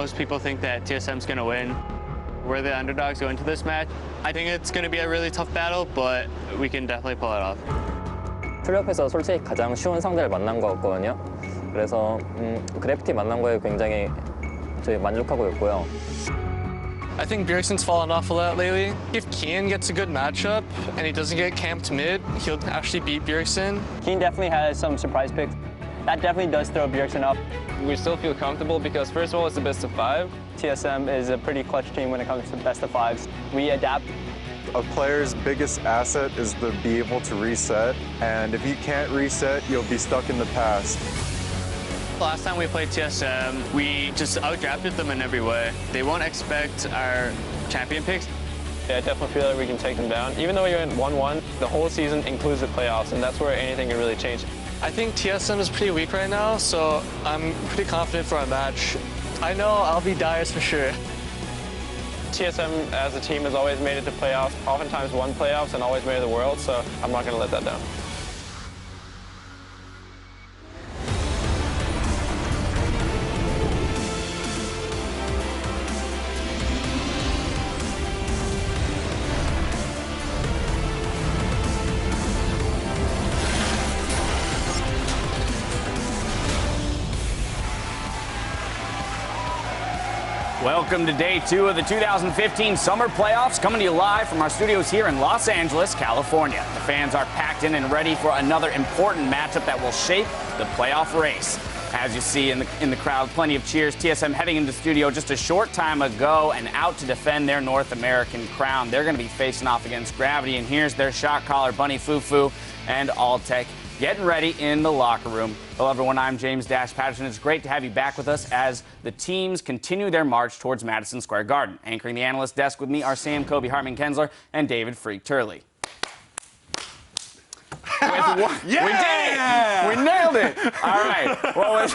most people think that TSM's going to win. We're the underdogs going into this match. I think it's going to be a really tough battle, but we can definitely pull it off. 플레이오프에서 솔직히 가장 쉬운 상대를 만난 것 같거든요. 그래서 그래피티 만난 거에 굉장히 저희 만족하고 있고요. I think Bjergsen's fallen off a lot lately. If Kian gets a good matchup and he doesn't get camped mid, he'll actually beat Bjergsen. Kian definitely has some surprise picks. That definitely does throw Bjergsen up. We still feel comfortable because, first of all, it's the best of 5. TSM is a pretty clutch team when it comes to best of 5s. We adapt. A player's biggest asset is to be able to reset, and if you can't reset, you'll be stuck in the past. Last time we played TSM, we just outdrafted them in every way. They won't expect our champion picks. Yeah, I definitely feel like we can take them down. Even though we went 1-1, the whole season includes the playoffs, and that's where anything can really change. I think TSM is pretty weak right now, so I'm pretty confident for our match. I know I'll be Dyrus for sure. TSM as a team has always made it to playoffs, oftentimes won playoffs and always made it to the world, so I'm not going to let that down. Welcome to day 2 of the 2015 Summer Playoffs, coming to you live from our studios here in Los Angeles, California. The fans are packed in and ready for another important matchup that will shape the playoff race. As you see in the crowd, plenty of cheers. TSM heading into the studio just a short time ago and out to defend their North American crown. They're going to be facing off against Gravity, and here's their shot caller, Bunny Fufu, and Alltech getting ready in the locker room. Hello, everyone. I'm James Patterson. It's great to have you back with us as the teams continue their march towards Madison Square Garden. Anchoring the analyst desk with me are Sam Kobe Hartman-Kensler and David Freak Turley. Yeah! We did it! We nailed it! All right. Well,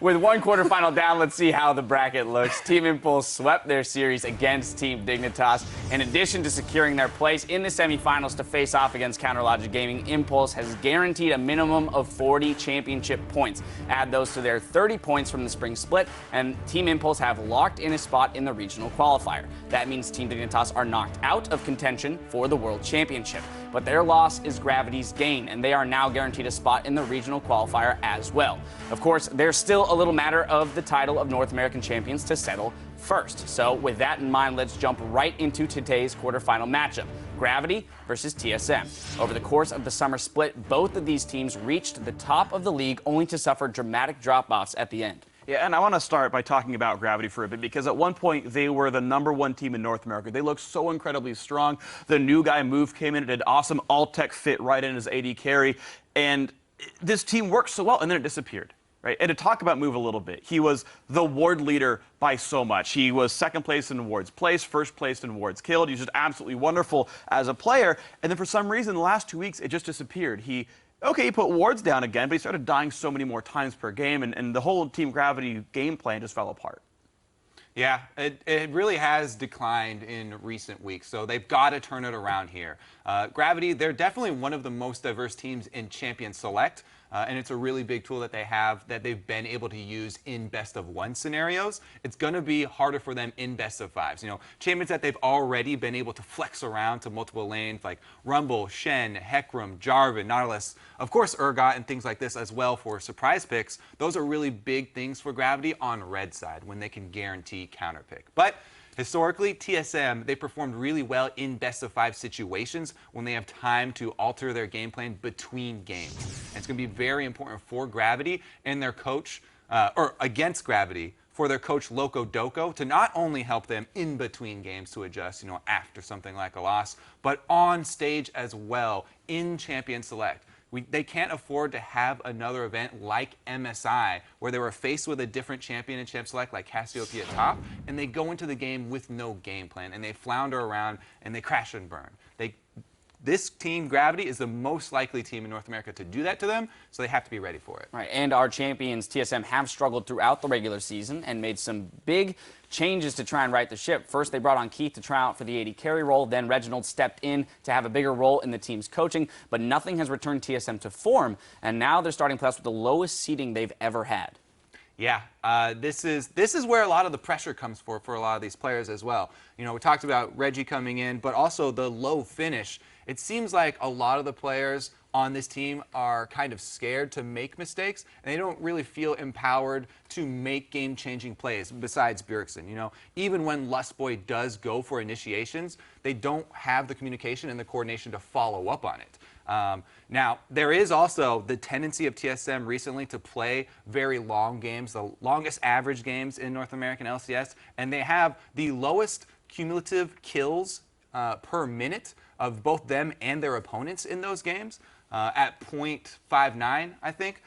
with one quarterfinal down, let's see how the bracket looks. Team Impulse swept their series against Team Dignitas. In addition to securing their place in the semifinals to face off against Counterlogic Gaming, Impulse has guaranteed a minimum of 40 championship points. Add those to their 30 points from the spring split, and Team Impulse have locked in a spot in the regional qualifier. That means Team Dignitas are knocked out of contention for the World Championship. But their loss is Gravity's gain, and they are now guaranteed a spot in the regional qualifier as well. Of course, there's still a little matter of the title of North American champions to settle first. So with that in mind, let's jump right into today's quarterfinal matchup. Gravity versus TSM. Over the course of the summer split, both of these teams reached the top of the league only to suffer dramatic drop-offs at the end. Yeah, and I want to start by talking about Gravity for a bit, because at one point they were the #1 team in North America. They looked so incredibly strong. The new guy Move came in and did awesome. Alltech fit right in as AD carry, and this team worked so well, and then it disappeared. Right? And to talk about Move a little bit, he was the ward leader by so much. He was second place in wards placed, first place in wards killed. He's just absolutely wonderful as a player. And then for some reason, the last 2 weeks, it just disappeared. He put wards down again, but he started dying so many more times per game, and the whole Team Gravity game plan just fell apart. Yeah, it really has declined in recent weeks, so they've got to turn it around here. Gravity, they're definitely one of the most diverse teams in Champion Select, and it's a really big tool that they have that they've been able to use in best-of-1 scenarios. It's going to be harder for them in best-of-5s. You know, champions that they've already been able to flex around to multiple lanes like Rumble, Shen, Heckram, Jarvan, Nautilus, of course Urgot and things like this as well for surprise picks. Those are really big things for Gravity on red side when they can guarantee counter pick. But historically, TSM, they performed really well in best-of-5 situations when they have time to alter their game plan between games. And it's going to be very important for Gravity and their coach, or against Gravity, for their coach Loco Doco to not only help them in between games to adjust, you know, after something like a loss, but on stage as well in Champion Select. They can't afford to have another event like MSI where they were faced with a different champion in Champ Select like Cassiopeia top, and they go into the game with no game plan, and they flounder around, and they crash and burn. This team, Gravity, is the most likely team in North America to do that to them, so they have to be ready for it. Right, and our champions, TSM, have struggled throughout the regular season and made some big changes to try and right the ship. First, they brought on Keith to try out for the AD carry role. Then Reginald stepped in to have a bigger role in the team's coaching, but nothing has returned TSM to form, and now they're starting playoffs with the lowest seeding they've ever had. Yeah, this is where a lot of the pressure comes for a lot of these players as well. You know, we talked about Reggie coming in, but also the low finish. It seems like a lot of the players on this team are kind of scared to make mistakes, and they don't really feel empowered to make game-changing plays besides Bjergsen. You know, even when Lustboy does go for initiations, they don't have the communication and the coordination to follow up on it. Now, there is also the tendency of TSM recently to play very long games, the longest average games in North American LCS, and they have the lowest cumulative kills per minute of both them and their opponents in those games at 0.59, I think,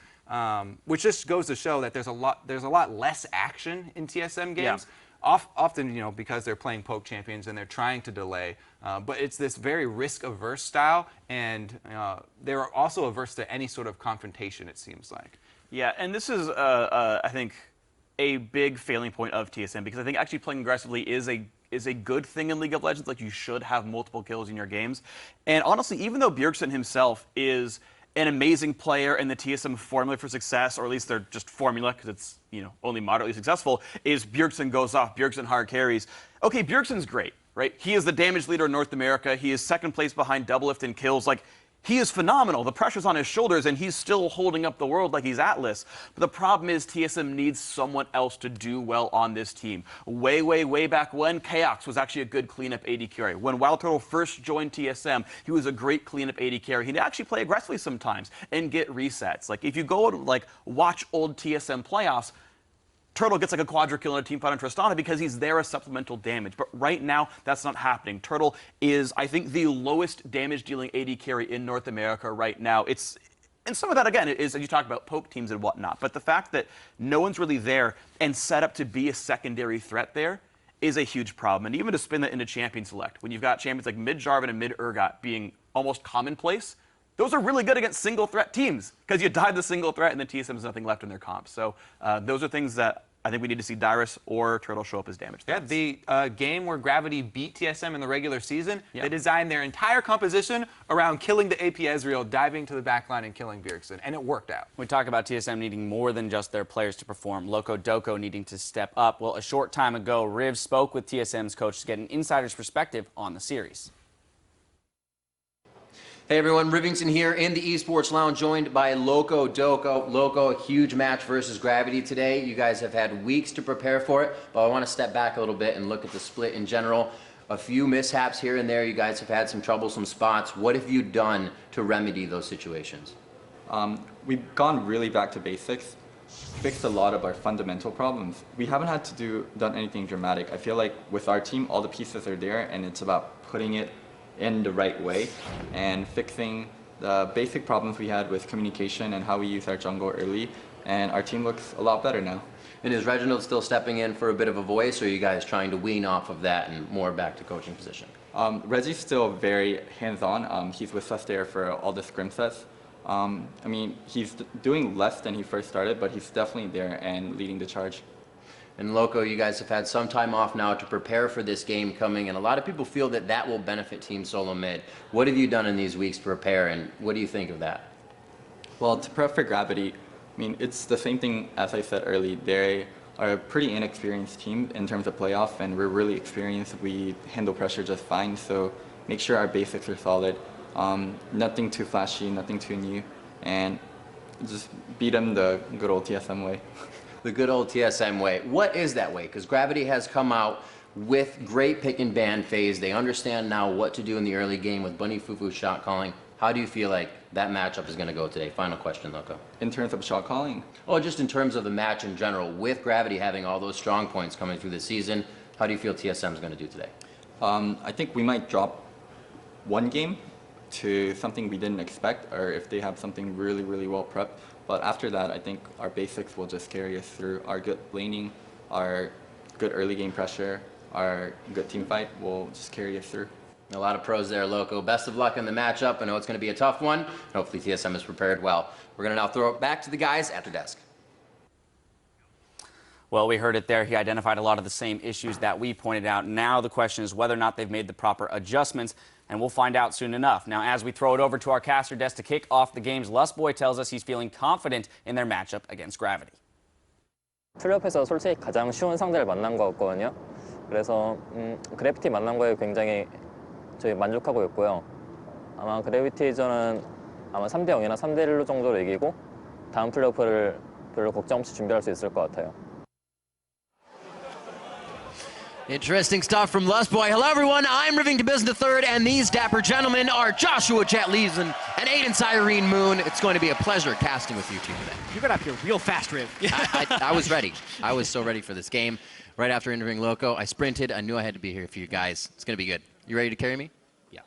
which just goes to show that there's a lot less action in TSM games. Yeah. Often, you know, because they're playing poke champions and they're trying to delay, but it's this very risk-averse style, and they're also averse to any sort of confrontation, it seems like. Yeah, and this is, I think, a big failing point of TSM, because I think actually playing aggressively is a good thing in League of Legends. Like, you should have multiple kills in your games. And honestly, even though Bjergsen himself is an amazing player, and the TSM formula for success, or at least their just formula, because it's, you know, only moderately successful, is Bjergsen goes off, Bjergsen hard carries. Okay, Bjergsen's great, right? He is the damage leader in North America. He is second place behind Doublelift in kills. Like, he is phenomenal. The pressure's on his shoulders, and he's still holding up the world like he's Atlas. But the problem is TSM needs someone else to do well on this team. Way back when, Chaos was actually a good cleanup AD carry. When Wild Turtle first joined TSM, he was a great cleanup AD carry. He'd actually play aggressively sometimes and get resets. Like, if you go and, like, watch old TSM playoffs, Turtle gets like a quadra kill in a team fight on Tristana because he's there as supplemental damage. But right now, that's not happening. Turtle is, I think, the lowest damage-dealing AD carry in North America right now. And some of that, again, is, as you talk about, poke teams and whatnot. But the fact that no one's really there and set up to be a secondary threat there is a huge problem. And even to spin that into champion select, when you've got champions like mid-Jarvan and mid-Urgot being almost commonplace, those are really good against single-threat teams, because you died the single threat and the TSM has nothing left in their comp. So those are things that I think we need to see Dyrus or Turtle show up as damage threats. Yeah, the game where Gravity beat TSM in the regular season, they designed their entire composition around killing the AP Ezreal, diving to the backline and killing Bjergsen, and it worked out. We talk about TSM needing more than just their players to perform. Loco Doko needing to step up. Well, a short time ago, Riv spoke with TSM's coach to get an insider's perspective on the series. Hey everyone, Rivington here in the Esports Lounge, joined by Loco Doko. Loco, a huge match versus Gravity today. You guys have had weeks to prepare for it, but I want to step back a little bit and look at the split in general. A few mishaps here and there. You guys have had some troublesome spots. What have you done to remedy those situations? We've gone really back to basics, fixed a lot of our fundamental problems. We haven't had to done anything dramatic. I feel like with our team, all the pieces are there, and it's about putting it in the right way and fixing the basic problems we had with communication and how we use our jungle early, and our team looks a lot better now. And is Reginald still stepping in for a bit of a voice, or are you guys trying to wean off of that and more back to coaching position? Reggie's still very hands-on. He's with us there for all the scrim sets. I mean, he's doing less than he first started, but he's definitely there and leading the charge. And Loco, you guys have had some time off now to prepare for this game coming, and a lot of people feel that that will benefit Team Solo Mid. What have you done in these weeks to prepare, and what do you think of that? Well, to prep for Gravity, I mean, it's the same thing as I said earlier. They are a pretty inexperienced team in terms of playoff, and we're really experienced. We handle pressure just fine, so make sure our basics are solid. Nothing too flashy, nothing too new, and just beat them the good old TSM way. The good old TSM way. What is that way? Because Gravity has come out with great pick and ban phase. They understand now what to do in the early game with Bunny Fufu shot calling. How do you feel like that matchup is going to go today? Final question, Loco. In terms of shot calling? Oh, just in terms of the match in general. With Gravity having all those strong points coming through the season, how do you feel TSM is going to do today? I think we might drop one game to something we didn't expect, or if they have something really, really well prepped. But after that, I think our basics will just carry us through. Our good laning, our good early game pressure, our good team fight will just carry us through. A lot of pros there, Loco. Best of luck in the matchup. I know it's going to be a tough one. Hopefully TSM is prepared well. We're going to now throw it back to the guys after desk. Well, we heard it there. He identified a lot of the same issues that we pointed out. Now the question is whether or not they've made the proper adjustments, and we'll find out soon enough. Now, as we throw it over to our caster desk to kick off the games, Lustboy tells us he's feeling confident in their matchup against Gravity. 플레이오프에서 솔직히 가장 쉬운 상대를 만난 것 같거든요. 그래서 그래비티 만난 거에 굉장히 저희 만족하고 있고요. 아마 그래비티전은 아마 3대 0이나 3대 1로 정도로 이기고 다음 플레이오프를 별로 걱정 없이 준비할 수 있을 것 같아요. Interesting stuff from Lustboy. Hello, everyone. I'm Riving to Business the Third, and these dapper gentlemen are Joshua Jet Leeson and Aiden Cyrene Moon. It's going to be a pleasure casting with you two today. You got up here real fast, Riv. I was ready. I was so ready for this game. Right after interviewing Loco, I sprinted. I knew I had to be here for you guys. It's going to be good. You ready to carry me? Yeah.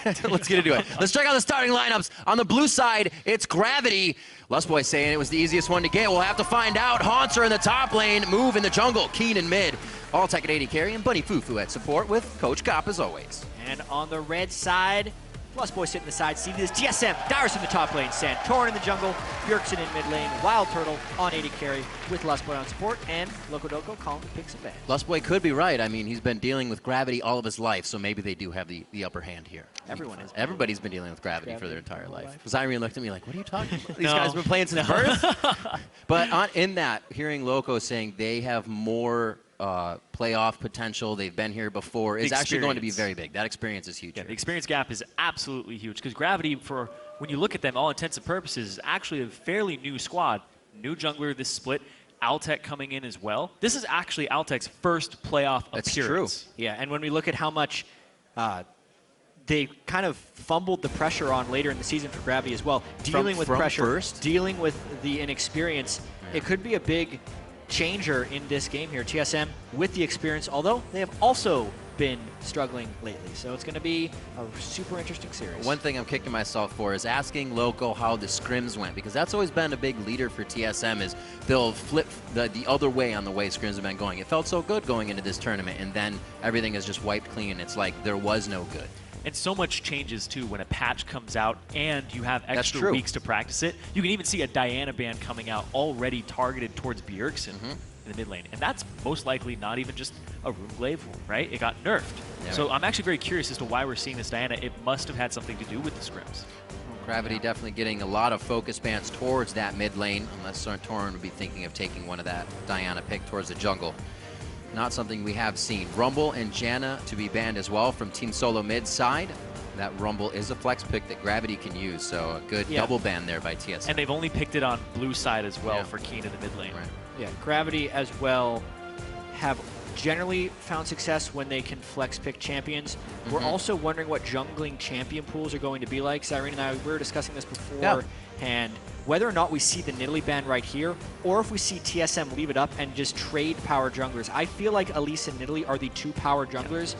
Let's get into it. Let's check out the starting lineups. On the blue side, it's Gravity. Lustboy saying it was the easiest one to get. We'll have to find out. Haunter in the top lane, Move in the jungle, Keen in mid. All-Tech at AD carry, and Bunny Fufu at support with Coach Cop as always. And on the red side, Lustboy sitting in the side, see this TSM, Dyrus in the top lane, Santorin in the jungle, Bjergsen in mid lane, Wild Turtle on AD carry with Lustboy on support, and Loco Doco calling the picks and bans. Lustboy could be right. I mean, he's been dealing with Gravity all of his life, so maybe they do have the upper hand here. Everyone is. Everybody's been dealing with Gravity for their entire life. Zyrene looked at me like, what are you talking about? These guys have been playing since birth? But in that, hearing Loco saying they have more playoff potential, they've been here before, is actually going to be very big. That experience is huge. Yeah, the experience gap is absolutely huge because Gravity, for when you look at them, all intents and purposes, is actually a fairly new squad. New jungler this split, Altec coming in as well. This is actually Altec's first playoff appearance. True. Yeah, and when we look at how much they kind of fumbled the pressure on later in the season for Gravity as well, dealing with pressure, dealing with the inexperience, it could be a big changer in this game here. TSM with the experience, although they have also been struggling lately. So it's going to be a super interesting series. One thing I'm kicking myself for is asking Loco how the scrims went, because that's always been a big leader for TSM, is they'll flip the other way on the way scrims have been going. It felt so good going into this tournament, and then everything is just wiped clean. It's like there was no good. And so much changes, too, when a patch comes out and you have extra weeks to practice it. You can even see a Diana ban coming out already targeted towards Bjergsen in the mid lane. And that's most likely not even just a Runeglaive, right? It got nerfed. Yeah. So I'm actually very curious as to why we're seeing this Diana. It must have had something to do with the scrims. Gravity definitely getting a lot of focus bans towards that mid lane, unless Santorin would be thinking of taking one of that Diana pick towards the jungle. Not something we have seen. Rumble and Janna to be banned as well from Team Solo mid side. That Rumble is a flex pick that Gravity can use, so a good double ban there by TSM. And they've only picked it on blue side as well for Keen in the mid lane. Right. Yeah, Gravity as well have generally found success when they can flex pick champions. We're also wondering what jungling champion pools are going to be like. Cyrene and I were discussing this before, and whether or not we see the Nidalee ban right here, or if we see TSM leave it up and just trade power junglers. I feel like Elise and Nidalee are the two power junglers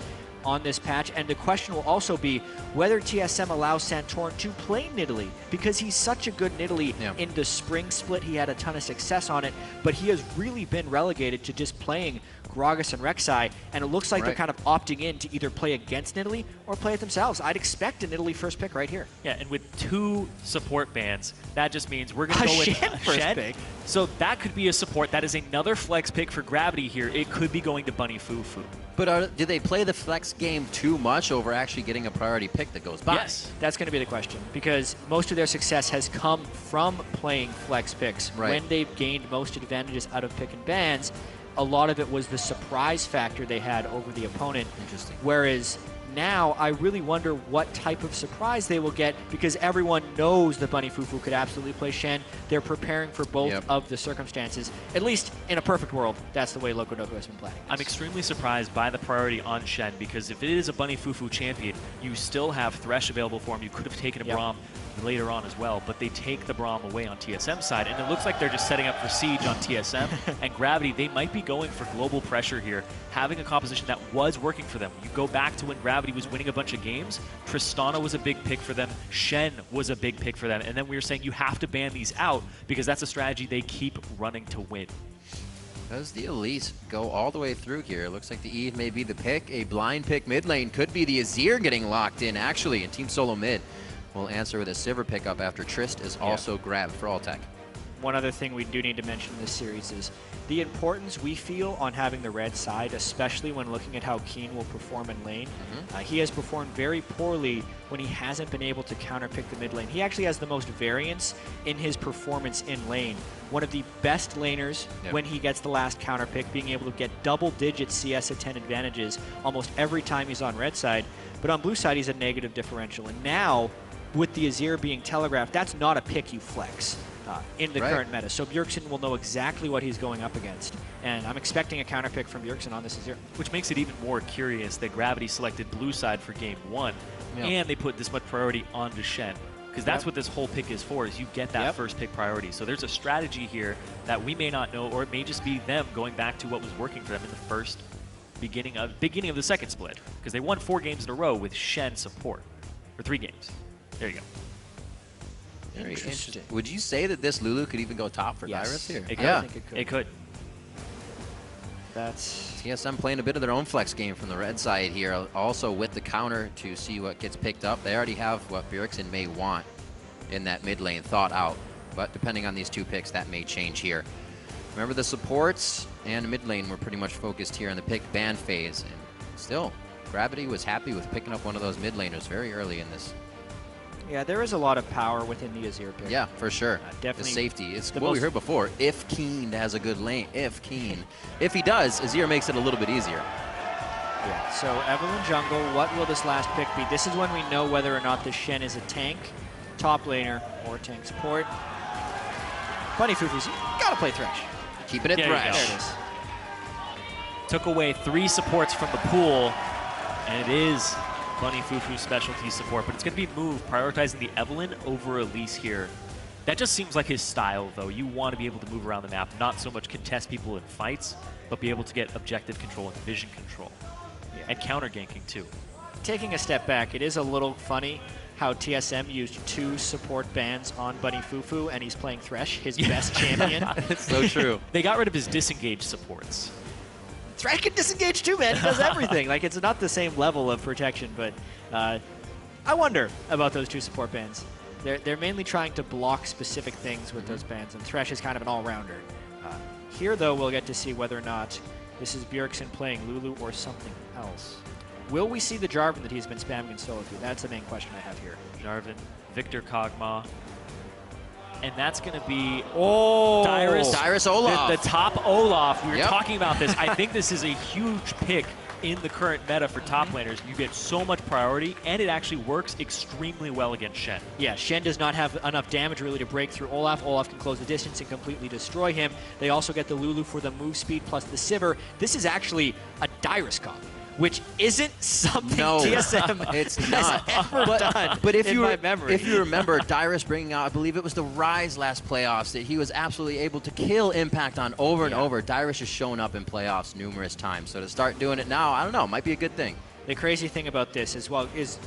on this patch, and the question will also be whether TSM allows Santorin to play Nidalee, because he's such a good Nidalee in the spring split. He had a ton of success on it, but he has really been relegated to just playing Gragas and Rek'Sai, and it looks like they're kind of opting in to either play against Nidalee or play it themselves. I'd expect a Nidalee first pick right here. Yeah, and with 2 support bans, that just means we're going to go with Shen first pick. So that could be a support. That is another flex pick for Gravity here. It could be going to Bunny Fufu. But do they play the flex game too much over actually getting a priority pick that goes by? Yes, that's going to be the question, because most of their success has come from playing flex picks. When they've gained most advantages out of pick and bans, a lot of it was the surprise factor they had over the opponent. Interesting. Whereas now I really wonder what type of surprise they will get, because everyone knows that Bunny Fufu could absolutely play Shen. They're preparing for both of the circumstances. At least in a perfect world, that's the way Loco Doco has been playing. I'm extremely surprised by the priority on Shen, because if it is a Bunny Fufu champion, you still have Thresh available for him. You could have taken a Braum later on as well, but they take the Braum away on TSM side, and it looks like they're just setting up for Siege on TSM. And Gravity, they might be going for global pressure here, having a composition that was working for them. You go back to when Gravity was winning a bunch of games, Tristana was a big pick for them, Shen was a big pick for them, and then we were saying you have to ban these out because that's a strategy they keep running to win. Does the Elise go all the way through here? Looks like the Eve may be the pick. A blind pick mid lane could be the Azir getting locked in, actually, in Team Solo mid. We'll answer with a Sivir pickup after Trist is also grabbed for All-Tech. one other thing we do need to mention in this series is the importance we feel on having the red side, especially when looking at how Keen will perform in lane. He has performed very poorly when he hasn't been able to counterpick the mid lane. He actually has the most variance in his performance in lane. One of the best laners when he gets the last counterpick, being able to get double-digit CS at 10 advantages almost every time he's on red side. But on blue side, he's a negative differential. And now, with the Azir being telegraphed, that's not a pick you flex in the current meta. So Bjergsen will know exactly what he's going up against. And I'm expecting a counterpick from Bjergsen on this Azir. Which makes it even more curious that Gravity selected blue side for game 1, and they put this much priority onto Shen. Because that's what this whole pick is for, is you get that first pick priority. So there's a strategy here that we may not know, or it may just be them going back to what was working for them in the first beginning of the second split. Because they won 4 games in a row with Shen support. Or 3 games. There you go. Very interesting. Would you say that this Lulu could even go top for Dyrus here? It could. I think it could. That's TSM playing a bit of their own flex game from the red side here, also with the counter to see what gets picked up. They already have what Bjergsen may want in that mid lane thought out, but depending on these 2 picks, that may change here. Remember, the supports and mid lane were pretty much focused here on the pick ban phase, and still, Gravity was happy with picking up one of those mid laners very early in this. Yeah, there is a lot of power within the Azir pick. Yeah, for sure. Definitely. The safety. It's what we heard before. If Keen has a good lane, if he does, Azir makes it a little bit easier. Yeah, so Evelynn jungle, what will this last pick be? This is when we know whether or not the Shen is a tank, top laner, or tank support. Bunny Fufu's, you gotta play Thresh. Keeping it Thresh. There it is. Took away 3 supports from the pool, and it is Bunny Fufu's specialty support, but it's going to be moved, prioritizing the Evelynn over Elise here. That just seems like his style, though. You want to be able to move around the map, not so much contest people in fights, but be able to get objective control and vision control. And counter ganking, too. Taking a step back, it is a little funny how TSM used 2 support bans on Bunny Fufu, and he's playing Thresh, his best champion. It's so true. They got rid of his disengaged supports. Thresh can disengage too, man. He does everything. Like, it's not the same level of protection, but I wonder about those 2 support bans. They're mainly trying to block specific things with those bans, and Thresh is kind of an all-rounder. Here, though, we'll get to see whether or not this is Bjergsen playing Lulu or something else. Will we see the Jarvan that he's been spamming in solo queue? That's the main question I have here. Jarvan, Victor Kog'Maw. And that's going to be Dyrus Olaf. The top Olaf. We were talking about this. I think this is a huge pick in the current meta for top laners. You get so much priority, and it actually works extremely well against Shen. Yeah, Shen does not have enough damage really to break through Olaf. Olaf can close the distance and completely destroy him. They also get the Lulu for the move speed plus the Sivir. This is actually a Dyrus comp, which isn't something TSM has ever done. But if in my memory. If you remember, Dyrus bringing out, I believe it was the Rise last playoffs, that he was absolutely able to kill Impact on over and over. Dyrus has shown up in playoffs numerous times, so to start doing it now, I don't know, might be a good thing. The crazy thing about this as well is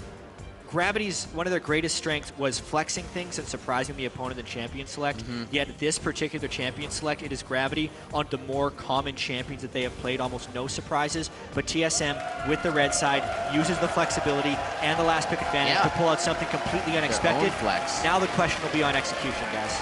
Gravity's, one of their greatest strengths was flexing things and surprising the opponent in champion select. Yet this particular champion select, it is Gravity on the more common champions that they have played, almost no surprises. But TSM, with the red side, uses the flexibility and the last pick advantage to pull out something completely unexpected. Flex. Now the question will be on execution, guys.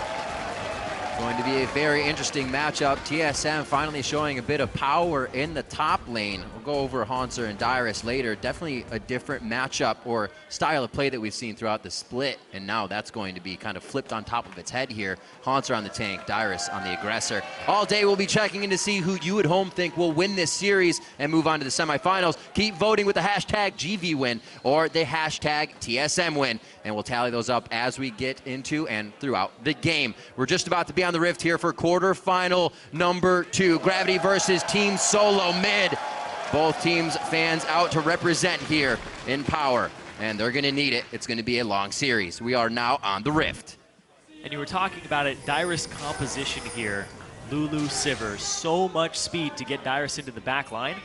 Going to be a very interesting matchup. TSM finally showing a bit of power in the top lane. We'll go over Haunter and Dyrus later. Definitely a different matchup or style of play that we've seen throughout the split. And now that's going to be kind of flipped on top of its head here. Haunter on the tank, Dyrus on the aggressor. All day we'll be checking in to see who you at home think will win this series and move on to the semifinals. Keep voting with the hashtag GVWin or the hashtag TSMWin. And we'll tally those up as we get into and throughout the game. We're just about to be on the Rift here for quarterfinal number 2. Gravity versus Team Solo Mid. Both teams fans out to represent here in Power. And they're going to need it. It's going to be a long series. We are now on the Rift. And you were talking about it, Dyrus composition here. Lulu, Sivir, so much speed to get Dyrus into the back line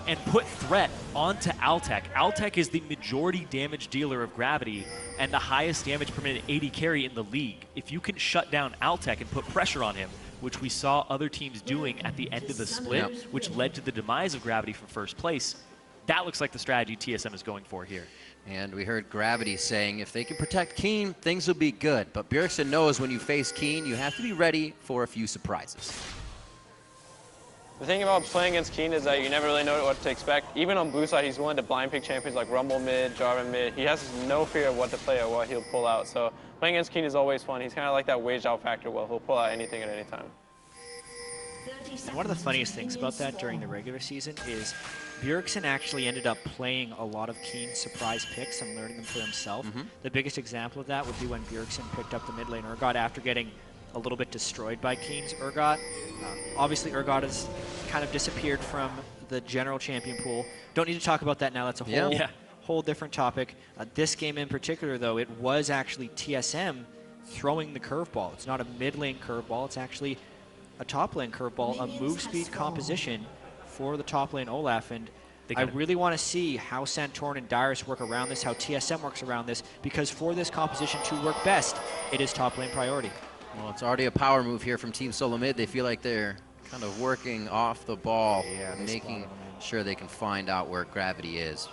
and put threat onto Altec. Altec is the majority damage dealer of Gravity and the highest damage per minute AD carry in the league. If you can shut down Altec and put pressure on him, which we saw other teams doing at the end of the split, which led to the demise of Gravity from first place, That looks like the strategy TSM is going for here. And we heard Gravity saying if they can protect Keen, things will be good. But Bjergsen knows when you face Keen, you have to be ready for a few surprises. The thing about playing against Keen is that you never really know what to expect. Even on blue side, he's willing to blind pick champions like Rumble mid, Jarvan mid. He has no fear of what to play or what he'll pull out. So playing against Keen is always fun. He's kind of like that waged out factor where he'll pull out anything at any time. And one of the funniest things about that during the regular season is Bjergsen actually ended up playing a lot of Keen's surprise picks and learning them for himself. The biggest example of that would be when Bjergsen picked up the mid lane Urgot after getting a little bit destroyed by Keen's Urgot. Obviously, Urgot has kind of disappeared from the general champion pool. Don't need to talk about that now. That's a whole different topic. This game in particular, though, it was actually TSM throwing the curveball. It's not a mid lane curveball. It's actually a top lane curveball, a move speed composition for the top lane Olaf. And I really want to see how Santorin and Dyrus work around this, how TSM works around this, because for this composition to work best, it is top lane priority. Well, it's already a power move here from Team Solo Mid. They feel like they're kind of working off the ball, making sure they can find out where Gravity is.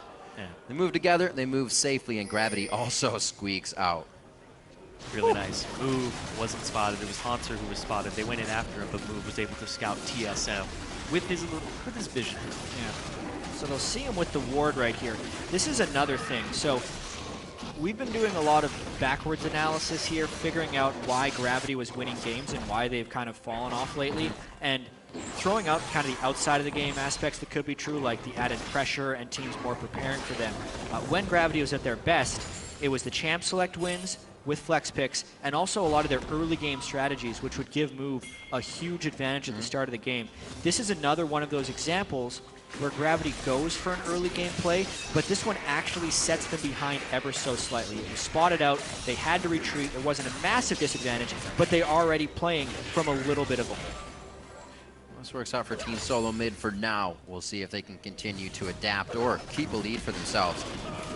They move together, they move safely, and Gravity also squeaks out. Really nice. Move wasn't spotted. It was Haunter who was spotted. They went in after him, but Move was able to scout TSM with his vision. Yeah. So they'll see him with the ward right here. This is another thing. So we've been doing a lot of backwards analysis here, figuring out why Gravity was winning games and why they've kind of fallen off lately, and throwing out kind of the outside of the game aspects that could be true, like the added pressure and teams more preparing for them. When Gravity was at their best, it was the champ select wins with flex picks, and also a lot of their early game strategies, which would give Move a huge advantage at the start of the game. This is another one of those examples where Gravity goes for an early game play, but this one actually sets them behind ever so slightly. It was spotted out, they had to retreat, there wasn't a massive disadvantage, but they already playing from a little bit of a hole. This works out for Team Solo Mid for now. We'll see if they can continue to adapt or keep a lead for themselves.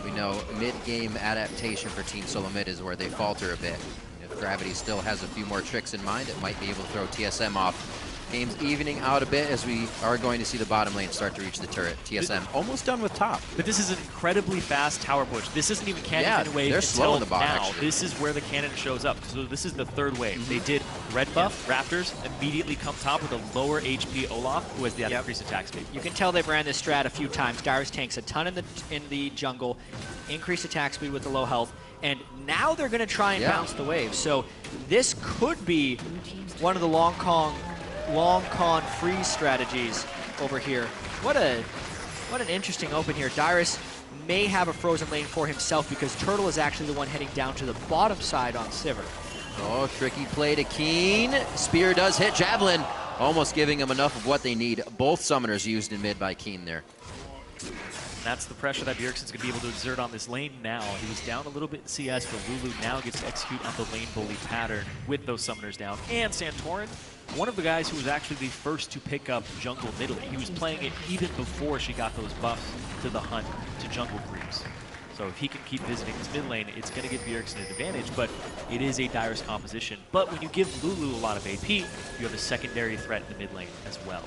We know mid-game adaptation for Team Solo Mid is where they falter a bit. If Gravity still has a few more tricks in mind, it might be able to throw TSM off. Game's evening out a bit as we are going to see the bottom lane start to reach the turret. TSM almost done with top. But this is an incredibly fast tower push. This isn't even cannon wave they're slow in the bot, now. actually. This is where the cannon shows up. So this is the third wave. They did red buff, Raptors, immediately come top with a lower HP Olaf, who has the increased attack speed. You can tell they've ran this strat a few times. Dyrus tanks a ton in the jungle, increased attack speed with the low health, and now they're going to try and bounce the wave. So this could be one of the long con freeze strategies over here. What an interesting open here. Dyrus may have a frozen lane for himself because Turtle is actually the one heading down to the bottom side on Sivir. Oh, tricky play to Keen. Spear does hit Javelin, almost giving him enough of what they need. Both summoners used in mid by Keen there. That's the pressure that Bjergsen's going to be able to exert on this lane now. He was down a little bit in CS, but Lulu now gets to execute on the lane bully pattern with those summoners down. And Santorin, one of the guys who was actually the first to pick up jungle mid lane. He was playing it even before she got those buffs to the hunt to jungle creeps. So if he can keep visiting this mid lane, it's going to give Bjergsen an advantage, but it is a Dyrus composition. But when you give Lulu a lot of AP, you have a secondary threat in the mid lane as well.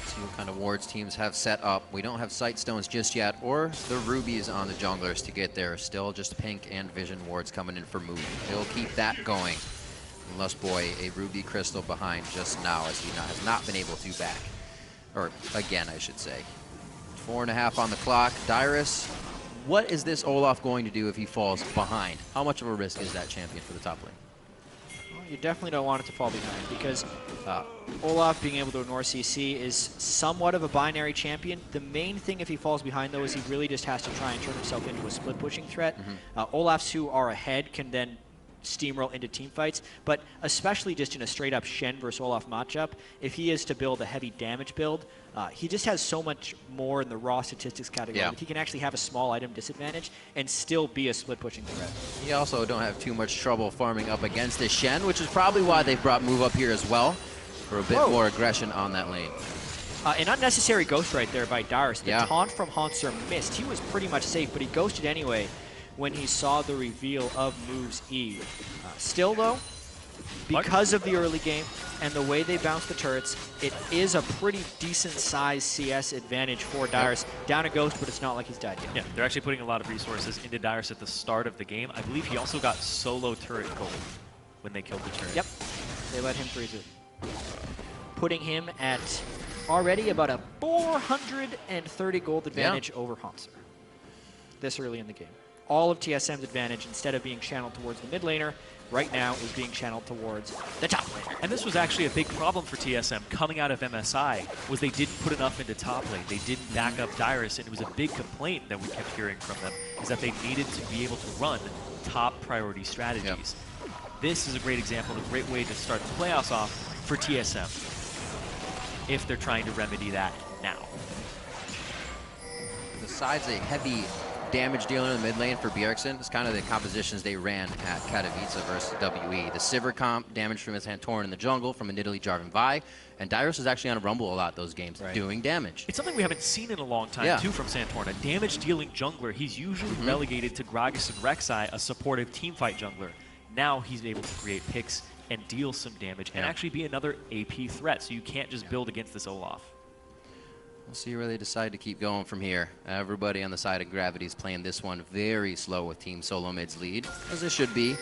See what kind of wards teams have set up. We don't have sight stones just yet, or the rubies on the junglers to get there. Still just pink and vision wards coming in for Move. They'll keep that going. Unless, boy, a ruby crystal behind just now, as he has not been able to back. Or again, I should say. 4.5 on the clock. Dyrus, what is this Olaf going to do if he falls behind? How much of a risk is that champion for the top lane? Well, you definitely don't want it to fall behind because Olaf being able to ignore CC is somewhat of a binary champion. The main thing if he falls behind, though, is he really just has to try and turn himself into a split pushing threat. Olafs who are ahead can then steamroll into team fights, but especially just in a straight up Shen versus Olaf matchup, if he is to build a heavy damage build, he just has so much more in the raw statistics category that he can actually have a small item disadvantage and still be a split pushing threat. You also don't have too much trouble farming up against this Shen, which is probably why they've brought Move up here as well for a bit more aggression on that lane. An unnecessary ghost right there by Dyrus. The taunt from Haunter missed. He was pretty much safe, but he ghosted anyway when he saw the reveal of Move's E. Still, though, because of the early game and the way they bounce the turrets, it is a pretty decent size CS advantage for Dyrus. Down a Ghost, but it's not like he's died yet. Yeah, they're actually putting a lot of resources into Dyrus at the start of the game. I believe he also got solo turret gold when they killed the turret. Yep, they let him freeze it. Putting him at already about a 430 gold advantage over Hanser this early in the game. All of TSM's advantage, instead of being channeled towards the mid laner, right now is being channeled towards the top laner. And this was actually a big problem for TSM coming out of MSI, was they didn't put enough into top lane. They didn't back up Dyrus, and it was a big complaint that we kept hearing from them, is that they needed to be able to run top priority strategies. This is a great example, a great way to start the playoffs off for TSM, if they're trying to remedy that now. Besides a heavy damage dealer in the mid lane for Bjergsen, it's kind of the compositions they ran at Katowice versus WE. The Sivir comp, damage from his Santorin in the jungle from a Nidalee Jarvan Vi, and Dyrus is actually on a Rumble a lot those games, doing damage. It's something we haven't seen in a long time, too, from Santorin. A damage-dealing jungler. He's usually relegated to Gragas and Rek'Sai, a supportive teamfight jungler. Now he's able to create picks and deal some damage and actually be another AP threat, so you can't just build against this Olaf. We'll see where they decide to keep going from here. Everybody on the side of Gravity is playing this one very slow with Team Solo Mid's lead, as it should be.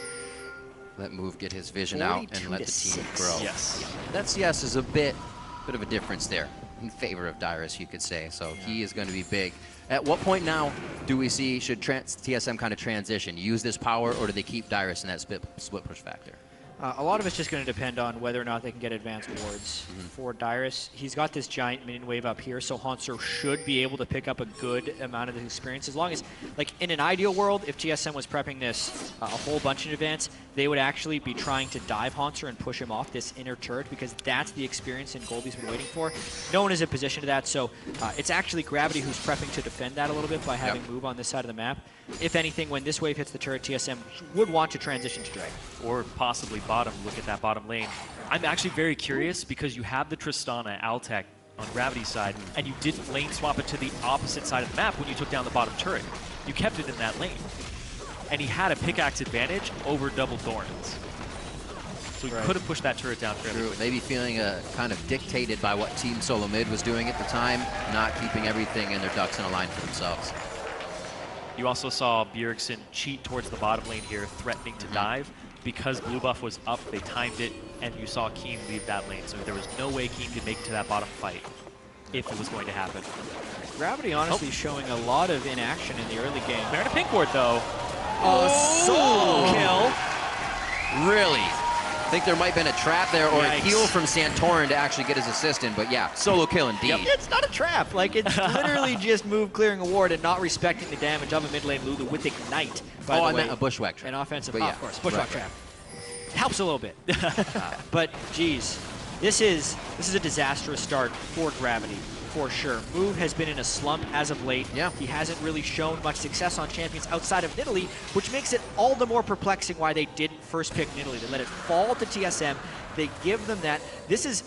Let Move get his vision out and let the team grow. Yes. That CS is a bit of a difference there in favor of Dyrus, you could say. So he is going to be big. At what point now do we see, should TSM kind of transition? Use this power, or do they keep Dyrus in that split push factor? A lot of it's just going to depend on whether or not they can get advanced wards for Dyrus. He's got this giant minion wave up here, so Hanser should be able to pick up a good amount of his experience. As long as, like, in an ideal world, if TSM was prepping this a whole bunch in advance, they would actually be trying to dive Hanser and push him off this inner turret, because that's the experience and Goldie's been waiting for. No one is in position to that, so it's actually Gravity who's prepping to defend that a little bit by having Move on this side of the map. If anything, when this wave hits the turret, TSM would want to transition to Dragon. Or possibly bottom, look at that bottom lane. I'm actually very curious because you have the Tristana Altec on Gravity's side, and you didn't lane swap it to the opposite side of the map when you took down the bottom turret. You kept it in that lane. And he had a pickaxe advantage over double Thorns. So he could have pushed that turret down fairly quickly. Maybe feeling kind of dictated by what Team Solo Mid was doing at the time, not keeping everything in their ducks in a line for themselves. You also saw Bjergsen cheat towards the bottom lane here, threatening to dive. Because blue buff was up, they timed it, and you saw Keem leave that lane. So there was no way Keem could make it to that bottom fight if it was going to happen. Gravity honestly showing a lot of inaction in the early game. They're in a pink ward, though. Solo kill. Really? I think there might have been a trap there, or a heal from Santorin to actually get his assist in, but yeah, solo kill indeed. Yep. It's not a trap. Like, it's literally just Move clearing a ward and not respecting the damage of a mid lane Lulu with Ignite. By the way. I meant a bushwhack trap. An offensive, but yeah, of course, bushwhack trap. Helps a little bit. But, geez, this is a disastrous start for Gravity, for sure. Move has been in a slump as of late. Yeah. He hasn't really shown much success on champions outside of Nidalee, which makes it all the more perplexing why they didn't first pick Nidalee. They let it fall to TSM. They give them that. This is...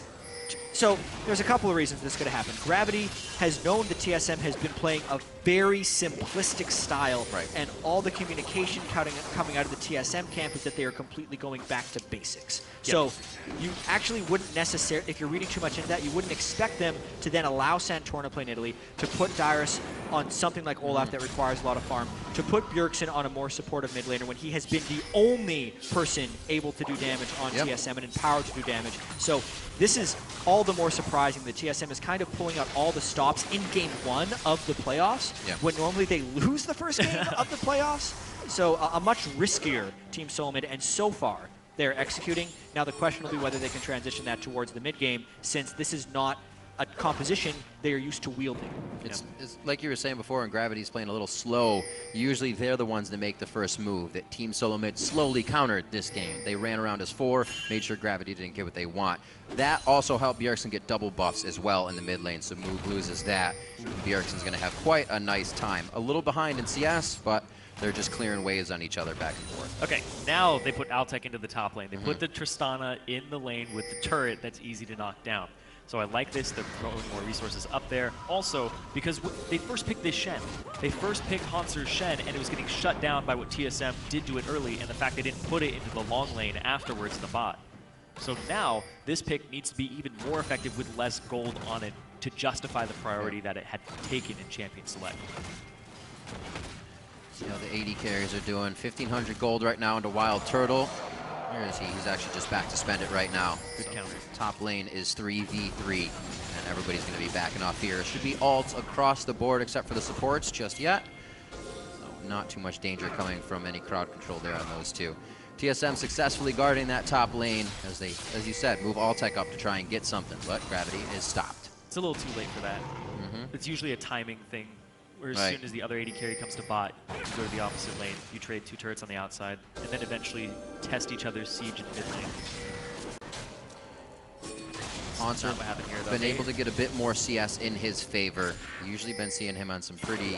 So, there's a couple of reasons this could have happened. Gravity has known that TSM has been playing a very simplistic style, and all the communication coming out of the TSM camp is that they are completely going back to basics. Yep. So, you actually wouldn't necessarily, if you're reading too much into that, you wouldn't expect them to then allow Santorin to play Nidalee, to put Dyrus on something like Olaf that requires a lot of farm, to put Bjergsen on a more supportive mid laner when he has been the only person able to do damage on TSM and empowered to do damage. So, this is all the more surprising that TSM is kind of pulling out all the stops in game one of the playoffs, when normally they lose the first game of the playoffs. So a much riskier Team Solo Mid, and so far they're executing. Now the question will be whether they can transition that towards the mid game, since this is not a composition they are used to wielding. It's like you were saying before, and Gravity's playing a little slow. Usually they're the ones that make the first move. That Team Solo Mid slowly countered this game. They ran around as 4, made sure Gravity didn't get what they want. That also helped Bjergsen get double buffs as well in the mid lane, so Move loses that. Bjergsen's going to have quite a nice time. A little behind in CS, but they're just clearing waves on each other back and forth. Okay, now they put Altec into the top lane. They put the Tristana in the lane with the turret that's easy to knock down. So I like this. They're throwing more resources up there. Also, because they first picked this Shen. They first picked Hanser's Shen, and it was getting shut down by what TSM did to it early, and the fact they didn't put it into the long lane afterwards in the bot. So now, this pick needs to be even more effective with less gold on it to justify the priority that it had taken in Champion Select. See how the AD carries are doing. 1,500 gold right now into Wild Turtle. Where is he? He's actually just back to spend it right now. Good counter. Top lane is 3v3, and everybody's going to be backing off here. Should be ults across the board except for the supports just yet. So not too much danger coming from any crowd control there on those two. TSM successfully guarding that top lane as they, as you said, move Altec up to try and get something, but Gravity is stopped. It's a little too late for that. It's usually a timing thing, where as soon as the other AD carry comes to bot, you go to the opposite lane, you trade 2 turrets on the outside, and then eventually test each other's siege in mid lane. Hanser been able to get a bit more CS in his favor. Usually been seeing him on some pretty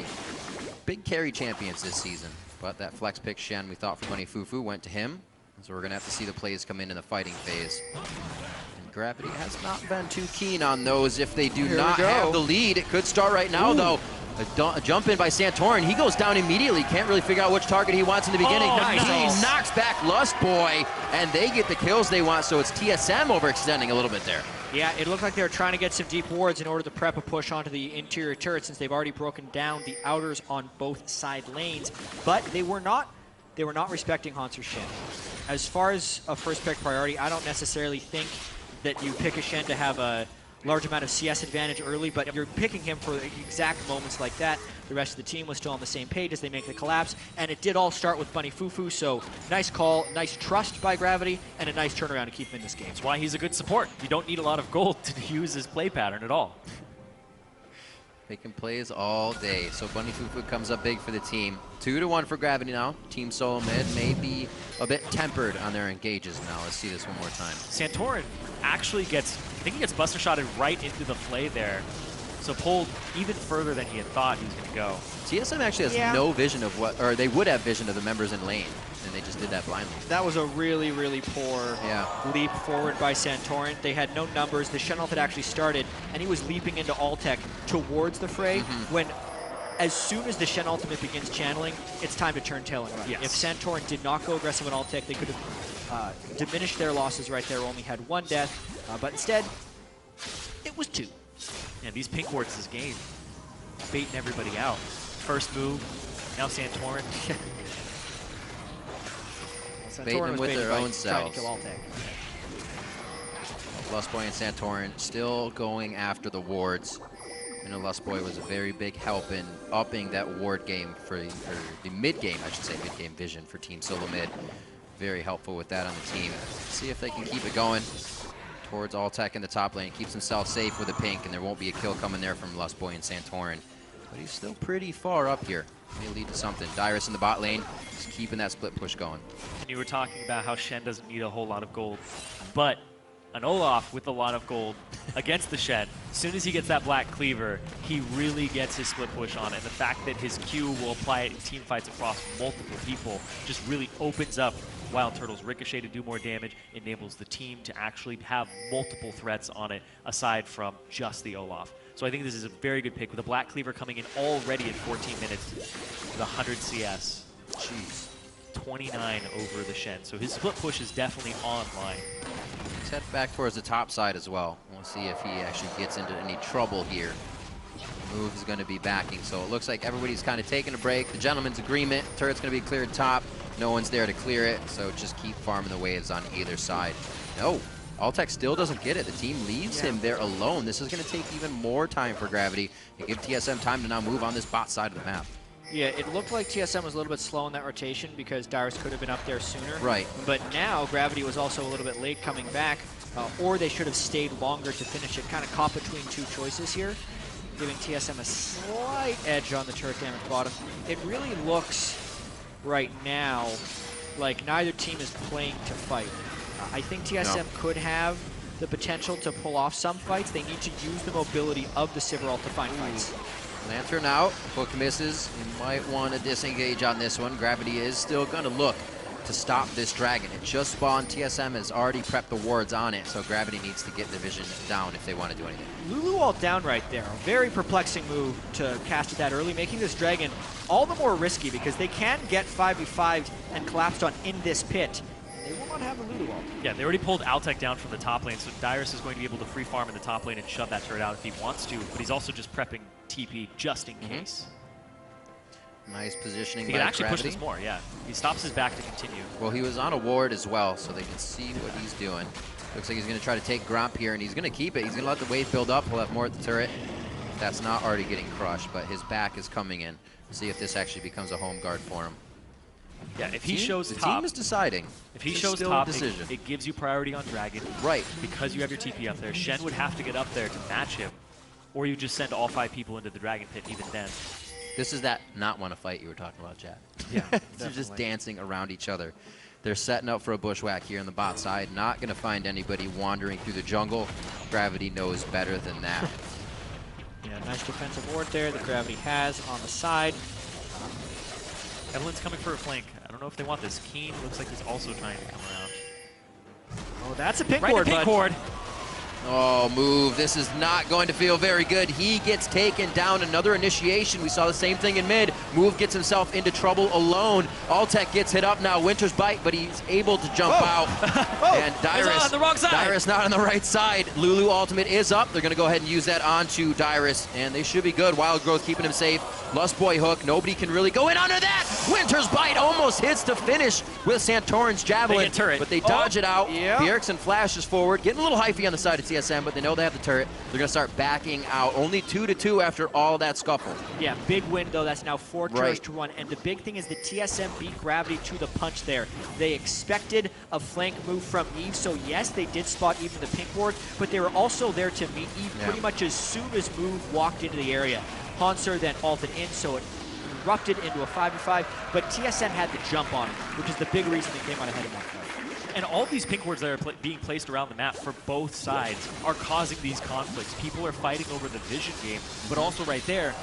big carry champions this season. But that flex pick Shen we thought for Bunny Fufu went to him. So we're going to have to see the plays come in the fighting phase. And Gravity has not been too keen on those. If they do not have the lead, it could start right now, though. A jump in by Santorin. He goes down immediately. Can't really figure out which target he wants in the beginning. He knocks back Lust Boy, and they get the kills they want. So it's TSM overextending a little bit there. Yeah, it looked like they were trying to get some deep wards in order to prep a push onto the interior turret, since they've already broken down the outers on both side lanes. But they were not respecting Hanser's Shen. As far as a first pick priority, I don't necessarily think that you pick a Shen to have a large amount of CS advantage early, but you're picking him for exact moments like that. The rest of the team was still on the same page as they make the collapse, and it did all start with Bunny Fufu, so nice call, nice trust by Gravity, and a nice turnaround to keep him in this game. That's why he's a good support. You don't need a lot of gold to use his play pattern at all. Making plays all day. So Bunny Fufu comes up big for the team. 2-1 for Gravity now. Team Solo Mid may be a bit tempered on their engages now. Let's see this one more time. Santorin actually gets, I think he gets buster shotted right into the play there. So pulled even further than he had thought he was going to go. TSM actually has no vision of what, or they would have vision of the members in lane, and they just did that blindly. That was a really, really poor leap forward by Santorin. They had no numbers. The Shen ult had actually started, and he was leaping into Altec towards the fray when, as soon as the Shen ultimate begins channeling, it's time to turn tail and run. If Santorin did not go aggressive on Altec, they could have diminished their losses right there, only had 1 death, but instead, it was 2. Yeah, these pink wards this game, baiting everybody out. First move, now Santorin. Baiting them with their own selves. Lustboy and Santorin still going after the wards. You know, Lustboy was a very big help in upping that ward game for the mid game, I should say, mid game vision for Team Solo Mid. Very helpful with that on the team. See if they can keep it going towards Altec in the top lane. Keeps himself safe with a pink, and there won't be a kill coming there from Lustboy and Santorin. But he's still pretty far up here. May lead to something. Dyrus in the bot lane, just keeping that split push going. And you were talking about how Shen doesn't need a whole lot of gold, but an Olaf with a lot of gold against the Shen, as soon as he gets that black cleaver, he really gets his split push on. And the fact that his Q will apply it in team fights across multiple people just really opens up Wild Turtle's Ricochet to do more damage, enables the team to actually have multiple threats on it aside from just the Olaf. So I think this is a very good pick with a Black Cleaver coming in already in 14 minutes with 100 CS. Jeez. 29 over the Shen. So his split push is definitely online. Let's head back towards the top side as well. We'll see if he actually gets into any trouble here. Move is going to be backing, so it looks like everybody's kind of taking a break. The gentleman's agreement. Turret's going to be cleared top. No one's there to clear it, so just keep farming the waves on either side. No, Altec still doesn't get it. The team leaves him there alone. This is going to take even more time for Gravity and give TSM time to now move on this bot side of the map. Yeah, it looked like TSM was a little bit slow in that rotation because Dyrus could have been up there sooner. Right. But now Gravity was also a little bit late coming back, or they should have stayed longer to finish it. Kind of caught between 2 choices here, giving TSM a slight edge on the turret damage bottom. It really looks right now like neither team is playing to fight. I think TSM could have the potential to pull off some fights. They need to use the mobility of the Sivir ult to find fights. Lantern out, hook misses. You might want to disengage on this one. Gravity is still going to look to to stop this dragon. It just spawned. TSM has already prepped the wards on it, so Gravity needs to get the vision down if they want to do anything. Lulu ult down right there. A very perplexing move to cast it that early, making this dragon all the more risky because they can get 5v5'd and collapsed on in this pit. They will not have a Lulu ult. Yeah, they already pulled Altec down from the top lane, so Dyrus is going to be able to free farm in the top lane and shove that turret out if he wants to, but he's also just prepping TP just in case. Nice positioning He by can actually Gravity. push this more, yeah. He stops his back to continue. Well, he was on a ward as well, so they can see what he's doing. Looks like he's going to try to take Gromp here, and he's going to keep it. He's going to let the wave build up. He'll have more at the turret. That's not already getting crushed, but his back is coming in. See if this actually becomes a home guard for him. Yeah, if he shows the top, team is deciding. If he It's shows still a top, decision. it gives you priority on Dragon. Right. Because you have your TP up there. Shen would have to get up there to match him, or you just send all 5 people into the Dragon Pit even then. This is that not want to fight you were talking about, Chad. Yeah, They're just dancing around each other. They're setting up for a bushwhack here on the bot side. Not going to find anybody wandering through the jungle. Gravity knows better than that. Yeah, nice defensive ward there that Gravity has on the side. Evelyn's coming for a flank. I don't know if they want this. Keen looks like he's also trying to come around. Oh, that's a pink Right ward, to pink bud. ward. Oh, move. This is not going to feel very good. He gets taken down. Another initiation. We saw the same thing in mid. Move gets himself into trouble alone. Altec gets hit up now. Winter's bite, but he's able to jump out. And Dyrus, on the wrong side. Dyrus not on the right side. Lulu ultimate is up. They're going to go ahead and use that onto Dyrus, and they should be good. Wild Growth keeping him safe. Lust Boy hook. Nobody can really go in under that. Winter's bite almost hits to finish with Santorin's javelin, but they dodge it out. Bjergsen flashes forward, getting a little hyphy on the side of TSM, but they know they have the turret. They're going to start backing out. Only 2-2 after all that scuffle. Yeah, big win though. That's now 4 turrets Right. to 1. And the big thing is the TSM beat Gravity to the punch there. They expected a flank move from Eve, so yes, they did spot Eve in the pink ward, but they were also there to meet Eve pretty much as soon as Move walked into the area. Hanser then ulted in, so it erupted into a 5v5, but TSM had the jump on it, which is the big reason they came out ahead in that fight. And all these pink wards that are being placed around the map for both sides are causing these conflicts. People are fighting over the vision game, but also right there,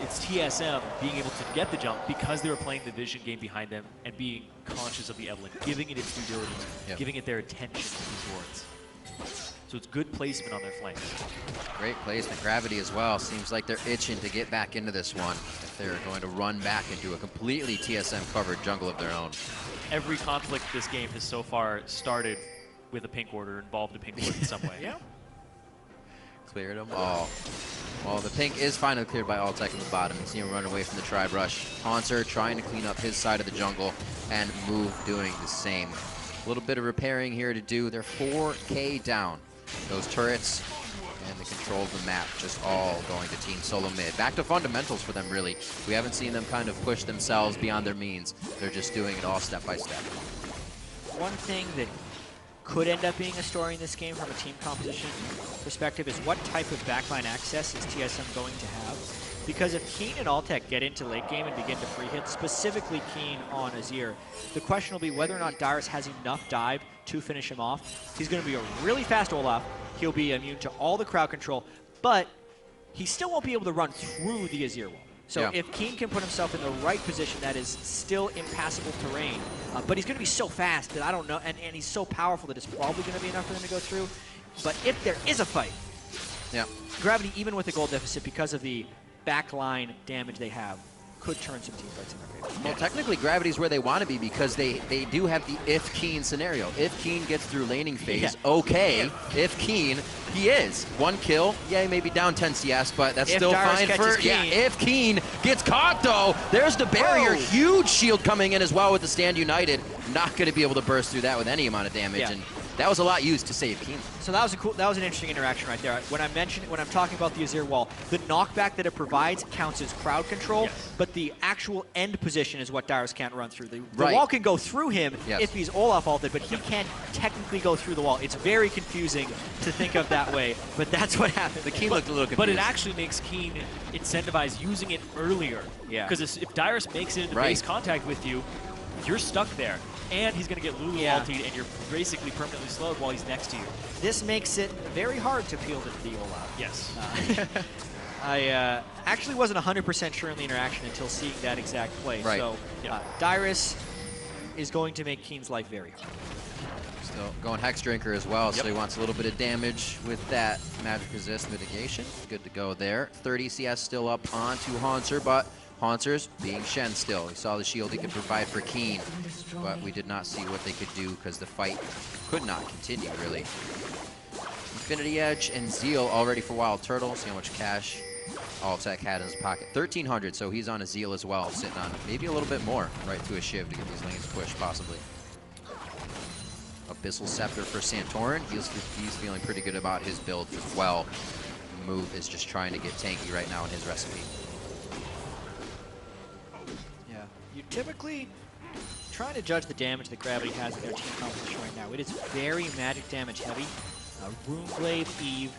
it's TSM being able to get the jump because they were playing the vision game behind them and being conscious of the Evelyn, giving it its due diligence, giving it their attention to these wards. So it's good placement on their flanks. Great placement. Gravity as well. Seems like they're itching to get back into this one if they're going to run back into a completely TSM-covered jungle of their own. Every conflict this game has so far started with a pink ward or involved a pink ward in some way. Yeah. Cleared them all. Well, the pink is finally cleared by Altec in the bottom. You see him run away from the Tribe Rush. Hanser trying to clean up his side of the jungle, and Move doing the same. A little bit of repairing here to do. They're 4K down. Those turrets and the control of the map just all going to Team Solo mid. Back to fundamentals for them, really. We haven't seen them kind of push themselves beyond their means. They're just doing it all step by step. One thing that could end up being a story in this game from a team composition perspective is what type of backline access is TSM going to have? Because if Keen and Altec get into late game and begin to free hit, specifically Keen on Azir, the question will be whether or not Dyrus has enough dive to finish him off. He's going to be a really fast Olaf. He'll be immune to all the crowd control, but he still won't be able to run through the Azir wall. So if Keen can put himself in the right position, that is still impassable terrain. But he's going to be so fast that I don't know, and he's so powerful that it's probably going to be enough for them to go through. But if there is a fight, Gravity, even with the gold deficit, because of the backline damage they have, could turn some team fights in their favor. Well, technically, Gravity's where they want to be because they do have the if Keen scenario. If Keen gets through laning phase, okay. If Keen, he is. 1 kill, yeah, he may be down 10 CS, but that's still fine for... Yeah, if Keen gets caught, though, there's the barrier. Huge shield coming in as well with the Stand United. Not going to be able to burst through that with any amount of damage. And that was a lot used to save Keen. So that was an interesting interaction right there. When I'm talking about the Azir wall, the knockback that it provides counts as crowd control, but the actual end position is what Dyrus can't run through. The wall can go through him if he's Olaf ulted, but he can't technically go through the wall. It's very confusing to think of that way, but that's what happened. The Keen looked a little confused. But it actually makes Keen incentivize using it earlier. Because if Dyrus makes it into base contact with you, you're stuck there. And he's going to get Lulu ultied, and you're basically permanently slowed while he's next to you. This makes it very hard to peel the Olaf. Yes. I actually wasn't 100% sure in the interaction until seeing that exact play. So Dyrus is going to make Keen's life very hard. Still going Hex Drinker as well, so he wants a little bit of damage with that magic resist mitigation. Good to go there. 30 CS still up onto Haunter, but Haunter's being Shen still. He saw the shield he could provide for Keen, but we did not see what they could do because the fight could not continue, really. Infinity Edge and Zeal all ready for Wild Turtle. See how much cash Alltech had in his pocket. 1,300, so he's on a Zeal as well, sitting on maybe a little bit more right to a Shiv to get these lanes pushed, possibly. Abyssal Scepter for Santorin. He's feeling pretty good about his build as well. Move is just trying to get tanky right now in his recipe. Yeah, you typically trying to judge the damage that Gravity has in their team composition right now. It is very magic damage heavy. Runeblade, Eve,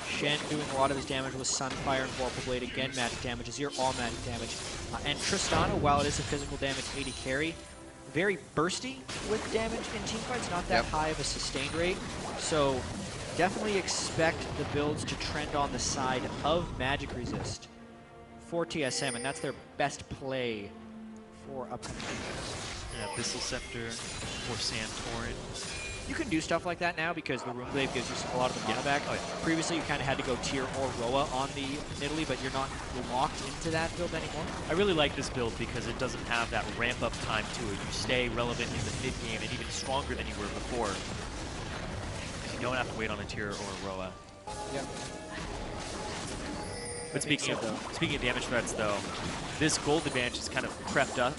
Shen doing a lot of his damage with Sunfire and Vorpal Blade. Again, magic damage. Azir, all magic damage. And Tristana, while it is a physical damage 80 carry, very bursty with damage in teamfights, not that high of a sustained rate. So definitely expect the builds to trend on the side of magic resist for TSM, and that's their best play for upcoming games. Yeah, Abyssal Scepter for Santorin. You can do stuff like that now because the Runeblade gives you a lot of the mana back. Oh, yeah. Previously, you kind of had to go tier or Roa on the Nidalee, but you're not locked into that build anymore. I really like this build because it doesn't have that ramp-up time to it. You stay relevant in the mid-game and even stronger than you were before. You don't have to wait on a tier or a Roa. Yep. But speaking of damage threats, though, this gold advantage has kind of crept up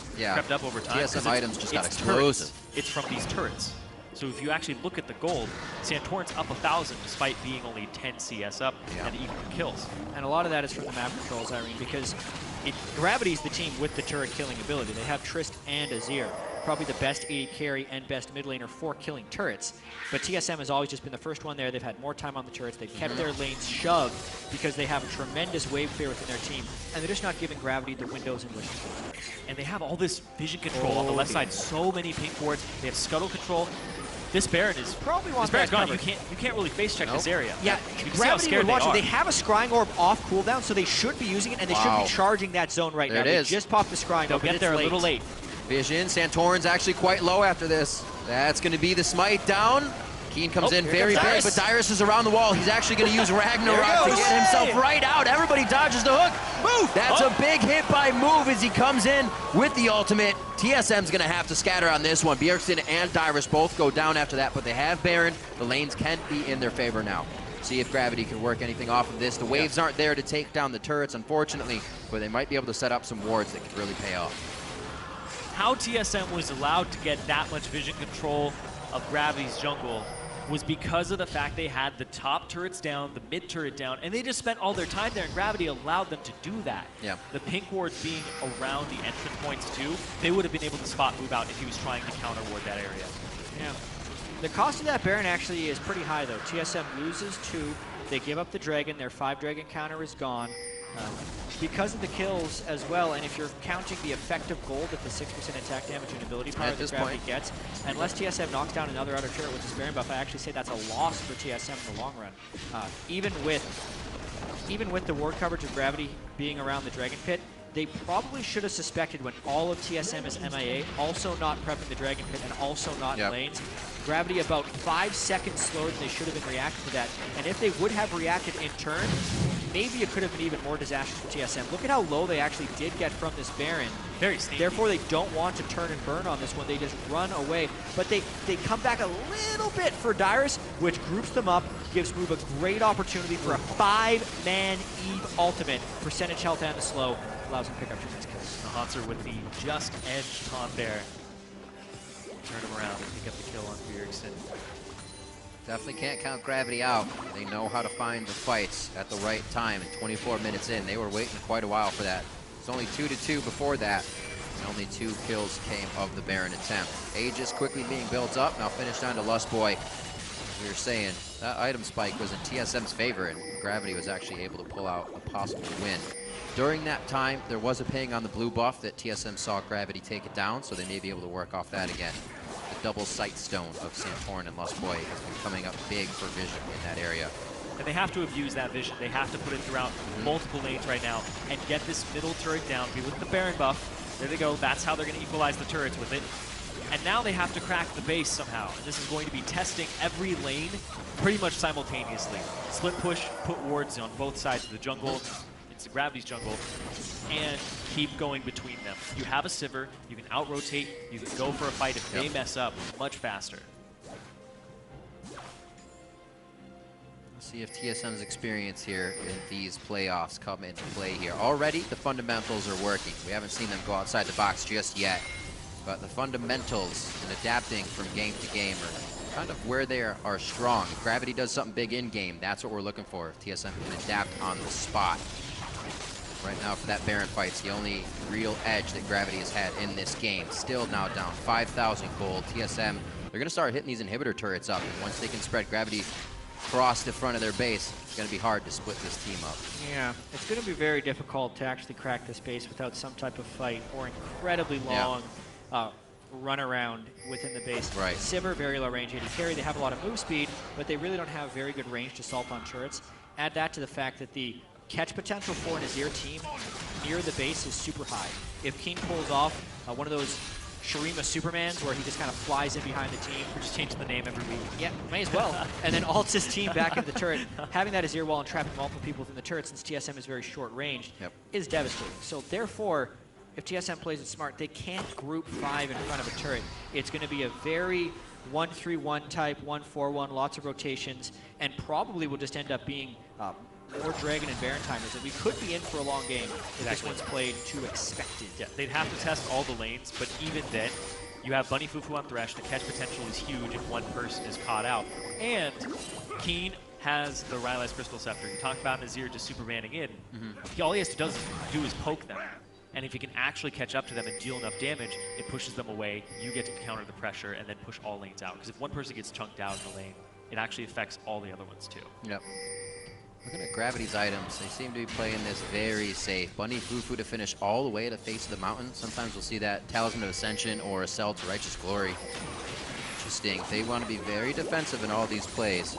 over time. TSM items just got explosive. It's from these turrets. So if you actually look at the gold, Santorin's up 1,000 despite being only 10 CS up and even kills. And a lot of that is from the map controls, Irene, because Gravity's the team with the turret killing ability. They have Trist and Azir, probably the best AD carry and best mid laner for killing turrets. But TSM has always just been the first one there. They've had more time on the turrets. They've kept their lanes shoved because they have a tremendous wave clear within their team, and they're just not giving Gravity the windows in which to kill turrets. And they have all this vision control on the left side. So many pink wards. They have scuttle control. This Baron is probably this Baron's gone. You can't really face check this area. Yeah, Gravity would watch it. They have a Scrying Orb off cooldown, so they should be using it, and they should be charging that zone right now. They just popped the Scrying Orb. They'll get there a little late. Vision, Santorin's actually quite low after this. That's going to be the smite down. Keen comes in very big, but Dyrus is around the wall. He's actually going to use Ragnarok to get himself right out. Everybody dodges the hook. Move! That's a big hit by Move as he comes in with the ultimate. TSM's going to have to scatter on this one. Bjergsen and Dyrus both go down after that, but they have Baron. The lanes can be in their favor now. See if Gravity can work anything off of this. The waves aren't there to take down the turrets, unfortunately, but they might be able to set up some wards that could really pay off. How TSM was allowed to get that much vision control of Gravity's jungle was because of the fact they had the top turrets down, the mid turret down, and they just spent all their time there, and Gravity allowed them to do that. Yeah. The pink wards being around the entrance points too, they would have been able to spot Move out if he was trying to counter ward that area. Yeah. The cost of that Baron actually is pretty high though. TSM loses 2, they give up the Dragon, their 5 Dragon counter is gone. Because of the kills as well, and if you're counting the effective gold at the 6% attack damage and ability power that Gravity gets, unless TSM knocks down another outer turret with this Baron buff, I actually say that's a loss for TSM in the long run. Even with the ward coverage of Gravity being around the Dragon Pit, they probably should have suspected when all of TSM is MIA, also not prepping the Dragon Pit and also not in lanes. Gravity about 5 seconds slower than they should have been reacting to that. And if they would have reacted in turn, maybe it could have been even more disastrous for TSM. Look at how low they actually did get from this Baron. Very sneaky. Therefore, they don't want to turn and burn on this one. They just run away. But they come back a little bit for Dyrus, which groups them up, gives Move a great opportunity for a 5-man Eve ultimate. Percentage health and the slow allows him to pick up 2 kills. The Haunter with the just edge taunt there. Turn him around and pick up the kill on Bjergsen. Definitely can't count Gravity out. They know how to find the fights at the right time, and 24 minutes in, they were waiting quite a while for that. It's only 2-2 before that, and only 2 kills came of the Baron attempt. Aegis quickly being built up, now finished down to Lustboy. As we were saying, that item spike was in TSM's favor, and Gravity was actually able to pull out a possible win. During that time, there was a ping on the blue buff that TSM saw Gravity take it down, so they may be able to work off that again. The double sight stone of Santorin and Lustboy has been coming up big for vision in that area. And they have to abuse that vision. They have to put it throughout multiple lanes right now and get this middle turret down. Be with the Baron buff. There they go. That's how they're going to equalize the turrets with it. And now they have to crack the base somehow. And this is going to be testing every lane pretty much simultaneously. Split push, put wards on both sides of the jungle, into Gravity's jungle, and keep going between them. You have a Sivir, you can out-rotate, you can go for a fight if they mess up much faster. Let's see if TSM's experience here in these playoffs come into play here. Already, the fundamentals are working. We haven't seen them go outside the box just yet. But the fundamentals and adapting from game to game are kind of where they are strong. If Gravity does something big in-game, that's what we're looking for. If TSM can adapt on the spot. Right now for that Baron fight, it's the only real edge that Gravity has had in this game. Still now down 5,000 gold. TSM, they're going to start hitting these inhibitor turrets up. And once they can spread Gravity across the front of their base, it's going to be hard to split this team up. Yeah, it's going to be very difficult to actually crack this base without some type of fight or incredibly long run around within the base. Right. Sivir, very low range AD carry. They have a lot of move speed, but they really don't have very good range to assault on turrets. Add that to the fact that the catch potential for an Azir team near the base is super high. If King pulls off one of those Shurima Supermans where he just kind of flies in behind the team. We're just changing the name every week. Yeah, may as well. And then ults his team back into the turret. Having that Azir wall and trapping multiple people within the turret, since TSM is very short ranged, is devastating. So therefore, if TSM plays it smart, they can't group 5 in front of a turret. It's going to be a very 1-3-1 type, 1-4-1, lots of rotations, and probably will just end up being more Dragon and Baron timers, that we could be in for a long game if this one's played too expected. Yeah, they'd have to test all the lanes, but even then, you have Bunny Fufu on Thresh. The catch potential is huge if one person is caught out. And Keen has the Rylai's Crystal Scepter. You talked about Nazir just Supermaning in. All he has to do is poke them. And if he can actually catch up to them and deal enough damage, it pushes them away. You get to counter the pressure and then push all lanes out. Because if one person gets chunked out in the lane, it actually affects all the other ones too. Yep. Looking at Gravity's items, they seem to be playing this very safe. Bunny Fufu to finish all the way to face of the mountain. Sometimes we'll see that Talisman of Ascension or a Cell to Righteous Glory. Interesting. They want to be very defensive in all these plays.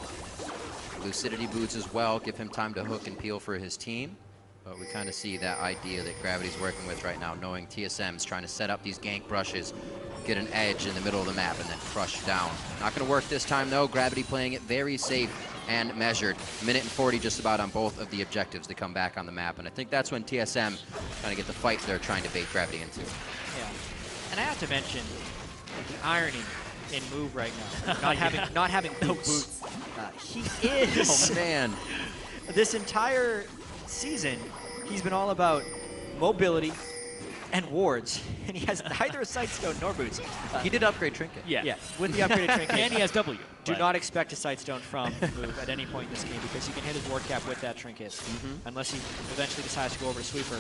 Lucidity boots as well, give him time to hook and peel for his team. But we kind of see that idea that Gravity's working with right now, knowing TSM's trying to set up these gank brushes, get an edge in the middle of the map, and then crush down. Not going to work this time, though. Gravity playing it very safe and measured. Minute and 40 just about on both of the objectives to come back on the map. And I think that's when TSM kind of get the fight they're trying to bait Gravity into. Yeah. And I have to mention the irony in Move right now. Not having boots. He is. Oh, man. This entire season, he's been all about mobility and wards, and he has neither a Sightstone nor boots. He did upgrade Trinket. Yeah, with the upgraded Trinket. And he has W. Do not expect a Sightstone from Move at any point in this game, because he can hit his ward cap with that Trinket, unless he eventually decides to go over to Sweeper,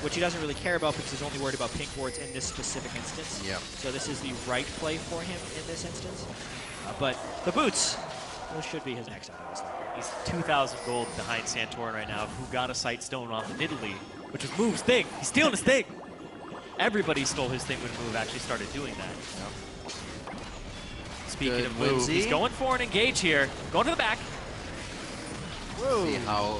which he doesn't really care about because he's only worried about pink wards in this specific instance. Yeah. So this is the right play for him in this instance. But the boots, those should be his next item. He's 2,000 gold behind Santorin right now, who got a Sightstone off admittedly, which was Move's thing. He's stealing his thing. Everybody stole his thing when Move actually started doing that. Speaking of Move, he's going for an engage here. Going to the back. See how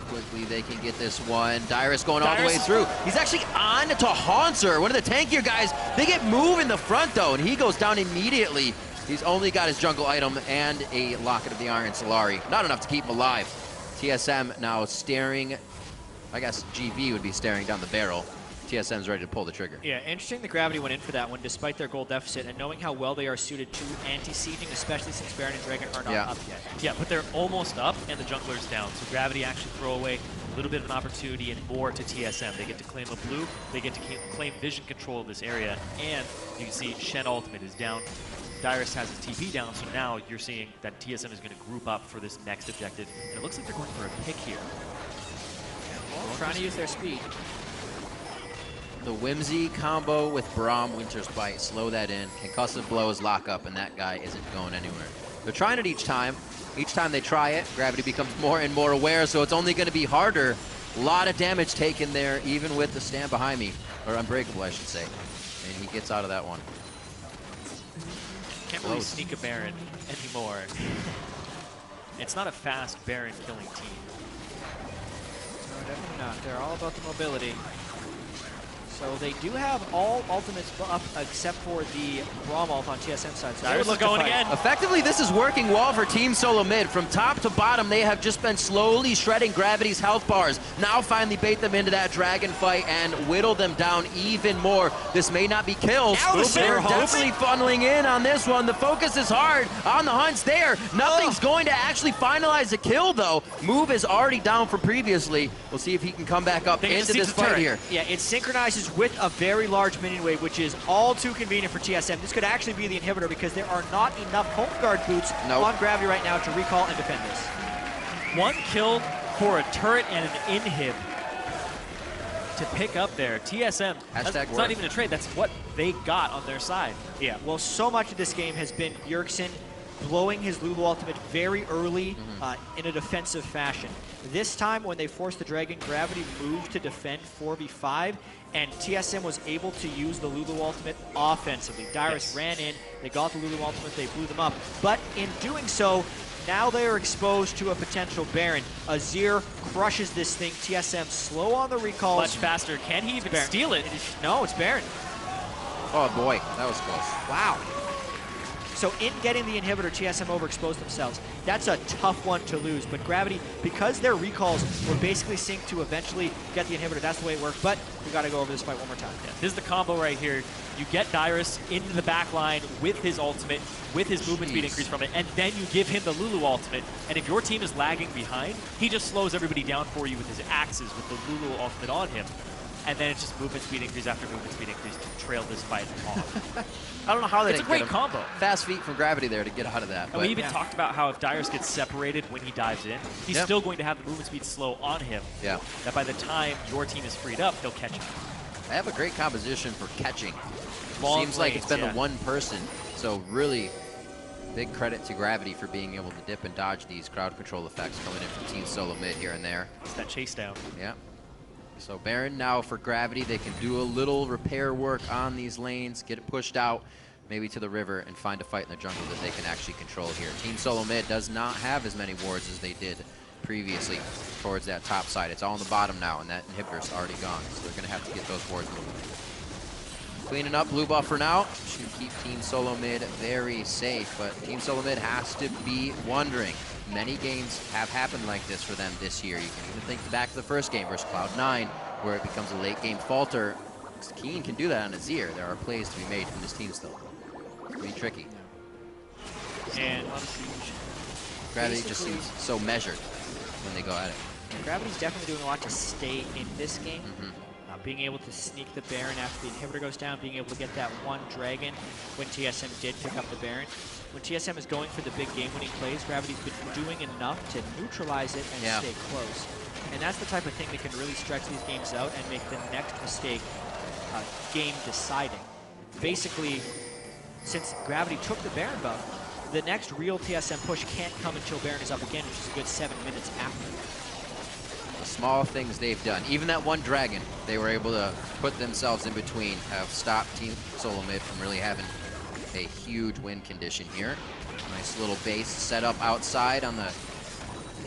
quickly they can get this one. Dyrus going all the way through. He's actually on to Haunter, one of the tankier guys. They get Move in the front, though, and he goes down immediately. He's only got his jungle item and a Locket of the Iron Solari. Not enough to keep him alive. TSM now staring. I guess GV would be staring down the barrel. TSM's ready to pull the trigger. Yeah, interesting the Gravity went in for that one despite their gold deficit, and knowing how well they are suited to anti-sieging, especially since Baron and Dragon are not up yet. Yeah, but they're almost up and the jungler's down. So Gravity actually throw away a little bit of an opportunity and more to TSM. They get to claim a blue, they get to claim vision control of this area, and you can see Shen ultimate is down. Dyrus has his TP down, so now you're seeing that TSM is going to group up for this next objective. And it looks like they're going for a pick here. Well, trying to use their speed. The Whimsy combo with Braum, Winter's Bite, slow that in. Concussive blows, lock up, and that guy isn't going anywhere. They're trying it each time. Each time they try it, Gravity becomes more and more aware, so it's only going to be harder. A lot of damage taken there, even with the Stand Behind Me, or Unbreakable, I should say. And he gets out of that one. Can't really sneak a Baron anymore. It's not a fast Baron killing team. No, definitely not. They're all about the mobility. So they do have all ultimates up except for the Braum ult on TSM side. So Dyrus is going again. Effectively, this is working well for Team Solo Mid. From top to bottom, they have just been slowly shredding Gravity's health bars. Now finally bait them into that dragon fight and whittle them down even more. This may not be kills. They're definitely funneling in on this one. The focus is hard on the hunts there. Nothing's going to actually finalize the kill, though. Move is already down from previously. We'll see if he can come back up into this fight here. Yeah, it synchronizes with a very large minion wave, which is all too convenient for TSM. This could actually be the inhibitor because there are not enough home guard boots on Gravity right now to recall and defend this. 1 kill for a turret and an inhib to pick up there. TSM, that's not even a trade, that's what they got on their side. Yeah, well, so much of this game has been Bjergsen blowing his Lulu ultimate very early in a defensive fashion. This time, when they forced the Dragon, Gravity moved to defend 4v5, and TSM was able to use the Lulu ultimate offensively. Dyrus ran in, they got the Lulu ultimate, they blew them up. But in doing so, now they are exposed to a potential Baron. Azir crushes this thing. TSM slow on the recalls. Much faster. Can he even steal it? No, it's Baron. Oh boy, that was close. Wow. So in getting the inhibitor, TSM overexposed themselves. That's a tough one to lose, but Gravity, because their recalls were basically synced to eventually get the inhibitor, that's the way it worked, but we gotta go over this fight one more time. Yeah, this is the combo right here. You get Dyrus into the back line with his ultimate, with his movement speed increase from it, and then you give him the Lulu ultimate, and if your team is lagging behind, he just slows everybody down for you with his axes, with the Lulu ultimate on him. And then it's just movement speed increase after movement speed increase to trail this fight off. I don't know how they It's a great combo. Fast feet from Gravity there to get out of that. And we even talked about how if Dyrus gets separated when he dives in, he's still going to have the movement speed slow on him. Yeah. That by the time your team is freed up, he'll catch him. They have a great composition for catching. Long Seems like lanes, it's been the one person. So really big credit to Gravity for being able to dip and dodge these crowd control effects coming in from Team Solo Mid here and there. It's that chase down. Yeah. So Baron now for Gravity, they can do a little repair work on these lanes, get it pushed out, maybe to the river, and find a fight in the jungle that they can actually control here. Team Solo Mid does not have as many wards as they did previously towards that top side. It's all on the bottom now, and that inhibitor's already gone, so they're going to have to get those wards moving. Cleaning up blue buff for now should keep Team Solo Mid very safe, but Team Solo Mid has to be wondering. Many games have happened like this for them this year. You can even think back to the first game versus Cloud9, where it becomes a late game falter. Keen can do that on Azir. There are plays to be made from this team still. Pretty tricky. And Gravity just seems so measured when they go at it. Gravity's definitely doing a lot to stay in this game. Being able to sneak the Baron after the inhibitor goes down, being able to get that one Dragon when TSM did pick up the Baron. When TSM is going for the big game-winning plays, Gravity's been doing enough to neutralize it and stay close. And that's the type of thing that can really stretch these games out and make the next mistake game-deciding. Basically, since Gravity took the Baron buff, the next real TSM push can't come until Baron is up again, which is a good 7 minutes after. The small things they've done. Even that one Dragon, they were able to put themselves in between, have stopped Team Solo Mid from really having a huge win condition here. Nice little base set up outside on the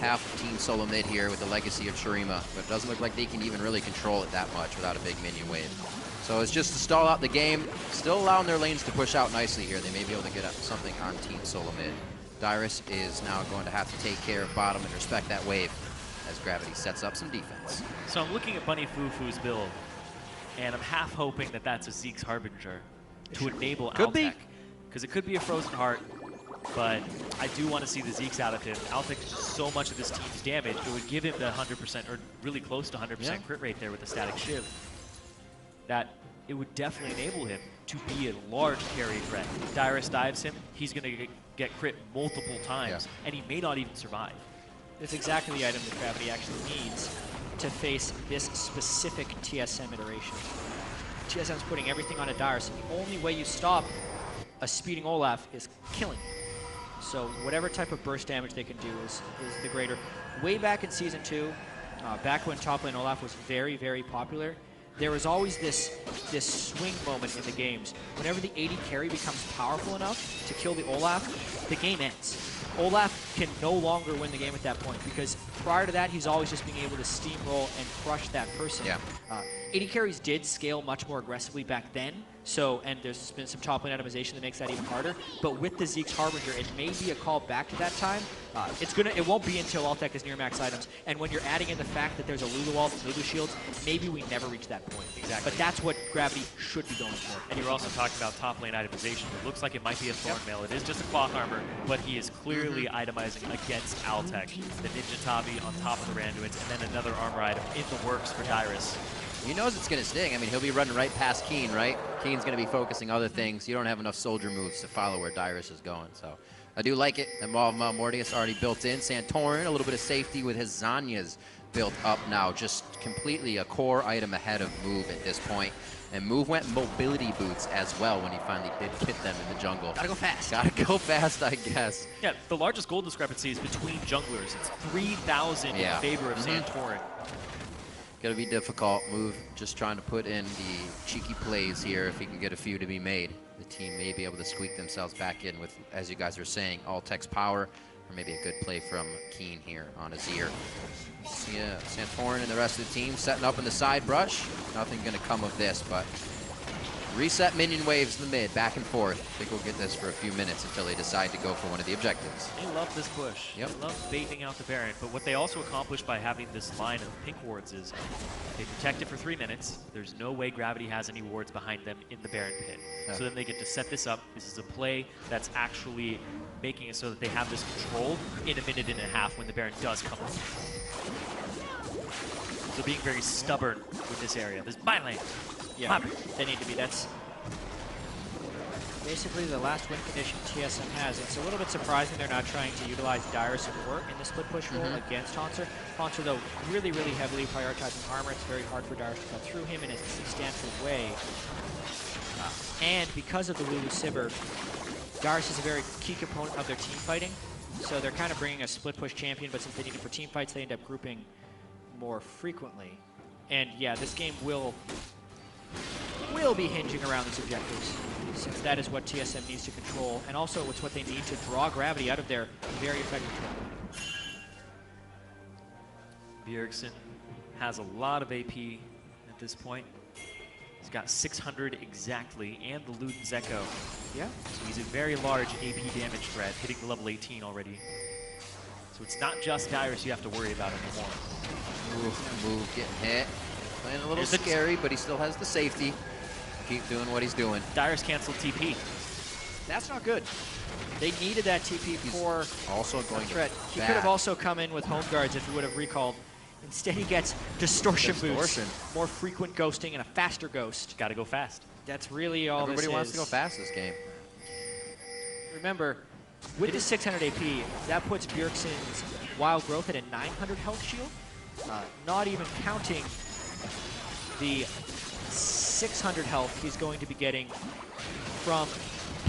half of Team Solo Mid here with the legacy of Shurima, but it doesn't look like they can even really control it that much without a big minion wave. So it's just to stall out the game, still allowing their lanes to push out nicely here. They may be able to get something on Team Solo Mid. Dyrus is now going to have to take care of bottom and respect that wave as Gravity sets up some defense. So I'm looking at Bunny Fufu's build, and I'm half hoping that that's a Zeke's Harbinger to enable Altec. Because it could be a Frozen Heart, but I do want to see the Zeke's out of him. Altec is just so much of this team's damage. It would give him the 100%, or really close to 100% crit rate there with the static shiv. That it would definitely enable him to be a large carry threat. Dyrus dives him, he's going to get crit multiple times, and he may not even survive. It's exactly the item that Gravity actually needs to face this specific TSM iteration. TSM's putting everything on a Dyrus, and the only way you stop a speeding Olaf is killing him. So whatever type of burst damage they can do is the greater. Way back in Season 2, back when top lane Olaf was very, very popular, there is always this swing moment in the games. Whenever the AD carry becomes powerful enough to kill the Olaf, the game ends. Olaf can no longer win the game at that point because prior to that, he's always just being able to steamroll and crush that person. Yeah. AD carries did scale much more aggressively back then, so, and there's been some top lane itemization that makes that even harder, but with the Zeke's Harbinger, it may be a call back to that time. It won't be until Altec is near max items, and when you're adding in the fact that there's a Lulu ult and Lulu shields, maybe we never reach that point. Exactly. But that's what Gravity should be going for. And you're also talking about top lane itemization. It looks like it might be a Thorn Mail. It is just a cloth armor, but he is clearly itemizing against Altec. The Ninja Tabi on top of the Randuins, and then another armor item in the works for Dyrus. He knows it's going to sting. I mean, he'll be running right past Keen, right? Keen's going to be focusing other things. You don't have enough soldier moves to follow where Dyrus is going. So I do like it. And Mortius already built in. Santorin, a little bit of safety with his Zanya's built up now. Just completely a core item ahead of Move at this point. And Move went mobility boots as well when he finally did hit them in the jungle. Gotta go fast. Gotta go fast, I guess. Yeah, the largest goal discrepancy is between junglers. It's 3,000 in favor of Santorin. Gonna be difficult. Move just trying to put in the cheeky plays here if he can get a few to be made. The team may be able to squeak themselves back in with, as you guys are saying, Altec's power, or maybe a good play from Keen here on Azir. Yeah, Santorin and the rest of the team setting up in the side brush. Nothing gonna come of this, but reset minion waves in the mid, back and forth. I think we'll get this for a few minutes until they decide to go for one of the objectives. They love this push. Yep. They love baiting out the Baron, but what they also accomplished by having this line of pink wards is they protect it for 3 minutes. There's no way Gravity has any wards behind them in the Baron pit. Yeah. So then they get to set this up. This is a play that's actually making it so that they have this controlled in a minute and a half when the Baron does come up. So being very stubborn with this area. This my lane. Yeah, they need to be. That's basically the last win condition TSM has. It's a little bit surprising they're not trying to utilize Dyrus more in the split push role against Haunter. Haunter, though, really, really heavily prioritizing armor. It's very hard for Dyrus to cut through him in a substantial way. And because of the Lulu Sivir, Dyrus is a very key component of their team fighting. So they're kind of bringing a split push champion, but since they need it for team fights, they end up grouping more frequently. And yeah, this game will be hinging around these objectives, since that is what TSM needs to control, and also it's what they need to draw Gravity out of their very effective control. Bjergsen has a lot of AP at this point. He's got 600 exactly, and the Luden's Echo. Yeah. So he's a very large AP damage threat, hitting the level 18 already. So it's not just Dyrus you have to worry about anymore. Move getting hit. Playing a little scary, but he still has the safety. Keep doing what he's doing. Dyrus canceled TP. That's not good. They needed that TP for also going threat. He could have also come in with home guards if he would have recalled. Instead, he gets distortion boost, more frequent ghosting, and a faster ghost. Got to go fast. That's really all Everybody this wants is. to go fast this game. Remember, with the 600 AP, that puts Bjergsen's Wild Growth at a 900 health shield, not even counting the 600 health he's going to be getting from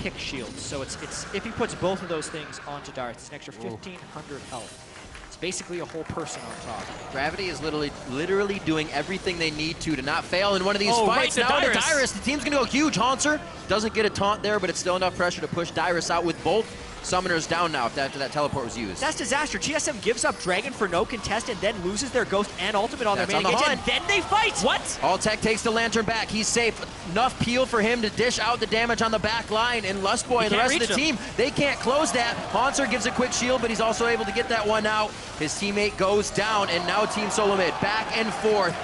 pick shields. So it's if he puts both of those things onto Dyrus, it's an extra 1,500 health. It's basically a whole person on top. Gravity is literally doing everything they need to not fail in one of these fights. Right now to Dyrus, the team's gonna go huge. Haunter doesn't get a taunt there, but it's still enough pressure to push Dyrus out with both summoners down now after that teleport was used. That's disaster. TSM gives up Dragon for no contest and then loses their Ghost and Ultimate on their main engage, and then they fight! What? Altec takes the Lantern back. He's safe. Enough peel for him to dish out the damage on the back line, and Lustboy and the rest of the team, they can't close that. Haunter gives a quick shield, but he's also able to get that one out. His teammate goes down, and now Team Solo Mid back and forth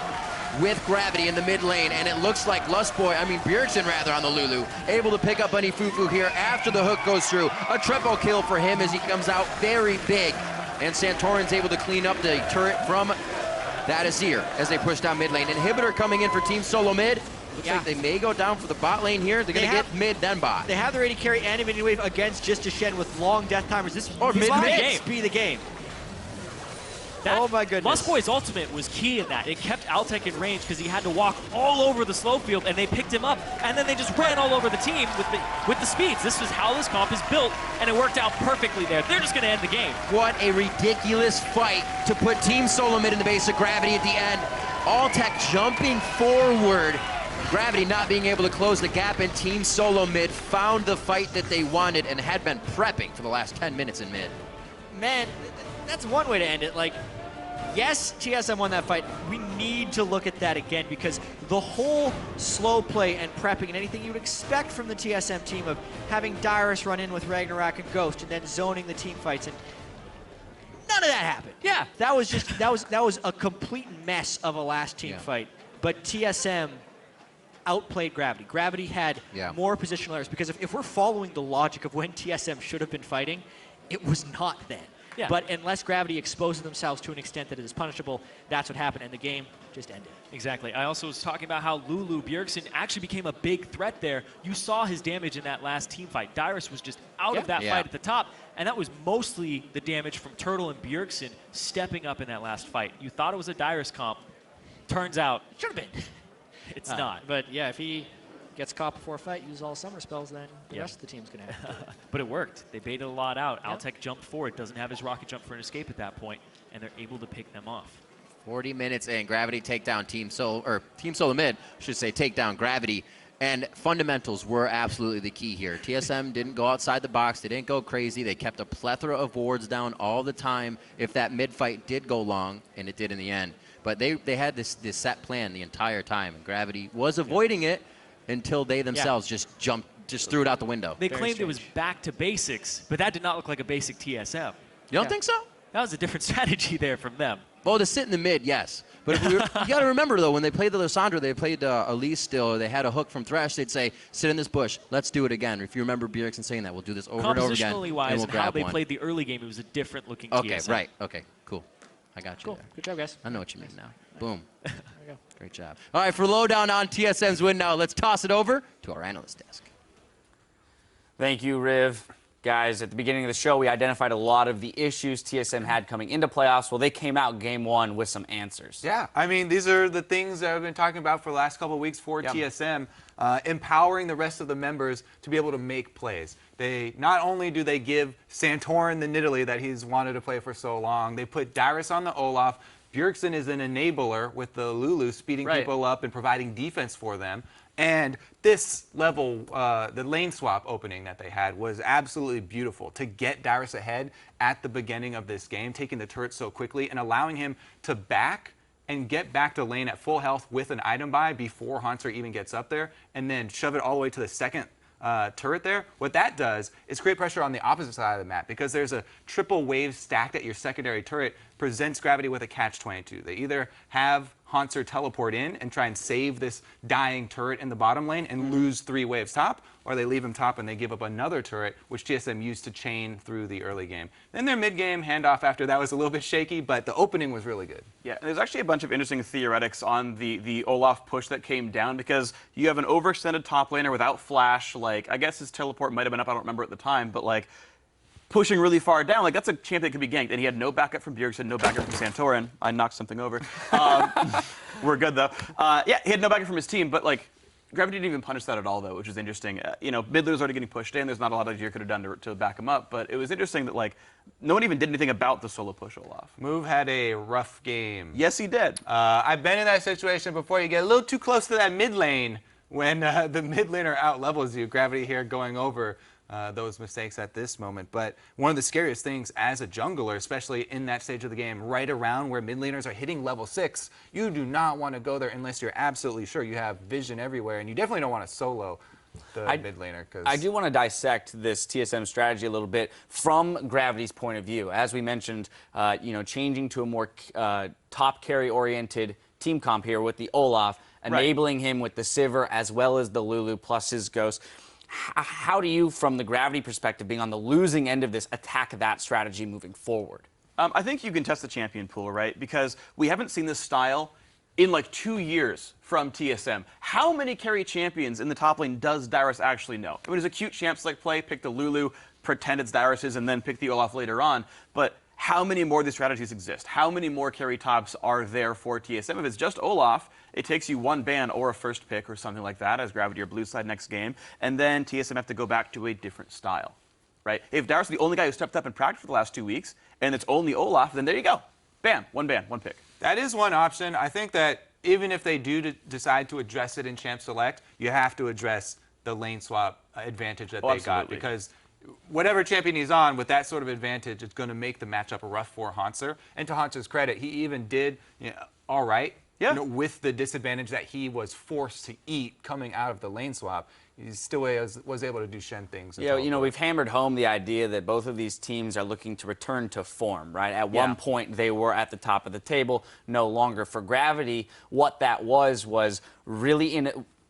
with Gravity in the mid lane, and it looks like Bjergsen rather, on the Lulu, able to pick up Bunny Fufu here after the hook goes through. A triple kill for him as he comes out very big, and Santorin's able to clean up the turret from that Azir as they push down mid lane. Inhibitor coming in for Team Solo Mid. Looks like they may go down for the bot lane here. They're going to get mid, then bot. They have their AD carry and a minion wave against Just Shen with long death timers. This mid be the game. Oh my goodness. Lustboy's ultimate was key in that. It kept Altec in range because he had to walk all over the slow field, and they picked him up, and then they just ran all over the team with the speeds. This was how this comp is built, and it worked out perfectly there. They're just going to end the game. What a ridiculous fight to put Team Solo Mid in the base of Gravity at the end. Alltech jumping forward. Gravity not being able to close the gap, and Team Solo Mid found the fight that they wanted and had been prepping for the last 10 minutes in mid. Man, that's one way to end it. Like, yes, TSM won that fight. We need to look at that again because the whole slow play and prepping and anything you would expect from the TSM team of having Dyrus run in with Ragnarok and Ghost and then zoning the team fights, and none of that happened. Yeah. That was just that was a complete mess of a last team fight. But TSM outplayed Gravity. Gravity had more positional errors because if we're following the logic of when TSM should have been fighting, it was not then. Yeah. But unless Gravity exposes themselves to an extent that it is punishable, that's what happened, and the game just ended. Exactly. I also was talking about how Lulu Bjergsen actually became a big threat there. You saw his damage in that last team fight. Dyrus was just out of that fight at the top, and that was mostly the damage from Turtle and Bjergsen stepping up in that last fight. You thought it was a Dyrus comp. Turns out, should have been. It's not. But yeah, if he gets caught before a fight, use all summer spells, then the rest of the team's going to have to. But it worked. They baited a lot out. Altec jumped forward, doesn't have his rocket jump for an escape at that point, and they're able to pick them off. 40 minutes in, Gravity take down Team Solo Mid, should say take down Gravity. And fundamentals were absolutely the key here. TSM didn't go outside the box. They didn't go crazy. They kept a plethora of wards down all the time if that mid fight did go long, and it did in the end. But they had this set plan the entire time, and Gravity was avoiding it until they themselves just threw it out the window. They claimed it was back to basics, but that did not look like a basic TSM. You don't think so? That was a different strategy there from them. Well, to sit in the mid, yes. But if you got to remember, though, when they played the Lysandra, they played Elise still. They had a hook from Thresh. They'd say, sit in this bush. Let's do it again. If you remember Bjergsen saying that, we'll do this over and over again. Compositionally wise, and we'll grab how they one. played the early game, it was a different looking Okay, TSM. right. Okay, cool. I got you Cool. there. Good job, guys. I know what you mean now. Boom. There you go. Great job. All right, for lowdown on TSM's win now, let's toss it over to our analyst desk. Thank you, Riv. Guys, at the beginning of the show, we identified a lot of the issues TSM had coming into playoffs. Well, they came out game one with some answers. Yeah, I mean, these are the things that I've been talking about for the last couple of weeks for TSM, empowering the rest of the members to be able to make plays. They not only do they give Santorin the Nidalee that he's wanted to play for so long, they put Dyrus on the Olaf. Bjergsen is an enabler with the Lulu, speeding people up and providing defense for them. And this level, the lane swap opening that they had was absolutely beautiful to get Dyrus ahead at the beginning of this game, taking the turret so quickly and allowing him to back and get back to lane at full health with an item buy before Haunter even gets up there, and then shove it all the way to the second turret there. What that does is create pressure on the opposite side of the map because there's a triple wave stacked at your secondary turret, presents Gravity with a catch-22. They either have Haunter teleport in and try and save this dying turret in the bottom lane and lose 3 waves top, or they leave him top and they give up another turret, which TSM used to chain through the early game. Then their mid-game handoff after that was a little bit shaky, but the opening was really good. Yeah, and there's actually a bunch of interesting theoretics on the Olaf push that came down because you have an overextended top laner without flash. Like, I guess his teleport might have been up, I don't remember at the time, but like, pushing really far down, like that's a champ that could be ganked, and he had no backup from Bjergsen, no backup from Santorin. I knocked something over. We're good though. Yeah, he had no backup from his team, but like Gravity didn't even punish that at all though, which is interesting. You know, mid laner's already getting pushed in. There's not a lot Azir could have done to back him up, but it was interesting that like no one even did anything about the solo push Olaf. Move had a rough game. Yes, he did. I've been in that situation before. You get a little too close to that mid lane when the mid laner out levels you. Gravity here going over those mistakes at this moment. But one of the scariest things as a jungler, especially in that stage of the game, right around where mid laners are hitting level 6, you do not want to go there unless you're absolutely sure you have vision everywhere, and you definitely don't want to solo the mid laner. I do want to dissect this TSM strategy a little bit from Gravity's point of view. As we mentioned, you know, changing to a more top carry oriented team comp here with the Olaf, enabling him with the Sivir as well as the Lulu plus his Ghost. How do you, from the Gravity perspective, being on the losing end of this, attack that strategy moving forward? I think you can test the champion pool, right? Because we haven't seen this style in like 2 years from TSM. How many carry champions in the top lane does Dyrus actually know? I mean, it's a cute champ select play, pick the Lulu, pretend it's Dyrus's, and then pick the Olaf later on. But how many more of these strategies exist? How many more carry tops are there for TSM? If it's just Olaf, it takes you one ban or a first pick or something like that as Gravity or blue side next game, and then TSM have to go back to a different style, right? If Dyrus is the only guy who stepped up in practice for the last 2 weeks, and it's only Olaf, then there you go. Bam, one ban, one pick. That is one option. I think that even if they do decide to address it in Champ Select, you have to address the lane swap advantage that they got, because whatever champion he's on with that sort of advantage, it's going to make the matchup rough for Hauntzer. And to Hauntzer's credit, he even did all right with the disadvantage that he was forced to eat coming out of the lane swap. He still was able to do Shen things. Yeah, we've hammered home the idea that both of these teams are looking to return to form, right? At one point, they were at the top of the table, no longer. For Gravity, what that was really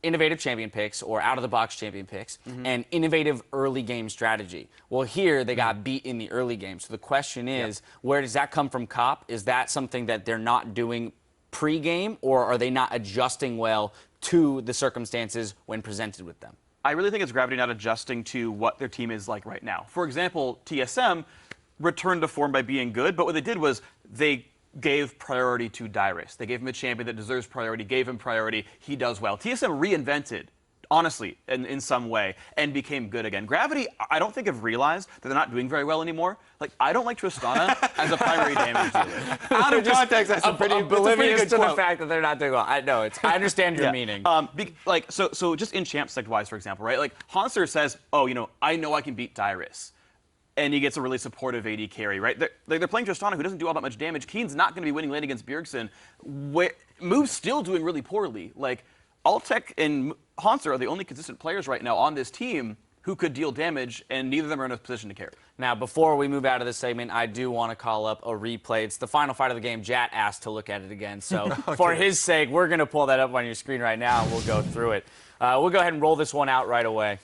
innovative champion picks or out-of-the-box champion picks and innovative early game strategy. Well, here they got beat in the early game. So the question is, where does that come from COP? Is that something that they're not doing pre-game, or are they not adjusting well to the circumstances when presented with them? I really think it's Gravity not adjusting to what their team is like right now. For example, TSM returned to form by being good, but what they did was they gave priority to Dyrus. They gave him a champion that deserves priority, gave him priority. He does well. TSM reinvented, honestly, in some way, and became good again. Gravity, I don't think have realized that they're not doing very well anymore. Like, I don't like Tristana as a primary damage dealer. Out of context, that's a pretty oblivious to the fact that they're not doing well. I know, I understand your meaning. So just in champ select-wise, for example, right? Like, Hauntzzer says, oh, I know I can beat Dyrus. And he gets a really supportive AD carry, right? They're playing Tristana, who doesn't do all that much damage. Keen's not going to be winning lane against Bjergsen. Move's still doing really poorly. Like, Altec and Hauntzzer are the only consistent players right now on this team who could deal damage, and neither of them are in a position to carry. Now, before we move out of this segment, I do want to call up a replay. It's the final fight of the game. Jat asked to look at it again. So for his sake, we're going to pull that up on your screen right now, and we'll go through it. We'll go ahead and roll this one out right away.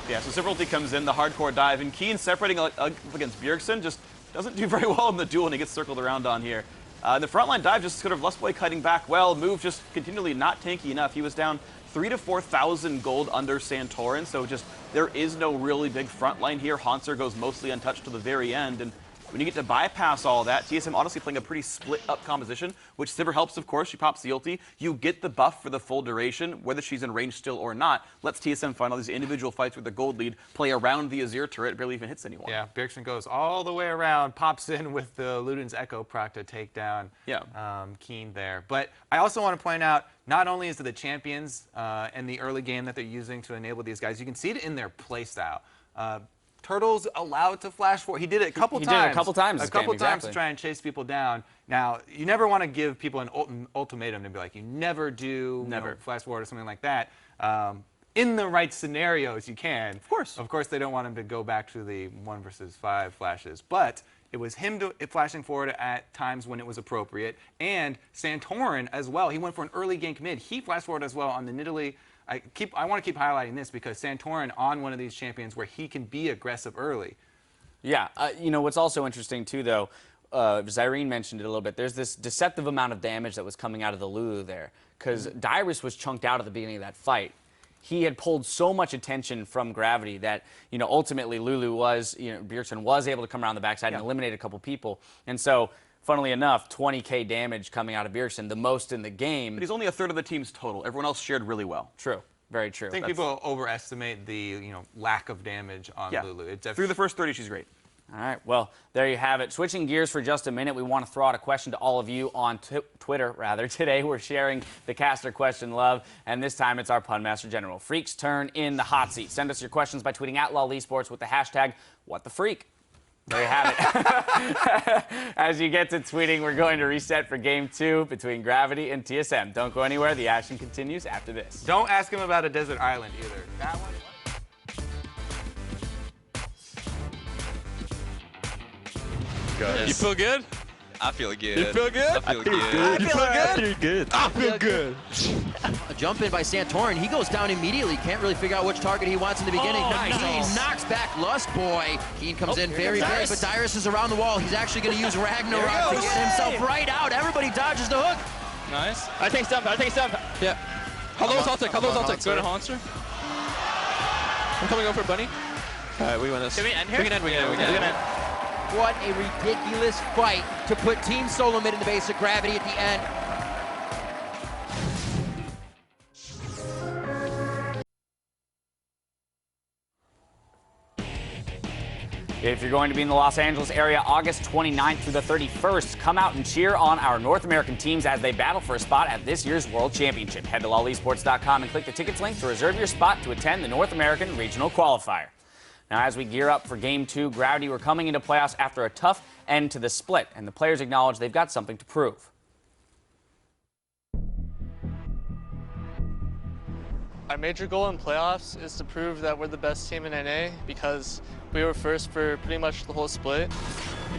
Yeah, so Difficulty comes in, the hardcore dive, and Keen separating against Bjergsen just doesn't do very well in the duel, and he gets circled around on here. The frontline dive just sort of Lustboy cutting back well. Move just continually not tanky enough. He was down 3,000 to 4,000 gold under Santorin, so just there is no really big front line here. Hauntzzer goes mostly untouched to the very end, and when you get to bypass all that, TSM honestly playing a pretty split-up composition, which Sivir helps, of course. She pops the ulti. You get the buff for the full duration, whether she's in range still or not. Lets TSM find all these individual fights with the gold lead, play around the Azir turret. It barely even hits anyone. Yeah, Bjergsen goes all the way around, pops in with the Luden's Echo proc to take down Keen there. But I also want to point out, not only is it the champions and the early game that they're using to enable these guys, you can see it in their playstyle. Turtle's allowed to flash forward. He did it a couple times. He did it a couple times. A couple times to try and chase people down. Now, you never want to give people an ultimatum to be like, you never do flash forward or something like that. In the right scenarios, you can. Of course. Of course, they don't want him to go back to the 1 versus 5 flashes. But it was him flashing forward at times when it was appropriate. And Santorin as well. He went for an early gank mid. He flashed forward as well on the Nidalee. I want to keep highlighting this because Santorin on one of these champions where he can be aggressive early. Yeah, what's also interesting too, though, Zyrene mentioned it a little bit. There's this deceptive amount of damage that was coming out of the Lulu there because Dyrus was chunked out at the beginning of that fight. He had pulled so much attention from Gravity that, ultimately Bjergsen was able to come around the backside and eliminate a couple people. And so, funnily enough, 20k damage coming out of Bjergsen, the most in the game. But he's only a third of the team's total. Everyone else shared really well. True. Very true. I think people overestimate the lack of damage on Lulu. Through the first 30, she's great. All right, well, there you have it. Switching gears for just a minute, we want to throw out a question to all of you on Twitter, rather. Today, we're sharing the caster question love, and this time it's our Pun Master General. Freak's turn in the hot seat. Send us your questions by tweeting at LOL Esports with the hashtag #WhatTheFreak. There you have it. As you get to tweeting, we're going to reset for Game 2 between Gravity and TSM. Don't go anywhere. The action continues after this. Don't ask him about a desert island either. That one. You feel good? I feel good. You feel good? I feel good. You feel good? I feel good. A jump in by Santorin. He goes down immediately. Can't really figure out which target he wants in the beginning. He knocks back Lustboy. Keen comes in very, but Dyrus is around the wall. He's actually going to use Ragnarok to get himself right out. Everybody dodges the hook. Nice. I take stump. Yeah. Hello's Altec. Go to Hauntzzer. I'm coming over, Bunny. All right, we win this. Can we end here? We can end. What a ridiculous fight to put Team Solo Mid in the base of Gravity at the end. If you're going to be in the Los Angeles area August 29th through the 31st, come out and cheer on our North American teams as they battle for a spot at this year's World Championship. Head to lolesports.com and click the tickets link to reserve your spot to attend the North American Regional Qualifier. Now, as we gear up for Game 2, Gravity were coming into playoffs after a tough end to the split, and the players acknowledge they've got something to prove. Our major goal in playoffs is to prove that we're the best team in NA because we were first for pretty much the whole split.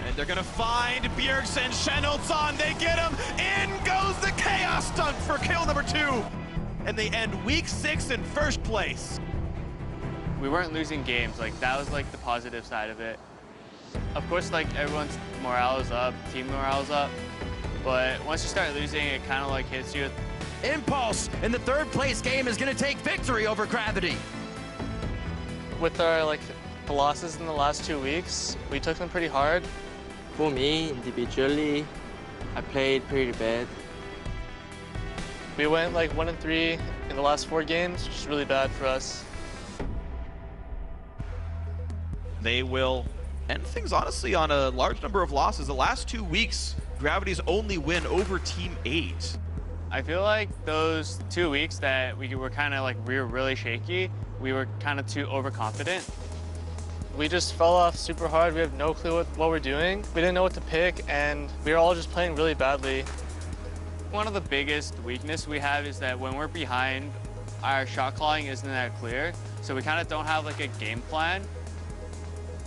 And they're going to find Bjergsen, Shenolzon, they get him, in goes the Chaos Dunk for kill number 2. And they end week 6 in first place. We weren't losing games, like that was like the positive side of it. Of course, like everyone's morale is up, team morale is up, but once you start losing, it kind of like hits you. Impulse in the third place game is going to take victory over Gravity. With our the losses in the last 2 weeks, we took them pretty hard. For me, individually, I played pretty bad. We went 1-3 in the last 4 games, which is really bad for us. They will end things, honestly, on a large number of losses. The last 2 weeks, Gravity's only win over Team 8. I feel like those 2 weeks that we were kind of we were really shaky, we were kind of too overconfident. We just fell off super hard. We have no clue what we're doing. We didn't know what to pick, and we were all just playing really badly. One of the biggest weaknesses we have is that when we're behind, our shot calling isn't that clear, so we kind of don't have a game plan.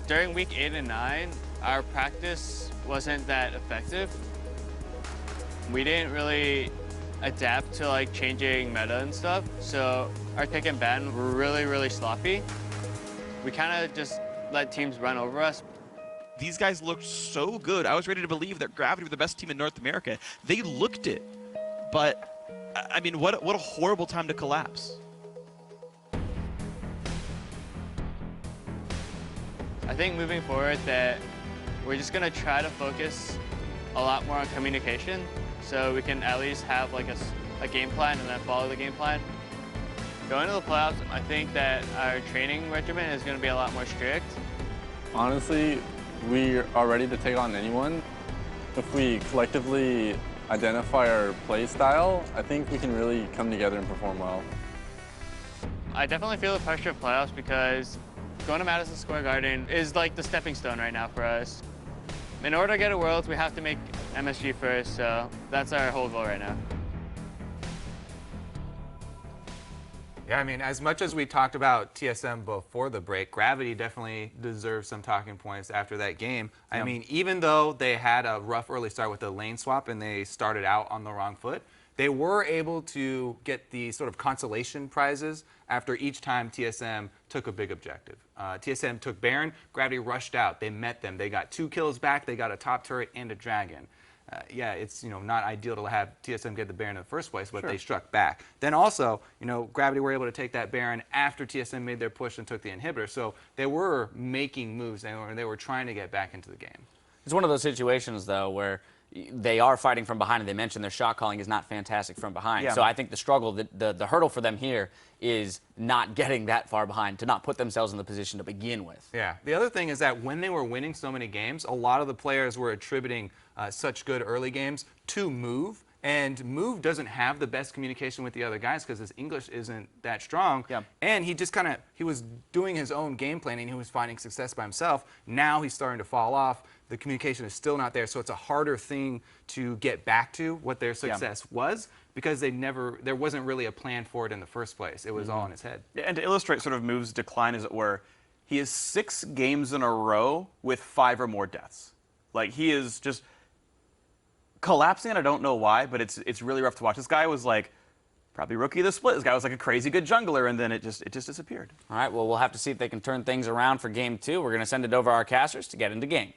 During week 8 and 9, our practice wasn't that effective. We didn't really adapt to changing meta and stuff, so our pick and ban were really sloppy. We kind of just let teams run over us. These guys looked so good. I was ready to believe that Gravity were the best team in North America. They looked it, but I mean, what a horrible time to collapse. I think moving forward that we're just gonna try to focus a lot more on communication, so we can at least have a game plan and then follow the game plan. Going to the playoffs, I think that our training regimen is going to be a lot more strict. Honestly, we are ready to take on anyone. If we collectively identify our play style, I think we can really come together and perform well. I definitely feel the pressure of playoffs because going to Madison Square Garden is the stepping stone right now for us. In order to get a Worlds, we have to make MSG first, so that's our whole goal right now. Yeah, I mean, as much as we talked about TSM before the break, Gravity definitely deserves some talking points after that game. I mean, even though they had a rough early start with the lane swap and they started out on the wrong foot, they were able to get the sort of consolation prizes after each time TSM took a big objective. TSM took Baron, Gravity rushed out, they met them, they got 2 kills back, they got a top turret and a dragon. Yeah, it's not ideal to have TSM get the Baron in the first place, but they struck back. Then also, Gravity were able to take that Baron after TSM made their push and took the inhibitor. So they were making moves and they were trying to get back into the game. It's one of those situations, though, where they are fighting from behind, and they mentioned their shot calling is not fantastic from behind. Yeah. So I think the struggle, the hurdle for them here is not getting that far behind, to not put themselves in the position to begin with. Yeah. The other thing is that when they were winning so many games, a lot of the players were attributing such good early games to Move. And Move doesn't have the best communication with the other guys because his English isn't that strong. Yeah. And he just he was doing his own game planning. He was finding success by himself. Now he's starting to fall off. The communication is still not there, so it's a harder thing to get back to what their success was because there wasn't really a plan for it in the first place. It was all in his head. Yeah, and to illustrate sort of Move's decline, as it were, he is 6 games in a row with 5 or more deaths. He is just collapsing, and I don't know why, but it's really rough to watch. This guy was probably rookie of the split. This guy was a crazy good jungler, and then it just disappeared. All right, well, we'll have to see if they can turn things around for Game 2. We're going to send it over our casters to get into game.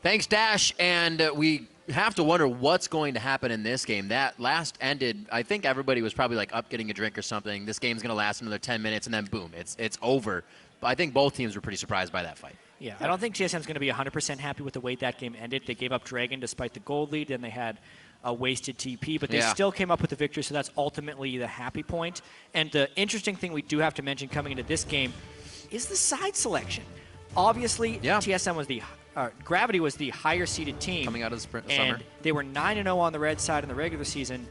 Thanks, Dash, and we have to wonder what's going to happen in this game. That last ended, I think everybody was probably up getting a drink or something. This game's going to last another 10 minutes, and then boom, it's over. But I think both teams were pretty surprised by that fight. Yeah, I don't think TSM's going to be 100% happy with the way that game ended. They gave up Dragon despite the gold lead, and they had a wasted TP, but they still came up with the victory, so that's ultimately the happy point. And the interesting thing we do have to mention coming into this game is the side selection. Obviously, TSM was the Gravity was the higher seeded team coming out of the summer. And they were 9-0 on the red side in the regular season.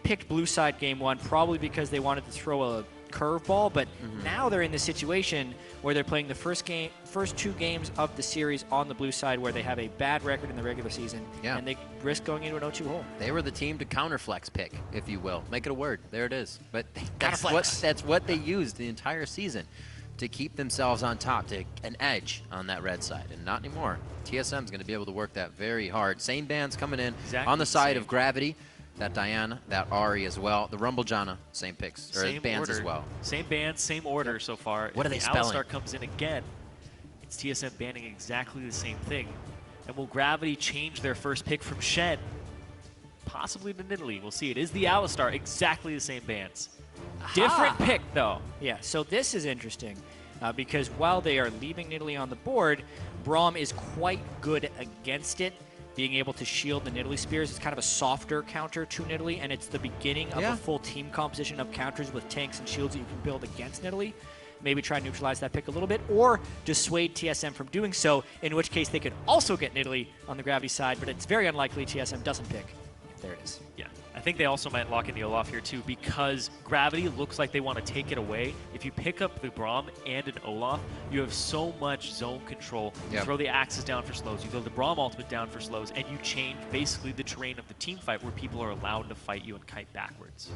Picked blue side game 1 probably because they wanted to throw a curveball, but now they're in the situation where they're playing the first 2 games of the series on the blue side where they have a bad record in the regular season, and they risk going into an 0-2 hole. They were the team to counterflex pick, if you will. Make it a word. There it is. But that's what they used the entire season to keep themselves on top, to an edge on that red side, and not anymore. TSM is going to be able to work that very hard. Same bands coming in on the side of Gravity. That Diana, that Ari as well. The Rumble Jana, same picks, or same bands order. as well. Same bands, same order so far. What are they if spelling? Alistar comes in again, it's TSM banning exactly the same thing. And will Gravity change their first pick from Shen? Possibly to Nidalee. We'll see. It is the Alistar, exactly the same bands. Different pick, though. Yeah, so this is interesting because while they are leaving Nidalee on the board, Braum is quite good against it. Being able to shield the Nidalee Spears is kind of a softer counter to Nidalee, and it's the beginning of a full team composition of counters with tanks and shields that you can build against Nidalee. Maybe try and neutralize that pick a little bit, or dissuade TSM from doing so, in which case they could also get Nidalee on the Gravity side, but it's very unlikely TSM doesn't pick. There it is. Yeah, I think they also might lock in the Olaf here too, because Gravity looks like they want to take it away. If you pick up the Braum and an Olaf, you have so much zone control. You throw the axes down for slows, you throw the Braum ultimate down for slows, and you change basically the terrain of the team fight where people are allowed to fight you and kite backwards.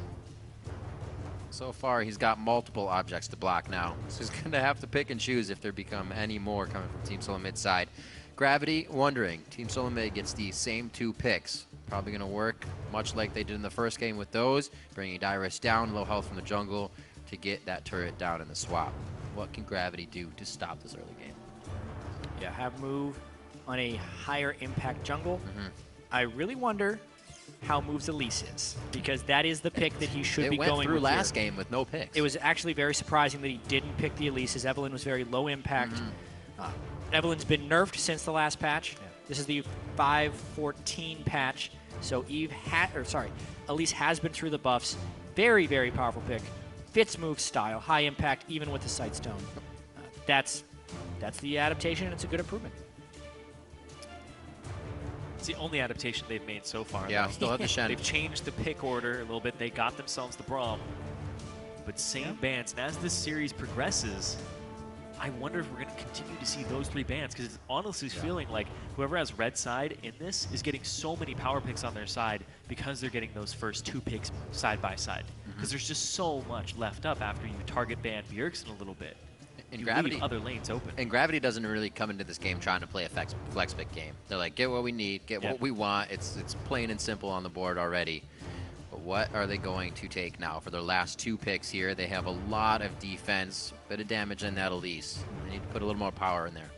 So far, he's got multiple objects to block now. So he's going to have to pick and choose if there become any more coming from Team Solo mid side. Gravity wondering, Team Solo mid gets the same 2 picks. Probably going to work much like they did in the first game with those, bringing Dyrus down, low health from the jungle to get that turret down in the swap. What can Gravity do to stop this early game? Yeah, have move on a higher impact jungle. I really wonder how moves Elise is, because that is the pick that he should be going with. It went through last game with no picks. It was actually very surprising that he didn't pick the Elise, as Evelyn was very low impact. Evelyn's been nerfed since the last patch. This is the 5.14 patch, so Elise has been through the buffs. Very, very powerful pick. Fits move style, high impact, even with the Sightstone. That's the adaptation, and it's a good improvement. It's the only adaptation they've made so far. Yeah, still have the Shen. They've changed the pick order a little bit. They got themselves the Braum, but same bands. And as this series progresses, I wonder if we're going to continue to see those 3 bands, because it's honestly feeling like whoever has red side in this is getting so many power picks on their side because they're getting those first 2 picks side by side. Because there's just so much left up after you target ban Bjergsen a little bit. And you Gravity, leave other lanes open. And Gravity doesn't really come into this game trying to play a flex pick game. They're like, get what we need, get what we want. It's plain and simple on the board already. But what are they going to take now for their last 2 picks here? They have a lot of defense, bit of damage in that Elise. They need to put a little more power in there.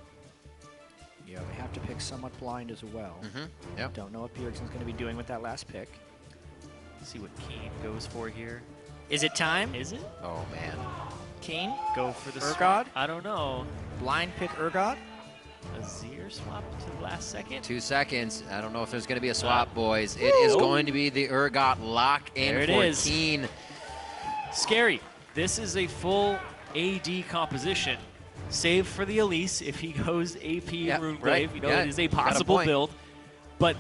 Yeah, they have to pick somewhat blind as well. Don't know what Bjergsen's going to be doing with that last pick. See what Keen goes for here. Is it time? Is it? Oh, man. Keen? Go for the Urgot? swap. I don't know. Blind pick Urgot? A Azir swap to the last second. 2 seconds. I don't know if there's going to be a swap, boys. It is going to be the Urgot lock in for Keen. Scary. This is a full AD composition, save for the Elise if he goes AP Runegrave. You know, it is a possible build, but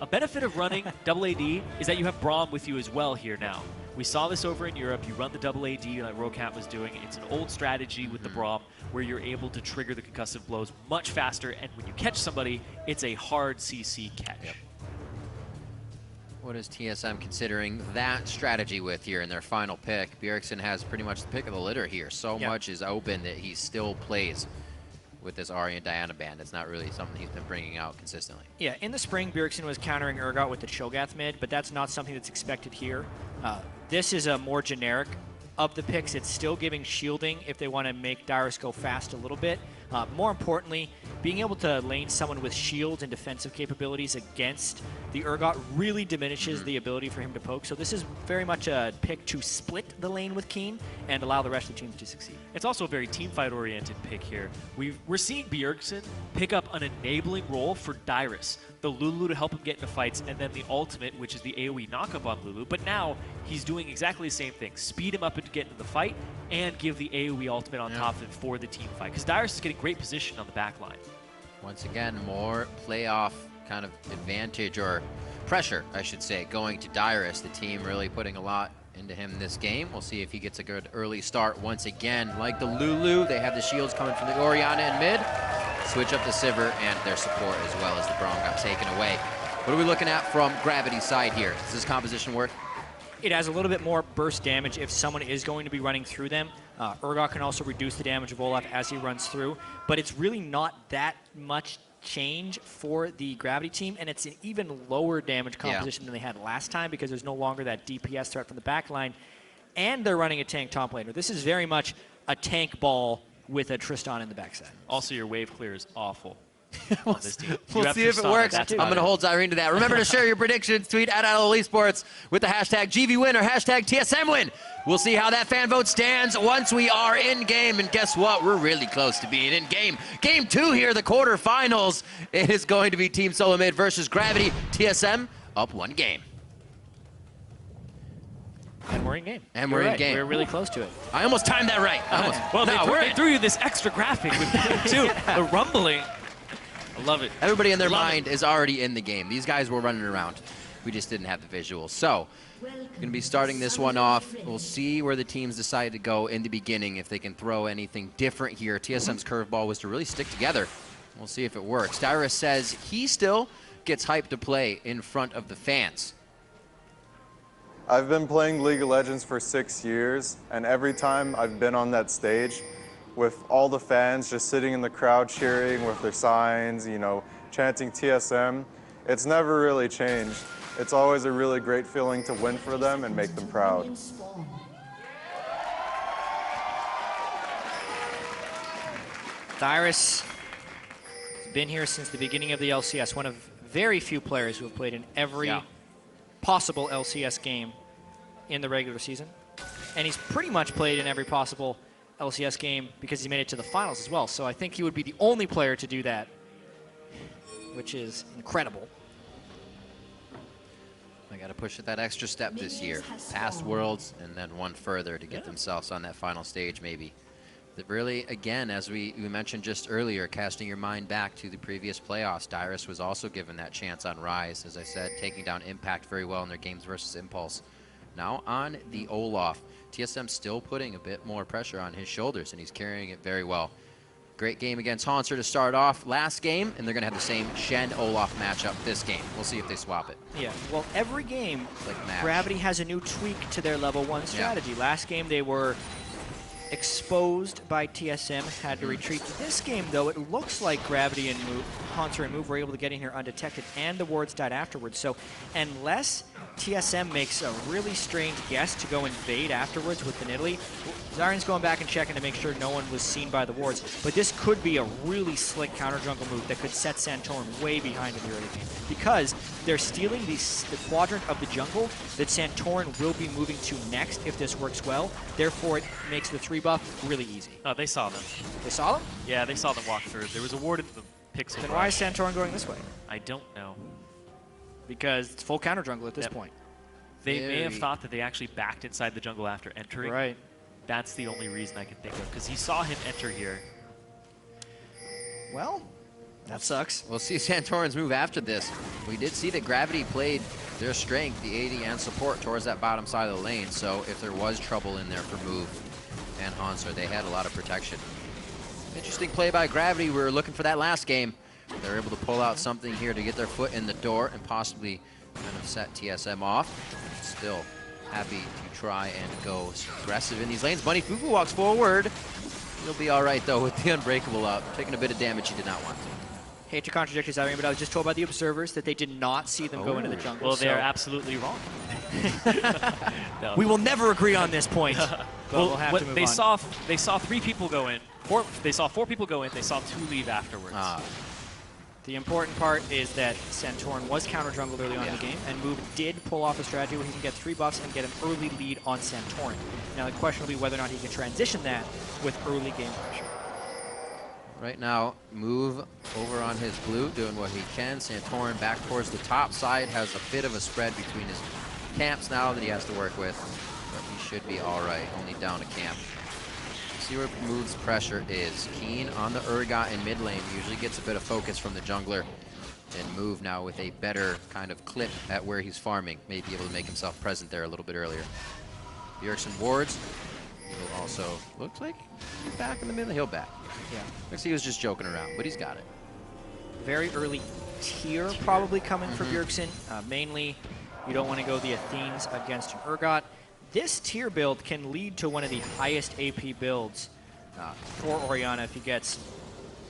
a benefit of running double AD is that you have Braum with you as well here now. We saw this over in Europe. You run the double AD like Rocat was doing. It's an old strategy with the Braum where you're able to trigger the concussive blows much faster, and when you catch somebody, it's a hard CC catch. What is TSM considering that strategy with here in their final pick? Bjergsen has pretty much the pick of the litter here. So much is open that he still plays with this Ari and Diana band. It's not really something he's been bringing out consistently. Yeah, in the spring, Bjergsen was countering Urgot with the Cho'Gath mid, but that's not something that's expected here. This is a more generic of the picks. It's still giving shielding if they want to make Dyrus go fast a little bit. More importantly, being able to lane someone with shields and defensive capabilities against the Urgot really diminishes the ability for him to poke. So this is very much a pick to split the lane with Keen and allow the rest of the teams to succeed. It's also a very teamfight-oriented pick here. We're seeing Bjergsen pick up an enabling role for Dyrus, the Lulu to help him get into fights, and then the ultimate, which is the AoE knockup on Lulu. But now he's doing exactly the same thing. Speed him up to get into the fight and give the AoE ultimate on top of it for the team fight. Because Dyrus is getting great position on the back line. Once again, more playoff kind of advantage, or pressure, I should say, going to Dyrus. The team really putting a lot into him this game. We'll see if he gets a good early start once again. Like the Lulu, they have the shields coming from the Orianna in mid. Switch up the Sivir and their support as well as the Braum got taken away. What are we looking at from Gravity's side here? Does this composition work? It has a little bit more burst damage if someone is going to be running through them. Urgot can also reduce the damage of Olaf as he runs through, but it's really not that much change for the Gravity team, and it's an even lower damage composition than they had last time because there's no longer that DPS threat from the back line, and they're running a tank top laner. This is very much a tank ball with a Tristan in the backside. Also, your wave clear is awful. We'll see if it works. I'm going to hold Zyrene to that. Remember to share your predictions. Tweet at @Esports with the hashtag GVWin or hashtag TSMWin. We'll see how that fan vote stands once we are in game. And guess what? We're really close to being in game. Game 2 here, the quarterfinals. It is going to be Team Solo Mid versus Gravity. TSM up 1 game. And we're in game. And we're in game. We're really close to it. I almost timed that right. Well, they threw you this extra graphic with too. The rumbling. I love it. Everybody in their mind is already in the game. These guys were running around. We just didn't have the visuals. So, going to be starting this one off. We'll see where the teams decide to go in the beginning, if they can throw anything different here. TSM's curveball was to really stick together. We'll see if it works. Dyrus says he still gets hyped to play in front of the fans. I've been playing League of Legends for 6 years, and every time I've been on that stage, with all the fans just sitting in the crowd cheering with their signs, you know, chanting TSM, it's never really changed. It's always a really great feeling to win for them and make them proud. Dyrus has been here since the beginning of the LCS, one of very few players who have played in every possible LCS game in the regular season. And he's pretty much played in every possible LCS game because he made it to the finals as well. So I think he would be the only player to do that, which is incredible. They got to push it that extra step this year. Past Worlds and then one further to get themselves on that final stage maybe. But really, again, as we mentioned just earlier, casting your mind back to the previous playoffs, Dyrus was also given that chance on Rise, as I said, taking down Impact very well in their games versus Impulse. Now on the Olaf, TSM still putting a bit more pressure on his shoulders, and he's carrying it very well. Great game against Hanser to start off last game, and they're going to have the same Shen-Olaf matchup this game. We'll see if they swap it. Yeah, well, every game, Gravity has a new tweak to their level 1 strategy. Last game, they were exposed by TSM, had to retreat. This game, though, it looks like Gravity and Hanser and Move were able to get in here undetected, and the wards died afterwards. So unless TSM makes a really strange guess to go invade afterwards with the Nidalee, Zyrene's going back and checking to make sure no one was seen by the wards. But this could be a really slick counter jungle move that could set Santorin way behind in the early game, because they're stealing the quadrant of the jungle that Santorin will be moving to next if this works well. Therefore, it makes the 3 buff really easy. Oh, they saw them. They saw them? Yeah, they saw them walk through. There was a ward in the pixel. Then why is Santorin going this way? I don't know. Because it's full counter jungle at this point. They may have thought that they actually backed inside the jungle after entering. Right. That's the only reason I can think of, because he saw him enter here. Well, that sucks. We'll see Santorin's move after this. We did see that Gravity played their strength, the AD and support, towards that bottom side of the lane. So if there was trouble in there for Move and Hanser, they had a lot of protection. Interesting play by Gravity. We were looking for that last game. They're able to pull out something here to get their foot in the door and possibly kind of set TSM off. Still happy to try and go aggressive in these lanes. Bunny Fufu walks forward. He'll be all right, though, with the Unbreakable up. Taking a bit of damage he did not want to. Hate to contradict you, Zyrene, but I was just told by the observers that they did not see them go into the jungle. Well, they're absolutely wrong. No. We will never agree on this point. But we'll have to move on. They saw 3 people go in. They saw 4 people go in. They saw 2 leave afterwards. The important part is that Santorin was counter-jungled early on in the game, and Move did pull off a strategy where he can get 3 buffs and get an early lead on Santorin. Now the question will be whether or not he can transition that with early game pressure. Right now, Move over on his blue, doing what he can. Santorin back towards the top side, has a bit of a spread between his camps now that he has to work with, but he should be all right, only down a camp. See where Move's pressure is. Keen on the Urgot in mid lane, usually gets a bit of focus from the jungler, and Move now with a better kind of clip at where he's farming, may be able to make himself present there a little bit earlier. Bjergsen wards. He'll also, looks like he's back in the middle. He'll back. Yeah. Looks like he was just joking around, but he's got it. Very early tier probably coming for Bjergsen. Mainly, you don't want to go the Athenes against an Urgot. This tier build can lead to one of the highest AP builds for Orianna if he gets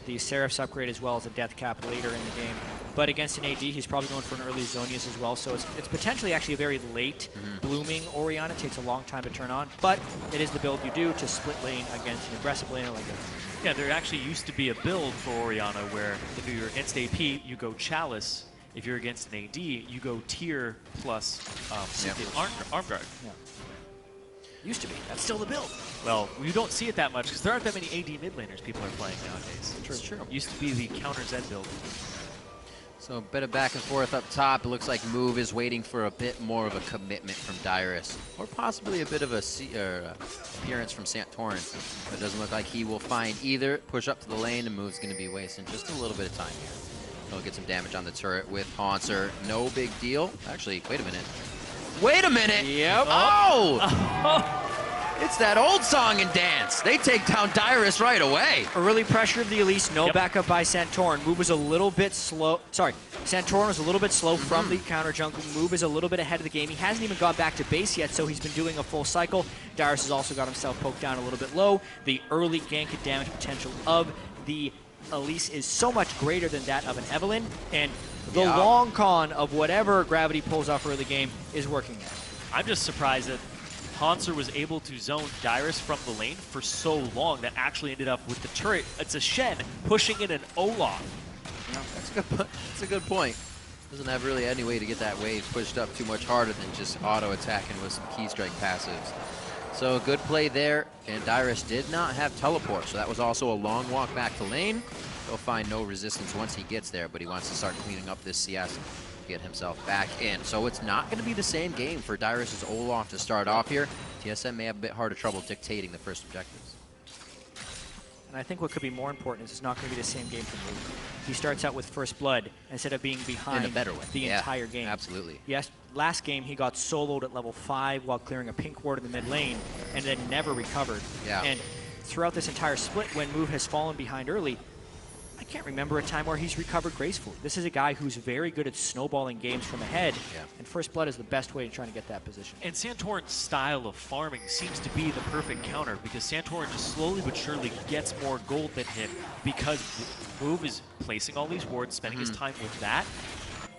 the Seraph's upgrade as well as a death cap later in the game. But against an AD, he's probably going for an early Zonius as well, so it's potentially actually a very late blooming Orianna. It takes a long time to turn on, but it is the build you do to split lane against an aggressive laner like this. Yeah, there actually used to be a build for Orianna where if you're against AP, you go Chalice. If you're against an AD, you go tier plus arm guard. Yeah. Used to be. That's still the build. Well, you don't see it that much because there aren't that many AD mid laners people are playing nowadays. It's true. Used to be the counter Zed build. So a bit of back and forth up top. It looks like Move is waiting for a bit more of a commitment from Dyrus, or possibly a bit of a appearance from Santorin. But it doesn't look like he will find either. Push up to the lane, and Move's going to be wasting just a little bit of time here. He'll get some damage on the turret with Haunter. No big deal. Actually, wait a minute. Wait a minute! Yep. Oh! It's that old song and dance. They take down Dyrus right away. Early pressure of the Elise, no backup by Santorin. Move was a little bit slow. Sorry, Santorin was a little bit slow from the counter jungle. Move is a little bit ahead of the game. He hasn't even got back to base yet, so he's been doing a full cycle. Dyrus has also got himself poked down a little bit low. The early gank and damage potential of the Elise is so much greater than that of an Evelynn, and the long con of whatever Gravity pulls off early game is working there. I'm just surprised that Haunter was able to zone Dyrus from the lane for so long that actually ended up with the turret. It's a Shen pushing in an Olaf. That's a good point. Doesn't have really any way to get that wave pushed up too much harder than just auto attacking with some key strike passives. So a good play there, and Dyrus did not have teleport, so that was also a long walk back to lane. He'll find no resistance once he gets there, but he wants to start cleaning up this CS. Get himself back in. So it's not going to be the same game for Dyrus' Olaf to start off here. TSM may have a bit harder trouble dictating the first objectives. And I think what could be more important is it's not going to be the same game for Move. He starts out with first blood instead of being behind in a better way. The entire game. Absolutely. Yes, last game he got soloed at level 5 while clearing a pink ward in the mid lane and then never recovered. Yeah. And throughout this entire split, when Move has fallen behind early, I can't remember a time where he's recovered gracefully. This is a guy who's very good at snowballing games from ahead, and First Blood is the best way to try to get that position. And Santorin's style of farming seems to be the perfect counter because Santorin just slowly but surely gets more gold than him because Move is placing all these wards, spending his time with that,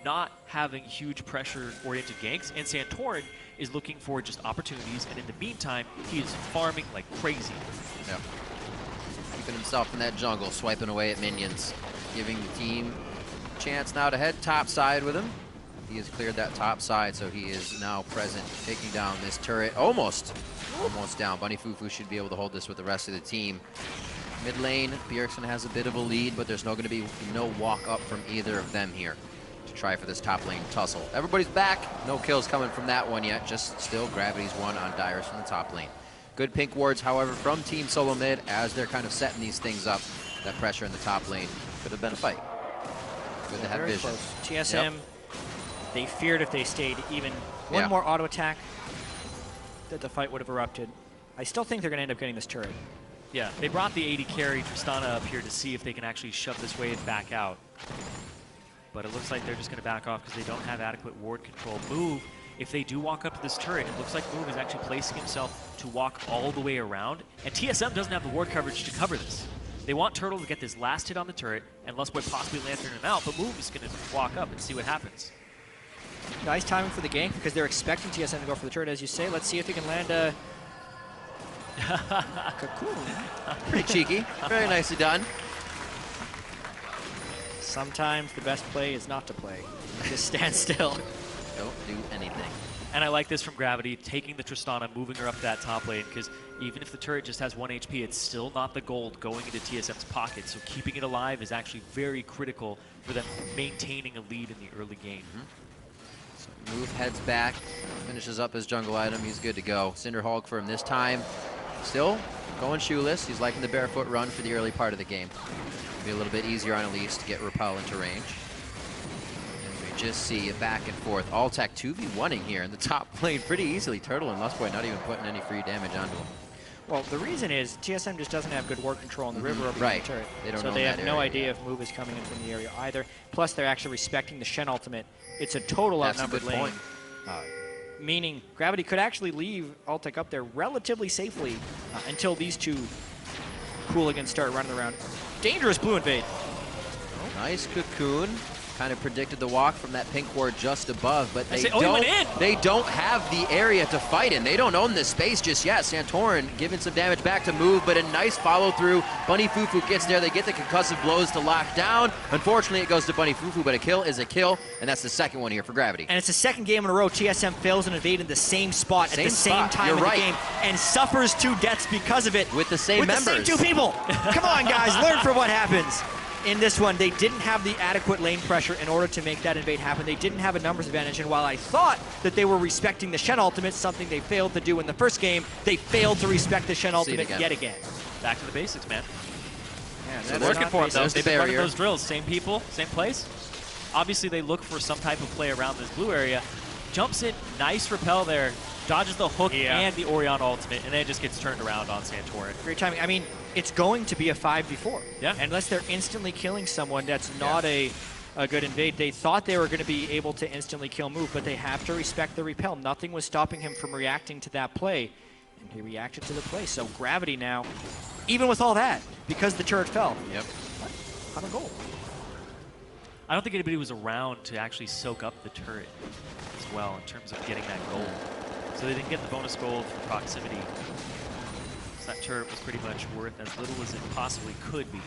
not having huge pressure-oriented ganks, and Santorin is looking for just opportunities, and in the meantime, he is farming like crazy. Yep. Keeping himself in that jungle, swiping away at minions, giving the team a chance now to head top side with him. He has cleared that top side, so he is now present, taking down this turret. Almost down. Bunny Fufu should be able to hold this with the rest of the team. Mid lane, Bjergsen has a bit of a lead, but there's going to be no walk up from either of them here to try for this top lane tussle. Everybody's back. No kills coming from that one yet. Just still Gravity's one on Dyrus from the top lane. Good pink wards, however, from Team Solo Mid as they're kind of setting these things up. That pressure in the top lane could have been a fight. Good to have vision. Close. TSM, they feared if they stayed even one more auto attack that the fight would have erupted. I still think they're going to end up getting this turret. Yeah, they brought the AD carry Tristana up here to see if they can actually shove this wave back out. But it looks like they're just going to back off because they don't have adequate ward control. Move, if they do walk up to this turret, it looks like Move is actually placing himself to walk all the way around. And TSM doesn't have the ward coverage to cover this. They want Turtle to get this last hit on the turret and Lustboy possibly lantern him out, but Move is going to walk up and see what happens. Nice timing for the gank because they're expecting TSM to go for the turret, as you say. Let's see if they can land a cocoon. Pretty cheeky. Very nicely done. sometimes the best play is not to play. Just stand still. Don't do anything. And I like this from Gravity, taking the Tristana, moving her up that top lane, because even if the turret just has 1 HP, it's still not the gold going into TSM's pocket. So keeping it alive is actually very critical for them maintaining a lead in the early game. So Move heads back, finishes up his jungle item. He's good to go. Cinderhulk for him this time. Still going shoeless. He's liking the barefoot run for the early part of the game. Be a little bit easier on Elise to get Repel into range. Just see a back and forth. Alltech 2v1ing here in the top lane pretty easily. Turtle and Lustboy not even putting any free damage onto him. Well, the reason is TSM just doesn't have good ward control on the river over right. the turret. They don't so know they that have no area, idea if Move is coming in from the area either. Plus, they're actually respecting the Shen ultimate. It's a total That's outnumbered a good lane. point. Meaning Gravity could actually leave Alltech up there relatively safely until these two hooligans start running around. Dangerous blue invade. Nice cocoon. Kind of predicted the walk from that pink ward just above, but they don't have the area to fight in. They don't own this space just yet. Santorin giving some damage back to Move, but a nice follow through. Bunny Fufu gets there. They get the concussive blows to lock down. Unfortunately, it goes to Bunny Fufu, but a kill is a kill, and that's the second one here for Gravity. And it's the second game in a row TSM fails an invade in the same spot at the same time in the game and suffers 2 deaths because of it. With the same members. With the same 2 people. Come on, guys, learn from what happens. In this one, they didn't have the adequate lane pressure in order to make that invade happen. They didn't have a numbers advantage, and while I thought that they were respecting the Shen ultimate, something they failed to do in the first game, they failed to respect the Shen ultimate yet again. Back to the basics, man. Yeah, so they're working for it, though. They've been running barrier. those drills. Same people, same place. Obviously, they look for some type of play around this blue area. Jumps in, nice repel there. Dodges the hook and the Orion ultimate, and then it just gets turned around on Santorin. Great timing. I mean, it's going to be a 5v4. Yeah. Unless they're instantly killing someone that's not a good invade. They thought they were going to be able to instantly kill Move, but they have to respect the repel. Nothing was stopping him from reacting to that play, and he reacted to the play. So Gravity now, even with all that, because the turret fell. Yep. On a goal. I don't think anybody was around to actually soak up the turret as well in terms of getting that gold. So they didn't get the bonus gold for proximity. So that turret was pretty much worth as little as it possibly could be.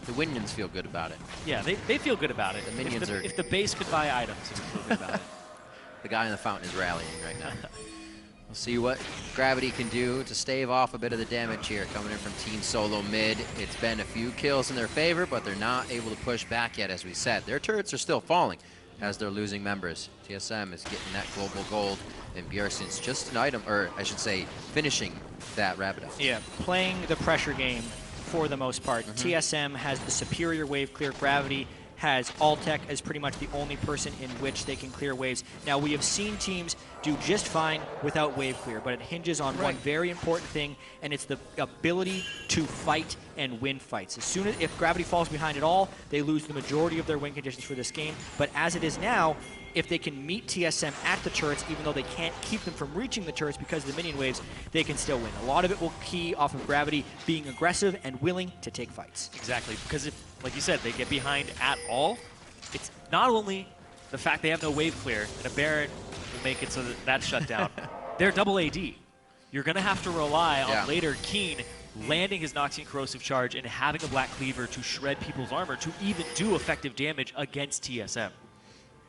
The Winions feel good about it. Yeah, they feel good about it. The minions if the base could buy items, they would feel good about it. The guy in the fountain is rallying right now. We'll see what Gravity can do to stave off a bit of the damage here coming in from Team Solo mid. It's been a few kills in their favor, but they're not able to push back yet, as we said. Their turrets are still falling as they're losing members. TSM is getting that global gold, and Bjergsen's just an item, or I should say, finishing that rapid up. Yeah, playing the pressure game for the most part. TSM has the superior wave clear. Gravity has Alltech as pretty much the only person in which they can clear waves. Now, we have seen teams do just fine without wave clear, but it hinges on one very important thing, and it's the ability to fight and win fights. As soon as, if Gravity falls behind at all, they lose the majority of their win conditions for this game. But as it is now, if they can meet TSM at the turrets, even though they can't keep them from reaching the turrets because of the minion waves, they can still win. A lot of it will key off of Gravity being aggressive and willing to take fights. Exactly, because if, like you said, they get behind at all, it's not only the fact they have no wave clear, and a Baron will make it so that that's shut down. They're double AD. You're going to have to rely on later Keen landing his Noxian Corrosive Charge and having a Black Cleaver to shred people's armor to even do effective damage against TSM.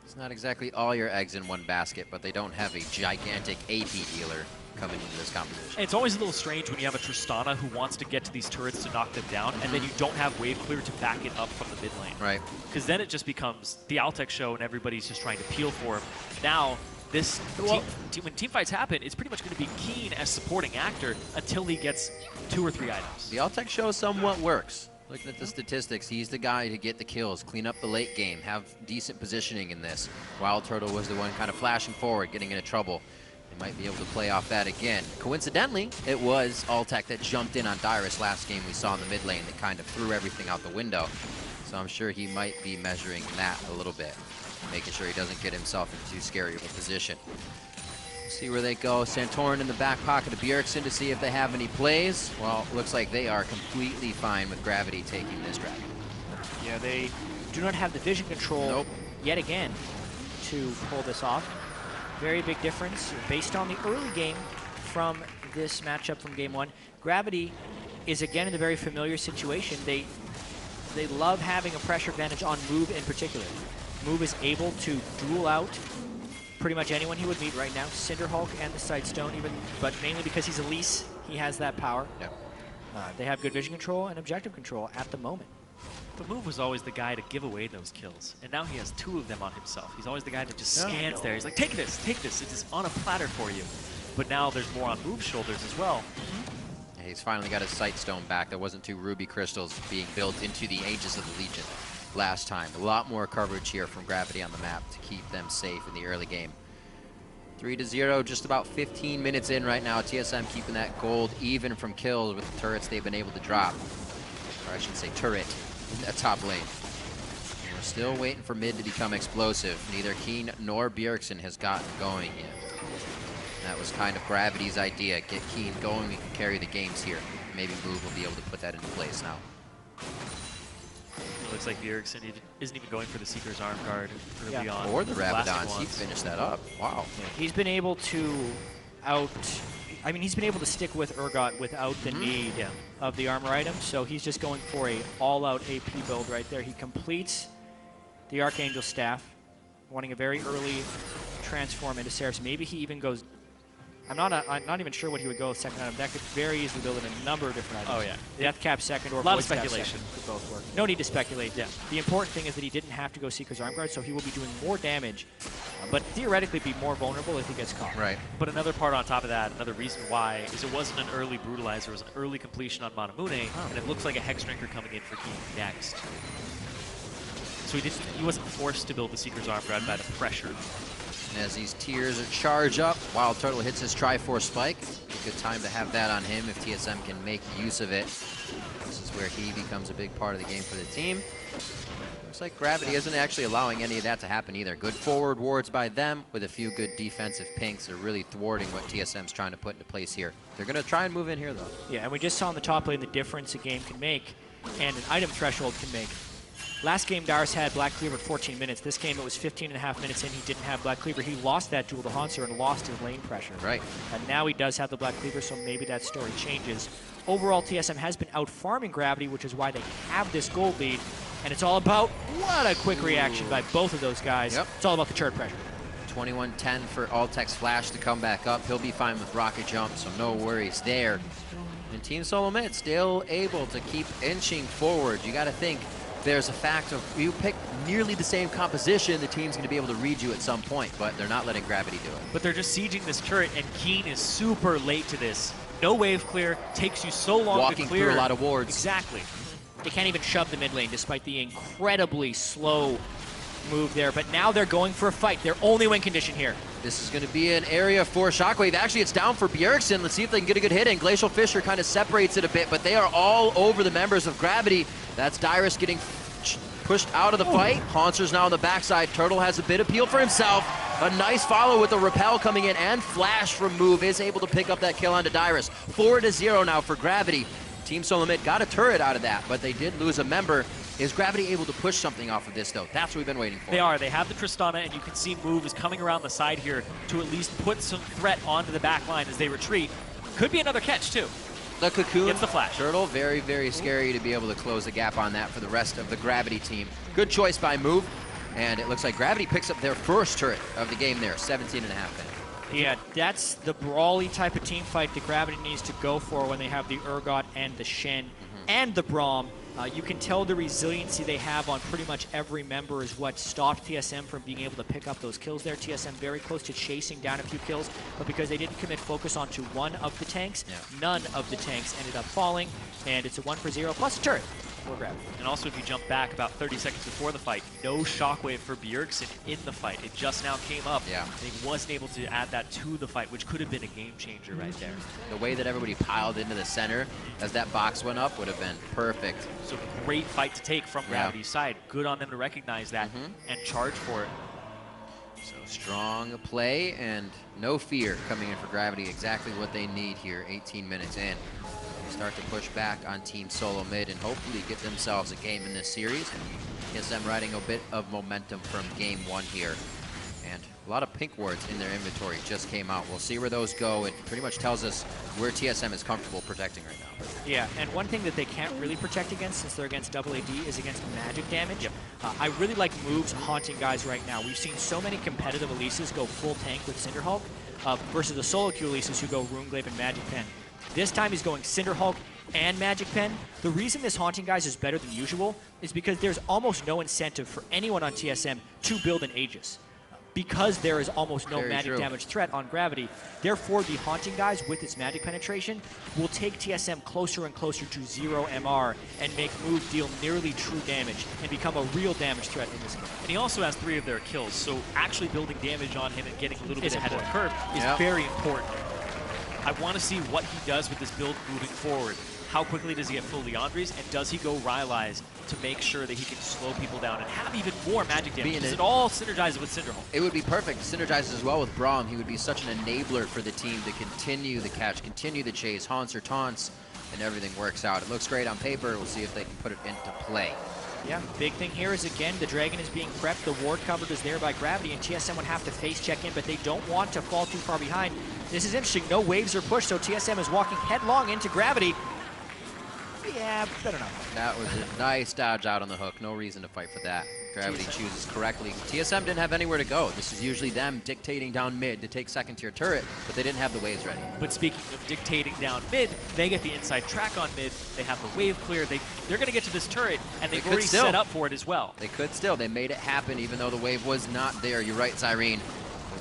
It's not exactly all your eggs in one basket, but they don't have a gigantic AP dealer coming into this competition. And it's always a little strange when you have a Tristana who wants to get to these turrets to knock them down, and then you don't have wave clear to back it up from the mid lane. Right. Because then it just becomes the Altec show and everybody's just trying to peel for him. Now, this when team fights happen, it's pretty much going to be Keen as supporting actor until he gets 2 or 3 items. The Altec show somewhat works. Looking at the statistics, he's the guy to get the kills, clean up the late game, have decent positioning in this. Wild Turtle was the one kind of flashing forward, getting into trouble. They might be able to play off that again. Coincidentally, it was Alltech that jumped in on Dyrus last game we saw in the mid lane that kind of threw everything out the window. So I'm sure he might be measuring that a little bit, making sure he doesn't get himself into too scary of a position. See where they go. Santorin in the back pocket of Bjergsen to see if they have any plays. Well, looks like they are completely fine with Gravity taking this dragon. Yeah, they do not have the vision control yet again to pull this off. Very big difference based on the early game from this matchup from game 1. Gravity is again in a very familiar situation. They they love having a pressure advantage on Move in particular. Move is able to duel out pretty much anyone he would meet right now. Cinderhulk and the Sightstone, but mainly because he's Elise, he has that power. Yep. They have good vision control and objective control at the moment. But Move was always the guy to give away those kills, and now he has 2 of them on himself. He's always the guy that just stands there. He's like, take this, it is on a platter for you. But now there's more on Move's shoulders as well. Yeah, he's finally got his Sightstone back. There wasn't 2 ruby crystals being built into the Aegis of the Legion last time. A lot more coverage here from Gravity on the map to keep them safe in the early game. 3-0, just about 15 minutes in right now. TSM keeping that gold even from kills with the turrets they've been able to drop. Or I should say turret in that top lane. And we're still waiting for mid to become explosive. Neither Keen nor Bjergsen has gotten going yet. That was kind of Gravity's idea. Get Keen going, we can carry the games here. Maybe Move will be able to put that into place now. It looks like Bjergsen isn't even going for the Seeker's Arm Guard early on. Or the Rabadons, he finished that up. Wow. Yeah, he's been able to he's been able to stick with Urgot without the need of the armor item, so he's just going for a all-out AP build right there. He completes the Archangel Staff, wanting a very early transform into Seraphs. Maybe he even goes... I'm not even sure what he would go second item. That could very easily build in a number of different items. Oh, yeah. Death Cap second or a lot of Voice Cap speculation. second could both work. No need to speculate. Yeah. The important thing is that he didn't have to go Seeker's Arm Guard, so he will be doing more damage, but theoretically be more vulnerable if he gets caught. Right. But another part on top of that, another reason why, is it wasn't an early Brutalizer, it was an early completion on Manamune, and it looks like a Hex Drinker coming in for King next. So he wasn't forced to build the Seeker's Arm Guard by the pressure. As these tiers are charged up, Wild Turtle hits his Triforce Spike. A good time to have that on him if TSM can make use of it. This is where he becomes a big part of the game for the team. Looks like Gravity isn't actually allowing any of that to happen either. Good forward wards by them with a few good defensive pinks are really thwarting what TSM's trying to put into place here. They're going to try and move in here, though. Yeah, and we just saw in the top lane the difference a game can make and an item threshold can make. Last game, Dyrus had Black Cleaver at 14 minutes. This game, it was 15.5 minutes in. He didn't have Black Cleaver. He lost that duel to Hanser and lost his lane pressure. Right. And now he does have the Black Cleaver, so maybe that story changes. Overall, TSM has been out-farming Gravity, which is why they have this gold lead. And it's all about, what a quick reaction by both of those guys. Yep. It's all about the turret pressure. 21-10 for Altec's Flash to come back up. He'll be fine with Rocket Jump, so no worries there. And Team Solo Mid still able to keep inching forward. You got to think, there's a fact of you pick nearly the same composition, the team's going to be able to read you at some point, but they're not letting Gravity do it. But they're just sieging this turret, and Keen is super late to this. No wave clear, takes you so long Walking to clear. through a lot of wards. Exactly. They can't even shove the mid lane despite the incredibly slow move there, but now they're going for a fight. Their only win condition here. This is going to be an area for Shockwave. Actually, it's down for Bjergsen. Let's see if they can get a good hit in. Glacial Fissure kind of separates it a bit, but they are all over the members of Gravity. That's Dyrus getting pushed out of the fight. Hanser's now on the backside. Turtle has a bit of peel for himself. A nice follow with the Repel coming in, and Flash from Move is able to pick up that kill onto Dyrus. 4-0 now for Gravity. Team Solo Mid got a turret out of that, but they did lose a member. Is Gravity able to push something off of this, though? That's what we've been waiting for. They are. They have the Tristana, and you can see Move is coming around the side here to at least put some threat onto the back line as they retreat. Could be another catch, too. The Cocoon. Gets the flash. Turtle, very, very scary to be able to close the gap on that for the rest of the Gravity team. Good choice by Move, and it looks like Gravity picks up their first turret of the game there, 17.5 minutes. Yeah, that's the brawly type of team fight that Gravity needs to go for when they have the Urgot and the Shen and the Braum. You can tell the resiliency they have on pretty much every member is what stopped TSM from being able to pick up those kills there. TSM very close to chasing down a few kills, but because they didn't commit focus onto one of the tanks, none of the tanks ended up falling, and it's a 1-for-0 plus a turret for Gravity. And also, if you jump back about 30 seconds before the fight, no Shockwave for Bjergsen in the fight. It just now came up. Yeah. And he wasn't able to add that to the fight, which could have been a game changer right there. The way that everybody piled into the center as that box went up would have been perfect. So great fight to take from Gravity's side. Good on them to recognize that and charge for it. So strong play and no fear coming in for Gravity. Exactly what they need here, 18 minutes in. Start to push back on Team Solo Mid and hopefully get themselves a game in this series. TSM riding a bit of momentum from game one here. And A lot of pink wards in their inventory just came out. We'll see where those go. It pretty much tells us where TSM is comfortable protecting right now. Yeah, and one thing that they can't really protect against, since they're against double AD, is against magic damage. Yep. I really like moves haunting guys right now. We've seen so many competitive Elises go full tank with Cinderhulk versus the solo queue Elises who go Runeglaive and Magic Pen. This time he's going Cinderhulk and Magic Pen. The reason this haunting guys is better than usual is because there's almost no incentive for anyone on TSM to build an Aegis, because there is almost no magic damage threat on Gravity. Therefore, the haunting guys with its magic penetration will take TSM closer and closer to 0 MR and make moves deal nearly true damage and become a real damage threat in this game. And he also has 3 of their kills, so actually building damage on him and getting a little bit ahead of the curve is very important. I want to see what he does with this build moving forward. How quickly does he get full Leandres, and does he go Rylai's to make sure that he can slow people down and have even more magic damage? Does it all synergize with Cinderhulk? It would be perfect. Synergizes as well with Braum. He would be such an enabler for the team to continue the catch, continue the chase, haunts or taunts, and everything works out. It looks great on paper. We'll see if they can put it into play. Yeah, big thing here is, again, the Dragon is being prepped. The ward covered is there by Gravity, and TSM would have to face check in, but they don't want to fall too far behind. This is interesting. No waves are pushed, so TSM is walking headlong into Gravity. Yeah, better not. That was a nice dodge out on the hook. No reason to fight for that. Gravity chooses correctly. TSM didn't have anywhere to go. This is usually them dictating down mid to take second tier turret, but they didn't have the waves ready. But speaking of dictating down mid, they get the inside track on mid. They have the wave clear. They're going to get to this turret, and they've already set up for it as well. They could still. They made it happen even though the wave was not there. You're right, Cyrene.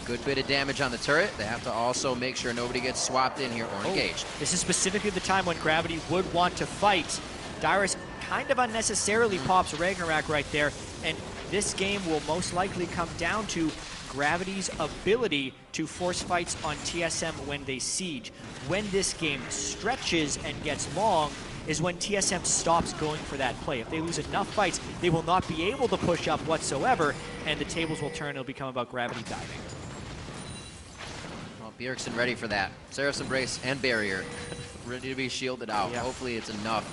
A good bit of damage on the turret. They have to also make sure nobody gets swapped in here or engaged. This is specifically the time when Gravity would want to fight. Dyrus kind of unnecessarily pops Ragnarok right there, and this game will most likely come down to Gravity's ability to force fights on TSM when they siege. When this game stretches and gets long is when TSM stops going for that play. If they lose enough fights, they will not be able to push up whatsoever, and the tables will turn. It'll become about Gravity diving. Well, Bjergsen ready for that. Seraph's Embrace and Barrier ready to be shielded out. Yeah. Hopefully it's enough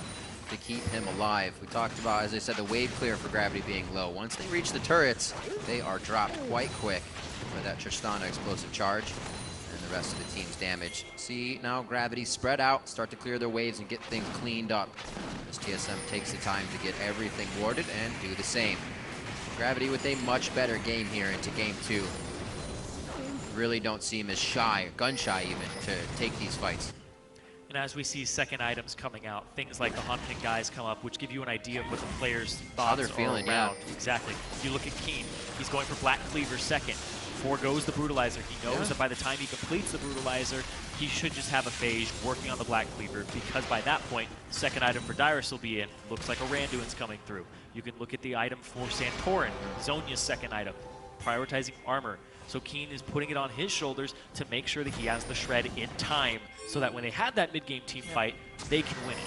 to keep him alive. We talked about, as I said, the wave clear for Gravity being low. Once they reach the turrets, they are dropped quite quick for that Tristana explosive charge and the rest of the team's damage. See, now Gravity spread out, start to clear their waves and get things cleaned up as TSM takes the time to get everything warded and do the same. Gravity with a much better game here into game 2. Really don't seem as shy, gun shy even, to take these fights. And as we see second items coming out, things like the Haunting Guys come up, which give you an idea of what the players' thoughts are around. Yeah. Exactly. You look at Keen, he's going for Black Cleaver second. Forgoes the Brutalizer. He knows that by the time he completes the Brutalizer, he should just have a phase working on the Black Cleaver, because by that point, second item for Dyrus will be in. Looks like a Randuin's coming through. You can look at the item for Santorin, Zhonya's second item, prioritizing armor. So Keen is putting it on his shoulders to make sure that he has the shred in time so that when they have that mid-game team fight, they can win it.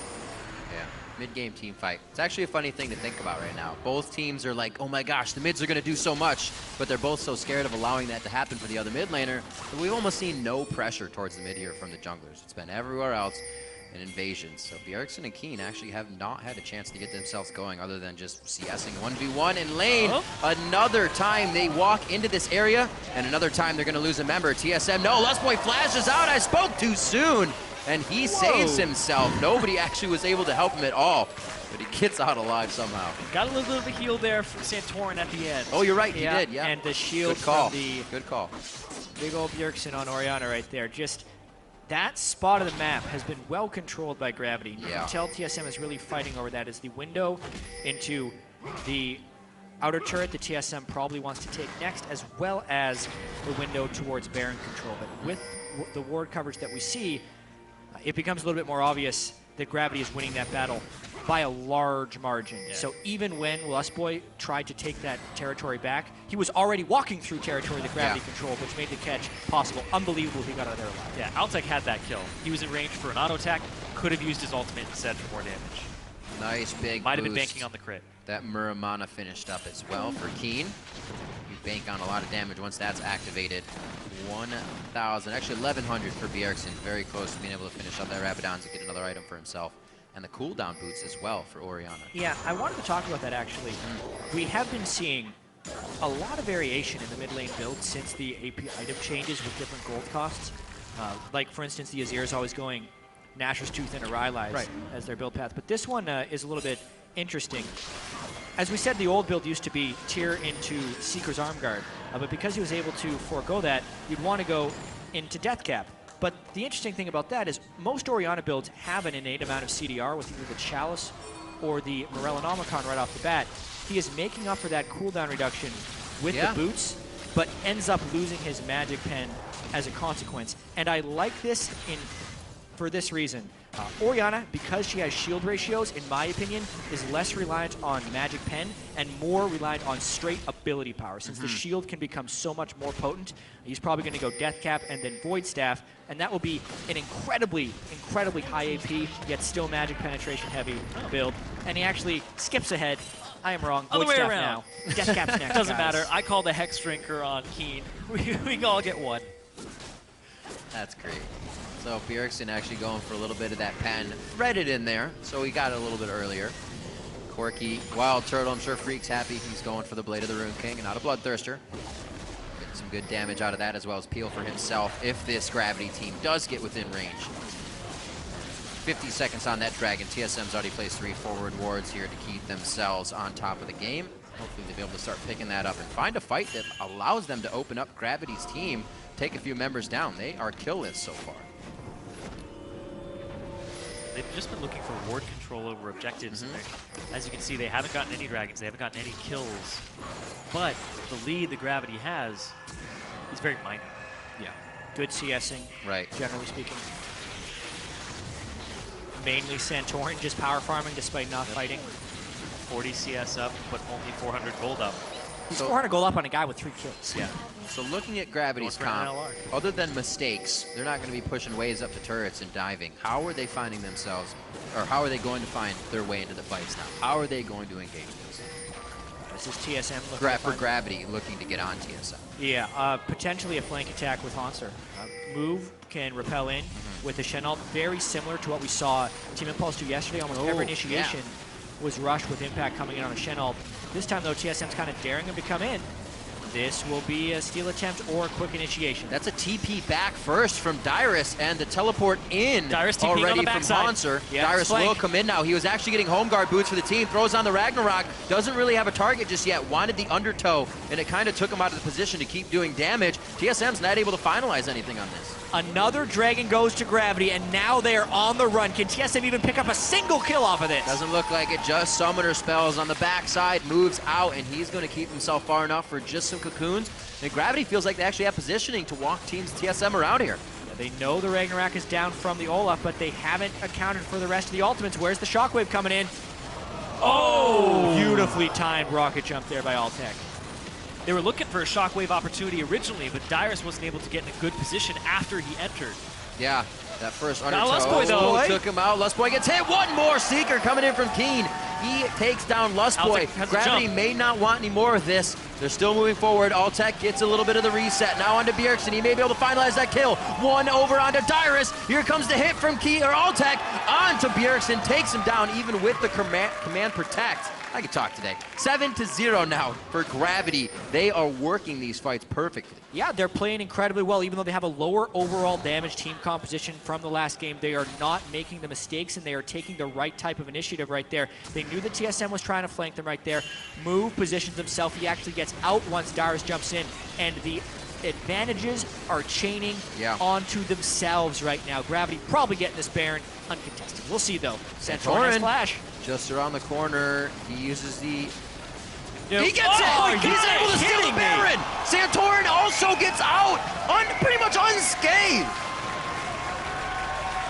Yeah, mid-game team fight. It's actually a funny thing to think about right now. Both teams are like, oh my gosh, the mids are going to do so much, but they're both so scared of allowing that to happen for the other mid laner that we've almost seen no pressure towards the mid here from the junglers. It's been everywhere else in invasions. So Bjergsen and Keen actually have not had a chance to get themselves going other than just CSing 1v1 in lane. Another time they walk into this area, and another time they're going to lose a member. TSM, no, Lustboy flashes out. I spoke too soon, and he saves himself. Nobody actually was able to help him at all, but he gets out alive somehow. Got a little bit of a heal there from Santorin at the end. Oh, you're right, he did, yeah. And the shield Good call. from the Good call. big old Bjergsen on Orianna right there. Just that spot of the map has been well controlled by Gravity. You can tell TSM is really fighting over that as the window into the outer turret that TSM probably wants to take next, as well as the window towards Baron control. But with the ward coverage that we see, it becomes a little bit more obvious that Gravity is winning that battle by a large margin. So even when Lustboy tried to take that territory back, he was already walking through territory that Gravity controlled, which made the catch possible. Unbelievable he got out of there alive. Yeah, Altec had that kill. He was in range for an auto attack, could have used his ultimate instead for more damage. Nice big Might have boost. been banking on the crit. That Muramana finished up as well for Keen. You bank on a lot of damage once that's activated. 1,000, actually 1,100 for Bjergsen. Very close to being able to finish up that Rabadon to get another item for himself. And the cooldown boots as well for Orianna. Yeah, I wanted to talk about that actually. We have been seeing a lot of variation in the mid lane build since the AP item changes with different gold costs. Like, for instance, the Azir is always going Nashor's Tooth and Arylise as their build path. But this one is a little bit interesting. As we said, the old build used to be tier into Seeker's Armguard. But because he was able to forego that, you'd want to go into Death Cap. But the interesting thing about that is most Orianna builds have an innate amount of CDR with either the Chalice or the Morellonomicon right off the bat. He is making up for that cooldown reduction with the boots, but ends up losing his magic pen as a consequence. And I like this for this reason. Orianna, because she has shield ratios, in my opinion, is less reliant on magic pen and more reliant on straight ability power. Since the shield can become so much more potent, he's probably going to go Death Cap and then Void Staff, and that will be an incredibly, incredibly high AP, yet still magic penetration heavy build. And he actually skips ahead. I am wrong. Other Void way Staff around. now. Death Cap's next, Doesn't guys. matter. I call the Hex Drinker on Keen. We all get one. That's great. So Bjergsen actually going for a little bit of that pen threaded in there, so he got it a little bit earlier. Corky, Wild Turtle, I'm sure Freak's happy. He's going for the Blade of the Rune King and not a Bloodthirster. Getting some good damage out of that, as well as peel for himself if this Gravity team does get within range. 50 seconds on that Dragon. TSM's already placed 3 forward wards here to keep themselves on top of the game. Hopefully they'll be able to start picking that up and find a fight that allows them to open up Gravity's team, take a few members down. They are killless so far. They've just been looking for ward control over objectives. And as you can see, they haven't gotten any dragons. They haven't gotten any kills. But the lead the Gravity has is very minor. Yeah. Good CSing, generally speaking. Mainly Santorin just power farming despite not fighting. 40 CS up, but only 400 gold up. He's 400 gold up on a guy with 3 kills. Yeah. So looking at Gravity's comp, other than mistakes, they're not going to be pushing waves up to turrets and diving. How are they finding themselves, or how are they going to find their way into the fights now? How are they going to engage this? This is TSM looking for Gravity looking to get on TSM. Yeah, potentially a flank attack with Hanser. Move can repel in with the Chenault, very similar to what we saw Team Impulse do yesterday. Almost every initiation was rushed with Impact coming in on a Chenault. This time, though, TSM's kind of daring him to come in. This will be a steal attempt or a quick initiation. That's a TP back first from Dyrus, and the teleport in Dyrus already from Hanser. Dyrus will come in now. He was actually getting home guard boots for the team, throws on the Ragnarok, doesn't really have a target just yet, wanted the undertow, and it kind of took him out of the position to keep doing damage. TSM's not able to finalize anything on this. Another Dragon goes to Gravity, and now they are on the run. Can TSM even pick up a single kill off of this? Doesn't look like it. Just Summoner spells on the backside, moves out, and he's going to keep himself far enough for just some cocoons. And Gravity feels like they actually have positioning to walk teams TSM around here. Yeah, they know the Ragnarok is down from the Olaf, but they haven't accounted for the rest of the ultimates. Where's the Shockwave coming in? Oh! Beautifully timed rocket jump there by Altec. They were looking for a Shockwave opportunity originally, but Dyrus wasn't able to get in a good position after he entered. Yeah, that first Now undertow Lustboy, though. took him out. Lustboy gets hit. One more Seeker coming in from Keen. He takes down Lustboy. Gravity may not want any more of this. They're still moving forward. Altec gets a little bit of the reset. Now onto Bjergsen. He may be able to finalize that kill. One over onto Dyrus. Here comes the hit from Altec onto Bjergsen. Takes him down even with the command protect. I can talk today. 7-0 now for Gravity. They are working these fights perfectly. Yeah, they're playing incredibly well. Even though they have a lower overall damage team composition from the last game, they are not making the mistakes, and they are taking the right type of initiative right there. They knew that TSM was trying to flank them right there. Move positions himself. He actually gets out once Dyrus jumps in, and the advantages are chaining onto themselves right now. Gravity probably getting this Baron uncontested. We'll see, though. Santorin has flash. Just around the corner. He uses the... Nope. He gets it! He's able to steal the Baron! Santorin also gets out! Pretty much unscathed!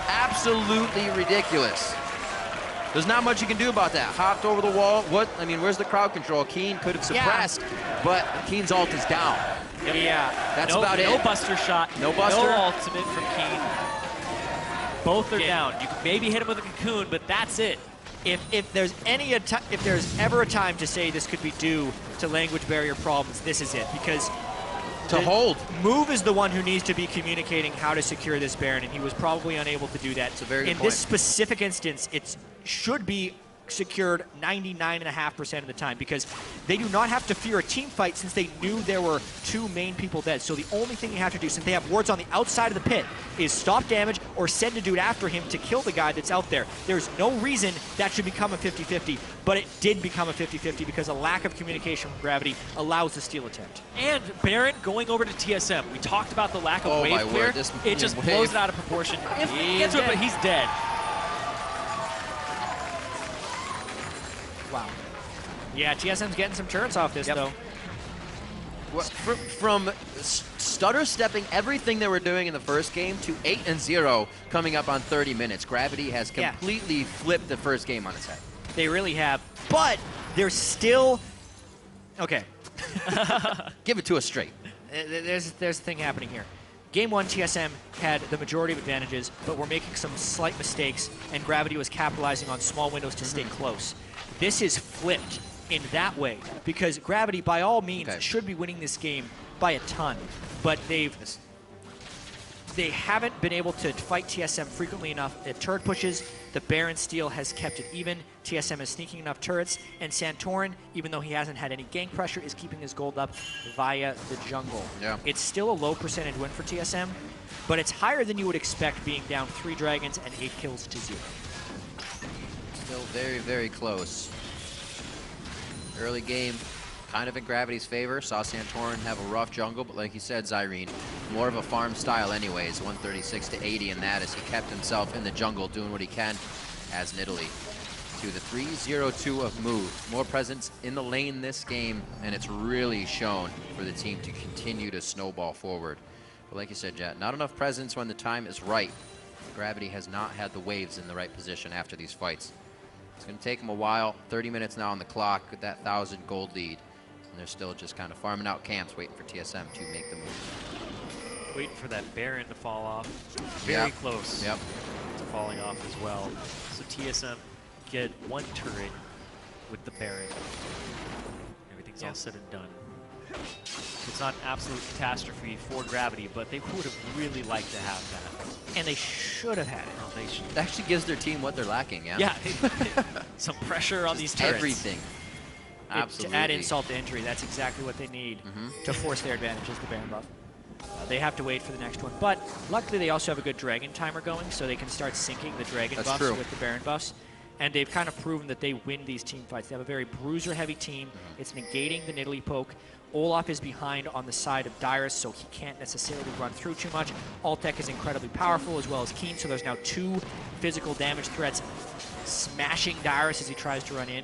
Absolutely ridiculous. There's not much you can do about that. Hopped over the wall. Where's the crowd control? Keen could have suppressed, but Keen's ult is down. Yeah. That's about it. No buster shot. No buster. No ultimate from Keen. Both are down. You can maybe hit him with a cocoon, but that's it. If there's ever a time to say this could be due to language barrier problems, this is it, because Move is the one who needs to be communicating how to secure this Baron, and he was probably unable to do that. It's a very good point. In this specific instance, it should be secured 99.5% of the time, because they do not have to fear a team fight since they knew there were 2 main people dead. So the only thing you have to do, since they have wards on the outside of the pit, is stop damage or send a dude after him to kill the guy that's out there. There's no reason that should become a 50-50, but it did become a 50-50 because a lack of communication from Gravity allows the steal attempt. And Baron going over to TSM. We talked about the lack of wave clear. It just blows it out of proportion. If he gets to it, but he's dead. Wow. Yeah, TSM's getting some turrets off this, though. From stutter stepping everything they were doing in the first game to 8-0 coming up on 30 minutes. Gravity has completely flipped the first game on its head. They really have, but they're still... Okay. Give it to us straight. There's a thing happening here. Game 1, TSM had the majority of advantages, but were making some slight mistakes, and Gravity was capitalizing on small windows to stay close. This is flipped in that way, because Gravity, by all means, should be winning this game by a ton, but they haven't been able to fight TSM frequently enough at turret pushes. The Baron steal has kept it even. TSM is sneaking enough turrets, and Santorin, even though he hasn't had any gank pressure, is keeping his gold up via the jungle. Yeah. It's still a low percentage win for TSM, but it's higher than you would expect being down 3 dragons and 8 kills to 0. Still very, very close. Early game, kind of in Gravity's favor. Saw Santorin have a rough jungle, but like you said, Zyrene, more of a farm style anyways. 136 to 80 in that as he kept himself in the jungle doing what he can as Nidalee. To the 3-0-2 of move. More presence in the lane this game, and it's really shown for the team to continue to snowball forward. But like you said, Jet, not enough presence when the time is right. Gravity has not had the waves in the right position after these fights. It's going to take them a while. 30 minutes now on the clock with that 1,000 gold lead. And they're still just kind of farming out camps, waiting for TSM to make the move. Waiting for that Baron to fall off. Very close to falling off as well. So TSM get 1 turret with the Baron. Everything's all said and done. It's not an absolute catastrophe for Gravity, but they would have really liked to have that. And they should have had it. No, they should. It actually gives their team what they're lacking, Yeah, some pressure on these turrets. Everything. Absolutely. To add insult to injury, that's exactly what they need to force their advantage is the Baron buff. They have to wait for the next one, but luckily they also have a good Dragon timer going, so they can start syncing the Dragon buffs with the Baron buffs. And they've kind of proven that they win these team fights. They have a very bruiser-heavy team. It's negating the Nidalee poke. Olaf is behind on the side of Dyrus, so he can't necessarily run through too much. Altec is incredibly powerful, as well as Keen, so there's now 2 physical damage threats smashing Dyrus as he tries to run in.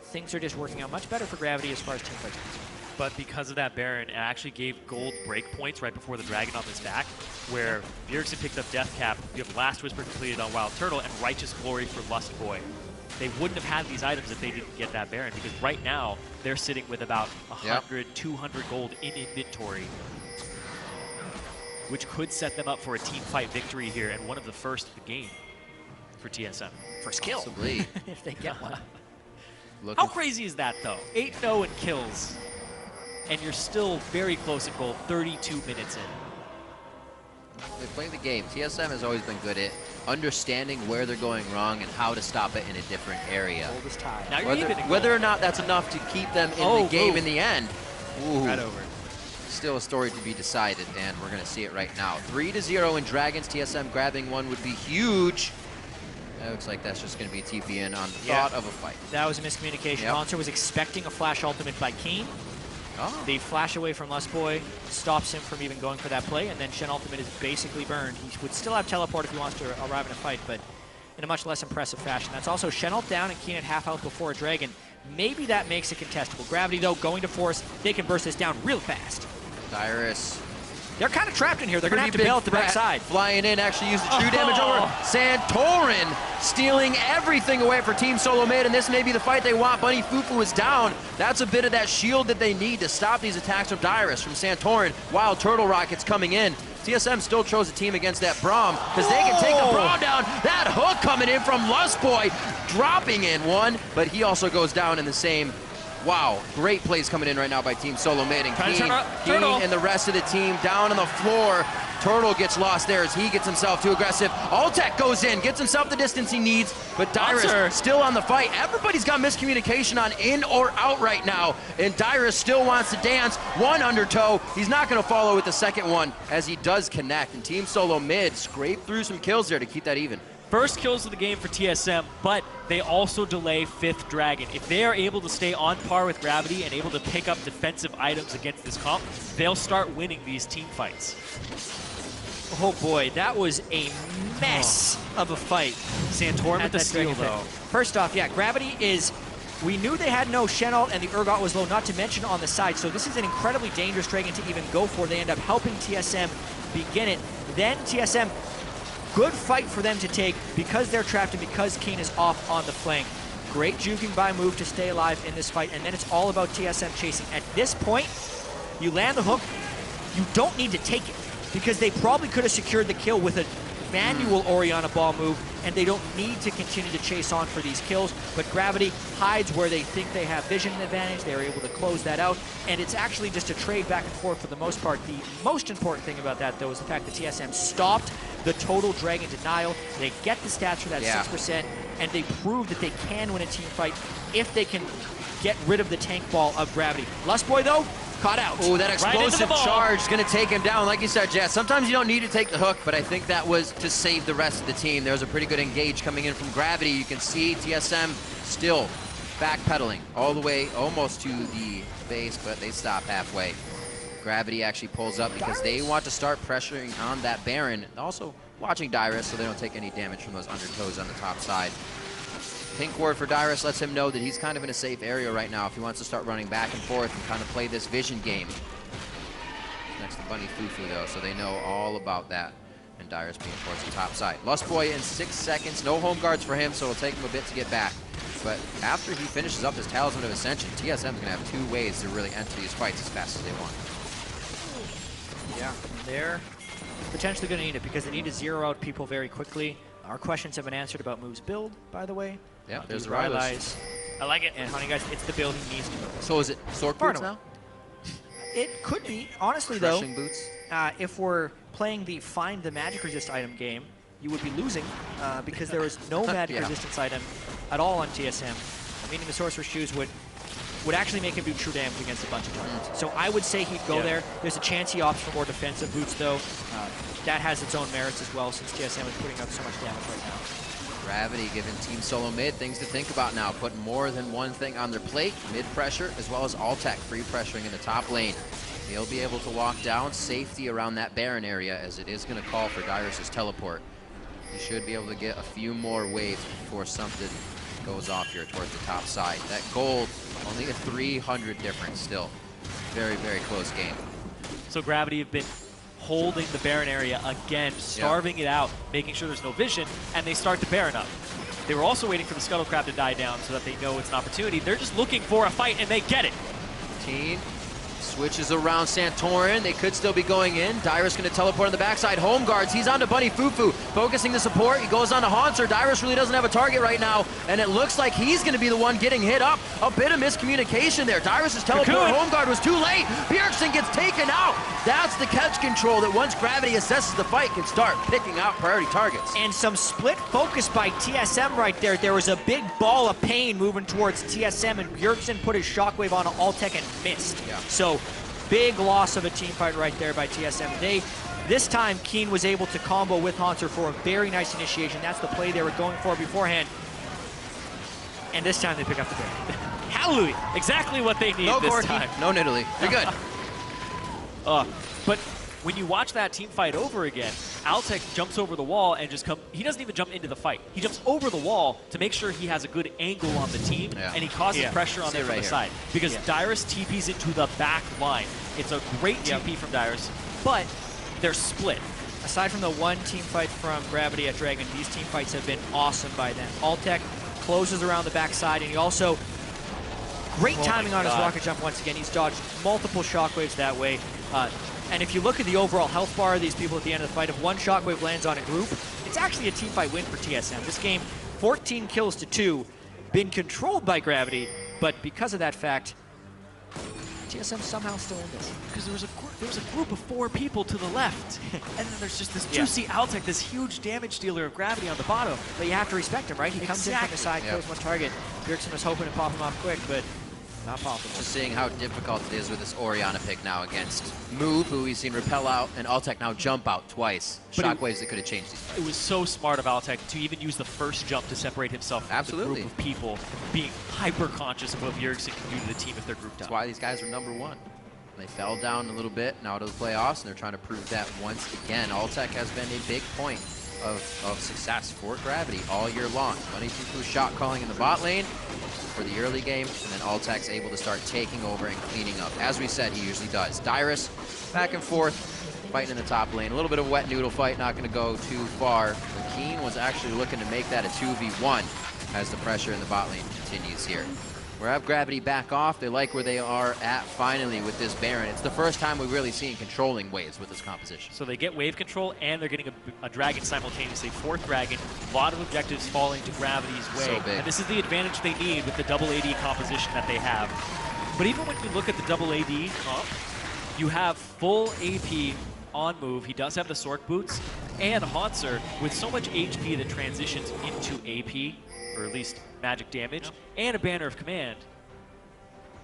Things are just working out much better for Gravity as far as team fights are concerned. But because of that Baron, it actually gave gold break points right before the Dragon on this back, where Bjergsen picked up Death Cap, you have Last Whisper completed on Wild Turtle, and Righteous Glory for Lust Boy. They wouldn't have had these items if they didn't get that Baron, because right now, they're sitting with about 100, 200 gold in inventory, which could set them up for a team fight victory here, and one of the first of the game for TSM. For skill. Possibly. If they get one. How crazy is that, though? 8-0 in kills, and you're still very close at gold 32 minutes in. They play the game. TSM has always been good at understanding where they're going wrong and how to stop it in a different area. Gold is tied. Now you're Whether or not that's enough to keep them in the game in the end. Ooh. Right over. Still a story to be decided, and we're going to see it right now. 3-0 in Dragons. TSM grabbing one would be huge. It looks like that's just going to be TP in on the thought of a fight. That was a miscommunication. Monster was expecting a flash ultimate by Keen. The flash away from Lustboy stops him from even going for that play, and then Shen ultimate is basically burned. He would still have teleport if he wants to arrive in a fight, but in a much less impressive fashion. That's also Shen ult down and Keen at half health before a Dragon. Maybe that makes it contestable. Gravity, though, going to force. They can burst this down real fast. Dyrus. They're kind of trapped in here. They're going to have to bail at the backside. Flying in, actually use the true damage over. Santorin stealing everything away for Team Solo Mid, and this may be the fight they want. Bunny Fufu is down. That's a bit of that shield that they need to stop these attacks of Dyrus from Santorin. Wild Turtle Rockets coming in. TSM still chose a team against that Braum because they can take the Braum down. That hook coming in from Lustboy, dropping in one, but he also goes down in the same. Wow, great plays coming in right now by Team Solo Mid, and Keen and the rest of the team down on the floor. Turtle gets lost there as he gets himself too aggressive. Alltech goes in, gets himself the distance he needs, but Dyrus still on the fight. Everybody's got miscommunication on in or out right now, and Dyrus still wants to dance. One undertow. He's not going to follow with the second one as he does connect, and Team Solo Mid scrape through some kills there to keep that even. First kills of the game for TSM, but they also delay 5th Dragon. If they are able to stay on par with Gravity and able to pick up defensive items against this comp, they'll start winning these team fights. Oh boy, that was a mess of a fight. Santorin with the steal, though. First off, yeah, Gravity is... We knew they had no Shen ult and the Urgot was low, not to mention on the side, so this is an incredibly dangerous Dragon to even go for. They end up helping TSM begin it. Then TSM... Good fight for them to take because they're trapped and because Keen is off on the flank. Great juking by Move to stay alive in this fight, and then it's all about TSM chasing. At this point, you land the hook, you don't need to take it because they probably could have secured the kill with a manual Orianna ball move, and they don't need to continue to chase on for these kills, but Gravity hides where they think they have vision advantage. They are able to close that out, and it's actually just a trade back and forth for the most part. The most important thing about that, though, is the fact that TSM stopped the total Dragon denial. They get the stats for that 6%, and they prove that they can win a team fight if they can get rid of the tank ball of Gravity. Lustboy, though, caught out. Oh, that explosive charge is going to take him down. Like you said, Jess, sometimes you don't need to take the hook, but I think that was to save the rest of the team. There was a pretty good engage coming in from Gravity. You can see TSM still backpedaling all the way almost to the base, but they stop halfway. Gravity actually pulls up because they want to start pressuring on that Baron. Also watching Dyrus so they don't take any damage from those undertows on the top side. Pink ward for Dyrus lets him know that he's kind of in a safe area right now if he wants to start running back and forth and kind of play this vision game. Next to Bunny Fufu though, so they know all about that. And Dyrus being towards the top side. Lustboy in 6 seconds, no home guards for him, so it'll take him a bit to get back. But after he finishes up this Talisman of Ascension, TSM is going to have 2 ways to really enter these fights as fast as they want. Yeah, they're potentially going to need it because they need to zero out people very quickly. Our questions have been answered about Move's build, by the way. Yeah, there's the Rylai's. I like it. And Honey Guys, it's the build he needs to move. So is it Sork boots now? It could be. Honestly, Crushing though, boots? If we're playing the Find the Magic Resist item game, you would be losing because there is no magic resistance item at all on TSM, meaning the Sorcerer's Shoes would actually make him do true damage against a bunch of targets. So I would say he'd go there. There's a chance he opts for more defensive boots, though. That has its own merits as well, since TSM is putting up so much damage right now. Gravity giving Team Solo Mid things to think about now, putting more than one thing on their plate, mid pressure, as well as Alltech free pressuring in the top lane. He'll be able to walk down safety around that Baron area, as it is going to call for Dyrus' teleport. He should be able to get a few more waves before something goes off here towards the top side. That gold, only a 300 difference still. Very, very close game. So Gravity have been holding the Baron area again, starving it out, making sure there's no vision, and they start the Baron up. They were also waiting for the Scuttle Crab to die down so that they know it's an opportunity. They're just looking for a fight, and they get it. Teen switches around Santorin. They could still be going in. Dyrus going to teleport on the backside. Home guards. He's on to Bunny Fufu. Focusing the support. He goes on to Haunter. Dyrus really doesn't have a target right now. And it looks like he's going to be the one getting hit up. A bit of miscommunication there. Dyrus' teleport home guard was too late. Bjergsen gets taken out. That's the catch control that once Gravity assesses the fight can start picking out priority targets. And some split focus by TSM right there. There was a big ball of pain moving towards TSM, and Bjergsen put his shockwave on Alltech and missed. So big loss of a team fight right there by TSM. This time, Keen was able to combo with Haunter for a very nice initiation. That's the play they were going for beforehand. And this time they pick up the Baron. Hallelujah! Exactly what they need this time. No Nidalee. You're good. But when you watch that team fight over again, Alltech jumps over the wall and he doesn't even jump into the fight. He jumps over the wall to make sure he has a good angle on the team, and he causes pressure on them from the side. Because Dyrus TPs into the back line. It's a great TP from Dyrus, but they're split. Aside from the one team fight from Gravity at Dragon, these team fights have been awesome by them. Alltech closes around the backside, and he also, great timing on his rocket jump once again. He's dodged multiple shockwaves that way. And if you look at the overall health bar of these people at the end of the fight, if one shockwave lands on a group, it's actually a team fight win for TSM. This game, 14 kills to 2, been controlled by Gravity, but because of that fact, TSM somehow still in this. Because there was a there was a group of 4 people to the left, and then there's just this juicy Altec, this huge damage dealer of Gravity on the bottom. But you have to respect him, right? He comes in from the side, kills one target. Bjergsen was hoping to pop him off quick, but not possible. Just seeing how difficult it is with this Orianna pick now against Move, who we've seen repel out, and Altec now jump out twice. Shockwaves that could have changed these fights. It was so smart of Altec to even use the first jump to separate himself from the group of people, being hyper-conscious of what Bjergsen can do to the team if they're grouped up. That's why these guys are #1. They fell down a little bit now to the playoffs, and they're trying to prove that once again. Altec has been a big point of success for Gravity all year long. Bunny Fufu shot calling in the bot lane for the early game, and then Altec's able to start taking over and cleaning up. As we said, he usually does. Dyrus back and forth, fighting in the top lane. A little bit of a wet noodle fight, not going to go too far. But Keen was actually looking to make that a 2v1 as the pressure in the bot lane continues here. We have Gravity back off. They like where they are at finally with this Baron. It's the first time we've really seen controlling waves with this composition. So they get wave control, and they're getting a dragon simultaneously. 4th dragon, a lot of objectives falling to Gravity's way. So big. And this is the advantage they need with the double AD composition that they have. But even when you look at the double AD comp, you have full AP on Move. He does have the Sork boots, and Hauntzer with so much HP that transitions into AP, or at least magic damage, and a Banner of Command.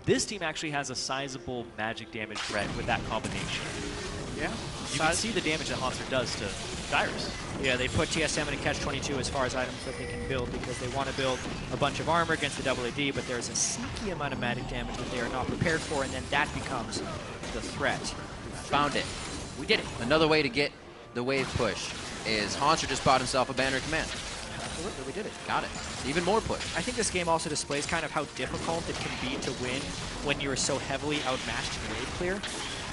This team actually has a sizable magic damage threat with that combination. Yeah. You can see the damage that Hauntzer does to Dyrus. Yeah, they put TSM in a catch-22 as far as items that they can build, because they want to build a bunch of armor against the double AD, but there's a sneaky amount of magic damage that they are not prepared for, and then that becomes the threat. Found it. We did it. Another way to get the wave push is Hauntzer just bought himself a Banner of Command. Absolutely, we did it. Got it. Even more push. I think this game also displays kind of how difficult it can be to win when you're so heavily outmatched in wave clear.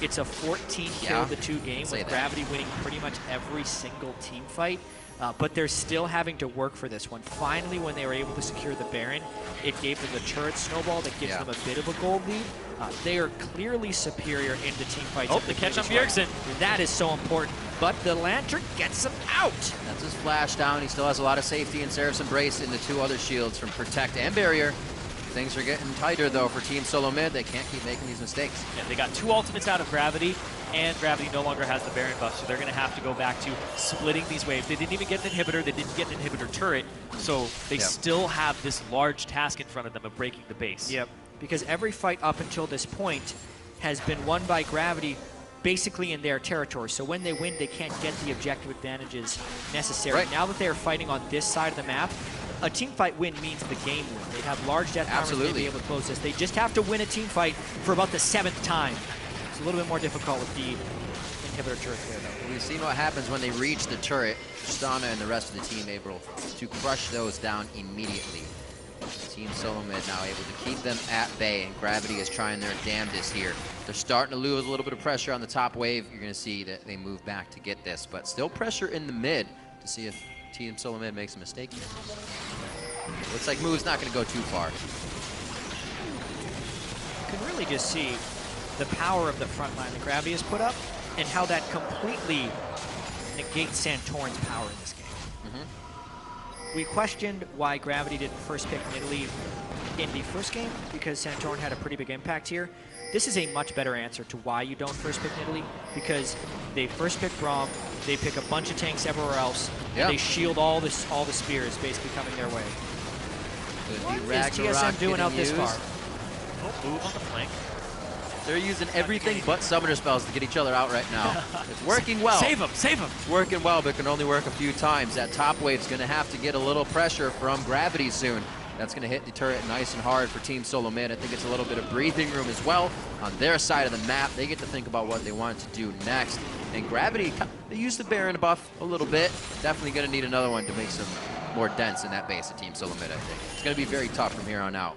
It's a 14 kill to 2 game with Gravity winning pretty much every single team fight. But they're still having to work for this one. Finally, when they were able to secure the Baron, it gave them the turret snowball that gives them a bit of a gold lead. They are clearly superior in the team fights. Oh, the catch on Bjergsen. That is so important. But the Lantern gets him out. That's his flash down. He still has a lot of safety in Seraph's Embrace in the 2 other shields from Protect and Barrier. Things are getting tighter, though, for Team Solo Mid. They can't keep making these mistakes. Yeah, they got 2 ultimates out of Gravity, and Gravity no longer has the Baron buff, so they're going to have to go back to splitting these waves. They didn't even get an inhibitor. They didn't get an inhibitor turret, so they still have this large task in front of them of breaking the base. Yep, because every fight up until this point has been won by Gravity basically in their territory. So when they win, they can't get the objective advantages necessary. Right. Now that they are fighting on this side of the map, a team fight win means the game win. They'd have large death powers to be able to close this. They just have to win a team fight for about the 7th time. It's a little bit more difficult with the inhibitor turret there, though. We've seen what happens when they reach the turret. Stana and the rest of the team able to crush those down immediately. Team Solo Mid now able to keep them at bay, and Gravity is trying their damnedest here. They're starting to lose a little bit of pressure on the top wave. You're going to see that they move back to get this, but still pressure in the mid to see if Team Solo Mid makes a mistake here. Looks like Move's not going to go too far. You can really just see the power of the front line that Gravity has put up and how that completely negates Santorin's power in this game. We questioned why Gravity didn't first pick Nidalee in the first game, because Santorin had a pretty big impact here. This is a much better answer to why you don't first pick Nidalee, because they first pick Braum, they pick a bunch of tanks everywhere else, and they shield all the spears basically coming their way. What is TSM doing out this far? Oh, move on the flank. They're using everything but summoner spells to get each other out right now. It's working well. Save him, save him. It's working well, but can only work a few times. That top wave's going to have to get a little pressure from Gravity soon. That's going to hit the turret nice and hard for Team Solo Mid. I think it's a little bit of breathing room as well on their side of the map. They get to think about what they want to do next. And Gravity, they used the Baron buff a little bit. Definitely going to need another one to make some more dents in that base of Team Solo Mid, I think. It's going to be very tough from here on out.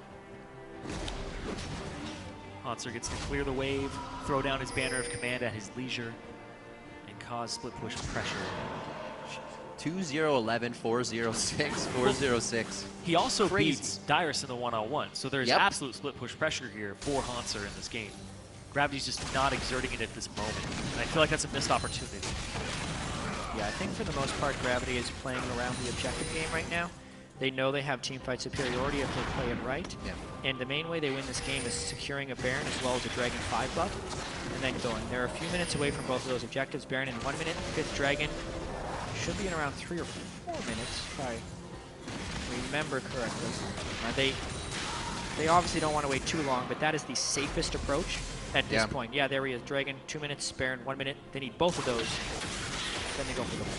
Hauntzer gets to clear the wave, throw down his Banner of Command at his leisure, and cause split push pressure. 2-0-11, 4-0-6, 4-0-6. He also beats Dyrus in the one-on-one, so there's absolute split push pressure here for Hauntzer in this game. Gravity's just not exerting it at this moment, and I feel like that's a missed opportunity. Yeah, I think for the most part, Gravity is playing around the objective game right now. They know they have teamfight superiority if they play it right. And the main way they win this game is securing a Baron as well as a Dragon 5 buff, and then going. They're a few minutes away from both of those objectives. Baron in 1 minute, 5th Dragon should be in around 3 or 4 minutes, if I remember correctly. They obviously don't want to wait too long, but that is the safest approach at this point. Yeah, there he is. Dragon, 2 minutes, Baron, 1 minute. They need both of those. Then they go for the win.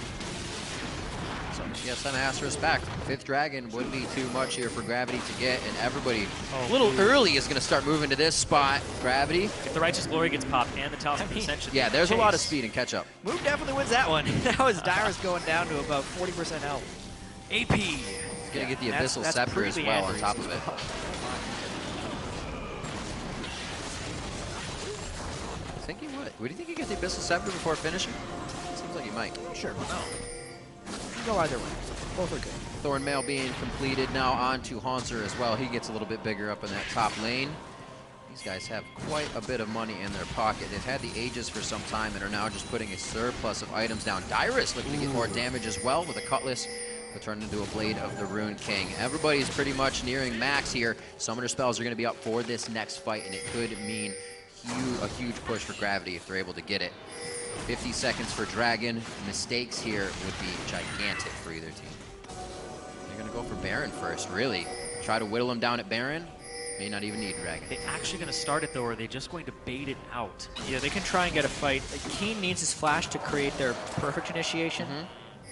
So TSM asks back. 5th Dragon wouldn't be too much here for Gravity to get, and everybody a little early is going to start moving to this spot. Gravity. If the Righteous Glory gets popped and the Talisman Ascension. Yeah, there's a lot of speed and catch up. Move definitely wins that one. Now is Dyrus going down to about 40% health. AP. He's going to get the Abyssal Scepter as well on top of it. I think he would. Would you think he'd get the Abyssal Scepter before finishing? Seems like he might. Sure, why not? Go either way. Both are good. Thornmail being completed now on to Haunter as well. He gets a little bit bigger up in that top lane. These guys have quite a bit of money in their pocket. They've had the Aegis for some time and are now just putting a surplus of items down. Dyrus looking to get more damage as well with a Cutlass, but turned into a Blade of the Rune King. Everybody's pretty much nearing max here. Summoner spells are going to be up for this next fight, and it could mean a huge push for Gravity if they're able to get it. 50 seconds for Dragon. Mistakes here would be gigantic for either team. They're going to go for Baron first, really. Try to whittle him down at Baron. May not even need Dragon. Are they actually going to start it, though, or are they just going to bait it out? Yeah, they can try and get a fight. Keen needs his flash to create their perfect initiation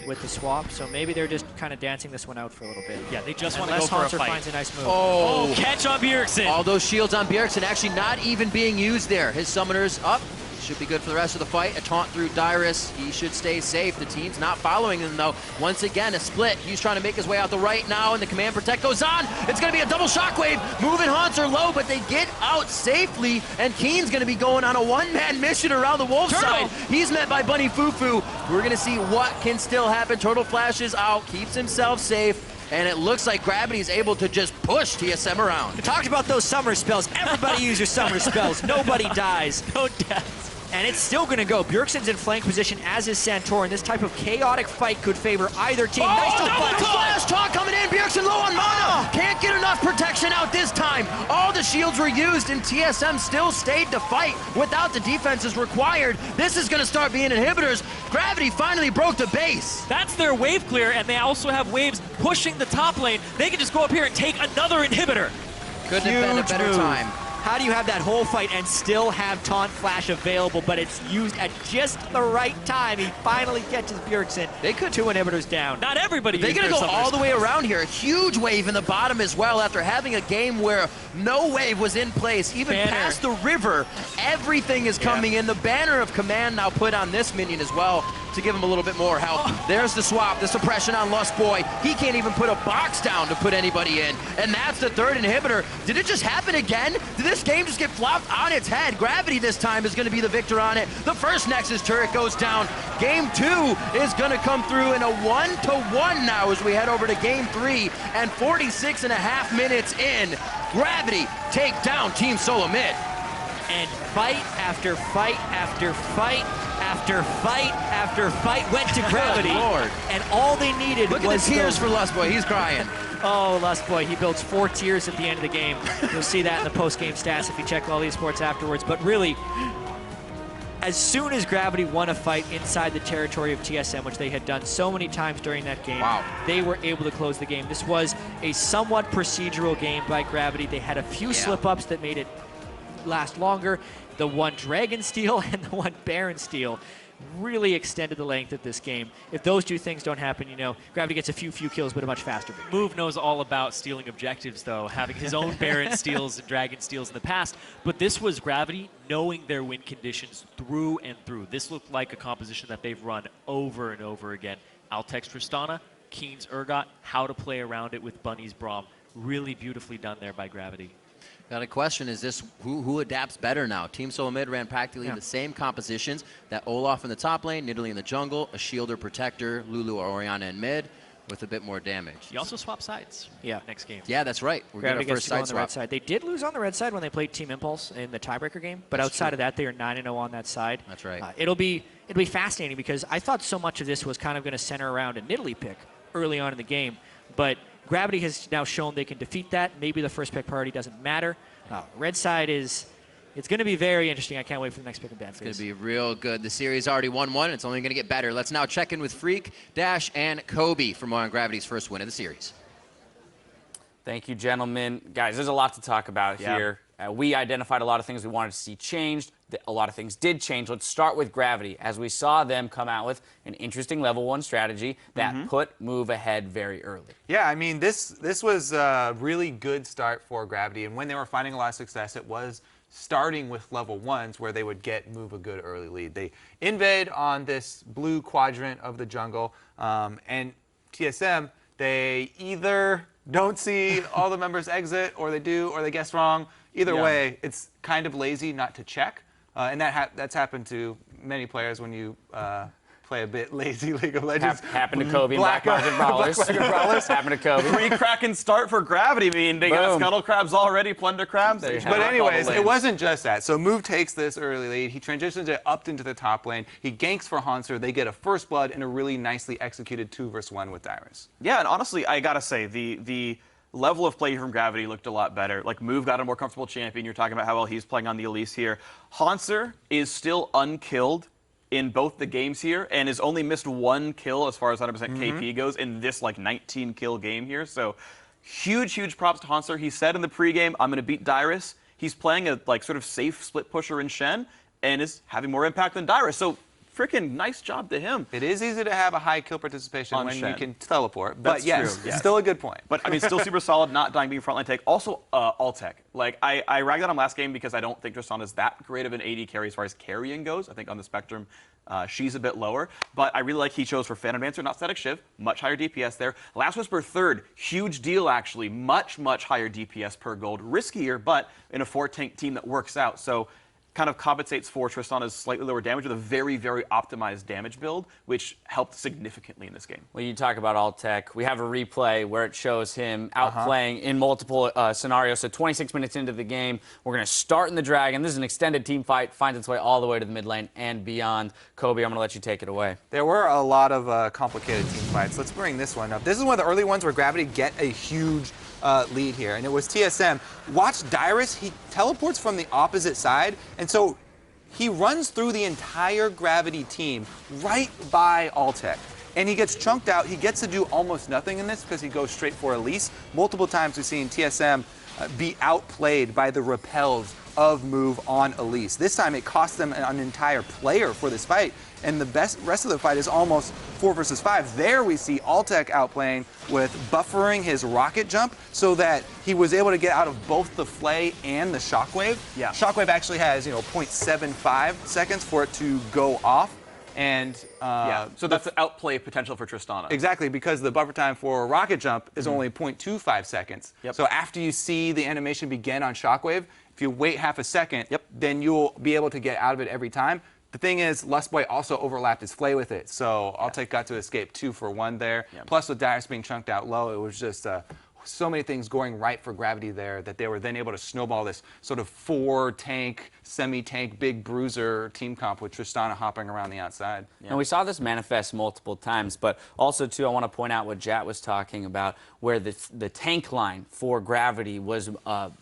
with the swap, so maybe they're just kind of dancing this one out for a little bit. Yeah, they just want to go for a Haunter fight. finds a nice move. Oh, catch on Bjergsen. All those shields on Bjergsen actually not even being used there. His summoner's up. Should be good for the rest of the fight. A taunt through Dyrus. He should stay safe. The team's not following him, though. Once again, a split. He's trying to make his way out the right now, and the Command Protect goes on. It's going to be a double shockwave. Moving Haunter low, but they get out safely, and Keen's going to be going on a one-man mission around the wolf side. He's met by Bunny Fufu. We're going to see what can still happen. Turtle flashes out, keeps himself safe, and it looks like Gravity is able to just push TSM around. We talked about those summer spells. Everybody use your summer spells. Nobody dies. No deaths. And it's still going to go. Bjergsen's in flank position, as is Santorin. This type of chaotic fight could favor either team. Oh, Nice double flash taunt coming in. Bjergsen low on mana. Can't get enough protection out this time. All the shields were used, and TSM still stayed to fight without the defenses required. This is going to start being inhibitors. Gravity finally broke the base. That's their wave clear, and they also have waves pushing the top lane. They can just go up here and take another inhibitor. Couldn't have been a better time. How do you have that whole fight and still have Taunt Flash available, but it's used at just the right time? He finally catches Bjergsen. They could 2 inhibitors down. Not everybody. They're going to go all the way around here. A huge wave in the bottom as well after having a game where no wave was in place. Even past the river, everything is coming in. The Banner of Command now put on this minion as well to give him a little bit more help. There's the swap, the suppression on Lust Boy. He can't even put a box down to put anybody in. And that's the 3rd inhibitor. Did it just happen again? Did this game just get flopped on its head? Gravity this time is going to be the victor on it. The first Nexus turret goes down. Game 2 is going to come through in a 1-to-1 now as we head over to game 3. And 46.5 minutes in, Gravity take down Team Solo Mid. And fight after fight after fight after fight after fight went to Gravity. Lord. And all they needed was Look at the tears for Lust Boy. He's crying. Oh, Lust Boy, he builds 4 tears at the end of the game. You'll see that in the post-game stats if you check all these sports afterwards. But really, as soon as Gravity won a fight inside the territory of TSM, which they had done so many times during that game, they were able to close the game. This was a somewhat procedural game by Gravity. They had a few slip-ups that made it last longer. The one Dragon Steal and the one Baron Steal really extended the length of this game. If those 2 things don't happen, you know, Gravity gets a few kills, but a much faster victory. Move knows all about stealing objectives, though, having his own Baron steals and Dragon steals in the past. But this was Gravity knowing their win conditions through and through. This looked like a composition that they've run over and over again. Altex Tristana, Keen's Urgot, how to play around it with Bunny's Braum. Really beautifully done there by Gravity. Got a question, is this who adapts better now? Team Solo Mid ran practically the same compositions, that Olaf in the top lane, Nidalee in the jungle, a shielder protector, Lulu or Orianna in mid, with a bit more damage. You also swap sides next game. Yeah, that's right. We're getting our first side on the swap. red side. They did lose on the red side when they played Team Impulse in the tiebreaker game, but outside of that, they are 9-0 on that side. That's right. It'll be fascinating because I thought so much of this was kind of going to center around a Nidalee pick early on in the game, but Gravity has now shown they can defeat that. Maybe the first pick priority doesn't matter. Red side is, it's going to be very interesting. I can't wait for the next pick and ban phase. It's going to be real good. The series already 1-1. It's only going to get better. Let's now check in with Freak, Dash, and Kobe for more on Gravity's first win of the series. Thank you, gentlemen. Guys, there's a lot to talk about here. We identified a lot of things we wanted to see changed. A lot of things did change. Let's start with Gravity, as we saw them come out with an interesting level 1 strategy that put Move ahead very early. Yeah, I mean, this was a really good start for Gravity, and when they were finding a lot of success, it was starting with level 1s where they would get Move a good early lead. They invade on this blue quadrant of the jungle, and TSM, they either don't see all the members exit, or they do, or they guess wrong. Either way, it's kind of lazy not to check. And that's happened to many players when you play a bit lazy League of Legends. Happened to Kobe and Black Market Brawlers. Happened to Kobe. Pre-Kraken start for Gravity. I mean, they got Scuttle Crabs already, Plunder Crabs. But anyways, it wasn't just that. So Move takes this early lead. He transitions it up into the top lane. He ganks for Hanser. They get a first blood in a really nicely executed 2v1 with Dyrus. Yeah, and honestly, I gotta say, the level of play from Gravity looked a lot better. Like, Move got a more comfortable champion. You're talking about how well he's playing on the Elise here. Hanser is still unkilled in both the games here and has only missed 1 kill as far as 100% KP goes in this, like, 19-kill game here. So, huge props to Hanser. He said in the pregame, I'm going to beat Dyrus. He's playing a, like, sort of safe split pusher in Shen and is having more impact than Dyrus. So, freaking nice job to him. It is easy to have a high kill participation when Shen. you can teleport, but That's yes, true, it's still a good point. But I mean, still super solid, not dying being frontline take. Also, Altec. Like, I ragged on him last game because I don't think Tristan is that great of an AD carry as far as carrying goes. I think on the spectrum, she's a bit lower. But I really like he chose for Phantom Dancer, not Static Shiv. Much higher DPS there. Last Whisper third. Huge deal, actually. Much higher DPS per gold. Riskier, but in a 4-tank team that works out. So, kind of compensates for Tristana's slightly lower damage with a very optimized damage build, which helped significantly in this game. Well, you talk about Altec. We have a replay where it shows him outplaying in multiple scenarios. So 26 minutes into the game, we're going to start in the Dragon. This is an extended team fight, finds its way all the way to the mid lane and beyond. Kobe, I'm going to let you take it away. There were a lot of complicated team fights. Let's bring this one up. This is one of the early ones where Gravity get a huge lead here, and it was TSM. Watch Dyrus, he teleports from the opposite side, and so he runs through the entire Gravity team right by Altec. And he gets chunked out. He gets to do almost nothing in this because he goes straight for Elise. Multiple times we've seen TSM be outplayed by the repels of Move on Elise. This time it cost them an entire player for this fight, and the rest of the fight is almost 4 versus 5. There we see Altec outplaying with buffering his rocket jump so that he was able to get out of both the Flay and the Shockwave. Yeah. Shockwave actually has, 0.75 seconds for it to go off. And so that's the outplay potential for Tristana. Exactly, because the buffer time for rocket jump is only 0.25 seconds. So after you see the animation begin on Shockwave, if you wait half a second, then you'll be able to get out of it every time. The thing is, Lustboy also overlapped his Flay with it, so Altec got to escape 2 for 1 there. Plus, with Dyrus being chunked out low, it was just so many things going right for Gravity there that they were then able to snowball this sort of 4-tank, semi-tank, big bruiser team comp with Tristana hopping around the outside. And we saw this manifest multiple times, but also, too, I want to point out what Jat was talking about, where the tank line for Gravity was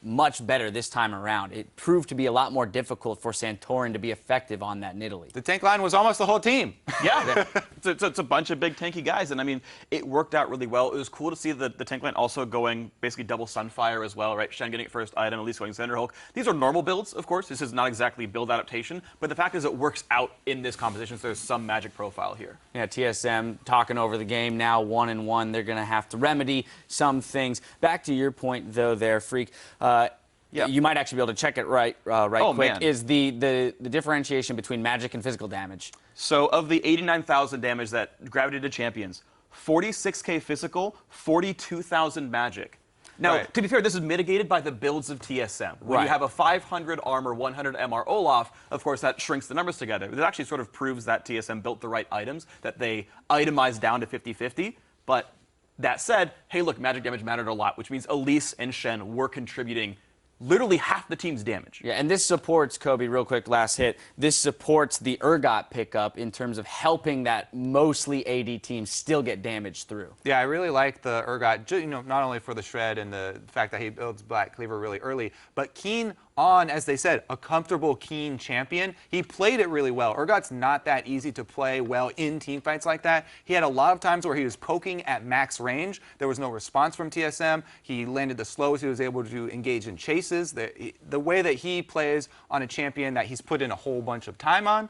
much better this time around. It proved to be a lot more difficult for Santorin to be effective on that Nidalee. The tank line was almost the whole team. Yeah, it's a bunch of big tanky guys, and I mean, it worked out really well. It was cool to see the tank line also going basically double Sunfire as well, right? Shen getting first item, at least going Cinder Hulk. These are normal builds, of course. This is not exactly build adaptation, but the fact is it works out in this composition, so there's some magic profile here. Yeah, TSM talking over the game now, 1-1. They're going to have to remedy some things. Back to your point, though, there, Freak. You might actually be able to check it right quick. Man. Is the differentiation between magic and physical damage? So of the 89,000 damage that Gravity did to champions, 46k physical, 42,000 magic. Now, to be fair, this is mitigated by the builds of TSM. When you have a 500 armor, 100 MR Olaf, of course, that shrinks the numbers together. It actually sort of proves that TSM built the right items, that they itemized down to 50-50. But that said, hey, look, magic damage mattered a lot, which means Elise and Shen were contributing literally half the team's damage. Yeah, and this supports, Kobe, real quick, last hit, this supports the Urgot pickup in terms of helping that mostly AD team still get damage through. Yeah, I really like the Urgot, you know, not only for the shred and the fact that he builds Black Cleaver really early, but Keen on, as they said, a comfortable Keen champion. He played it really well. Urgot's not that easy to play well in team fights like that. He had a lot of times where he was poking at max range. There was no response from TSM. He landed the slows. He was able to engage in chases. The way that he plays on a champion that he's put in a whole bunch of time on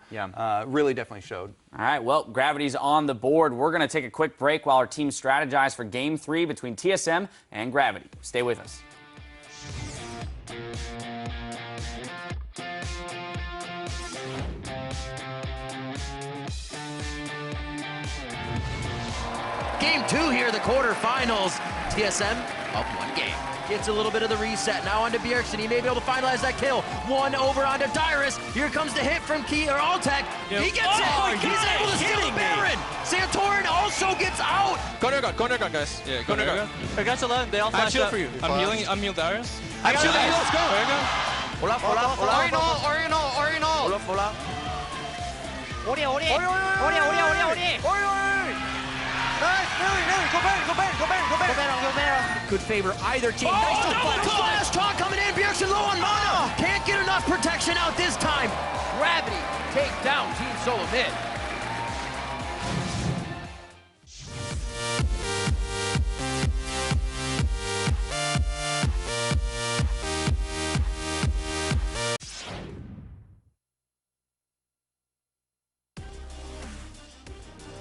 really definitely showed. All right, well, Gravity's on the board. We're going to take a quick break while our team strategize for Game 3 between TSM and Gravity. Stay with us. Game 2 here, the quarterfinals. TSM up 1 game. Gets a little bit of the reset. Now onto Bjergsen. He may be able to finalize that kill. 1 over onto Dyrus. Here comes the hit from Alltech. He gets it. He's able to steal the Baron. Santorin also gets out. Go Nergot, guys. Yeah, go Nergot. I got 11. They all I have flashed shield up. for you. I'm healing Dyrus. I got Let's go. Olaf. Could favor either team. Nice double flash talk coming in. Bjergsen low on mana. Can't get enough protection out this time. Gravity take down Team Solo Mid.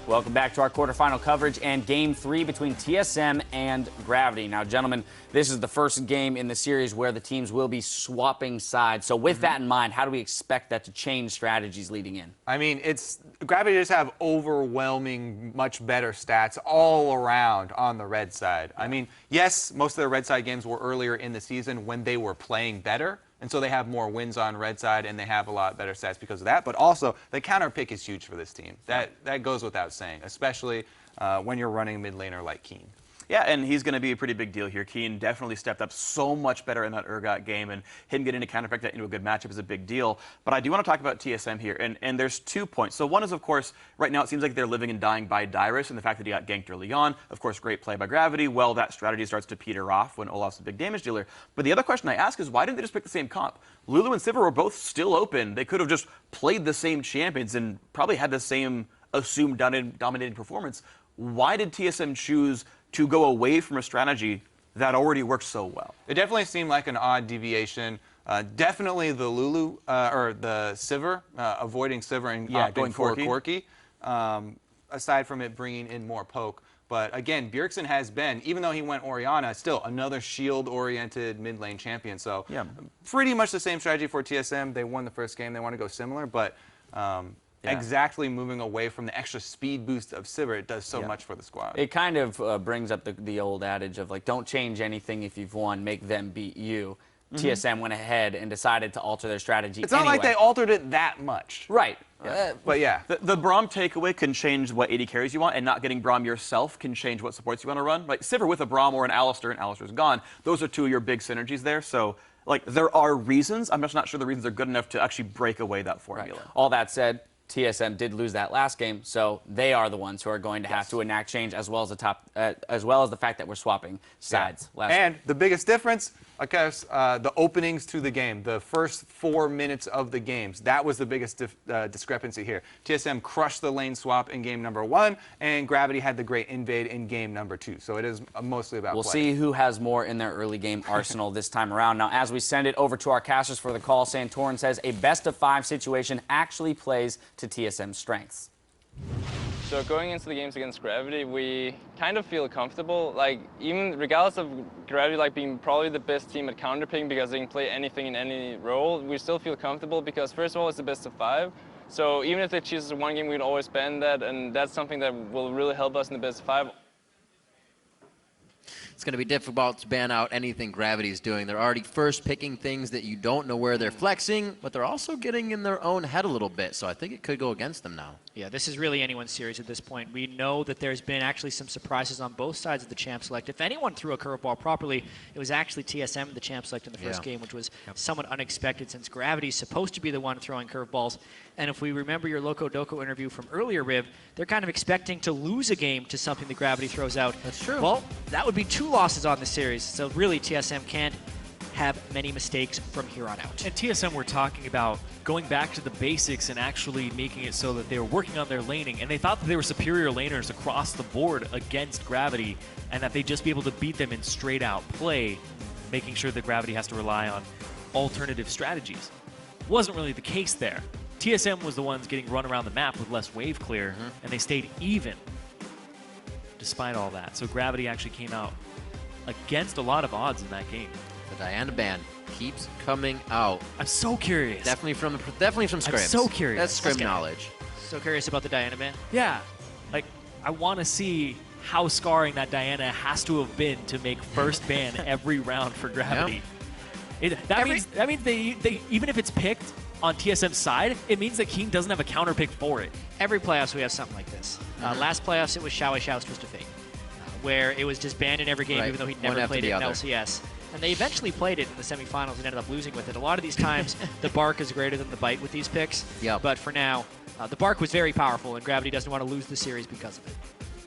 Welcome back to our quarterfinal coverage and Game 3 between TSM and Gravity. Now, gentlemen, this is the first game in the series where the teams will be swapping sides. So with that in mind, how do we expect that to change strategies leading in? I mean, Gravity just have overwhelming, much better stats all around on the red side. I mean, yes, most of the red side games were earlier in the season when they were playing better. And so they have more wins on red side, and they have a lot better stats because of that. But also, the counter pick is huge for this team. That goes without saying, especially when you're running a mid laner like Keen. Yeah, and he's going to be a pretty big deal here. Keen definitely stepped up so much better in that Urgot game, and him getting to counterpick that into a good matchup is a big deal. But I do want to talk about TSM here, and there's 2 points. So one is, of course, right now it seems like they're living and dying by Dyrus, and the fact that he got ganked early on. Of course, great play by Gravity. Well, that strategy starts to peter off when Olaf's a big damage dealer. But the other question I ask is, why didn't they just pick the same comp? Lulu and Sivir were both still open. They could have just played the same champions and probably had the same assumed dominating performance. Why did TSM choose to go away from a strategy that already works so well? It definitely seemed like an odd deviation. Definitely the Lulu, or the Sivir, avoiding Sivir and going for Corki. Aside from it bringing in more poke. But again, Bjergsen has been, even though he went Orianna, still another shield-oriented mid-lane champion. So pretty much the same strategy for TSM. They won the first game. They want to go similar, but exactly moving away from the extra speed boost of Sivir, it does so much for the squad. It kind of brings up the old adage of, like, don't change anything if you've won, make them beat you. TSM went ahead and decided to alter their strategy. It's not like they altered it that much. Right. But yeah. The Braum takeaway can change what AD carries you want, and not getting Braum yourself can change what supports you want to run. Like Sivir with a Braum or an Alistar, and Alistar's gone. Those are 2 of your big synergies there. So, like, there are reasons. I'm just not sure the reasons are good enough to actually break away that formula. Right. All that said, TSM did lose that last game, so they are the ones who are going to have to enact change, as well as the fact that we're swapping sides. And the biggest difference, I guess, the openings to the game, the first 4 minutes of the games, that was the biggest discrepancy here. TSM crushed the lane swap in game number 1, and Gravity had the great invade in game number 2. So it is mostly about We'll play. see who has more in their early game arsenal this time around. Now, as we send it over to our casters for the call, Santorin says a best-of-5 situation actually plays to TSM's strengths. So going into the games against Gravity, we kind of feel comfortable. Like, even regardless of Gravity like being probably the best team at counterpicking because they can play anything in any role, we still feel comfortable because first of all, it's the best of 5. So even if they choose us 1 game, we can always ban that, and that's something that will really help us in the best of 5. It's going to be difficult to ban out anything Gravity's doing. They're already first picking things that you don't know where they're flexing, but they're also getting in their own head a little bit, so I think it could go against them now. Yeah, this is really anyone's series at this point. We know that there's been actually some surprises on both sides of the champ select. If anyone threw a curveball properly, it was actually TSM, the champ select in the first game, which was somewhat unexpected since Gravity's supposed to be the one throwing curveballs. And if we remember your Loco Doco interview from earlier, Riv, they're kind of expecting to lose a game to something that Gravity throws out. That's true. Well, that would be 2 losses on the series. So really, TSM can't have many mistakes from here on out. And TSM were talking about going back to the basics and actually making it so that they were working on their laning, and they thought that they were superior laners across the board against Gravity, and that they'd just be able to beat them in straight out play, making sure that Gravity has to rely on alternative strategies. Wasn't really the case there. TSM was the ones getting run around the map with less wave clear, and they stayed even despite all that. So Gravity actually came out against a lot of odds in that game. The Diana ban keeps coming out. I'm so curious. Definitely from scrims. I'm so curious. That's scrim knowledge. So curious about the Diana ban? Yeah. Like, I want to see how scarring that Diana has to have been to make first ban every round for Gravity. That means they even if it's picked on TSM's side, it means that Keen doesn't have a counter pick for it. Every playoffs we have something like this. Last playoffs it was Xiao Xiao's Twist of Fate, where it was just banned in every game even though he'd never played it in LCS. And they eventually played it in the semifinals and ended up losing with it. A lot of these times, the bark is greater than the bite with these picks. But for now, the bark was very powerful, and Gravity doesn't want to lose the series because of it.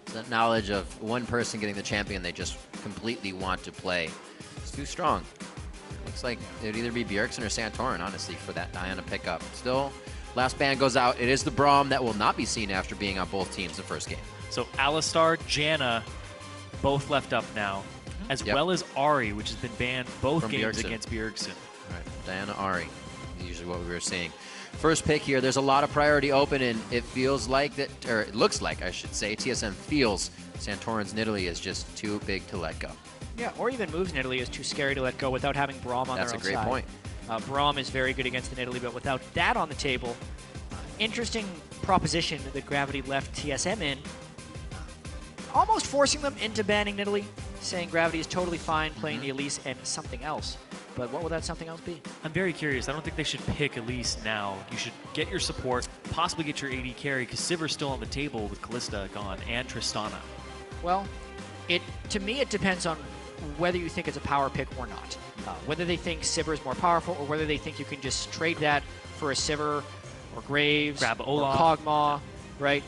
It's that knowledge of one person getting the champion they just completely want to play. It's too strong. Looks like it would either be Bjergsen or Santorin, honestly, for that Diana pickup. Still, last ban goes out. It is the Braum that will not be seen after being on both teams the first game. So Alistar, Janna, both left up now, as well as Ahri, which has been banned both From games Bjergsen. against Bjergsen. All right, Diana, Ahri, usually what we were seeing. First pick here, there's a lot of priority open, and it feels like that, or it looks like, I should say, TSM feels Santorin's Nidalee is just too big to let go. Yeah, or even moves Nidalee is too scary to let go without having Braum on That's their own a great side. point. Braum is very good against the Nidalee, but without that on the table, interesting proposition that Gravity left TSM in, almost forcing them into banning Nidalee, saying Gravity is totally fine playing the Elise and something else. But what will that something else be? I'm very curious. I don't think they should pick Elise now. You should get your support, possibly get your AD carry, because Sivir's still on the table with Callista gone and Tristana. Well, to me it depends on whether you think it's a power pick or not. Whether they think Sivir is more powerful or whether they think you can just trade that for a Sivir or Graves Grab or Olaf. Kog'Maw, right?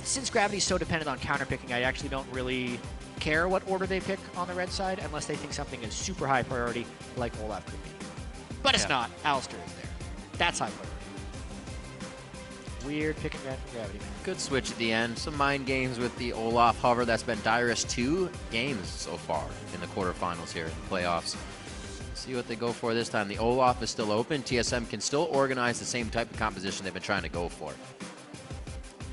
Since Gravity's so dependent on counterpicking, I actually don't really care what order they pick on the red side unless they think something is super high priority like Olaf could be. But it's not. Alistar is there. That's high priority. Weird pick and ban from Gravity, man. Good switch at the end. Some mind games with the Olaf hover. That's been Dyrus 2 games so far in the quarterfinals here in the playoffs. See what they go for this time. The Olaf is still open. TSM can still organize the same type of composition they've been trying to go for.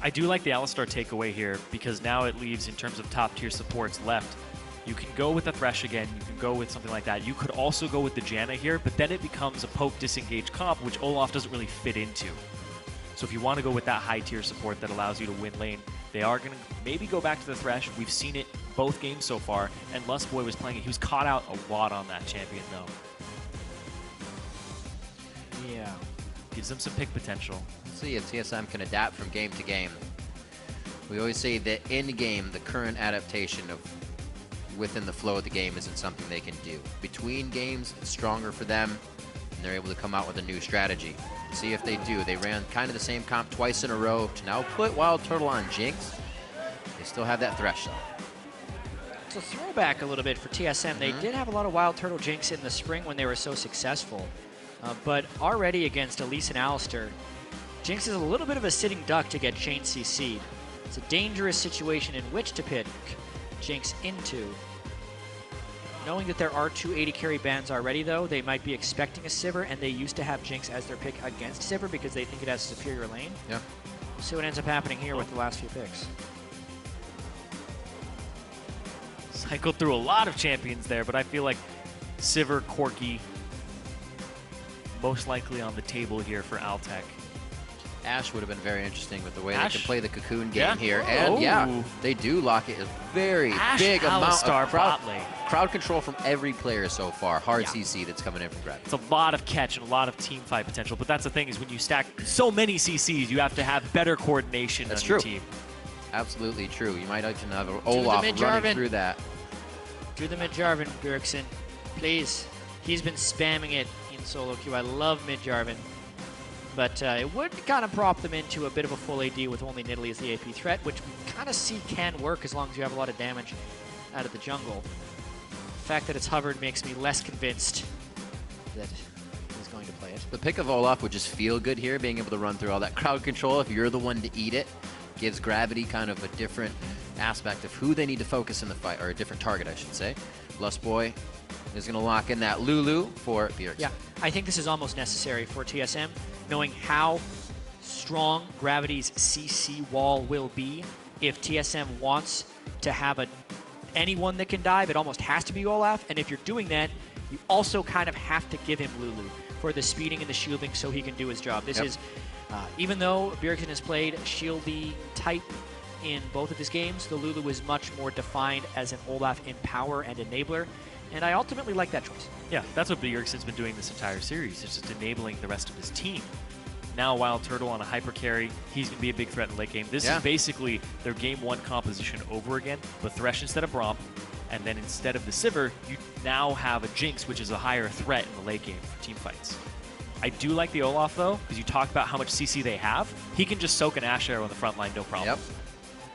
I do like the Alistar takeaway here because now it leaves, in terms of top tier supports left, you can go with the Thresh again, you can go with something like that. You could also go with the Janna here, but then it becomes a poke disengage comp, which Olaf doesn't really fit into. So if you want to go with that high tier support that allows you to win lane, they are going to maybe go back to the Thresh. We've seen it both games so far, and Lustboy was playing it. He was caught out a lot on that champion, though. Yeah. Gives them some pick potential. Let's see if TSM can adapt from game to game. We always say that in game, the current adaptation of within the flow of the game isn't something they can do. Between games, it's stronger for them, and they're able to come out with a new strategy. See if they do. They ran kind of the same comp twice in a row to now put Wild Turtle on Jinx. They still have that Thresh, though. It's a throwback a little bit for TSM. They did have a lot of Wild Turtle Jinx in the spring when they were so successful. But already against Elise and Alistar, Jinx is a little bit of a sitting duck to get chain CC'd. It's a dangerous situation in which to pick Jinx into. Knowing that there are 2 AD carry bans already, though, they might be expecting a Sivir, and they used to have Jinx as their pick against Sivir because they think it has a superior lane. Yeah. We'll see what ends up happening here with the last few picks. Cycled through a lot of champions there, but I feel like Sivir, Corki, most likely on the table here for Altec. Ash would have been very interesting with the way Ash? they can play the cocoon game Yeah. here. And yeah, Ooh. they do lock it. A very Ash big amount Alistar of crowd, bot lane. crowd control from every player so far. Hard Yeah. CC that's coming in from Gravity. It's a lot of catch and a lot of team fight potential, but that's the thing is when you stack so many CCs, you have to have better coordination That's on true. your team. Absolutely true. You might even have the Olaf mid, running Jarvan. through that. Do the mid Jarvan, Bjergsen. Please. He's been spamming it in solo queue. I love mid Jarvan. But it would kind of prop them into a bit of a full AD with only Nidalee as the AP threat, which we kind of see can work as long as you have a lot of damage out of the jungle. The fact that it's hovered makes me less convinced that he's going to play it. The pick of Olaf would just feel good here, being able to run through all that crowd control. If you're the one to eat it, gives Gravity kind of a different aspect of who they need to focus in the fight, or a different target, I should say. Lust Boy is going to lock in that Lulu for Bjergsen. Yeah, I think this is almost necessary for TSM, knowing how strong Gravity's CC wall will be. If TSM wants to have anyone that can dive, it almost has to be Olaf. And if you're doing that, you also kind of have to give him Lulu for the speeding and the shielding so he can do his job. This is, even though Bjergsen has played shieldy type in both of his games, the Lulu is much more defined as an Olaf in power and enabler. And I ultimately like that choice. Yeah, that's what Bjergsen's been doing this entire series. It's just enabling the rest of his team. Now Wild Turtle on a hyper carry, he's going to be a big threat in the late game. This is basically their game 1 composition over again, but Thresh instead of Braum, and then instead of the Sivir, you now have a Jinx, which is a higher threat in the late game for team fights. I do like the Olaf, though, because you talked about how much CC they have. He can just soak an Ashe arrow on the front line, no problem. Yep.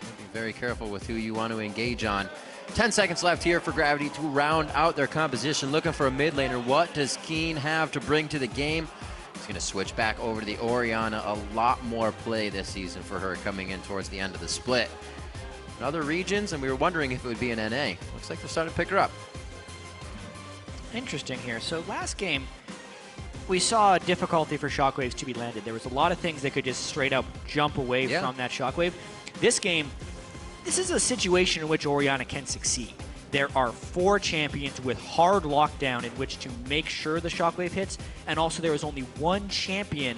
Be very careful with who you want to engage on. 10 seconds left here for Gravity to round out their composition. Looking for a mid laner. What does Keen have to bring to the game? He's going to switch back over to the Orianna. A lot more play this season for her coming in towards the end of the split. In other regions, and we were wondering if it would be an NA. Looks like they're starting to pick her up. Interesting here. So last game, we saw a difficulty for shockwaves to be landed. There was a lot of things that could just straight up jump away from that shockwave. This game, this is a situation in which Orianna can succeed. There are 4 champions with hard lockdown in which to make sure the shockwave hits, and also there is only 1 champion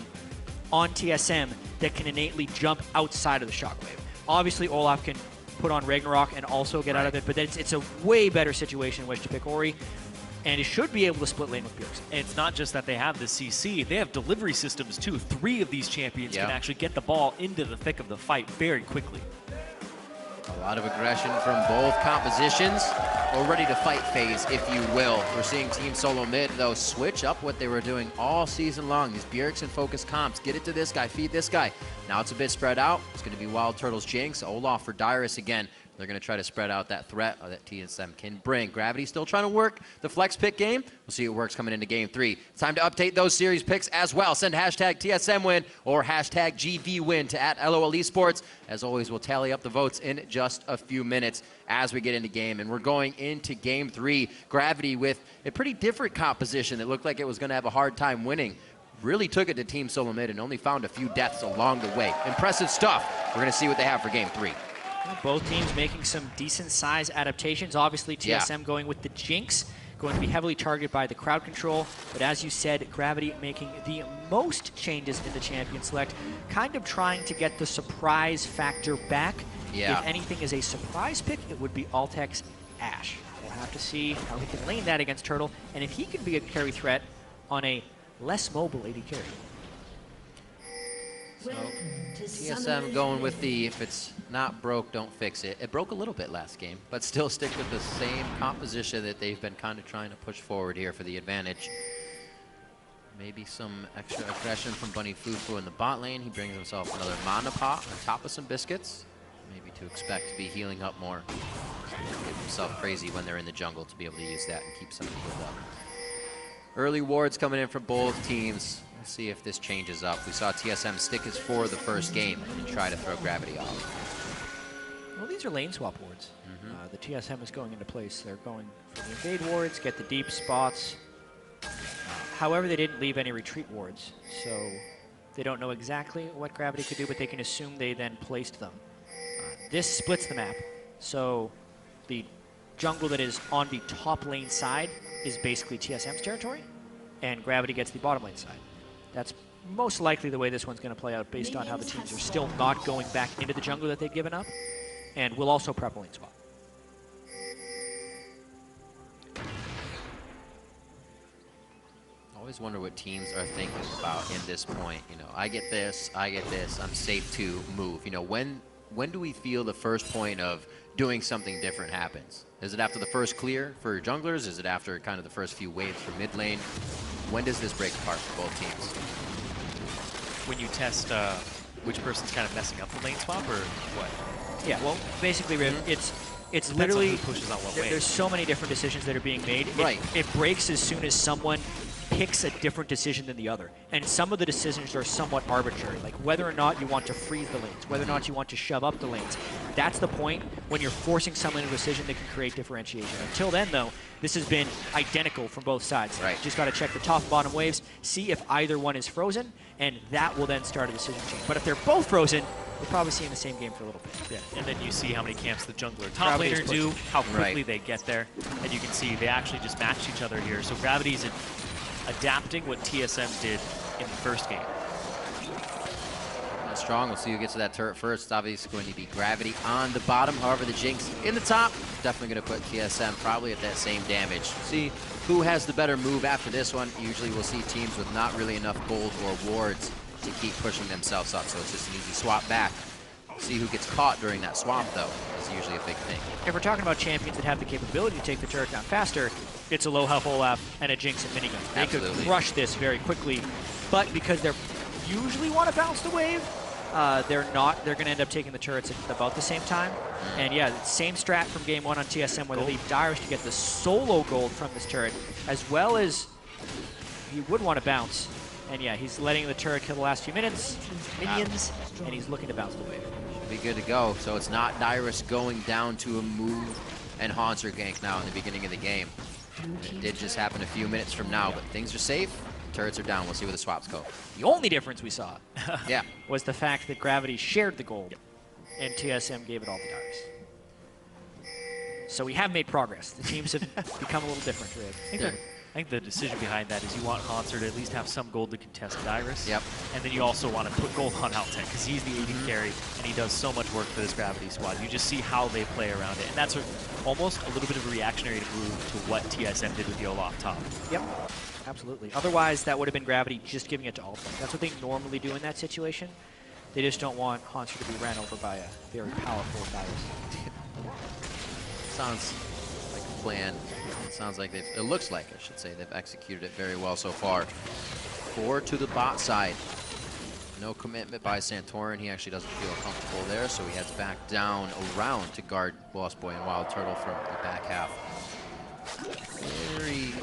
on TSM that can innately jump outside of the shockwave. Obviously, Olaf can put on Ragnarok and also get out of it, but it's a way better situation in which to pick Ori, and he should be able to split lane with Bjergsen. And it's not just that they have the CC, they have delivery systems too. 3 of these champions can actually get the ball into the thick of the fight very quickly. A lot of aggression from both compositions. We're ready to fight phase, if you will. We're seeing Team Solo Mid, though, switch up what they were doing all season long. These Bjergsen-focused comps. Get it to this guy, feed this guy. Now it's a bit spread out. It's going to be Wild Turtle's Jinx. Olaf for Dyrus again. They're going to try to spread out that threat that TSM can bring. Gravity still trying to work the flex pick game. We'll see what works coming into game 3. It's time to update those series picks as well. Send hashtag TSM win or hashtag GV win to @LOL Esports. As always, we'll tally up the votes in just a few minutes as we get into game. And we're going into game 3. Gravity with a pretty different composition that looked like it was going to have a hard time winning. Really took it to Team Solo Mid and only found a few deaths along the way. Impressive stuff. We're going to see what they have for game 3. Both teams making some decent size adaptations. Obviously, TSM going with the Jinx, going to be heavily targeted by the crowd control. But as you said, Gravity making the most changes in the champion select, kind of trying to get the surprise factor back. Yeah. If anything is a surprise pick, it would be Altec's Ashe. We'll have to see how he can lane that against Turtle, and if he can be a carry threat on a less mobile AD carry. So TSM going with the, if it's not broke, don't fix it. It broke a little bit last game, but still stick with the same composition that they've been kind of trying to push forward here for the advantage. Maybe some extra aggression from Bunny Fufu in the bot lane. He brings himself another mana pot on top of some biscuits. Maybe to expect to be healing up more. Get himself crazy when they're in the jungle to be able to use that and keep somebody healed up. Early wards coming in from both teams. We'll see if this changes up. We saw TSM stick his for the first game and try to throw Gravity off. Well, these are lane swap wards. The TSM is going into place. They're going for the invade wards, get the deep spots. However, they didn't leave any retreat wards, so they don't know exactly what Gravity could do, but they can assume they then placed them. This splits the map, so the jungle that is on the top lane side is basically TSM's territory, and Gravity gets the bottom lane side. That's most likely the way this one's going to play out based on how the teams are still not going back into the jungle that they've given up. And we'll also prep a lane swap. Always wonder what teams are thinking about in this point. You know, I get this, I'm safe to move. You know, when do we feel the first point of doing something different happens? Is it after the first clear for your junglers? Is it after kind of the first few waves for mid lane? When does this break apart for both teams? When you test which person's kind of messing up the lane swap or what? Yeah, well, basically, it's Depends literally, on who pushes on what wave. There's so many different decisions that are being made. Right. It breaks as soon as someone picks a different decision than the other. And some of the decisions are somewhat arbitrary, like whether or not you want to freeze the lanes, whether or not you want to shove up the lanes. That's the point when you're forcing someone into a decision that can create differentiation. Until then, though, this has been identical from both sides. Right. Just got to check the top and bottom waves, see if either one is frozen, and that will then start a decision chain. But if they're both frozen, we're probably seeing the same game for a little bit. Yeah, and then you see how many camps the jungler top laner do, how quickly they get there, and you can see they actually just match each other here. So Gravity's adapting what TSM did in the first game. Strong, we'll see who gets to that turret first. It's obviously going to be Gravity on the bottom. However, the Jinx in the top, definitely going to put TSM probably at that same damage. See who has the better move after this one. Usually we'll see teams with not really enough gold or wards to keep pushing themselves up, so it's just an easy swap back. See who gets caught during that swap, though, is usually a big thing. If we're talking about champions that have the capability to take the turret down faster, it's a low health Olaf and a Jinx and minigun. They could crush this very quickly, but because they're usually want to bounce the wave, they're not. They're going to end up taking the turrets at about the same time. And yeah, same strat from game one on TSM where they leave Dyrus to get the solo gold from this turret, as well as he would want to bounce. And yeah, he's letting the turret kill the last few minutes, minions, and he's looking to bounce the wave. Should be good to go. So it's not Dyrus going down to a move and Haunter gank now in the beginning of the game. It did just happen a few minutes from now, but things are safe. Turrets are down. We'll see where the swaps go. The only difference we saw yeah, was the fact that Gravity shared the gold and TSM gave it all to Dyrus. So we have made progress. The teams have become a little different. I think the decision behind that is you want Haunter to at least have some gold to contest Dyrus. Yep. And then you also want to put gold on Altec because he's the AD carry and he does so much work for this Gravity squad. You just see how they play around it. And that's almost a little bit of a reactionary move to what TSM did with the Olaf top. Yep. Absolutely. Otherwise, that would have been Gravity just giving it to Altec. That's what they normally do in that situation. They just don't want Haunter to be ran over by a very powerful Dyrus. Sounds like a plan. It sounds like it looks like, I should say, they've executed it very well so far. 4 to the bot side. No commitment by Santorin. He actually doesn't feel comfortable there, so he heads back down around to guard Lost Boy and Wild Turtle from the back half. Very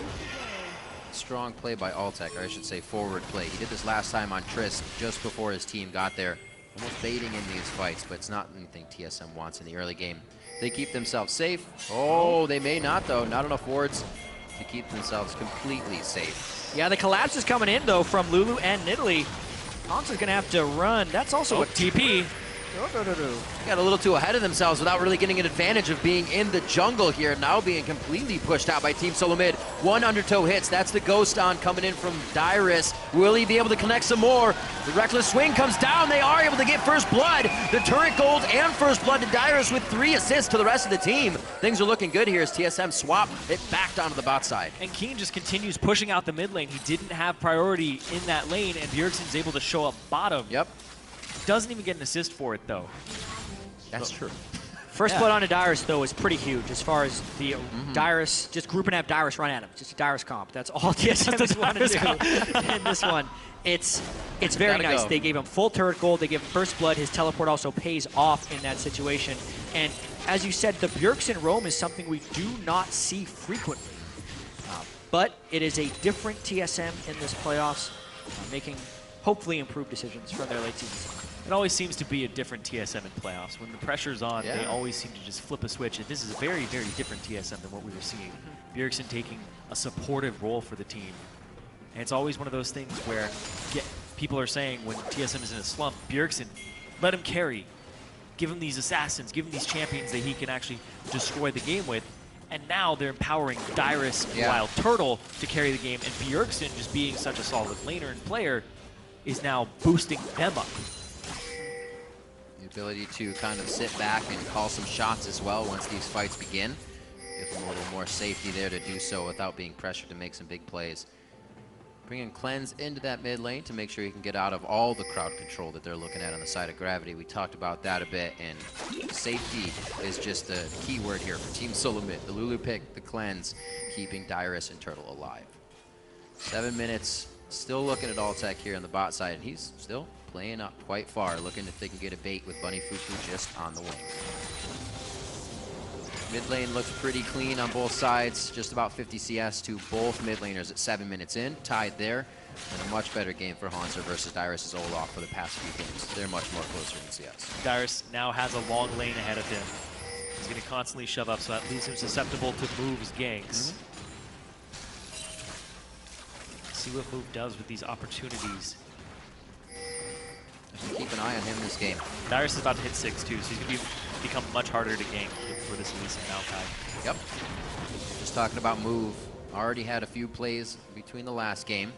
strong play by Altec, or I should say forward play. He did this last time on Triss just before his team got there. Almost baiting in these fights, but it's not anything TSM wants in the early game. They keep themselves safe. Oh, they may not, though. Not enough wards to keep themselves completely safe. Yeah, the collapse is coming in, though, from Lulu and Nidalee. Haunter's going to have to run. That's also a TP. Got a little too ahead of themselves without really getting an advantage of being in the jungle here. Now being completely pushed out by Team Solo Mid. 1 undertow hits. That's the ghost on coming in from Dyrus. Will he be able to connect some more? The reckless swing comes down. They are able to get first blood. The turret gold and first blood to Dyrus with 3 assists to the rest of the team. Things are looking good here as TSM swap it back down to the bot side. And Keen just continues pushing out the mid lane. He didn't have priority in that lane, and Bjergsen's able to show up bottom. Yep. Doesn't even get an assist for it, though. That's true. First blood onto Dyrus, though, is pretty huge as far as the Dyrus, just group and have Dyrus run at him. Just a Dyrus comp. That's all TSM has wanted to do in this one. It's very nice. Go. They gave him full turret gold. They gave him first blood. His teleport also pays off in that situation. And as you said, the Bjergsen roam is something we do not see frequently. But it is a different TSM in this playoffs, making hopefully improved decisions from their late seasons. It always seems to be a different TSM in playoffs. When the pressure's on, they always seem to just flip a switch. And this is a very, very different TSM than what we were seeing. Bjergsen taking a supportive role for the team. And it's always one of those things where people are saying when TSM is in a slump, Bjergsen, let him carry. Give him these assassins, give him these champions that he can actually destroy the game with. And now they're empowering Dyrus and Wild Turtle to carry the game. And Bjergsen just being such a solid laner and player, is now boosting them up. The ability to kind of sit back and call some shots as well once these fights begin. Give them a little more safety there to do so without being pressured to make some big plays. Bringing Cleanse into that mid lane to make sure he can get out of all the crowd control that they're looking at on the side of Gravity. We talked about that a bit, and safety is just the key word here for Team Solomid. The Lulu pick, the Cleanse, keeping Dyrus and Turtle alive. 7 minutes, still looking at Alltech here on the bot side, and he's still playing up quite far, looking if they can get a bait with Bunny Fufu just on the wing. Mid lane looks pretty clean on both sides, just about 50 CS to both mid laners at 7 minutes in, tied there, and a much better game for Hanser versus Dyrus' Olaf for the past few games. They're much more closer in CS. Dyrus now has a long lane ahead of him. He's going to constantly shove up, so that leaves him susceptible to Move's ganks. See what Move does with these opportunities. Keep an eye on him this game. Dyrus is about to hit 6 too, so he's going to become much harder to gank for this Elise and Maokai. Yep. Just talking about Move. Already had a few plays between the last game.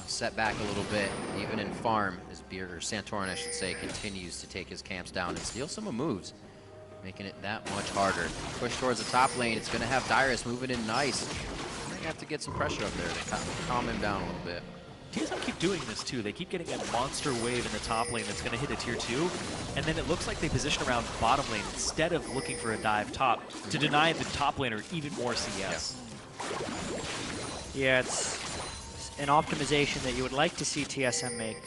Set back a little bit, even in farm, as Santorin, I should say, continues to take his camps down and steal some of Moves, making it that much harder. Push towards the top lane. It's going to have Dyrus moving in nice. Might have to get some pressure up there to calm him down a little bit. TSM keep doing this too. They keep getting a monster wave in the top lane that's going to hit a tier 2, and then it looks like they position around bottom lane instead of looking for a dive top to deny the top laner even more CS. Yeah, it's an optimization that you would like to see TSM make.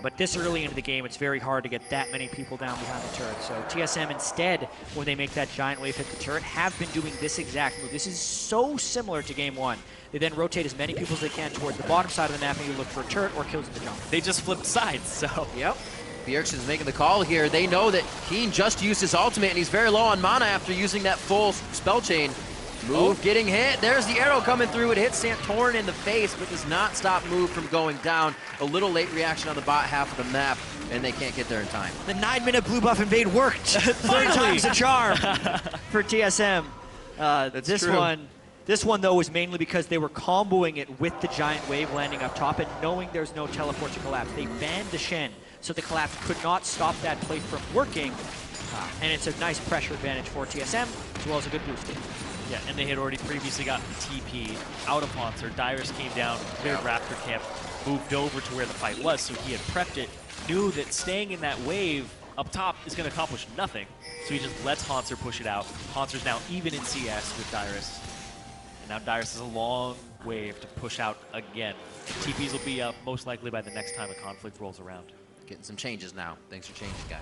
But this early into the game, it's very hard to get that many people down behind the turret. So TSM instead, when they make that giant wave hit the turret, have been doing this exact move. This is so similar to game 1. They then rotate as many people as they can towards the bottom side of the map and you look for a turret or kills in the jungle. They just flipped sides, so. Yep. Bjergsen's making the call here. They know that Keen just used his ultimate and he's very low on mana after using that full spell chain. Move getting hit. There's the arrow coming through. It hits Santorin in the face, but does not stop Move from going down. A little late reaction on the bot half of the map, and they can't get there in time. The 9-minute blue buff invade worked. 3 times the charm for TSM. This one, though, was mainly because they were comboing it with the giant wave landing up top and knowing there's no teleport to collapse. They banned the Shen, so the collapse could not stop that play from working. And it's a nice pressure advantage for TSM, as well as a good boost in. Yeah, and they had already previously gotten TP out of Hanser. Dyrus came down, cleared Raptor camp, moved over to where the fight was, so he had prepped it, knew that staying in that wave up top is going to accomplish nothing, so he just lets Hanser push it out. Hanser's now even in CS with Dyrus, and now Dyrus has a long wave to push out again. TPs will be up most likely by the next time a conflict rolls around. Getting some changes now. Thanks for changing, guys.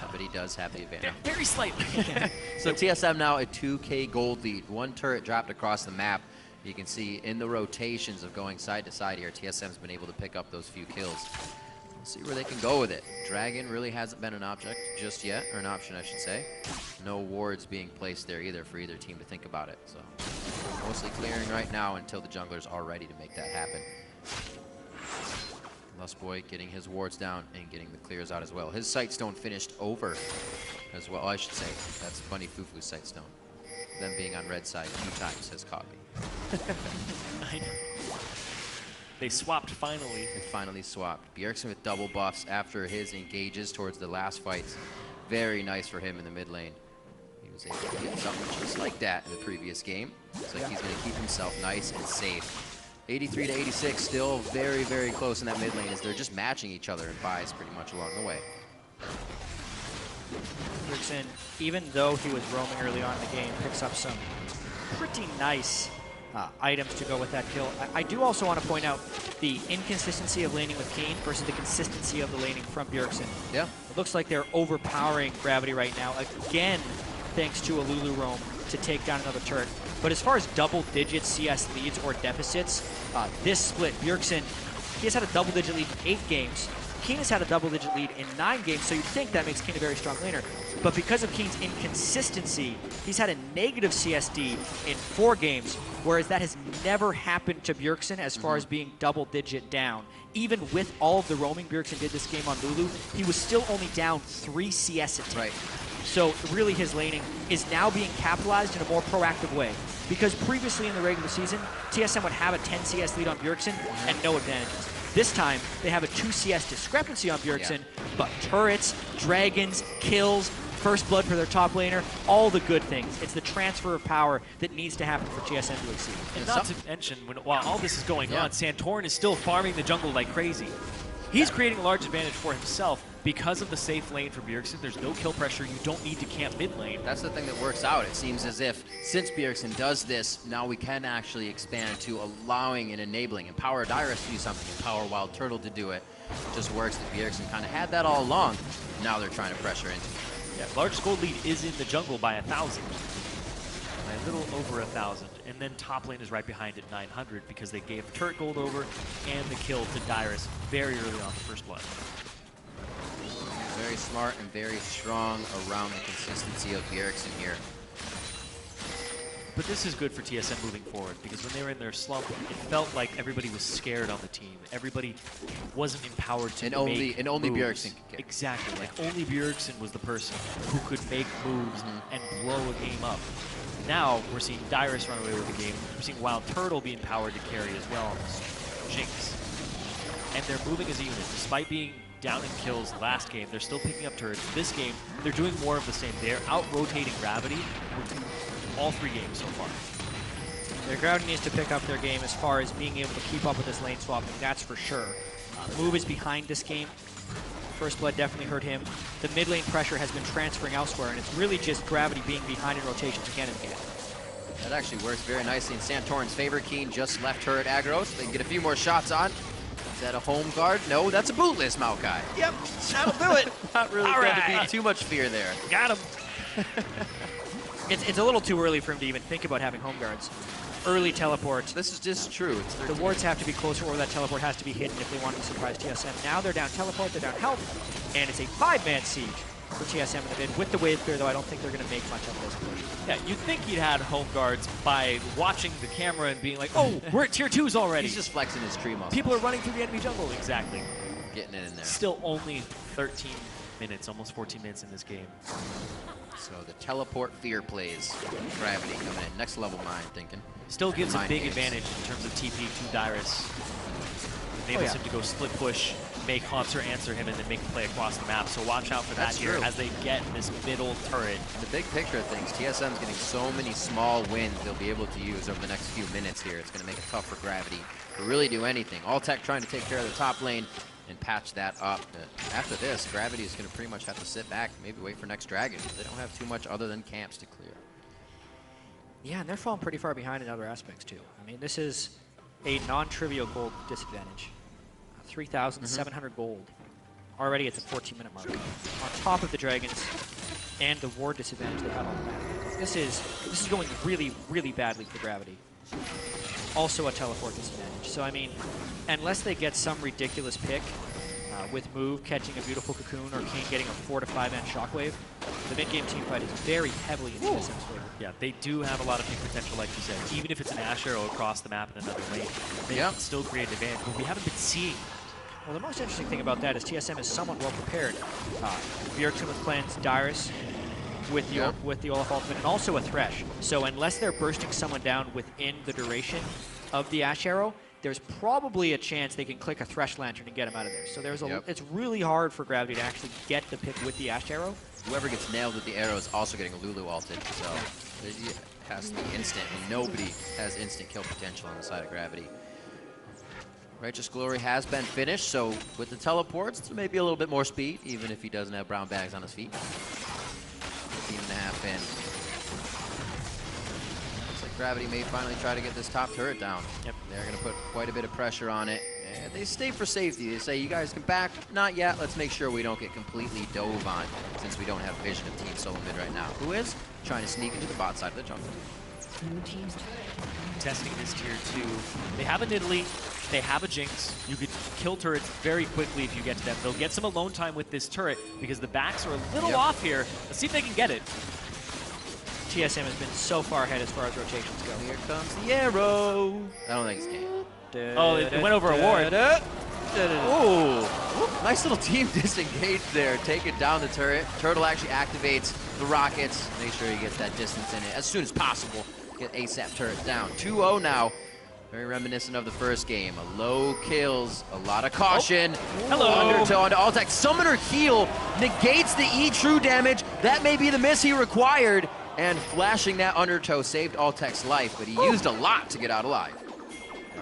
But he does have the advantage. Very slightly. So TSM now a 2K gold lead. 1 turret dropped across the map. You can see in the rotations of going side to side here, TSM's been able to pick up those few kills. We'll see where they can go with it. Dragon really hasn't been an object just yet, or an option, I should say. No wards being placed there either for either team to think about it. So mostly clearing right now until the junglers are ready to make that happen. Lustboy getting his wards down and getting the clears out as well. His Sightstone finished over as well, I should say. That's Bunny Fufu's Sightstone. Them being on red side 2 times has caught me. I know. They swapped finally. They finally swapped. Bjergsen with double buffs after his engages towards the last fights. Very nice for him in the mid lane. He was able to get something just like that in the previous game. Looks like he's going to keep himself nice and safe. 83 to 86, still very, very close in that mid lane as they're just matching each other in buys pretty much along the way. Bjergsen, even though he was roaming early on in the game, picks up some pretty nice items to go with that kill. I do also want to point out the inconsistency of laning with Keen versus the consistency of the laning from Bjergsen. Yeah. It looks like they're overpowering Gravity right now, again, thanks to a Lulu roam to take down another turret. But as far as double-digit CS leads or deficits, this split, Bjergsen, he has had a double-digit lead in 8 games. Keen has had a double-digit lead in 9 games, so you'd think that makes Keen a very strong laner. But because of Keen's inconsistency, he's had a negative CSD in 4 games, whereas that has never happened to Bjergsen as far as being double-digit down. Even with all of the roaming Bjergsen did this game on Lulu, he was still only down 3 CS a tick. So really his laning is now being capitalized in a more proactive way. Because previously in the regular season, TSM would have a 10 CS lead on Bjergsen and no advantages. This time, they have a 2 CS discrepancy on Bjergsen, but turrets, dragons, kills, first blood for their top laner, all the good things. It's the transfer of power that needs to happen for TSM to exceed. And not to mention, while all this is going on, Santorin is still farming the jungle like crazy. He's creating a large advantage for himself because of the safe lane for Bjergsen. There's no kill pressure. You don't need to camp mid lane. That's the thing that works out. It seems as if since Bjergsen does this, now we can actually expand to allowing and enabling, empower Dyrus to do something, empower Wild Turtle to do it. It just works that Bjergsen kind of had that all along. Now they're trying to pressure into it. Yeah, largest gold lead is in the jungle by 1,000. By a little over 1,000. And then top lane is right behind at 900 because they gave turret gold over and the kill to Dyrus very early on the first blood. Very smart and very strong around the consistency of Bjergsen here. But this is good for TSM moving forward because when they were in their slump, it felt like everybody was scared on the team. Everybody wasn't empowered to make and only moves. Bjergsen could get. Exactly. Like only Bjergsen was the person who could make moves and blow a game up. Now we're seeing Dyrus run away with the game. We're seeing Wild Turtle be empowered to carry as well. Jinx. And they're moving as a unit. Despite being down in kills last game, they're still picking up turrets. This game, they're doing more of the same. They're out-rotating Gravity all 3 games so far. Their Gravity needs to pick up their game as far as being able to keep up with this lane swapping, that's for sure. Move is behind this game. First blood definitely hurt him. The mid lane pressure has been transferring elsewhere, and it's really just Gravity being behind in rotations again and again. That actually works very nicely in Santorin's favor. Keen just left turret aggro, so they can get a few more shots on. Is that a home guard? No, that's a bootless Maokai. Yep, that'll do it. Not really going to be too much fear there. Got him. It's a little too early for him to even think about having home guards. Early teleports. This is just true. The wards have to be closer or that teleport has to be hidden if they want to surprise TSM. Now they're down teleport, they're down health, and it's a 5-man siege for TSM in the mid. With the wave clear, though, I don't think they're going to make much of this push. Yeah, you'd think he'd had home guards by watching the camera and being like, oh, we're at tier 2s already. He's just flexing his tree muscle. People are running through the enemy jungle. Exactly. Getting it in there. Still only 13 minutes, almost 14 minutes in this game. So the teleport fear plays. Gravity coming in. Next level mind thinking. Still gives a big advantage in terms of TP to Dyrus. Enables him to go split push, make Haunter answer him, and then make a play across the map. So watch out for that here as they get this middle turret. The big picture of things, TSM's getting so many small wins they'll be able to use over the next few minutes here. It's going to make it tough for Gravity to really do anything. All Tech trying to take care of the top lane and patch that up. After this, Gravity is going to pretty much have to sit back, maybe wait for next Dragon. They don't have too much other than camps to clear. Yeah, and they're falling pretty far behind in other aspects, too. I mean, this is a non-trivial gold disadvantage. 3,700 gold. Already at the 14-minute mark. On top of the Dragons and the ward disadvantage they have on the map. This is going really, really badly for Gravity. Also a teleport disadvantage. So, I mean, unless they get some ridiculous pick with Move catching a beautiful cocoon or Kane getting a 4 to 5-man shockwave, the mid-game teamfight is very heavily in TSM's favor. Yeah, they do have a lot of pick potential, like you said. Even if it's an Ash Arrow across the map in another lane, they can still create an advantage, but we haven't been seeing. Well, the most interesting thing about that is TSM is somewhat well prepared. Bjergsen with cleanse, Dyrus with the Olaf ultimate, and also a Thresh. So unless they're bursting someone down within the duration of the Ash Arrow, there's probably a chance they can click a Thresh Lantern and get him out of there. So there's it's really hard for Gravity to actually get the pick with the Ash Arrow. Whoever gets nailed with the arrow is also getting a Lulu ulted, so it has to be instant, and nobody has instant kill potential on the side of Gravity. Righteous Glory has been finished, so with the teleports, it's maybe a little bit more speed, even if he doesn't have brown bags on his feet. 15.5 in. Looks like Gravity may finally try to get this top turret down. Yep. They're going to put quite a bit of pressure on it. And they stay for safety. They say, you guys can back. Not yet. Let's make sure we don't get completely dove on, since we don't have vision of Team Solo Mid right now. Who is trying to sneak into the bot side of the jungle. Testing this tier 2. They have a Nidalee, they have a Jinx. You could kill turrets very quickly if you get to them. They'll get some alone time with this turret because the backs are a little off here. Let's see if they can get it. TSM has been so far ahead as far as rotations go. Here comes the arrow. I don't think it's game. Oh, it went over a ward. Ooh, nice little team disengage there, taking down the turret. Turtle actually activates the rockets. Make sure he gets that distance in it as soon as possible. Get ASAP turret down. 2-0 now. Very reminiscent of the first game. Low kills, a lot of caution. Hello. Undertow onto Altec. Summoner heal negates the E-True damage. That may be the miss he required. And flashing that Undertow saved Altec's life, but he used a lot to get out alive.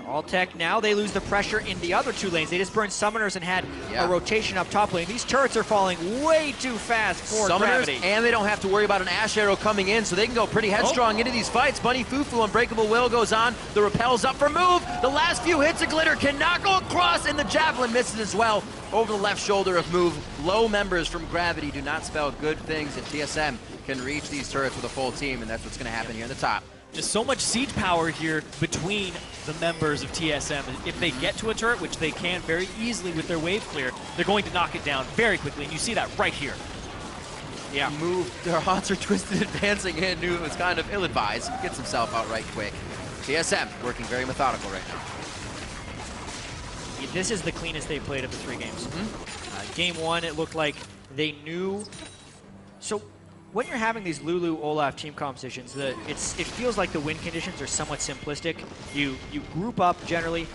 Altec, now they lose the pressure in the other 2 lanes. They just burned Summoners and had a rotation up top lane. These turrets are falling way too fast for Summoners, Gravity. and they don't have to worry about an Ash Arrow coming in, so they can go pretty headstrong into these fights. Bunny Fufu, Unbreakable Will goes on. The Repel's up for move. The last few hits of Glitter cannot go across, and the Javelin misses as well over the left shoulder of Move. Low members from Gravity do not spell good things, and TSM can reach these turrets with a full team, and that's what's going to happen here in the top. Just so much siege power here between the members of TSM. If they get to a turret, which they can very easily with their wave clear, they're going to knock it down very quickly, and you see that right here. Yeah, Move, their odds are twisted advancing in. Knew it was kind of ill-advised. Gets himself out right quick. TSM working very methodical right now. This is the cleanest they've played of the 3 games. Game 1, it looked like they knew. So when you're having these Lulu Olaf team compositions, it feels like the win conditions are somewhat simplistic. You group up generally,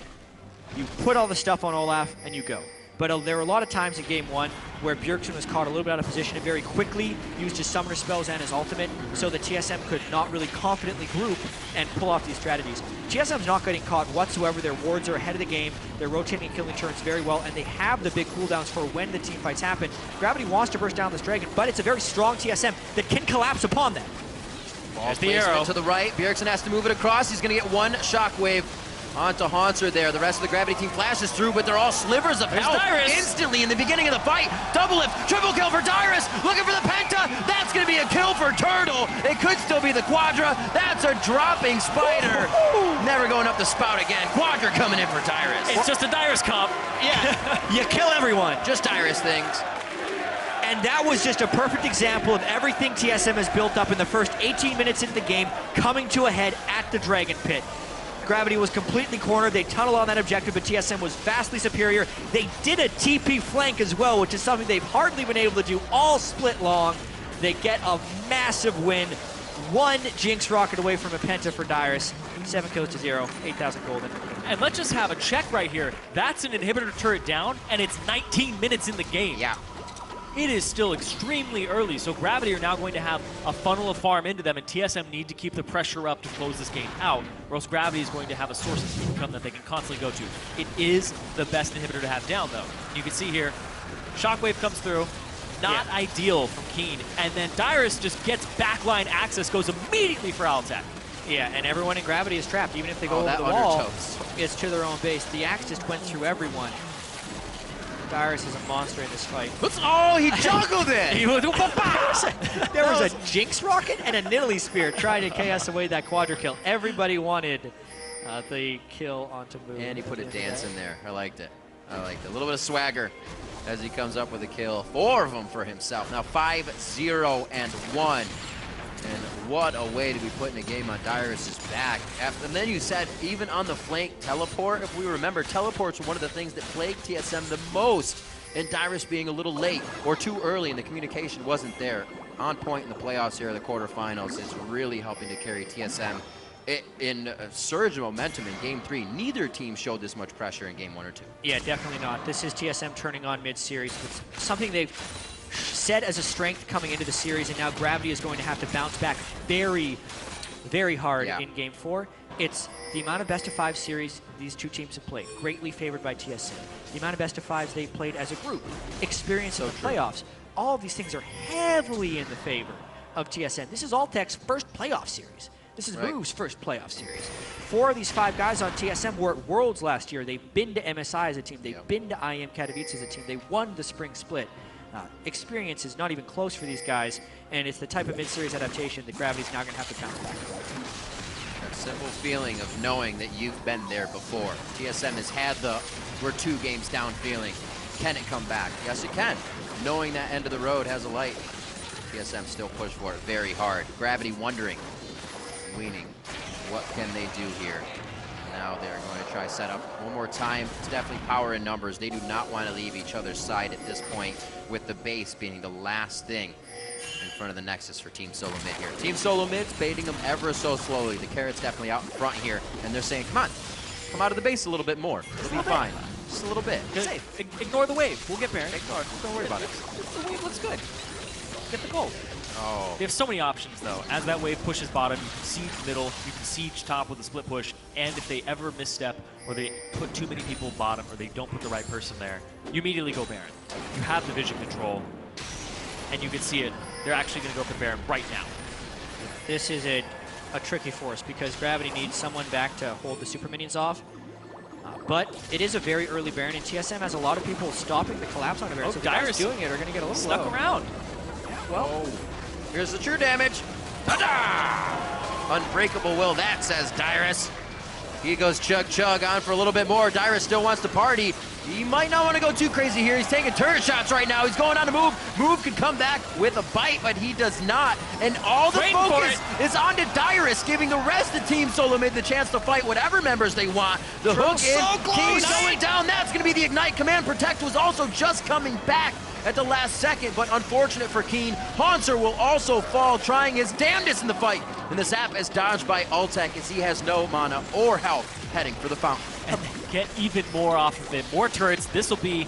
you put all the stuff on Olaf, and you go. But there were a lot of times in Game 1 where Bjergsen was caught a little bit out of position and very quickly used his summoner spells and his ultimate, so the TSM could not really confidently group and pull off these strategies. TSM's not getting caught whatsoever. Their wards are ahead of the game. They're rotating and killing turns very well, and they have the big cooldowns for when the team fights happen. Gravity wants to burst down this dragon, but it's a very strong TSM that can collapse upon them. Ball placement to the right. Bjergsen has to move it across. He's going to get 1 shockwave onto Haunter there. The rest of the Gravity team flashes through, but they're all slivers of health instantly in the beginning of the fight. Double lift, triple kill for Dyrus. Looking for the Penta. That's going to be a kill for Turtle. It could still be the Quadra. That's a dropping Spider. Never going up the spout again. Quadra coming in for Dyrus. It's just a Dyrus comp. Yeah, you kill everyone. Just Dyrus things. And that was just a perfect example of everything TSM has built up in the first 18 minutes into the game, coming to a head at the Dragon Pit. Gravity was completely cornered. They tunneled on that objective, but TSM was vastly superior. They did a TP flank as well, which is something they've hardly been able to do all split long. They get a massive win. 1 Jinx Rocket away from a Penta for Dyrus. 7 kills to 0, 8,000 golden. And let's just have a check right here. That's an inhibitor turret down, and it's 19 minutes in the game. Yeah. It is still extremely early, so Gravity are now going to have a funnel of farm into them, and TSM need to keep the pressure up to close this game out, or else Gravity is going to have a source of income that they can constantly go to. It is the best inhibitor to have down, though. You can see here, Shockwave comes through, not ideal from Keen, and then Dyrus just gets backline access, goes immediately for Altec. Yeah, and everyone in Gravity is trapped. Even if they go over the wall, it's to their own base. The axe just went through everyone. Dyrus is a monster in this fight. Oh, he juggled it! There was a Jinx Rocket and a Nidalee Spear trying to chaos away that Quadra kill. Everybody wanted the kill onto Move. And he put a dance in there. I liked it. I liked it. A little bit of swagger as he comes up with a kill. 4 of them for himself. Now 5-0-1. And what a way to be putting a game on Dyrus' back. And then you said, even on the flank teleport, if we remember, teleports were one of the things that plagued TSM the most. And Dyrus being a little late or too early and the communication wasn't there. On point in the playoffs here, the quarterfinals, is really helping to carry TSM in a surge of momentum in Game 3. Neither team showed this much pressure in Game 1 or 2. Yeah, definitely not. This is TSM turning on mid-series. It's something they've said as a strength coming into the series, and now Gravity is going to have to bounce back very, very hard in Game 4. It's the amount of best-of-5 series these 2 teams have played, greatly favored by TSM. The amount of best-of-5s they've played as a group, experience in the playoffs. All of these things are heavily in the favor of TSM. This is Altec's first playoff series. This is Move's first playoff series. 4 of these 5 guys on TSM were at Worlds last year. They've been to MSI as a team. They've been to IM Katowice as a team. They won the spring split. Experience is not even close for these guys, and it's the type of mid-series adaptation that Gravity's now going to have to bounce back. That simple feeling of knowing that you've been there before. TSM has had the we're 2 games down feeling. Can it come back? Yes, it can. Knowing that end of the road has a light. TSM still push for it very hard. Gravity wondering, weaning, what can they do here? Now they're going to try set up one more time. It's definitely power in numbers. They do not want to leave each other's side at this point, with the base being the last thing in front of the Nexus for Team Solo Mid here. Team Solo Mid's baiting them ever so slowly. The Carrot's definitely out in front here, and they're saying, come on, Come out of the base a little bit more. It'll be fine. Just a little bit. Safe. Ignore the wave. We'll get Baron. Ignore it. Don't worry about it. The wave looks good. Get the gold. Oh. They have so many options, though. As that wave pushes bottom, you can siege middle, you can siege top with a split push, and if they ever misstep or they put too many people bottom or they don't put the right person there, you immediately go Baron. You have the vision control, and you can see it. They're actually going to go for Baron right now. This is a tricky force because Gravity needs someone back to hold the super minions off. But it is a very early Baron, and TSM has a lot of people stopping the collapse on a Baron. Oh, so the guys Dyrus doing it are going to get a little snuck low. around. Yeah, well, Here's the true damage. Ta-da! Unbreakable will that, says Dyrus. He goes chug chug on for a little bit more. Dyrus still wants to party. He might not want to go too crazy here. He's taking turret shots right now. He's going on a move. Move could come back with a bite, but he does not. And all the focus is on to Dyrus, giving the rest of the team Solo Mid the chance to fight whatever members they want. The hook in, King going down. That's going to be the Ignite command. Protect was also just coming back at the last second, but unfortunate for Keen. Haunter will also fall, trying his damnedest in the fight. And the zap is dodged by Ultek as he has no mana or health, heading for the fountain. And get even more off of it. More turrets. This will be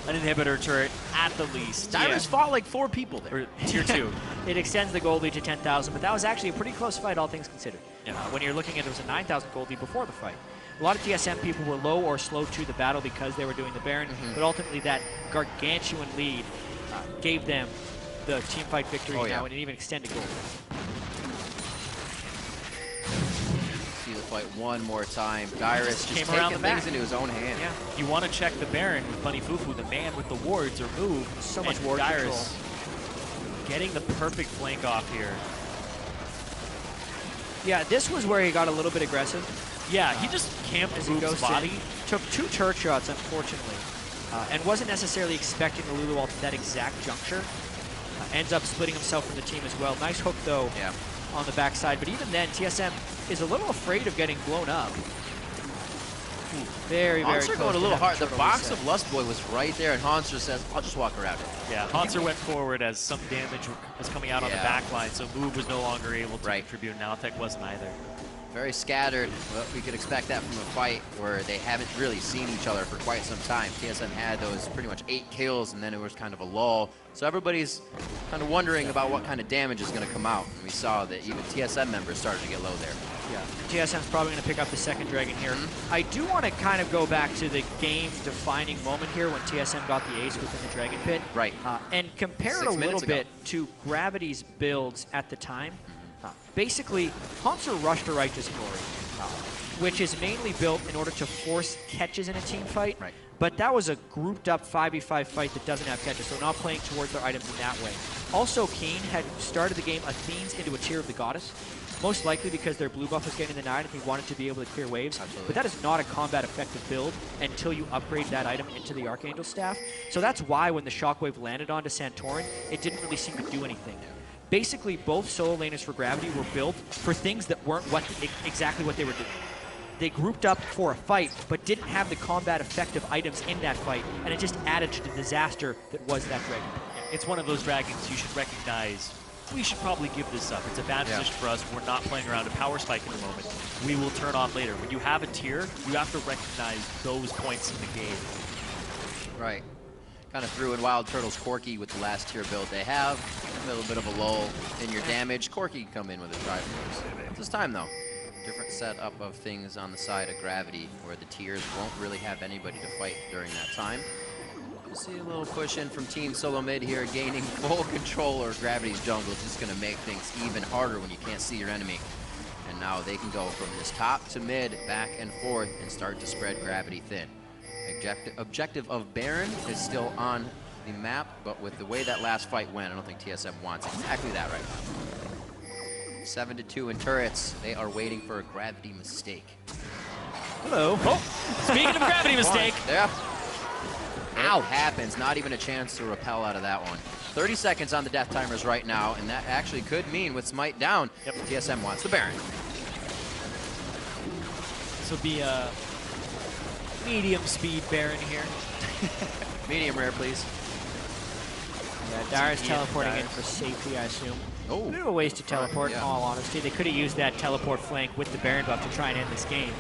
an inhibitor turret at the least. Dyrus fought like 4 people there. Or tier 2. It extends the gold lead to 10,000, but that was actually a pretty close fight, all things considered. Yeah. When you're looking at it was a 9,000 gold lead before the fight. A lot of TSM people were low or slow to the battle because they were doing the Baron, but ultimately that gargantuan lead gave them the team fight victory now and an even extended gold. See the fight one more time. Dyrus just came taking around the back. things into his own hand. Yeah. You want to check the Baron with Bunny Fufu, the man with the wards or move. So much and ward Dyrus getting the perfect flank off here. Yeah, this was where he got a little bit aggressive. Yeah, he just camped as he Boop's goes body. in. Took 2 turret shots, unfortunately, and wasn't necessarily expecting the Lulu ult at that exact juncture. Ends up splitting himself from the team as well. Nice hook, though, on the backside. But even then, TSM is a little afraid of getting blown up. Very, very Haunter close going a to little having hard. The turtle box reset. of Lustboy was right there, and Haunter says, I'll just walk around it. Yeah, Haunter went forward as some damage was coming out on the back line, so Move was no longer able to contribute, and Altec wasn't either. Very scattered. Well, we could expect that from a fight where they haven't really seen each other for quite some time. TSM had those pretty much 8 kills, and then it was kind of a lull. So everybody's kind of wondering about what kind of damage is going to come out. And we saw that even TSM members started to get low there. Yeah, TSM's probably going to pick up the second dragon here. I do want to kind of go back to the game-defining moment here when TSM got the ace within the Dragon Pit. Right. And compare it a little bit to Gravity's builds at the time. Basically, Haunter rushed to Righteous Glory, which is mainly built in order to force catches in a team fight. Right. But that was a grouped-up 5v5 fight that doesn't have catches, so not playing towards their items in that way. Also, Keen had started the game Athene's into a tier of the Goddess, most likely because their blue buff was getting denied and he wanted to be able to clear waves. Absolutely. But that is not a combat-effective build until you upgrade that item into the Archangel Staff. So that's why when the Shockwave landed onto Santorin, it didn't really seem to do anything. Basically, both solo laners for Gravity were built for things that weren't exactly what they were doing. They grouped up for a fight, but didn't have the combat-effective items in that fight, and it just added to the disaster that was that dragon. It's one of those dragons you should recognize. We should probably give this up. It's a bad position for us. We're not playing around a power spike in the moment. We will turn on later. When you have a tier, you have to recognize those points in the game. Right. Kind of threw in Wild Turtles Corki with the last tier build they have. A little bit of a lull in your damage. Corki can come in with a Triforce. This time, though, different setup of things on the side of Gravity, where the tiers won't really have anybody to fight during that time. We'll see a little push in from Team Solo Mid here, gaining full control over Gravity's jungle. Just going to make things even harder when you can't see your enemy. And now they can go from this top to mid, back and forth, and start to spread Gravity thin. Objective of Baron is still on the map, but with the way that last fight went, I don't think TSM wants exactly that right now. 7-2 in turrets. They are waiting for a Gravity mistake. Hello. Oh, speaking of Gravity mistake. Yeah. Ow, happens. Not even a chance to repel out of that one. 30 seconds on the death timers right now, and that actually could mean with Smite down, TSM wants the Baron. This will be a medium speed Baron here. Medium rare, please. Yeah, Dyrus teleporting in for safety, I assume. Oh. A bit of a waste to teleport, in all honesty. They could have used that teleport flank with the Baron buff to try and end this game.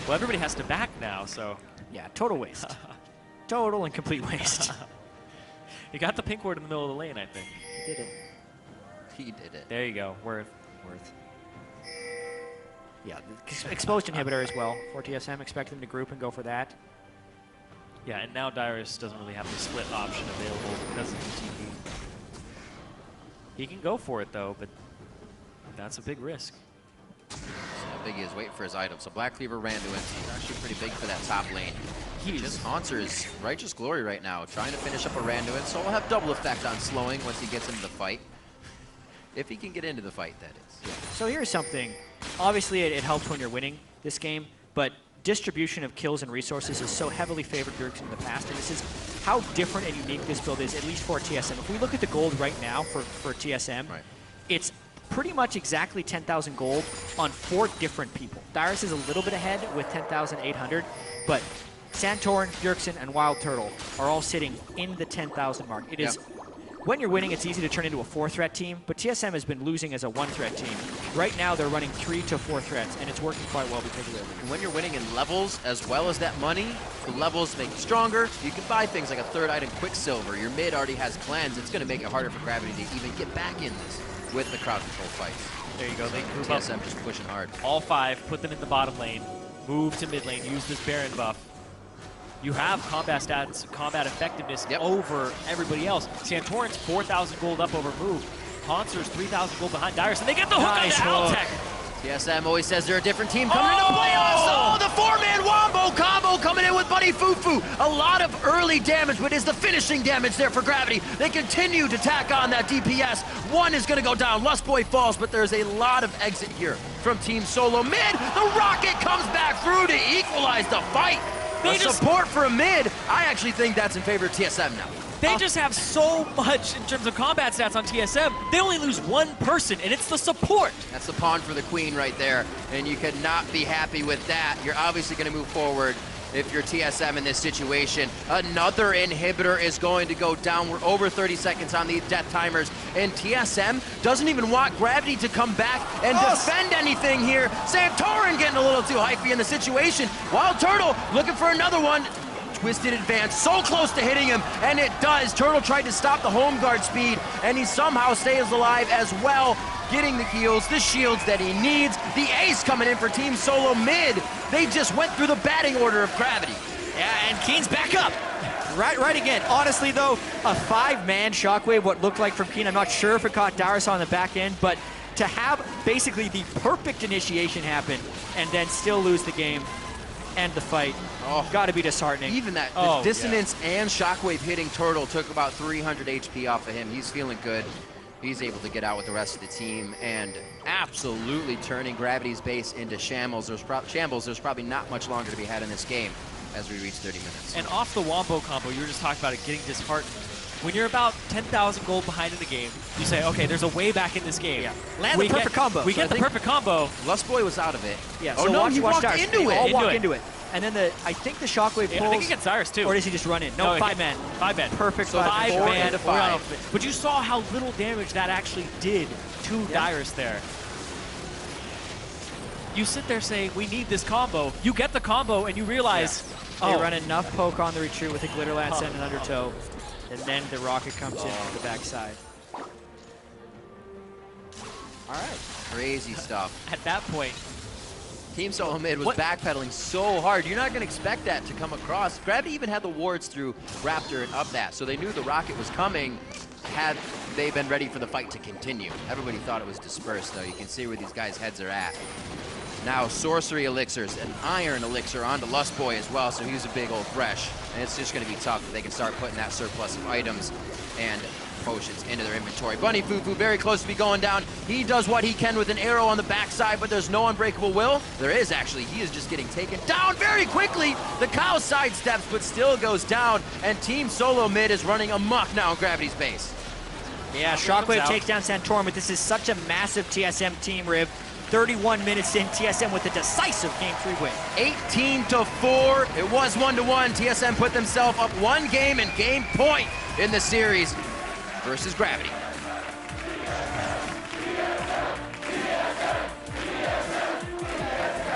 Well, everybody has to back now, so. Yeah, total waste. Total and complete waste. You got the pink ward in the middle of the lane, I think. He did it. He did it. There you go. Worth. Yeah, exposed inhibitor as well for TSM. Expect them to group and go for that. Yeah, and now Dyrus doesn't really have the split option available because of the TP. He can go for it though, but that's a big risk. So how big he is waiting for his item. So Black Cleaver ran to him. He's actually pretty big for that top lane. He just Haunter is Righteous Glory right now, trying to finish up a Randuin, so we'll have double effect on slowing once he gets into the fight. If he can get into the fight, that is. Yeah. So here's something. Obviously, it helps when you're winning this game, but distribution of kills and resources is so heavily favored Bjergsen in the past, and this is how different and unique this build is, at least for TSM. If we look at the gold right now for TSM, it's pretty much exactly 10,000 gold on 4 different people. Dyrus is a little bit ahead with 10,800, but Santorin, Bjergsen, and Wild Turtle are all sitting in the 10,000 mark. It is, when you're winning, it's easy to turn into a 4-threat team, but TSM has been losing as a 1-threat team. Right now, they're running 3 to 4 threats, and it's working quite well because of it. And when you're winning in levels as well as that money, the levels make you stronger. You can buy things like a 3rd item Quicksilver. Your mid already has cleanse. It's going to make it harder for Gravity to even get back in this with the crowd control fights. There you go. They group TSM up. just pushing hard. All 5, put them in the bottom lane, move to mid lane, use this Baron buff. You have combat stats, combat effectiveness over everybody else. Santorin's 4,000 gold up over move. Haunter's 3,000 gold behind Dyrus, and they get the hook on the Altec. TSM always says they're a different team coming into playoffs. Oh, the 4-man wombo combo coming in with Buddy Fufu. A lot of early damage, but is the finishing damage there for Gravity. They continue to tack on that DPS. One is going to go down. Lustboy falls, but there's a lot of exit here from Team Solo Mid. The rocket comes back through to equalize the fight. The support for a mid, I actually think that's in favor of TSM now. They just have so much in terms of combat stats on TSM. They only lose 1 person, and it's the support. That's the pawn for the queen right there, and you could not be happy with that. You're obviously going to move forward if you're TSM in this situation. Another inhibitor is going to go down. We're over 30 seconds on these death timers, and TSM doesn't even want Gravity to come back and defend anything here. Santorin getting a little too hypey in the situation. Wild Turtle looking for another one. Twisted advance, so close to hitting him, and it does. Turtle tried to stop the home guard speed, and he somehow stays alive as well, getting the heals, the shields that he needs. The ace coming in for Team Solo Mid. They just went through the batting order of Gravity. Yeah, and Keen's back up. Right again. Honestly, though, a 5-man shockwave, what looked like from Keen, I'm not sure if it caught Dyrus on the back end, but to have basically the perfect initiation happen and then still lose the game, end the fight. Got to be disheartening. Even that, the dissonance and shockwave hitting Turtle took about 300 HP off of him. He's feeling good. He's able to get out with the rest of the team and absolutely turning Gravity's base into shambles. There's probably not much longer to be had in this game as we reach 30 minutes. And off the wombo combo, you were just talking about it getting disheartened. When you're about 10,000 gold behind in the game, you say, okay, there's a way back in this game. Yeah. Land the perfect combo. We get the perfect combo. Lustboy was out of it. Yeah, oh so no, he walked Dyrus. into it. All walk into it. And then I think the shockwave pulls. I think he gets Dyrus too. Or does he just run in? No, 5-man. 5-man. Perfect so 5-man. 5. But you saw how little damage that actually did to Dyrus there. You sit there saying, we need this combo. You get the combo and you realize, they run enough poke on the retreat with a Glitter Lance and an Undertow. And then the rocket comes in from the backside. All right. Crazy stuff. At that point, Team Solo Mid was backpedaling so hard. You're not going to expect that to come across. Gravity even had the wards through Raptor and up that, so they knew the rocket was coming had they been ready for the fight to continue. Everybody thought it was dispersed, though. You can see where these guys' heads are at. Now, sorcery elixirs, an iron elixir onto Lustboy as well, so he's a big old fresh. And it's just going to be tough if they can start putting that surplus of items and potions into their inventory. Bunny Fufu very close to be going down. He does what he can with an arrow on the backside, but there's no unbreakable will. There is actually. He is just getting taken down very quickly. The cow sidesteps, but still goes down, and Team Solo Mid is running amok now in Gravity's base. Yeah, Shockwave takes down Santorin, but this is such a massive TSM team, Riv. 31 minutes in, TSM with a decisive Game 3 win. 18-4. It was 1-1. TSM put themselves up 1 game and game point in the series versus Gravity.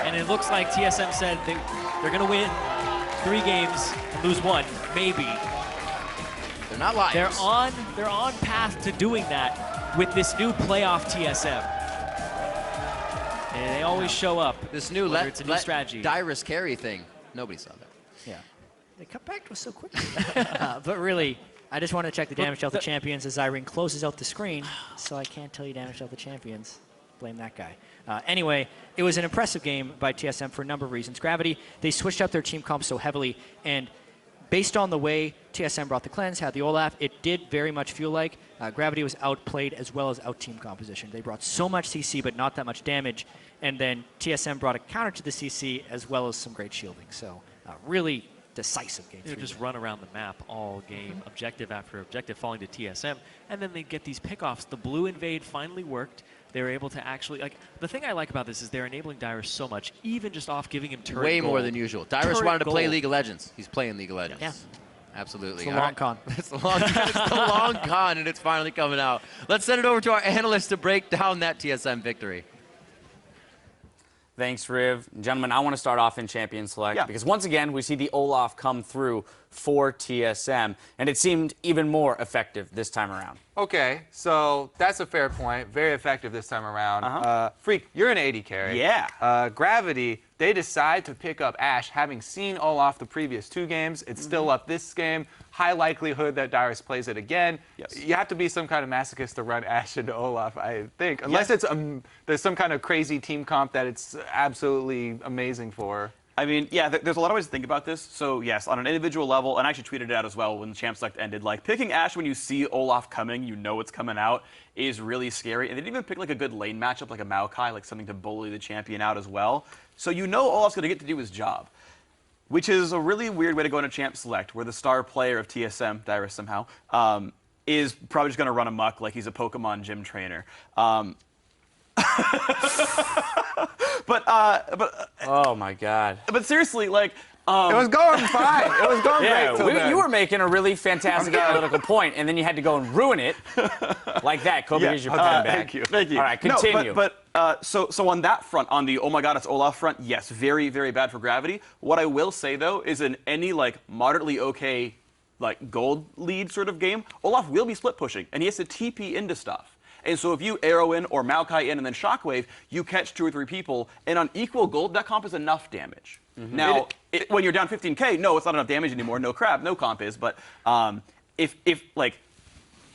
And it looks like TSM said they're going to win 3 games and lose 1, maybe. They're not liars. They're on path to doing that with this new playoff TSM. And they always show up. This new it's a new strategy. Dyrus carry thing. Nobody saw that. Yeah. They cut back to us so quickly. But really, I just want to check the damage dealt to champions as Irene closes out the screen, so I can't tell you damage dealt to champions. Blame that guy. Anyway, it was an impressive game by TSM for a number of reasons. Gravity, they switched up their team comp so heavily, and based on the way TSM brought the cleanse, had the Olaf, it did very much feel like Gravity was outplayed as well as out-team composition. They brought so much CC, but not that much damage, and then TSM brought a counter to the CC as well as some great shielding. So really decisive game. They would just run around the map all game, objective after objective, falling to TSM, and then they'd get these pickoffs. The blue invade finally worked. They were able to actually, like, the thing I like about this is they're enabling Dyrus so much, even just off giving him turret Way gold. more than usual. Dyrus wanted to play League of Legends. He's playing League of Legends. Yeah. Absolutely. It's the long con. It's the long con, and it's finally coming out. Let's send it over to our analyst to break down that TSM victory. Thanks, Riv. Gentlemen, I want to start off in Champion Select because once again, we see the Olaf come through for TSM, and it seemed even more effective this time around. Okay, so that's a fair point. Very effective this time around. Freak, you're an AD carry. Yeah. Gravity, they decide to pick up Ashe, having seen Olaf the previous 2 games. It's still up this game. High likelihood that Dyrus plays it again. Yes. You have to be some kind of masochist to run Ashe into Olaf, I think. Unless it's there's some kind of crazy team comp that it's absolutely amazing for. I mean, yeah, there's a lot of ways to think about this. So, yes, on an individual level, and I actually tweeted it out as well when the Champ Select ended, like, picking Ashe when you see Olaf coming, you know it's coming out, is really scary. And they didn't even pick, like, a good lane matchup, like a Maokai, like something to bully the champion out as well. So you know Olaf's going to get to do his job, which is a really weird way to go into Champ Select, where the star player of TSM, Dyrus somehow, is probably just going to run amok like he's a Pokemon gym trainer. But oh my God! But seriously, like, it was going fine. It was going great. Till then. You were making a really fantastic analytical point, and then you had to go and ruin it like that. Kobe, here's your pen back. Thank you. All right, continue. No, but so on that front, on the oh my God, it's Olaf front, yes, very, very bad for Gravity. What I will say though is in any like moderately okay like gold lead sort of game, Olaf will be split pushing, and he has to TP into stuff. And so if you arrow in or Maokai in and then Shockwave, you catch 2 or 3 people, and on equal gold, that comp is enough damage. Now, when you're down 15K, no, it's not enough damage anymore. No crap, no comp is. But if like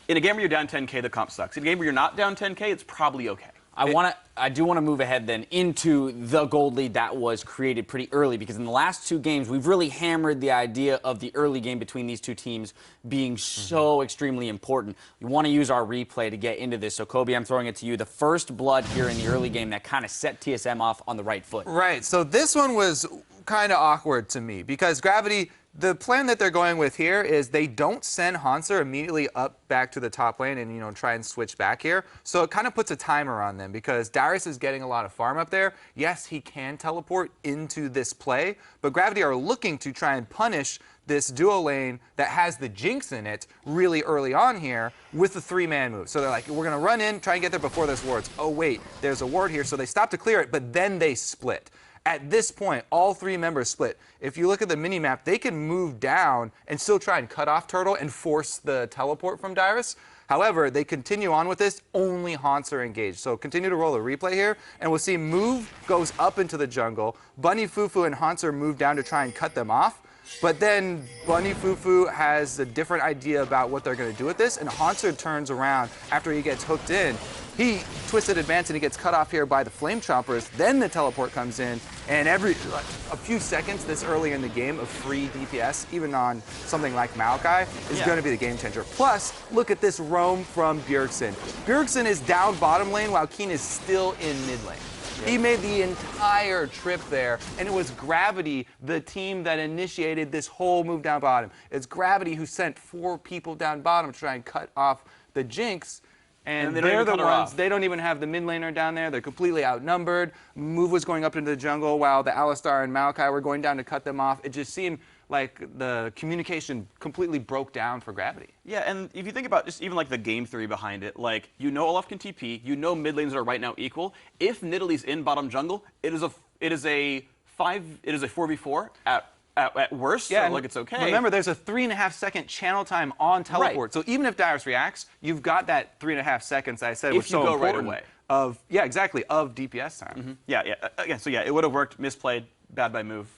in a game where you're down 10K, the comp sucks. In a game where you're not down 10K, it's probably okay. I do want to move ahead then into the gold lead that was created pretty early, because in the last 2 games, we've really hammered the idea of the early game between these 2 teams being so extremely important. We want to use our replay to get into this. So, Kobe, I'm throwing it to you. The first blood here in the early game that kind of set TSM off on the right foot. Right. So this one was kind of awkward to me because Gravity, the plan that they're going with here is they don't send Hanser immediately up back to the top lane and, you know, try and switch back here. So it kind of puts a timer on them because Dyrus is getting a lot of farm up there. Yes, he can teleport into this play, but Gravity are looking to try and punish this duo lane that has the Jinx in it really early on here with the 3-man move. So they're like, we're going to run in, try and get there before there's wards. Oh, wait, there's a ward here. So they stop to clear it, but then they split. At this point, all 3 members split. If you look at the mini-map, they can move down and still try and cut off Turtle and force the teleport from Dyrus. However, they continue on with this, only Haunts are engaged. So continue to roll a replay here, and we'll see Move goes up into the jungle. Bunny, Fufu, and Haunts are moved down to try and cut them off. But then Bunny Fufu has a different idea about what they're going to do with this, and Haunter turns around after he gets hooked in. He twisted advance and he gets cut off here by the Flame Chompers. Then the teleport comes in, and a few seconds this early in the game of free DPS, even on something like Maokai, is going to be the game changer. Plus, look at this roam from Bjergsen. Bjergsen is down bottom lane while Keen is still in mid lane. He made the entire trip there, and it was Gravity, the team that initiated this whole move down bottom. It's Gravity who sent 4 people down bottom to try and cut off the Jinx, and they're the ones, they don't even have the mid laner down there. They're completely outnumbered. Move was going up into the jungle while the Alistar and Maokai were going down to cut them off. It just seemed like the communication completely broke down for Gravity. Yeah, and if you think about just even like the game theory behind it, like you know Olaf can TP, you know mid lanes are right now equal. If Nidalee's in bottom jungle, it It is a 4v4 at worst, yeah, so like it's okay. Remember, there's a 3.5-second channel time on teleport. So even if Dyrus reacts, you've got that 3.5 seconds I said was so go right important away. of exactly of DPS time. Yeah. Again, so yeah, it would have worked. Misplayed, bad by move.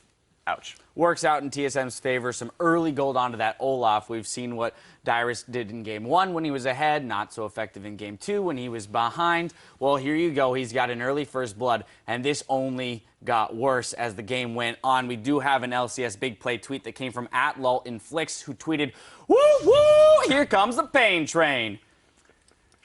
Ouch. Works out in TSM's favor. Some early gold onto that Olaf. We've seen what Dyrus did in Game 1 when he was ahead. Not so effective in Game 2 when he was behind. Well, here you go. He's got an early first blood, and this only got worse as the game went on. We do have an LCS big play tweet that came from @LulInflicts, who tweeted, "Woo woo! Here comes the pain train."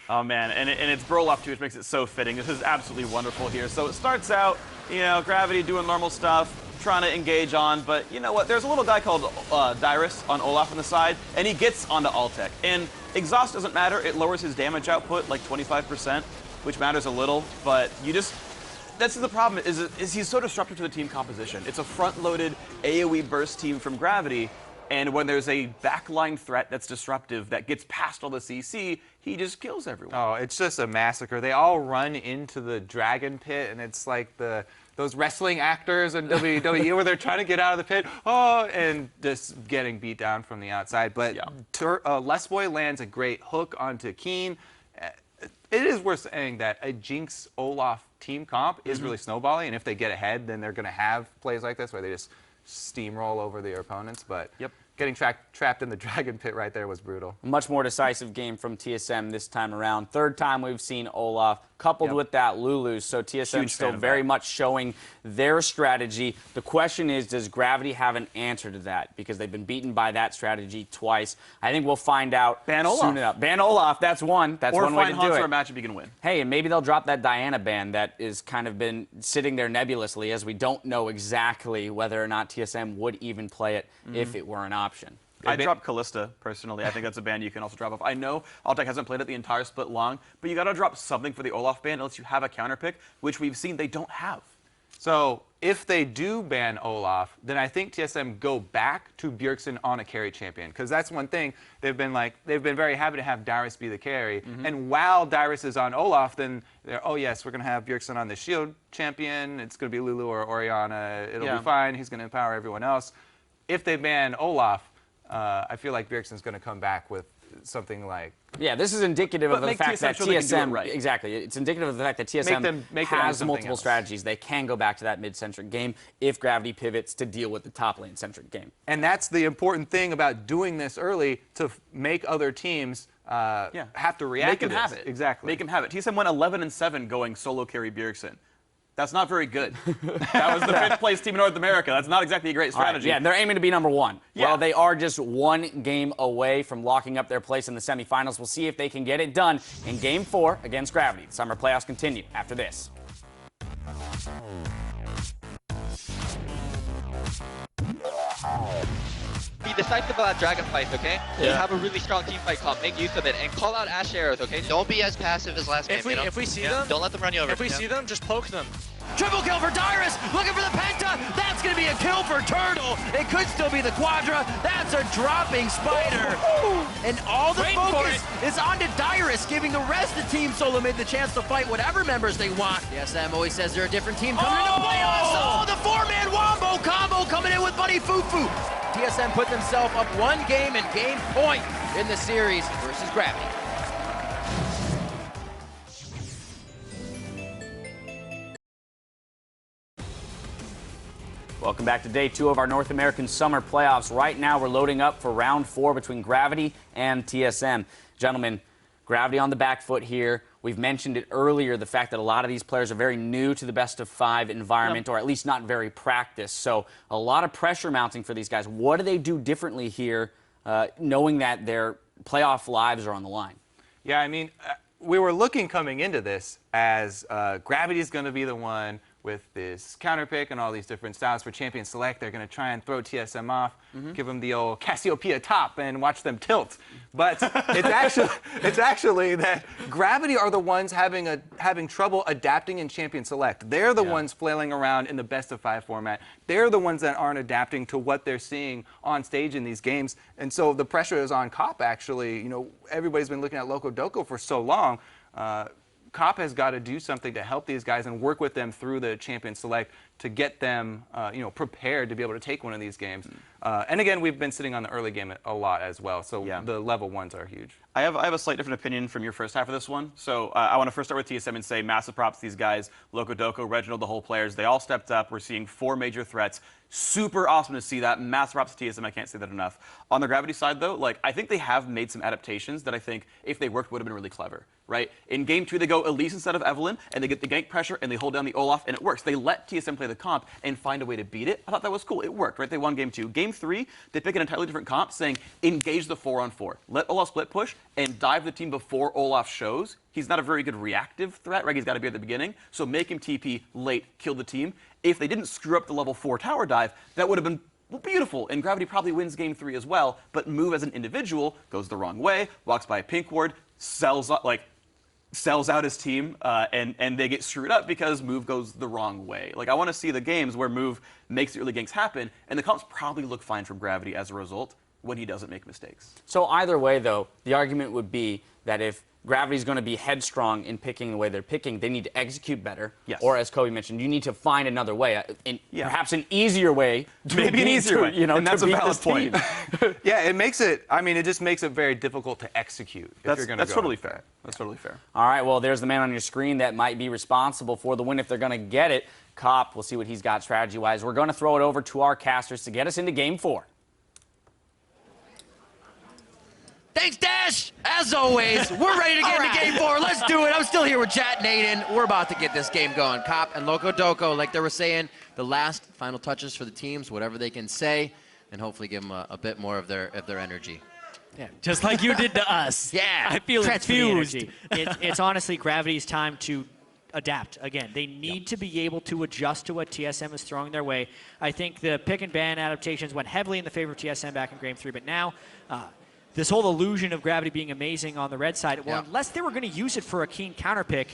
Oh man, and it's Broloff too, which makes it so fitting. This is absolutely wonderful here. So it starts out, Gravity doing normal stuff, trying to engage on, but you know what? There's a little guy called Dyrus on Olaf on the side, and he gets onto Altec. And exhaust doesn't matter. It lowers his damage output like 25%, which matters a little, but that's the problem, is he's so disruptive to the team composition. It's a front-loaded AoE burst team from Gravity, and when there's a backline threat that's disruptive that gets past all the CC, he just kills everyone. Oh, it's just a massacre. They all run into the dragon pit, and it's like those wrestling actors in WWE where they're trying to get out of the pit, and just getting beat down from the outside. But Lesboy lands a great hook onto Keen. It is worth saying that a Jinx Olaf team comp is really snowballing, and if they get ahead, then they're going to have plays like this where they just steamroll over their opponents. But getting trapped in the dragon pit right there was brutal. Much more decisive game from TSM this time around. Third time we've seen Olaf coupled with that Lulu. So TSM still very much showing their strategy. The question is, does Gravity have an answer to that? Because they've been beaten by that strategy twice. I think we'll find out soon enough. Ban Olaf, that's one. That's one way to do it. Or find Hanzo a matchup you can win. Hey, and maybe they'll drop that Diana ban that is kind of been sitting there nebulously, as we don't know exactly whether or not TSM would even play it if it were an option. I dropped Callista, personally. I think that's a ban you can also drop off. I know Altec hasn't played it the entire split long, but you got to drop something for the Olaf ban unless you have a counter pick, which we've seen they don't have. So if they do ban Olaf, then I think TSM go back to Bjergsen on a carry champion, because that's one thing they've been very happy to have Dyrus be the carry. And while Dyrus is on Olaf, then they're, oh yes, we're going to have Bjergsen on the shield champion. It's going to be Lulu or Orianna. It'll be fine. He's going to empower everyone else. If they ban Olaf, I feel like Bjergsen's going to come back with something like... Yeah, this is indicative of the fact that TSM... Exactly. It's indicative of the fact that TSM has multiple strategies. They can go back to that mid-centric game if Gravity pivots to deal with the top lane-centric game. And that's the important thing about doing this early, to make other teams have to react to this. Make them have it. Exactly. Make them have it. TSM went 11-7 going solo carry Bjergsen. That's not very good. That was the 5th place team in North America. That's not exactly a great strategy. Yeah, they're aiming to be #1. Yeah. Well, they are just one game away from locking up their place in the semifinals. We'll see if they can get it done in Game 4 against Gravity. The summer playoffs continue after this. Be decisive about dragon fights, okay? You have a really strong team fight comp. Make use of it and call out Ash arrows, okay? Don't be as passive as last game. If we see them, don't let them run you over. If we see them, just poke them. Triple kill for Dyrus, looking for the penta. That's going to be a kill for Turtle. It could still be the quadra. That's a dropping spider. And all the focus is onto Dyrus, giving the rest of Team Solo Mid the chance to fight whatever members they want. TSM always says they're a different team coming into playoffs. Oh, the 4-man wombo combo coming in with Buddy Fufu. TSM put themselves up one game and gained point in the series versus Gravity. Welcome back to day 2 of our North American Summer Playoffs. Right now, we're loading up for round 4 between Gravity and TSM. Gentlemen, Gravity on the back foot here. We've mentioned it earlier, the fact that a lot of these players are very new to the best-of-5 environment, or at least not very practiced. So a lot of pressure mounting for these guys. What do they do differently here, knowing that their playoff lives are on the line? Yeah, I mean, we were looking coming into this as Gravity is going to be the one with this counter pick and all these different styles for Champion Select. They're going to try and throw TSM off, give them the old Cassiopeia top and watch them tilt. But it's actually that Gravity are the ones having trouble adapting in Champion Select. They're the ones flailing around in the best-of-5 format. They're the ones that aren't adapting to what they're seeing on stage in these games. And so the pressure is on COP, actually. You know, everybody's been looking at Loco Doco for so long. Cop has got to do something to help these guys and work with them through the Champion Select to get them, prepared to be able to take one of these games. And again, we've been sitting on the early game a lot as well, so the level 1s are huge. I have a slight different opinion from your first half of this one. So I want to first start with TSM and say massive props to these guys, Loco Doco, Reginald, the whole players. They all stepped up. We're seeing 4 major threats. Super awesome to see that. Massive props to TSM. I can't say that enough. On the Gravity side, though, I think they have made some adaptations that I think, if they worked, would have been really clever, right? In Game 2, they go Elise instead of Evelyn, and they get the gank pressure, and they hold down the Olaf, and it works. They let TSM play the comp and find a way to beat it. I thought that was cool. It worked, right? They won Game 2. Game 3, they pick an entirely different comp, saying engage the 4-on-4. Let Olaf split push and dive the team before Olaf shows. He's not a very good reactive threat, right? He's got to be at the beginning. So make him TP late, kill the team. If they didn't screw up the level 4 tower dive, that would have been beautiful. And Gravity probably wins Game 3 as well. But Move as an individual goes the wrong way, walks by a pink ward, sells out his team, and they get screwed up because Move goes the wrong way. I want to see the games where Move makes the early ganks happen, and the comps probably look fine from Gravity as a result when he doesn't make mistakes. So either way, though, the argument would be that if Gravity's going to be headstrong in picking the way they're picking, they need to execute better. Yes. Or, as Kobe mentioned, you need to find another way, perhaps an easier way. Maybe an easier way, and that's a valid point. Yeah, it just makes it very difficult to execute if you're going to go. That's totally fair. That's totally fair. All right, well, there's the man on your screen that might be responsible for the win if they're going to get it. Cop, we'll see what he's got strategy-wise. We're going to throw it over to our casters to get us into Game 4. Thanks, Dash. As always, we're ready to get into Game 4. Let's do it. I'm still here with Chat and Aiden. We're about to get this game going. Cop and Loco Doco, like they were saying, the last final touches for the teams, whatever they can say, and hopefully give them a bit more of their energy. Yeah, just like you did to us. Yeah, I feel transfer the infused. It's honestly Gravity's time to adapt again. They need to be able to adjust to what TSM is throwing their way. I think the pick and ban adaptations went heavily in the favor of TSM back in Game 3, but now this whole illusion of Gravity being amazing on the red side, well, unless they were going to use it for a keen counter pick,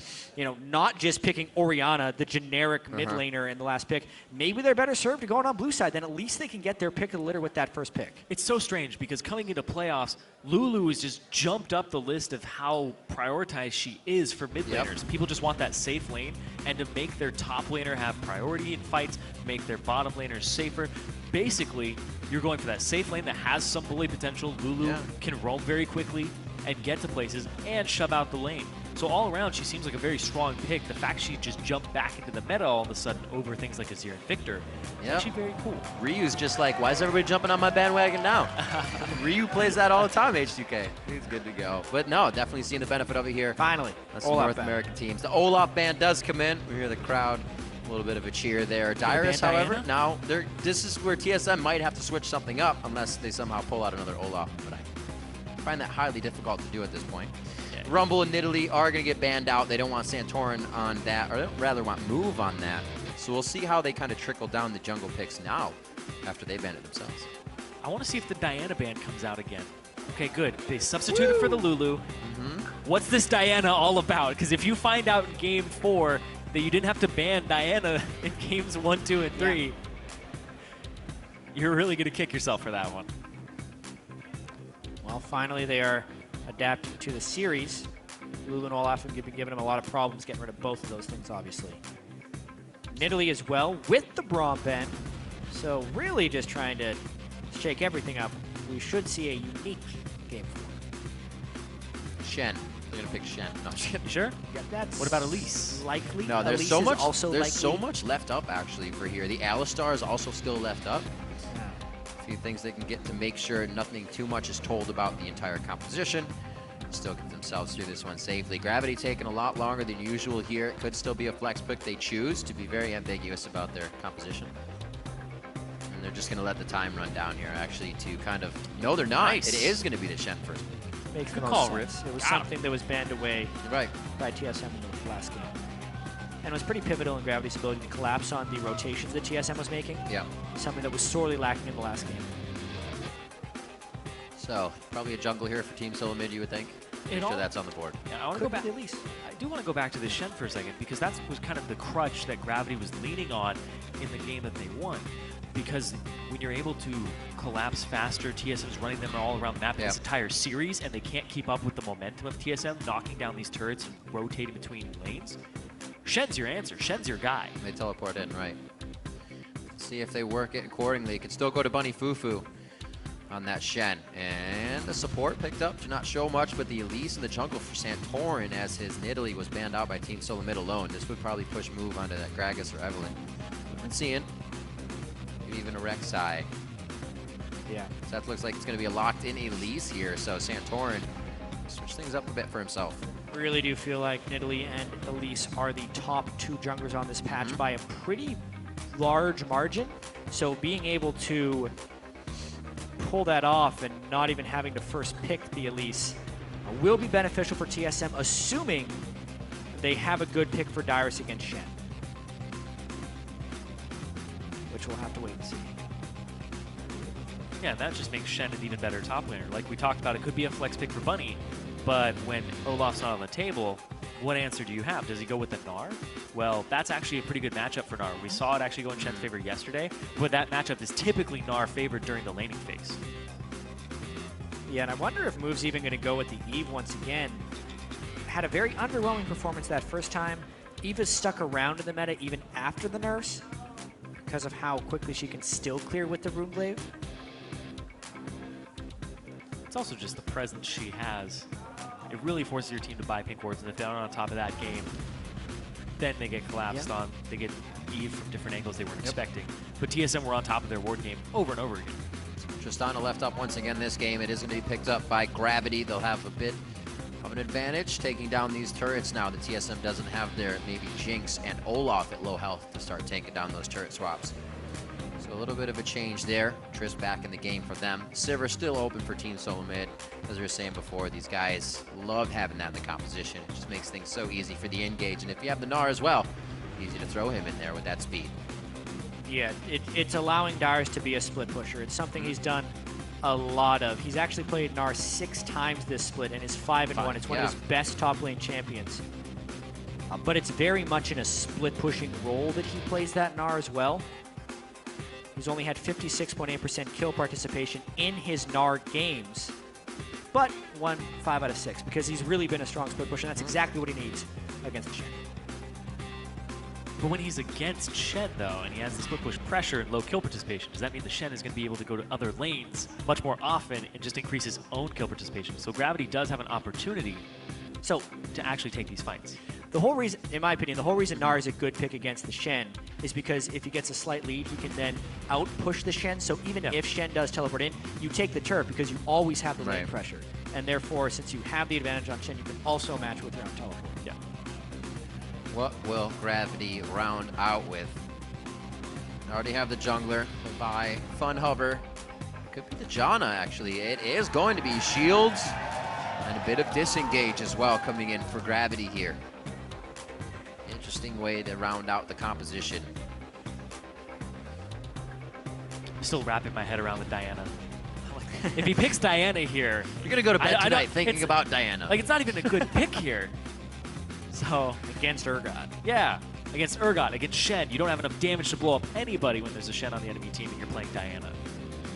not just picking Orianna, the generic mid laner in the last pick, maybe they're better served to going on blue side. Then at least they can get their pick of the litter with that first pick. It's so strange because coming into playoffs, Lulu has just jumped up the list of how prioritized she is for mid laners. People just want that safe lane, and to make their top laner have priority in fights, make their bottom laners safer. Basically, you're going for that safe lane that has some bully potential. Lulu can roam very quickly and get to places and shove out the lane. So all around, she seems like a very strong pick. The fact she just jumped back into the meta all of a sudden over things like Azir and Victor, is actually very cool. Ryu's just like, why is everybody jumping on my bandwagon now? Ryu plays that all the time, H2K. He's good to go. But no, definitely seeing the benefit of it here. Finally. That's the North American teams. The Olaf band does come in. We hear the crowd. A little bit of a cheer there. Dyrus, however, now this is where TSM might have to switch something up unless they somehow pull out another Olaf. But I find that highly difficult to do at this point. Rumble and Nidalee are going to get banned out. They don't want Santorin on that, or rather want Move on that. So we'll see how they kind of trickle down the jungle picks now after they ban it themselves. I want to see if the Diana ban comes out again. Okay, good. They substituted for the Lulu. What's this Diana all about? Because if you find out in Game 4 that you didn't have to ban Diana in Games 1, 2, and 3, you're really going to kick yourself for that one. Well, finally they are adapting to the series. Lulu and Olaf have been giving them a lot of problems getting rid of both of those things, obviously. Nidalee as well with the Braum ban. So really just trying to shake everything up. We should see a unique Game 4. Shen. They're going to pick Shen. No, sure? Yeah, that's what about Elise? Likely. No, there's Elise so much. Also there's likely. so much left up actually for here. The Alistar is also still left up. A few things they can get to make sure nothing too much is told about the entire composition. Still get themselves through this one safely. Gravity taking a lot longer than usual here. It could still be a flex pick. They choose to be very ambiguous about their composition. And they're just going to let the time run down here actually to kind of... No, they're not. Nice. It is going to be the Shen first pick. Makes Good no call, sense. Riff. It was Got something that was banned away by TSM in the last game. And it was pretty pivotal in Gravity's ability to collapse on the rotations that TSM was making. Yeah. Something that was sorely lacking in the last game. So, probably a jungle here for Team Solo Mid, you would think. Make sure that's on the board. Yeah, I want to go back. At least I do want to go back to the Shen for a second because that was kind of the crutch that Gravity was leaning on in the game that they won. because when you're able to collapse faster, TSM's running them all around the map this entire series, and they can't keep up with the momentum of TSM, knocking down these turrets and rotating between lanes. Shen's your answer. Shen's your guy. They teleport in, right. See if they work it accordingly. It could still go to Bunny Fufu on that Shen. And the support picked up to not show much, but the Elise in the jungle for Santorin as his Nidalee was banned out by Team Solo Mid alone. This would probably push move onto that Gragas or Evelyn. We've been seeing maybe even a Rek'Sai. Yeah. So that looks like it's going to be a locked-in Elise here, so Santorin switch things up a bit for himself. Really do feel like Nidalee and Elise are the top 2 junglers on this patch by a pretty large margin. So being able to pull that off and not even having to first pick the Elise will be beneficial for TSM, assuming they have a good pick for Dyrus against Shen, which we'll have to wait and see. Yeah, that just makes Shen an even better top laner. Like we talked about, it could be a flex pick for Bunny, but when Olaf's not on the table, what answer do you have? Does he go with the Gnar? Well, that's actually a pretty good matchup for Gnar. We saw it actually go in Shen's favor yesterday, but that matchup is typically Gnar favored during the laning phase. Yeah, and I wonder if Move's even going to go with the Eve once again. Had a very underwhelming performance that first time. Eva's stuck around in the meta even after the nerfs because of how quickly she can still clear with the Runeglaive. It's also just the presence she has. It really forces your team to buy pink wards, and if they're not on top of that game, then they get collapsed on. They get Eve from different angles they weren't expecting. But TSM were on top of their ward game over and over again. Tristana left up once again this game. It is going to be picked up by Gravity. They'll have a bit of an advantage taking down these turrets now. The TSM doesn't have their maybe Jinx and Olaf at low health to start taking down those turret swaps. So a little bit of a change there. Triss back in the game for them. Sivir still open for Team Solo Mid. As we were saying before, these guys love having that in the composition. It just makes things so easy for the engage. And if you have the Gnar as well, easy to throw him in there with that speed. Yeah, it's allowing Dyrus to be a split pusher. It's something he's done a lot of. He's actually played Gnar 6 times this split and is 5-1. It's one of his best top lane champions. But it's very much in a split pushing role that he plays that Gnar as well. He's only had 56.8% kill participation in his Gnar games, but won 5 out of 6 because he's really been a strong split pusher, and that's exactly what he needs against Shen. But when he's against Shen, though, and he has the split push pressure and low kill participation, does that mean the Shen is going to be able to go to other lanes much more often and just increase his own kill participation? So Gravity does have an opportunity to actually take these fights. The whole reason, in my opinion, the whole reason Gnar is a good pick against the Shen is because if he gets a slight lead, he can then out-push the Shen. So even if Shen does teleport in, you take the turret because you always have the lane pressure. And therefore, since you have the advantage on Shen, you can also match with your own teleport. Yeah. What will Gravity round out with? They already have the jungler by Fun Hover. Could be the Janna, actually. It is going to be shields and a bit of disengage as well coming in for Gravity here. Interesting way to round out the composition. I'm still wrapping my head around with Diana. If he picks Diana here... You're going to go to bed tonight thinking about Diana. Like, it's not even a good pick here. So, against Urgot. Yeah, against Urgot, against Shen. You don't have enough damage to blow up anybody when there's a Shen on the enemy team and you're playing Diana.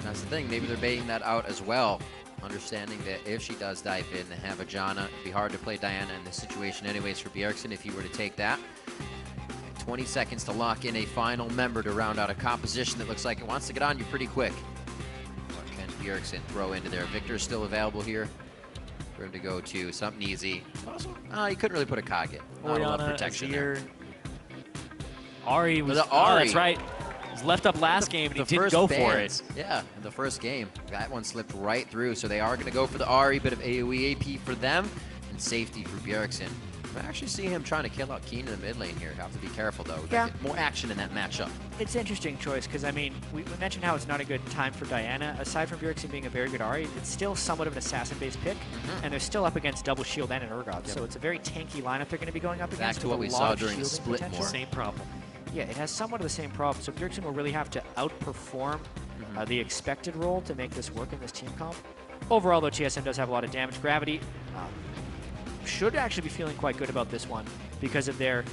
That's the thing. Maybe they're baiting that out as well. Understanding that if she does dive in and have a Janna, it'd be hard to play Diana in this situation anyways for Bjergsen if he were to take that. 20 seconds to lock in a final member to round out a composition that looks like it wants to get on you pretty quick. What can Bjergsen throw into there? Victor's still available here for him to go to something easy. He couldn't really put a Kage. Not enough protection there. Ahri was... Ahri. that's right. He was left up last game and he didn't go for it. Yeah, in the first game. That one slipped right through, so they are going to go for the Ahri. Bit of AoE AP for them and safety for Bjergsen. I actually see him trying to kill out Keen in the mid lane here. Have to be careful, though. We gotta get more action in that matchup. It's an interesting choice, because, I mean, we mentioned how it's not a good time for Diana. Aside from Bjergsen being a very good Ahri, it's still somewhat of an assassin-based pick, and they're still up against double shield and an Urgot, so it's a very tanky lineup they're going to be going up against. Back to what we saw during the split more. Same problem. Yeah, it has somewhat of the same problem, so Bjergsen will really have to outperform the expected role to make this work in this team comp. Overall, though, TSM does have a lot of damage. Gravity should actually be feeling quite good about this one because of their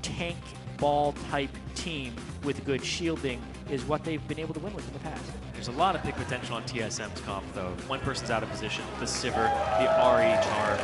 tank ball type team with good shielding is what they've been able to win with in the past. There's a lot of big potential on TSM's comp, though. One person's out of position, the Sivir, the RE charm.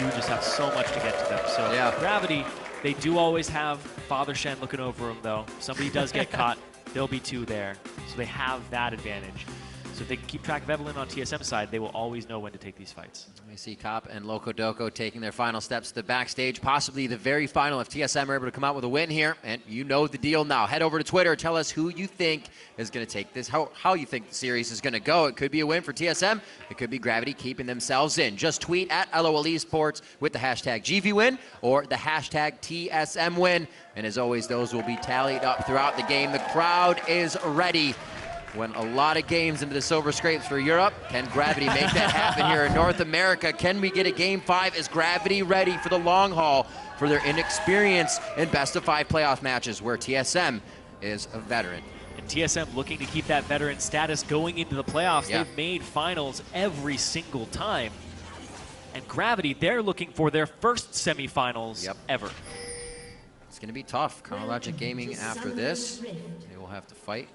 You just have so much to get to them. So yeah. Gravity, they do always have Father Shen looking over them, though. If somebody does get caught, there'll be 2 there. So they have that advantage. So if they can keep track of Evelyn on TSM side, they will always know when to take these fights. We see Cop and Loco Doco taking their final steps to the backstage, possibly the very final if TSM are able to come out with a win here. And you know the deal now. Head over to Twitter, tell us who you think is going to take this, how you think the series is going to go. It could be a win for TSM. It could be Gravity keeping themselves in. Just tweet at LOL Esports with the hashtag GVWin or the hashtag TSMWin. And as always, those will be tallied up throughout the game. The crowd is ready. Went a lot of games into the Silver Scrapes for Europe. Can Gravity make that happen here in North America? Can we get a Game 5? Is Gravity ready for the long haul for their inexperience in best-of-5 playoff matches where TSM is a veteran? And TSM looking to keep that veteran status going into the playoffs. Yeah. They've made finals every single time. And Gravity, they're looking for their first semifinals ever. It's going to be tough. Chronologic Gaming after this, they will have to fight.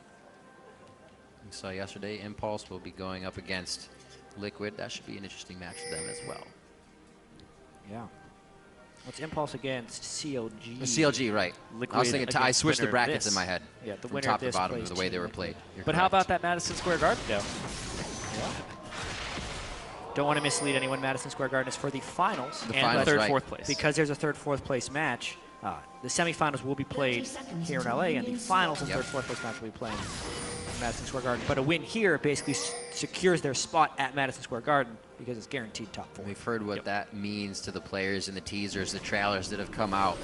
We saw yesterday, Impulse will be going up against Liquid. That should be an interesting match for them as well. Yeah. What's Impulse against CLG? CLG, right. Liquid I was thinking, I switched the brackets this. in my head. Yeah, the from winner top of this to bottom plays of the way they were Liquid. played. You're But how correct. about that Madison Square Garden, though? Yeah. Don't want to mislead anyone. Madison Square Garden is for the finals. The and finals, third, right. fourth place. Because there's a third, fourth place match, the semifinals will be played here in LA, and the finals and third, fourth place match will be playing in Madison Square Garden. But a win here basically secures their spot at Madison Square Garden because it's guaranteed top 4. We've heard what that means to the players in the teasers, the trailers that have come out.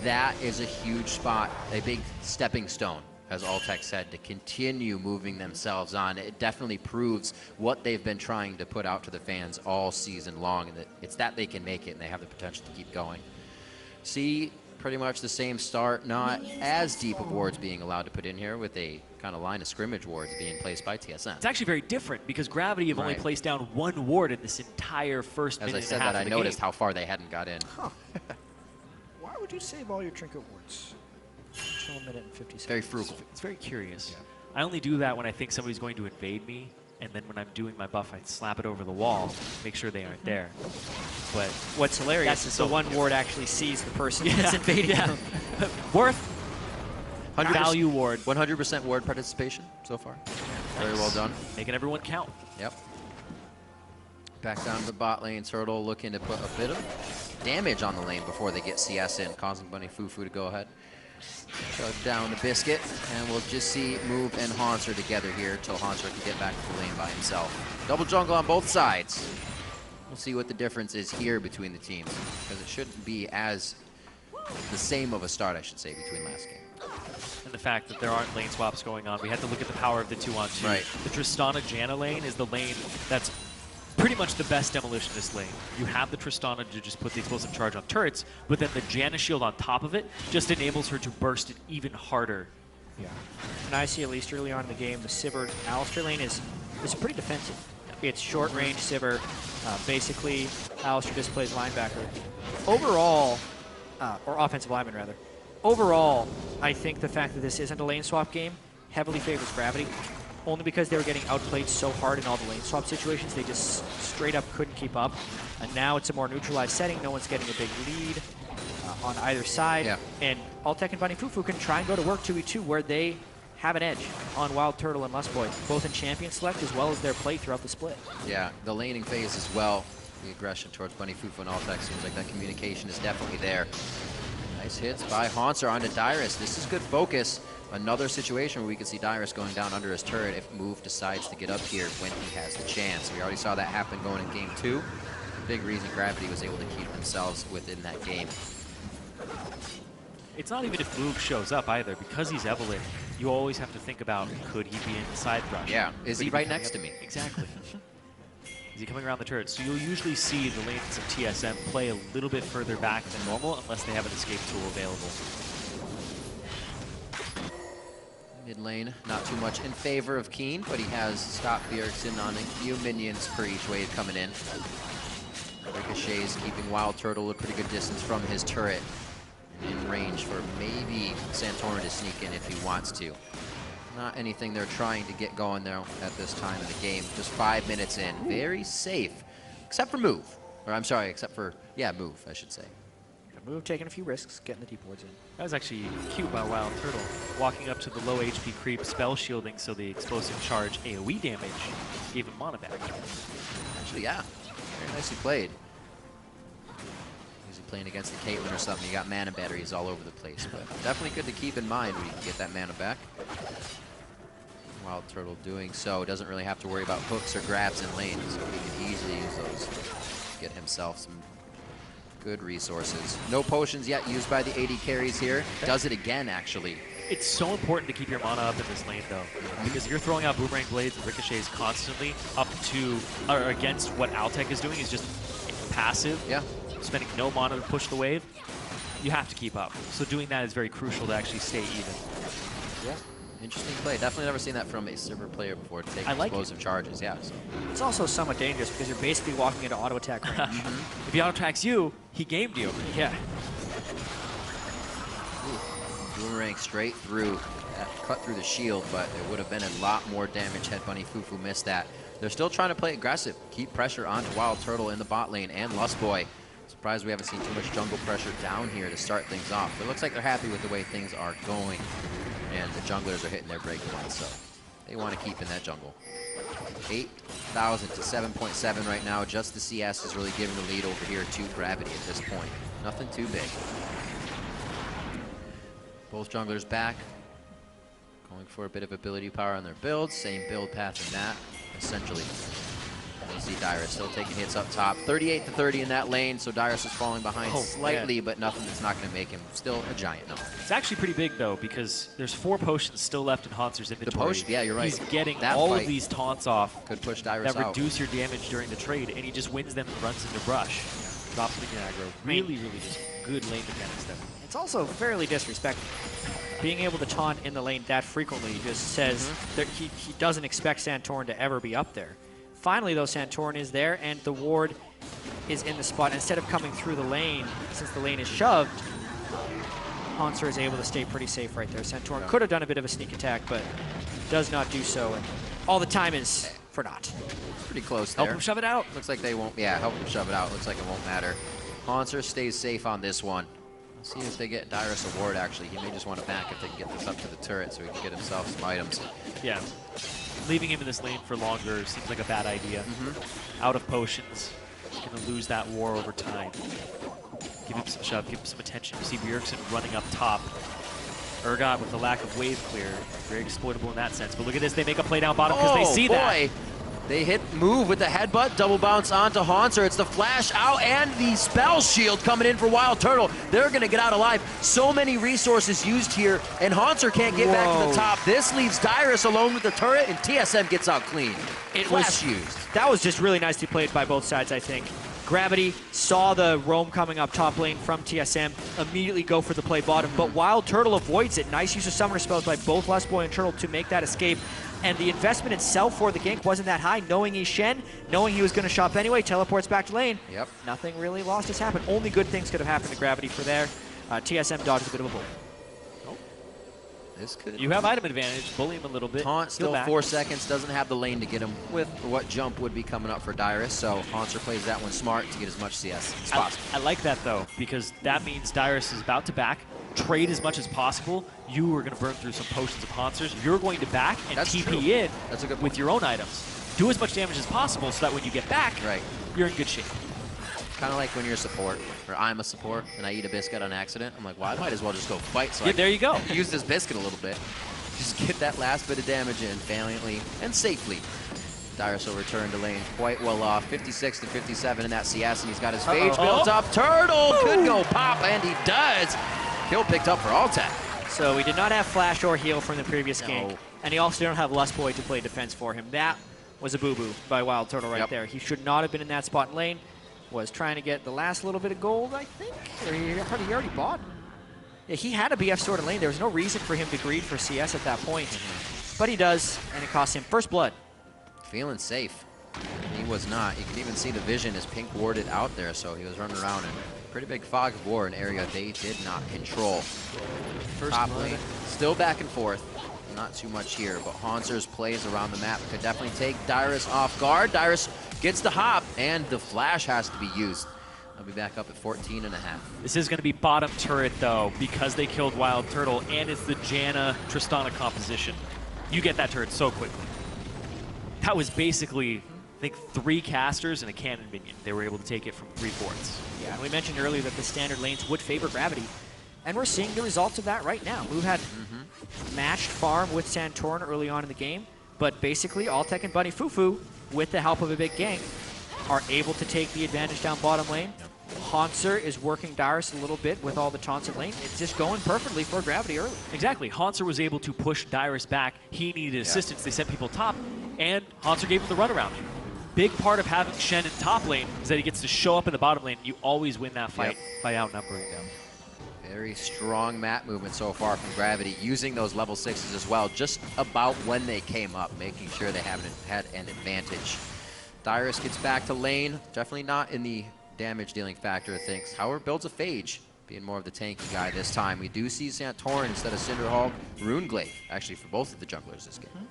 That is a huge spot, a big stepping stone, as Alltech said, to continue moving themselves on. It definitely proves what they've been trying to put out to the fans all season long, and that it's that they can make it and they have the potential to keep going. See pretty much the same start, not as deep of wards being allowed to put in here with a kind of line of scrimmage wards being placed by TSM. It's actually very different because Gravity have only placed down 1 ward in this entire first As minute I said and a half that, I of the noticed game. how far they hadn't got in. Huh. Why would you save all your trinket wards? Until a minute and 50 seconds. Very frugal. It's very curious. I only do that when I think somebody's going to invade me, and then when I'm doing my buff, I slap it over the wall, make sure they aren't there. But what's hilarious is the one ward actually sees the person that's invading them. Worth 100% value ward. 100% ward participation so far. Very well done. Making everyone count. Yep. Back down to the bot lane. Turtle looking to put a bit of damage on the lane before they get CS in, causing Bunny Fufu to go ahead. Chug down the Biscuit, and we'll just see Move and Haunter together here until Haunter can get back to the lane by himself. Double jungle on both sides. We'll see what the difference is here between the teams, because it shouldn't be as the same of a start, I should say, between last game. And the fact that there aren't lane swaps going on, we had to look at the power of the 2-on-2. Right. The Tristana Janna lane is the lane that's pretty much the best demolitionist lane. You have the Tristana to just put the explosive charge on turrets, but then the Janna shield on top of it just enables her to burst it even harder. Yeah. And I see, at least early on in the game, the Sivir Alistar lane is pretty defensive. It's short range Sivir. Basically, Alistar just plays linebacker. Overall, or offensive lineman rather. Overall, I think the fact that this isn't a lane swap game heavily favors Gravity. Only because they were getting outplayed so hard in all the lane swap situations, they just straight up couldn't keep up. And now it's a more neutralized setting. No one's getting a big lead on either side. Yeah. And Alltech and Bunny Fufu can try and go to work 2v2 where they have an edge on Wild Turtle and Lustboy, both in champion select as well as their play throughout the split. Yeah, the laning phase as well. The aggression towards Bunny Fufu and Alltech seems like that communication is definitely there. Nice hits by Haunter onto Dyrus. This is good focus. Another situation where we could see Dyrus going down under his turret if Move decides to get up here when he has the chance. We already saw that happen going in game 2. Big reason Gravity was able to keep themselves within that game. It's not even if Move shows up either. Because he's Evelyn, you always have to think about, could he be in the side rush? Yeah, is Could he be right coming next up- to me? Exactly. Is he coming around the turret? So you'll usually see the lanes of TSM play a little bit further back than normal unless they have an escape tool available. Mid lane, not too much in favor of Keen, but he has stopped Bjergsen on a few minions per each wave coming in. Ricochet's keeping Wild Turtle a pretty good distance from his turret. In range for maybe Santorin to sneak in if he wants to. Not anything they're trying to get going there at this time of the game. Just 5 minutes in. Very safe, except for move. Or I'm sorry, except for, yeah, move, I should say. Move, taking a few risks, getting the deep wards in. That was actually cute by Wild Turtle. Walking up to the low HP creep, spell shielding so the explosive charge AoE damage gave him mana back. Actually, yeah. Very nicely played. Usually playing against the Caitlyn or something, you got mana batteries all over the place. But definitely good to keep in mind when you can get that mana back. Wild Turtle doing so. Doesn't really have to worry about hooks or grabs in lane, so he can easily use those to get himself some good resources. No potions yet used by the AD carries here. Does it again, actually. It's so important to keep your mana up in this lane, though, because if you're throwing out boomerang blades and ricochets constantly up to or against what Altec is doing is just passive, spending no mana to push the wave, you have to keep up. So doing that is very crucial to actually stay even. Yeah. Interesting play. Definitely never seen that from a server player before to take explosive charges. Yeah. So. It's also somewhat dangerous because you're basically walking into auto attack range. If he auto attacks you, he gamed you. Yeah. Boomerang straight through. That cut through the shield, but there would have been a lot more damage had Bunny Fufu missed that. They're still trying to play aggressive. Keep pressure onto Wild Turtle in the bot lane and Lustboy. Surprised we haven't seen too much jungle pressure down here to start things off. But it looks like they're happy with the way things are going. And the junglers are hitting their breakpoints, so they want to keep in that jungle. 8,000 to 7.7 right now. Just the CS is really giving the lead over here to Gravity at this point. Nothing too big. Both junglers back. Going for a bit of ability power on their builds. Same build path in that, essentially. You see Dyrus still taking hits up top. 38 to 30 in that lane, so Dyrus is falling behind slightly, but nothing that's not going to make him still a giant number. It's actually pretty big, though, because there's 4 potions still left in Hauntzer's inventory. The potion, yeah, you're right. He's getting that all of these taunts off could push Dyrus that out. reduce your damage during the trade, and he just wins them and runs into brush. Drops the aggro. Really, really just good lane mechanics there. It's also fairly disrespectful. Being able to taunt in the lane that frequently just says that he doesn't expect Santorin to ever be up there. Finally, though, Santorin is there, and the ward is in the spot. Instead of coming through the lane, since the lane is shoved, Haunter is able to stay pretty safe right there. Santorin could have done a bit of a sneak attack, but does not do so. And all the time is for naught. Pretty close there. Help him shove it out. Looks like they won't, yeah, help him shove it out. Looks like it won't matter. Haunter stays safe on this one. Let's see if they get Dyrus a ward, actually. He may just want to back if they can get this up to the turret so he can get himself some items. Yeah. Leaving him in this lane for longer seems like a bad idea. Out of potions. Gonna lose that war over time. Give him some shove, give him some attention. You see Bjergsen running up top. Urgot with the lack of wave clear. Very exploitable in that sense. But look at this, they make a play down bottom because they see that. They hit move with the headbutt, double bounce onto Haunter. It's the flash out and the spell shield coming in for Wild Turtle. They're gonna get out alive. So many resources used here, and Haunter can't get back to the top. This leaves Dyrus alone with the turret, and TSM gets out clean. It Flash was used. That was just really nicely played by both sides, I think. Gravity saw the roam coming up top lane from TSM, immediately go for the play bottom, but Wild Turtle avoids it. Nice use of summoner spells by both Lustboy and Turtle to make that escape. And the investment itself for the gank wasn't that high, knowing he's Shen, knowing he was going to shop anyway, teleports back to lane. Yep. Nothing really lost has happened. Only good things could have happened to Gravity for there. TSM dodged a bit of a bullet. This could. You have item advantage, bully him a little bit. Taunt still 4 seconds, doesn't have the lane to get him with what jump would be coming up for Dyrus, so Haunter plays that one smart to get as much CS as possible. I like that, though, because that means Dyrus is about to back, trade as much as possible. You are going to burn through some potions of Haunter's. You're going to back and TP in with your own items. Do as much damage as possible so that when you get back, you're in good shape. Kind of like when you're a support, or I'm a support, and I eat a biscuit on accident. I'm like, well, I might as well just go fight. So there you go. Use this biscuit a little bit. Just get that last bit of damage in valiantly and safely. Dyrus will return to lane quite well off. 56 to 57 in that CS, and he's got his phage built up. Turtle could go pop, and he does. Kill picked up for Altec. So we did not have flash or heal from the previous gank, and he also didn't have Lustboy to play defense for him. That was a boo-boo by Wild Turtle right there. He should not have been in that spot in lane. Was trying to get the last little bit of gold, I think. Or he already bought. Yeah, he had a BF sword in lane. There was no reason for him to greed for CS at that point. But he does, and it costs him first blood. Feeling safe. He was not. You can even see the vision as Pink warded out there, so he was running around in pretty big fog of war, an area they did not control. Top lane, still back and forth. not too much here, but Haunser's plays around the map could definitely take Dyrus off guard. Dyrus gets the hop, and the flash has to be used. I'll be back up at 14 and a half. This is going to be bottom turret, though, because they killed Wild Turtle, and it's the Janna Tristana composition. You get that turret so quickly. That was basically, I think, 3 casters and a cannon minion. They were able to take it from 3/4. Yeah, and we mentioned earlier that the standard lanes would favor Gravity, and we're seeing the results of that right now. Move had matched farm with Santorin early on in the game, but basically Altec and Bunny Fufu, with the help of a big gank, are able to take the advantage down bottom lane. Haunser is working Dyrus a little bit with all the taunts in lane. It's just going perfectly for Gravity early. Exactly. Haunser was able to push Dyrus back. He needed assistance. They sent people top, and Haunser gave him the runaround. Big part of having Shen in top lane is that he gets to show up in the bottom lane. You always win that fight by outnumbering them. Very strong map movement so far from Gravity, using those level 6s as well, just about when they came up, making sure they haven't had an advantage. Dyrus gets back to lane, definitely not in the damage dealing factor of things. However, builds a Phage, being more of the tanky guy this time. We do see Santorin instead of Cinderhawk, Runeglaive, actually for both of the junglers this game.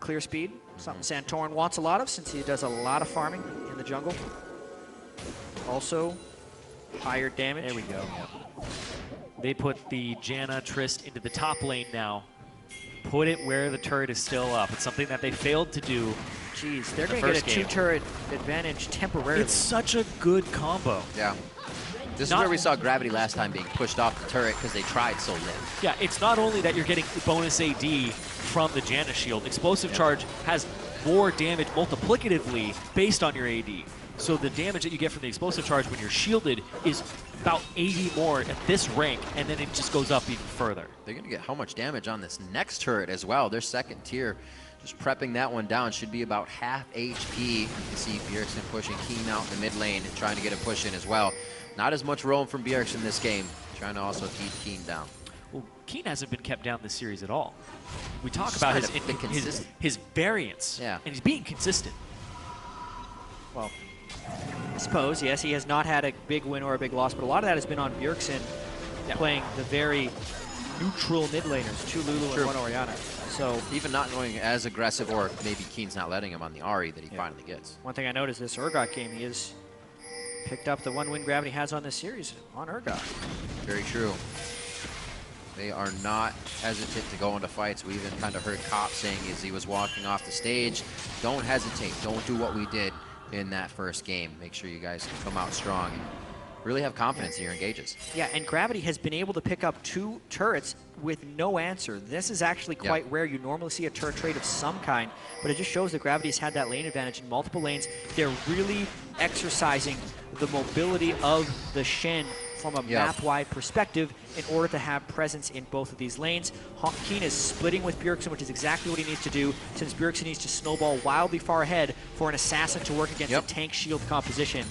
Clear speed, something Santorin wants a lot of since he does a lot of farming in the jungle. Also, higher damage. There we go. They put the Janna Trist into the top lane now. Put it where the turret is still up. It's something that they failed to do. Jeez, they're going to get a 2-turret advantage temporarily. It's such a good combo. Yeah. This is where we saw Gravity last time being pushed off the turret because they tried so little. Yeah, it's not only that you're getting bonus AD from the Janna shield. Explosive Charge has more damage multiplicatively based on your AD. So the damage that you get from the Explosive Charge when you're shielded is about 80 more at this rank, and then it just goes up even further. They're going to get how much damage on this next turret as well. Their second tier, just prepping that one down, should be about half HP. You can see Bjergsen pushing Keen out in the mid lane and trying to get a push in as well. Not as much roam from Bjergsen this game, trying to also keep Keen down. Well, Keen hasn't been kept down this series at all. We talk about his variance, and he's being consistent. Well, I suppose, yes, he has not had a big win or a big loss, but a lot of that has been on Bjergsen playing the very neutral mid laners, 2 Lulu and 1 Orianna. So even not going as aggressive, or maybe Keen's not letting him on the Ahri that he finally gets. One thing I noticed this Urgot game, he has picked up the 1 win Gravity has on this series on Urgot. Very true. They are not hesitant to go into fights. We even kind of heard Kopp saying as he was walking off the stage, don't hesitate, don't do what we did in that first game. Make sure you guys can come out strong and really have confidence in your engages. Yeah, and Gravity has been able to pick up 2 turrets with no answer. This is actually quite rare. You normally see a turret trade of some kind, but it just shows that Gravity's had that lane advantage in multiple lanes. They're really exercising the mobility of the Shen from a map-wide perspective in order to have presence in both of these lanes. Keen is splitting with Bjergsen, which is exactly what he needs to do, since Bjergsen needs to snowball wildly far ahead for an assassin to work against a tank shield composition.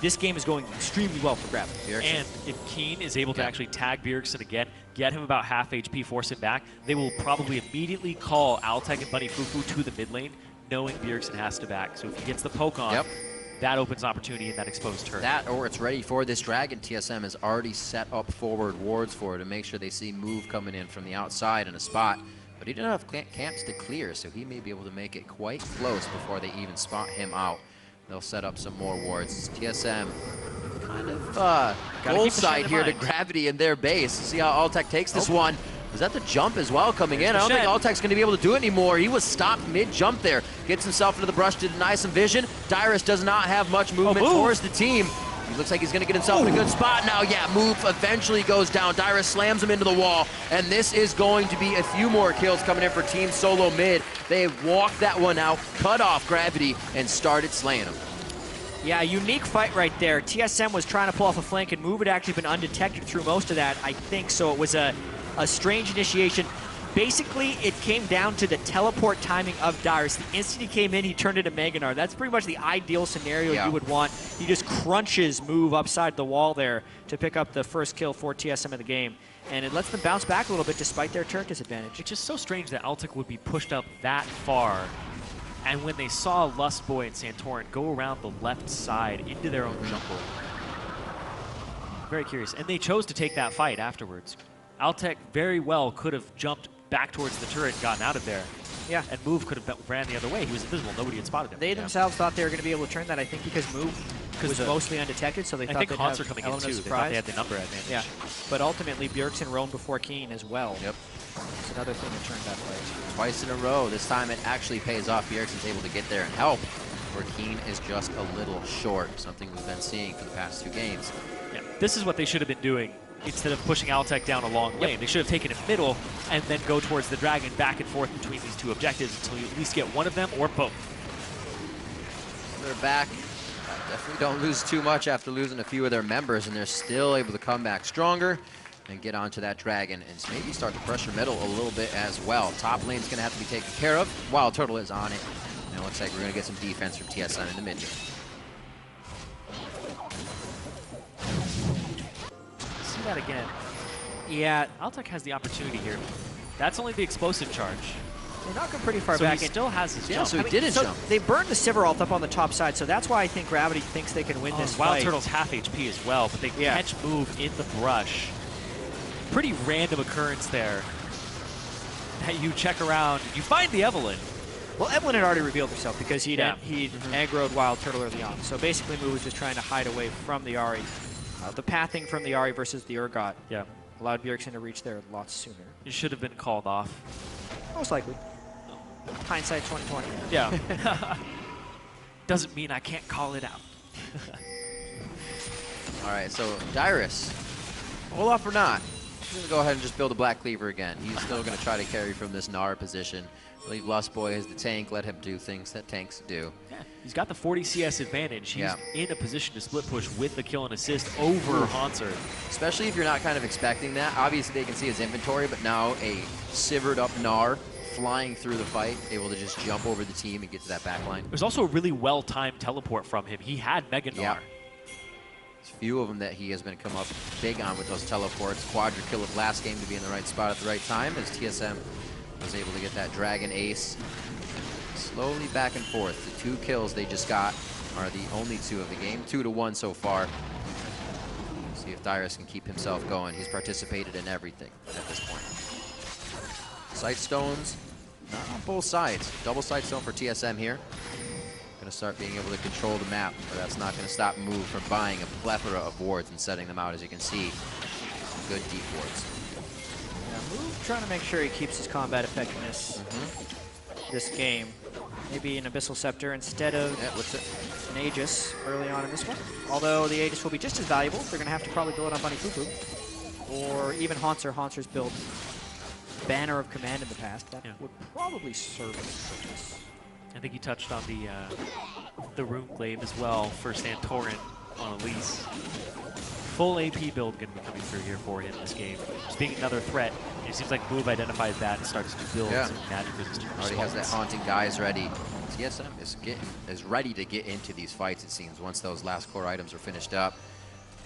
This game is going extremely well for Gravity. And if Keen is able to actually tag Bjergsen again, get him about half HP, force him back, they will probably immediately call Altec and Bunny Fufu to the mid lane, knowing Bjergsen has to back. So if he gets the poke on, that opens opportunity in that exposed turret. That, or it's ready for this dragon. TSM has already set up forward wards for it to make sure they see move coming in from the outside in a spot. But he didn't have camps to clear, so he may be able to make it quite close before they even spot him out. They'll set up some more wards. TSM kind of goal side here to Gravity in their base. See how Altec takes this one. Is that the jump as well coming in? I don't think Altec's going to be able to do it anymore. He was stopped mid-jump there. Gets himself into the brush to deny some vision. Dyrus does not have much movement towards the team. He looks like he's going to get himself in a good spot now. Yeah, move eventually goes down. Dyrus slams him into the wall. And this is going to be a few more kills coming in for Team Solo Mid. They walked that one out, cut off Gravity, and started slaying him. Yeah, unique fight right there. TSM was trying to pull off a flank, and Move had actually been undetected through most of that, I think. So it was a strange initiation. Basically, it came down to the teleport timing of Dyrus. The instant he came in, he turned into Meganar. That's pretty much the ideal scenario you would want. He just crunches Move upside the wall there to pick up the first kill for TSM in the game. And it lets them bounce back a little bit despite their turret disadvantage. It's just so strange that Altec would be pushed up that far. And when they saw Lustboy and Santorin go around the left side into their own jungle. Very curious. And they chose to take that fight afterwards. Altec very well could have jumped back towards the turret and gotten out of there. Yeah. And Move could have ran the other way. He was invisible. Nobody had spotted him. They themselves thought they were going to be able to turn that, I think, because Move was mostly undetected, so they thought they'd Haunts have are coming in element too. of They thought surprise. they had the number advantage. Yeah, but ultimately Bjergsen roamed before Keen as well. Yep. It's another thing that turned that fight. Twice in a row. This time it actually pays off. Bjergsen's able to get there and help, where Keen is just a little short, something we've been seeing for the past 2 games. Yeah. This is what they should have been doing. Instead of pushing Altec down a long lane, they should have taken it middle and then go towards the Dragon back and forth between these 2 objectives until you at least get one of them or both. They're back. Definitely don't lose too much after losing a few of their members, and they're still able to come back stronger and get onto that Dragon and maybe start to pressure middle a little bit as well. Top lane's going to have to be taken care of. Wild Turtle is on it. And it looks like we're going to get some defense from TSM in the mid lane. See that again. Yeah, Altec has the opportunity here. That's only the explosive charge. They're not going pretty far so back. He still has his jump. So he didn't jump. They burned the Sivir up on the top side, so that's why I think Gravity thinks they can win this Wild fight. Turtle's half HP as well, but they catch Move in the brush. Pretty random occurrence there. That you check around, you find the Evelynn. Well, Evelynn had already revealed herself because he'd aggroed Wild Turtle early on. So basically, Move was just trying to hide away from the Ahri. The pathing from the Ahri versus the Urgot allowed Bjergsen to reach there a lot sooner. It should have been called off. Most likely. Hindsight 2020. Yeah. Doesn't mean I can't call it out. All right, so Dyrus, Olaf or not, he's going to go ahead and just build a Black Cleaver again. He's still going to try to carry from this Gnar position. Leave Lust Boy as the tank, let him do things that tanks do. Yeah, he's got the 40 CS advantage. He's in a position to split push with the kill and assist over Hansard. Especially if you're not kind of expecting that. Obviously, they can see his inventory, but now a Sivered up Gnar flying through the fight, able to just jump over the team and get to that back line. There's also a really well-timed teleport from him. He had Mega Gnar. Yeah. There's a few of them that he has been come up big on with those teleports. Quadra kill of last game to be in the right spot at the right time as TSM was able to get that Dragon Ace. Slowly back and forth. The 2 kills they just got are the only 2 of the game. 2-1 so far. See if Dyrus can keep himself going. He's participated in everything at this point. Sight stones, not on both sides. Double sight stone for TSM here. Gonna start being able to control the map, but that's not gonna stop Move from buying a plethora of wards and setting them out, as you can see. Good deep wards. Yeah, Move trying to make sure he keeps his combat effectiveness this game. Maybe an Abyssal Scepter instead of an Aegis early on in this one. Although the Aegis will be just as valuable. They're gonna have to probably build it on Bunny Fufu. Or even Haunter. Haunter's built Banner of Command in the past. That would probably serve its purpose. I think he touched on the Rune Glaive as well for Santorin on Elise. Full AP build going to be coming through here for him this game. Just being another threat. It seems like Move identifies that and starts to build some magic resistant Already has that Haunting Guys ready. TSM is ready to get into these fights, it seems, once those last core items are finished up.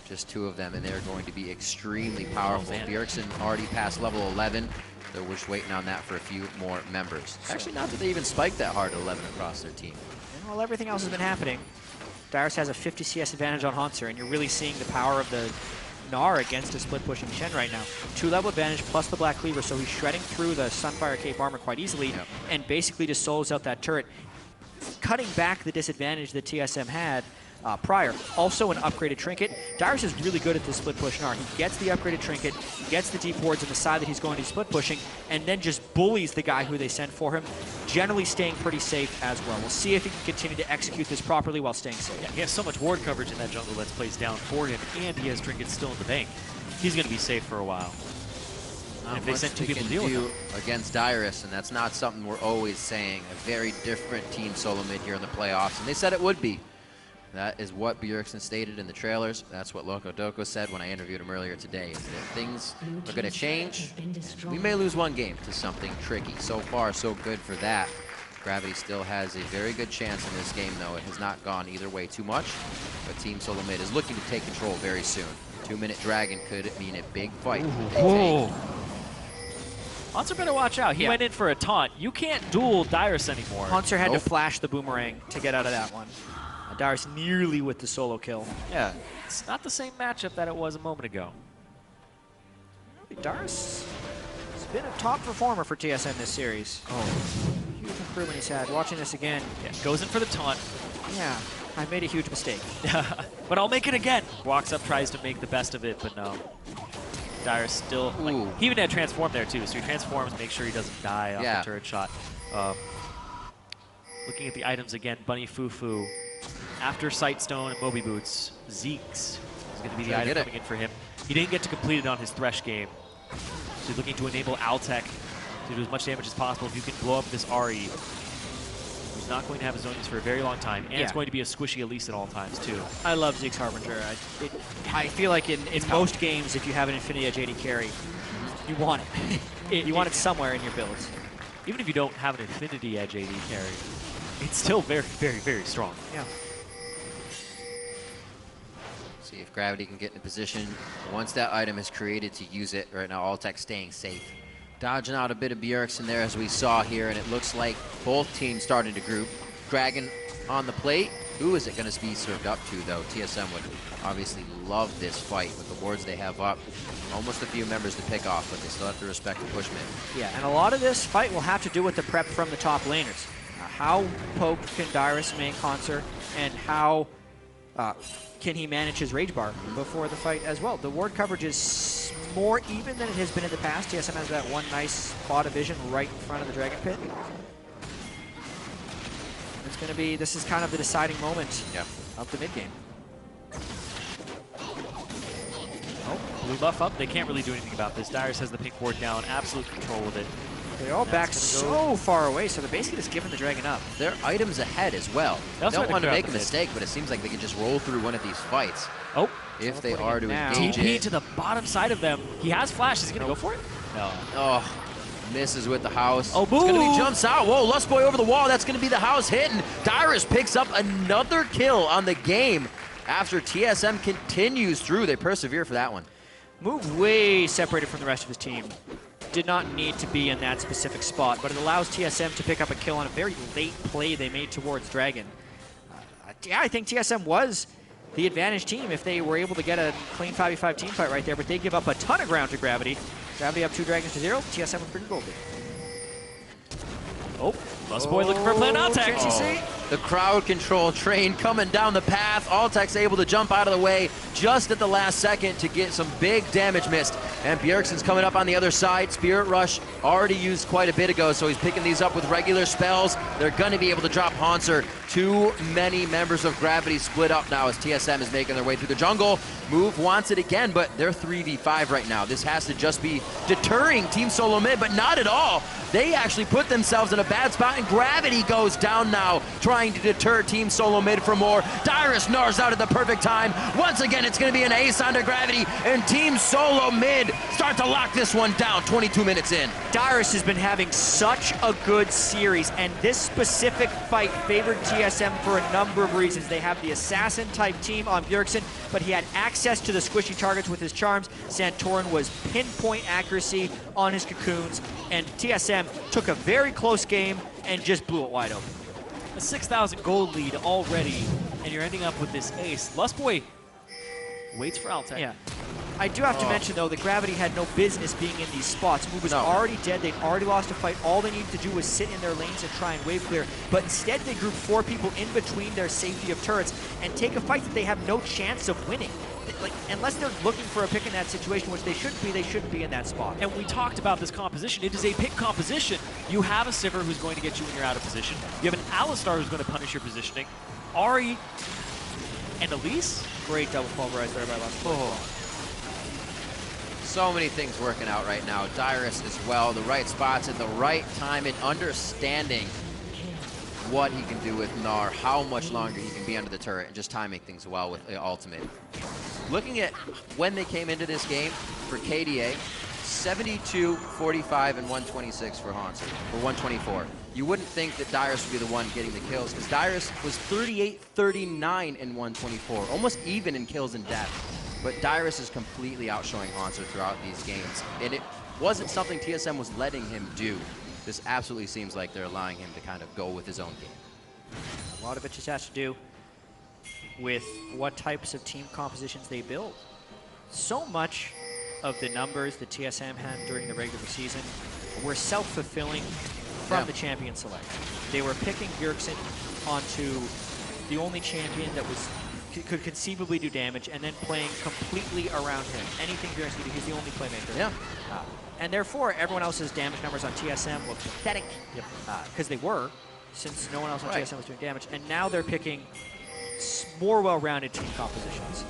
Just 2 of them, and they're going to be extremely powerful. Bjergsen already passed level 11. They're just waiting on that for a few more members. Actually, not that they even spiked that hard at 11 across their team. And while everything else has been happening, Dyrus has a 50 CS advantage on Haunter, and you're really seeing the power of the Gnar against a split-pushing Shen right now. 2-level advantage plus the Black Cleaver, so he's shredding through the Sunfire Cape armor quite easily and basically just solos out that turret, cutting back the disadvantage that TSM had prior. Also an upgraded trinket. Dyrus is really good at this split push Gnar. He gets the upgraded trinket, gets the deep wards on the side that he's going to be split pushing, and then just bullies the guy who they send for him, generally staying pretty safe as well. We'll see if he can continue to execute this properly while staying safe. Yeah, he has so much ward coverage in that jungle that's placed down for him, and he has trinkets still in the bank. He's going to be safe for a while. Not if they sent 2 people to deal with him against Dyrus, and that's not something we're always saying. A very different team solo mid here in the playoffs, and they said it would be. That is what Bjergsen stated in the trailers. That's what Loco Doco said when I interviewed him earlier today, is that things are going to change. We may lose 1 game to something tricky. So far, so good for that. Gravity still has a very good chance in this game, though. It has not gone either way too much, but Team Solo Mid is looking to take control very soon. 2-minute Dragon could mean a big fight. Haunter better watch out. He went in for a taunt. You can't duel Dyrus anymore. Haunter had to flash the boomerang to get out of that one. Dyrus nearly with the solo kill. Yeah, it's not the same matchup that it was a moment ago. Dyrus is been a top performer for TSM this series. Huge improvement he's had. Watching this again. Yeah, goes in for the taunt. Yeah, I made a huge mistake. But I'll make it again. Walks up, tries to make the best of it, but no. Dyrus still, like, he even had transform there too, so he transforms, make sure he doesn't die off the turret shot. Looking at the items again, Bunny Fufu. After Sightstone and Moby Boots, Zeeks is going to be the item coming in for him. He didn't get to complete it on his Thresh game. So he's looking to enable Altec to do as much damage as possible. If you can blow up this Ari, he's not going to have his own use for a very long time, and it's going to be a squishy at least at all times too. I love Zeke's Harbinger. I feel like in most games, if you have an Infinity Edge AD carry, you want it. You want it somewhere in your builds. Even if you don't have an Infinity Edge AD carry, it's still very, very, very strong. Yeah. See if Gravity can get in a position once that item is created to use it. Right now, Altec staying safe. Dodging out a bit of Bjergsen there as we saw here, and it looks like both teams starting to group. Dragon on the plate. Who is it going to be served up to, though? TSM would obviously love this fight with the wards they have up. Almost a few members to pick off, but they still have to respect the push mid. Yeah, and a lot of this fight will have to do with the prep from the top laners. How poked can Dyrus make Hansar, and how can he manage his rage bar before the fight as well? The ward coverage is more even than it has been in the past. TSM has that one nice spot of vision right in front of the Dragon Pit. It's going to be, this is kind of the deciding moment of the mid game. Oh, blue buff up. They can't really do anything about this. Dyrus has the pink ward down, absolute control of it. They're all back so far away, so they're basically just giving the Dragon up. They're items ahead as well. They don't want to make a mistake, but it seems like they can just roll through one of these fights. Oh. If they are to engage TP it. to the bottom side of them. He has flash. Is he going to go for it? No. Oh, misses with the house. Oh, it's going to be jumps out. Whoa, Lustboy over the wall. That's going to be the house hit, and Dyrus picks up another kill on the game after TSM continues through. They persevere for that one. Moved way separated from the rest of his team. Did not need to be in that specific spot, but it allows TSM to pick up a kill on a very late play they made towards Dragon. Yeah, I think TSM was the advantage team if they were able to get a clean 5v5 team fight right there, but they give up a ton of ground to Gravity. Gravity up 2 Dragons to 0, TSM with pretty gold. Oh, Lustboy looking for a plan Altec. The crowd control train coming down the path. Altec's able to jump out of the way just at the last second to get some big damage missed. And Bjergsen's coming up on the other side. Spirit Rush already used quite a bit ago, so he's picking these up with regular spells. They're going to be able to drop Hansar. Too many members of Gravity split up now as TSM is making their way through the jungle. Move wants it again, but they're 3v5 right now. This has to just be deterring Team Solo Mid, but not at all. They actually put themselves in a bad spot, and Gravity goes down now, trying to deter Team Solo Mid for more. Dyrus gnars out at the perfect time. Once again, it's going to be an ace onto Gravity, and Team Solo Mid start to lock this one down 22 minutes in. Dyrus has been having such a good series, and this specific fight favored TSM for a number of reasons. They have the assassin-type team on Bjergsen, but he had access to the squishy targets with his charms. Santorin was pinpoint accuracy on his cocoons, and TSM took a very close game and just blew it wide open. A 6,000 gold lead already, and you're ending up with this ace. Lustboy waits for Altec. Yeah. I do have to mention, though, that Gravity had no business being in these spots. Move was already dead. They'd already lost a fight. All they needed to do was sit in their lanes and try and wave clear. But instead, they grouped 4 people in between their safety of turrets and take a fight that they have no chance of winning. Like, unless they're looking for a pick in that situation, which they shouldn't be in that spot. And we talked about this composition. It is a pick composition. You have a Sivir who's going to get you when you're out of position. You have an Alistar who's going to punish your positioning. Ari and Elise. Great double pulverized there by Lustboy. So many things working out right now. Dyrus as well, the right spots at the right time and understanding what he can do with Gnar, how much longer he can be under the turret, and just timing things well with the ultimate. Looking at when they came into this game for KDA, 72, 45, and 126 for Hansar, or 124. You wouldn't think that Dyrus would be the one getting the kills, because Dyrus was 38, 39, and 124, almost even in kills and death. But Dyrus is completely outshowing Hansar throughout these games, and it wasn't something TSM was letting him do. This absolutely seems like they're allowing him to kind of go with his own game. A lot of it just has to do with what types of team compositions they build. So much of the numbers that TSM had during the regular season were self-fulfilling from the champion select. They were picking Bjergsen onto the only champion that could conceivably do damage, and then playing completely around him. Anything Bjergsen can do, he's the only playmaker. Yeah. And therefore, everyone else's damage numbers on TSM look pathetic, because they were, since no one else on TSM was doing damage. And now they're picking more well-rounded team compositions.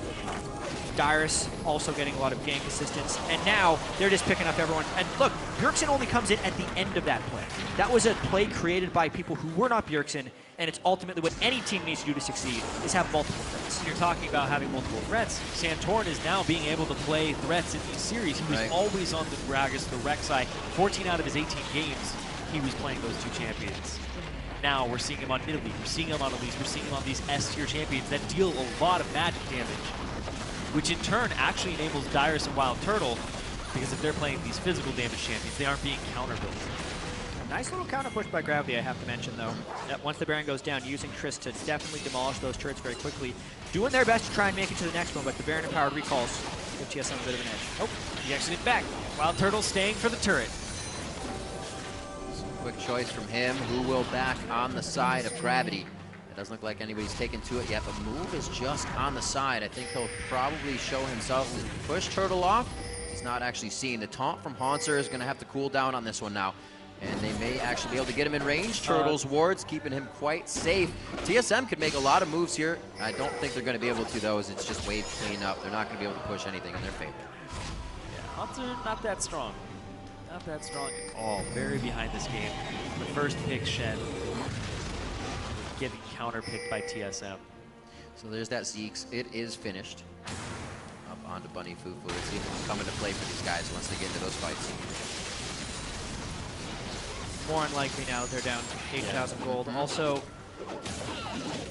Dyrus also getting a lot of gank assistance, and now they're just picking up everyone. And look, Bjergsen only comes in at the end of that play. That was a play created by people who were not Bjergsen, and it's ultimately what any team needs to do to succeed, is have multiple threats. You're talking about having multiple threats. Santorin is now being able to play threats in these series. He was always on the Gragas, the Rek'Sai. 14 out of his 18 games, he was playing those two champions. Now we're seeing him on Italy, we're seeing him on Elise, we're seeing him on these S-tier champions that deal a lot of magic damage, which in turn actually enables Dyrus and Wild Turtle, because if they're playing these physical damage champions, they aren't being counter-built. Nice little counter push by Gravity, I have to mention, though. Once the Baron goes down, using Chris to definitely demolish those turrets very quickly. Doing their best to try and make it to the next one, but the Baron and powered recalls give TSM a bit of an edge. Oh, he exited back. Wild Turtle staying for the turret. Quick choice from him. Who will back on the side of Gravity? It doesn't look like anybody's taken to it yet, but Move is just on the side. I think he'll probably show himself to push Turtle off. He's not actually seeing the taunt from Haunter is going to have to cool down on this one now. And they may actually be able to get him in range. Turtle's wards keeping him quite safe. TSM could make a lot of moves here. I don't think they're going to be able to, though, as it's just wave cleanup. They're not going to be able to push anything in their favor. Yeah, Haunter not that strong. Not that strong at all. Very behind this game. The first pick, Shen, getting counter-picked by TSM. So there's that Zeke's. It is finished. Up onto Bunny Fufu. Let's see if it's coming to play for these guys once they get into those fights. More unlikely now that they're down 8,000 gold. Also,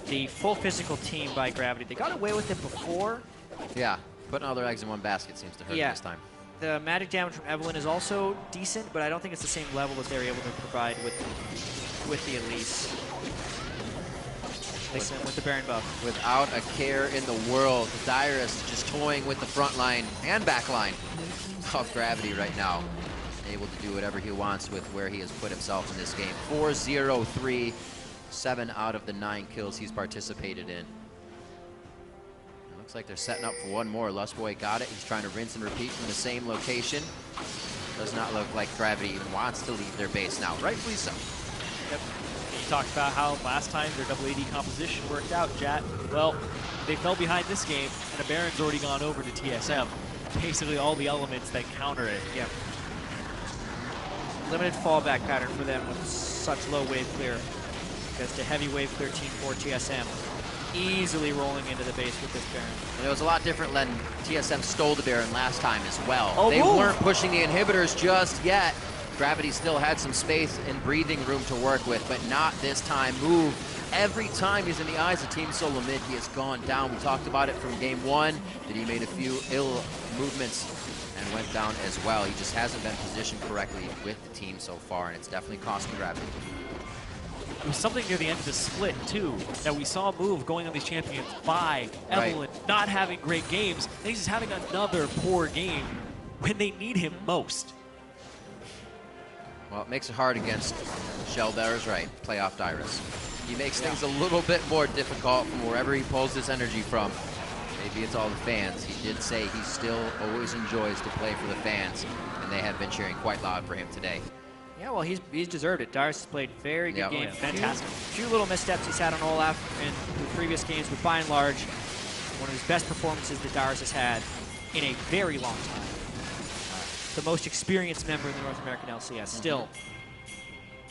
the full physical team by Gravity. They got away with it before. Yeah, putting all their eggs in one basket seems to hurt this time. The magic damage from Evelynn is also decent, but I don't think it's the same level that they're able to provide with the Elise. With the Baron buff. Without a care in the world, Dyrus just toying with the front line and back line of Gravity right now. Able to do whatever he wants with where he has put himself in this game. 4-0-3, 7 out of the 9 kills he's participated in. It looks like they're setting up for one more. Lustboy got it. He's trying to rinse and repeat from the same location. Does not look like Gravity even wants to leave their base now. Rightfully so. Yep. You talked about how last time their double AD composition worked out, Jat. Well, they fell behind this game, and the Baron's already gone over to TSM. Basically all the elements that counter it. Yeah. Limited fallback pattern for them with such low wave clear. Because to heavy wave clear team for TSM, easily rolling into the base with this Baron. And it was a lot different when TSM stole the Baron last time as well. They weren't pushing the inhibitors just yet. Gravity still had some space and breathing room to work with, but not this time. Move. Every time he's in the eyes of Team Solo Mid, he has gone down. We talked about it from game one, that he made a few ill movements and went down as well. He just hasn't been positioned correctly with the team so far, and it's definitely costing Gravity. It was something near the end of the split, too, that we saw Move going on these champions by Evelynn, not having great games, and he's just having another poor game when they need him most. Well, it makes it hard against Shellbearer's right, playoff Dyrus. He makes things a little bit more difficult from wherever he pulls this energy from. Maybe it's all the fans. He did say he still always enjoys to play for the fans, and they have been cheering quite loud for him today. Yeah, well, he's deserved it. Dyrus has played very good game. Fantastic. Few little missteps he's had on Olaf in the previous games, but by and large, one of his best performances that Dyrus has had in a very long time. The most experienced member in the North American LCS, still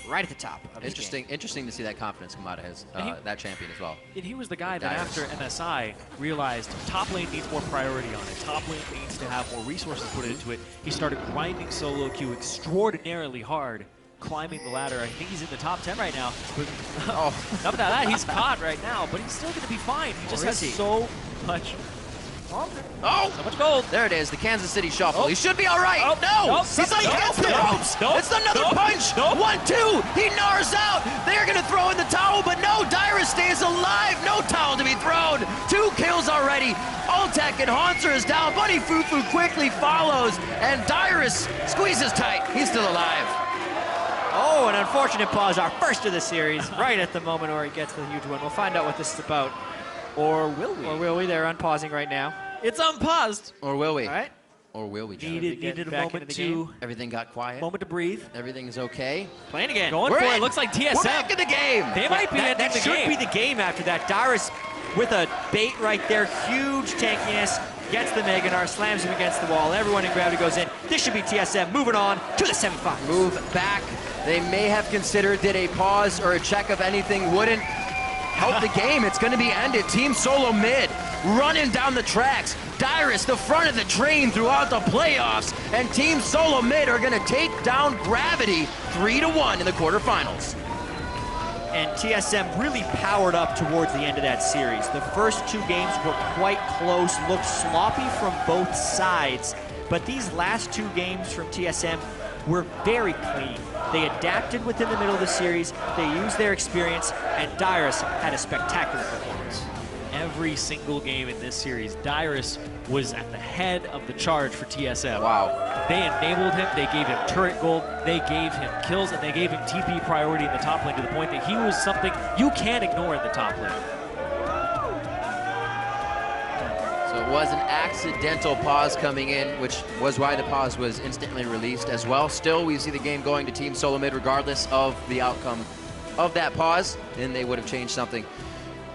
right at the top of his game. Interesting to see that confidence come out of his that champion as well. And he was the guy that after MSI realized top lane needs more priority on it. Top lane needs to have more resources put into it. He started grinding solo queue extraordinarily hard, climbing the ladder. I think he's in the top 10 right now. But, not that, he's caught right now, but he's still going to be fine. He just has so much Oh! So much gold. There it is, the Kansas City Shuffle. Oh. He should be all right. Oh. No! Nope. He's like against the ropes. Nope. It's another Nope. punch. Nope. 1-2. He gnars out. They're going to throw in the towel, but no, Dyrus stays alive. No towel to be thrown. 2 kills already. Ultek and Haunter is down. Bunny Fufu quickly follows, and Dyrus squeezes tight. He's still alive. Oh, an unfortunate pause, our first of the series, right at the moment where he gets the huge one. We'll find out what this is about. Or will we? Or will we? They're unpausing right now. It's unpaused. Or will we? All right. Or will we, John? Needed a moment to Everything got quiet. moment to breathe. Everything is okay. Playing again. Going We're for in. it. Looks like TSM. We're back in the game. They might be ending That the should game. be the game after that. Dyrus with a bait right there, huge tankiness, gets the Meganar, slams him against the wall. Everyone in Gravity goes in. This should be TSM moving on to the semifinals. Move back. They may have considered did a pause or a check of anything wouldn't help the game. It's going to be ended. Team Solo mid running down the tracks. Dyrus, the front of the train throughout the playoffs. And Team Solo mid are going to take down Gravity 3-1 in the quarterfinals. And TSM really powered up towards the end of that series. The first 2 games were quite close, looked sloppy from both sides. But these last 2 games from TSM were very clean. They adapted within the middle of the series, they used their experience, and Dyrus had a spectacular performance. Every single game in this series, Dyrus was at the head of the charge for TSM. Wow. They enabled him, they gave him turret gold, they gave him kills, and they gave him TP priority in the top lane to the point that he was something you can't ignore in the top lane. So it was an accidental pause coming in, which was why the pause was instantly released as well. Still, we see the game going to Team Solo mid regardless of the outcome of that pause. Then they would have changed something.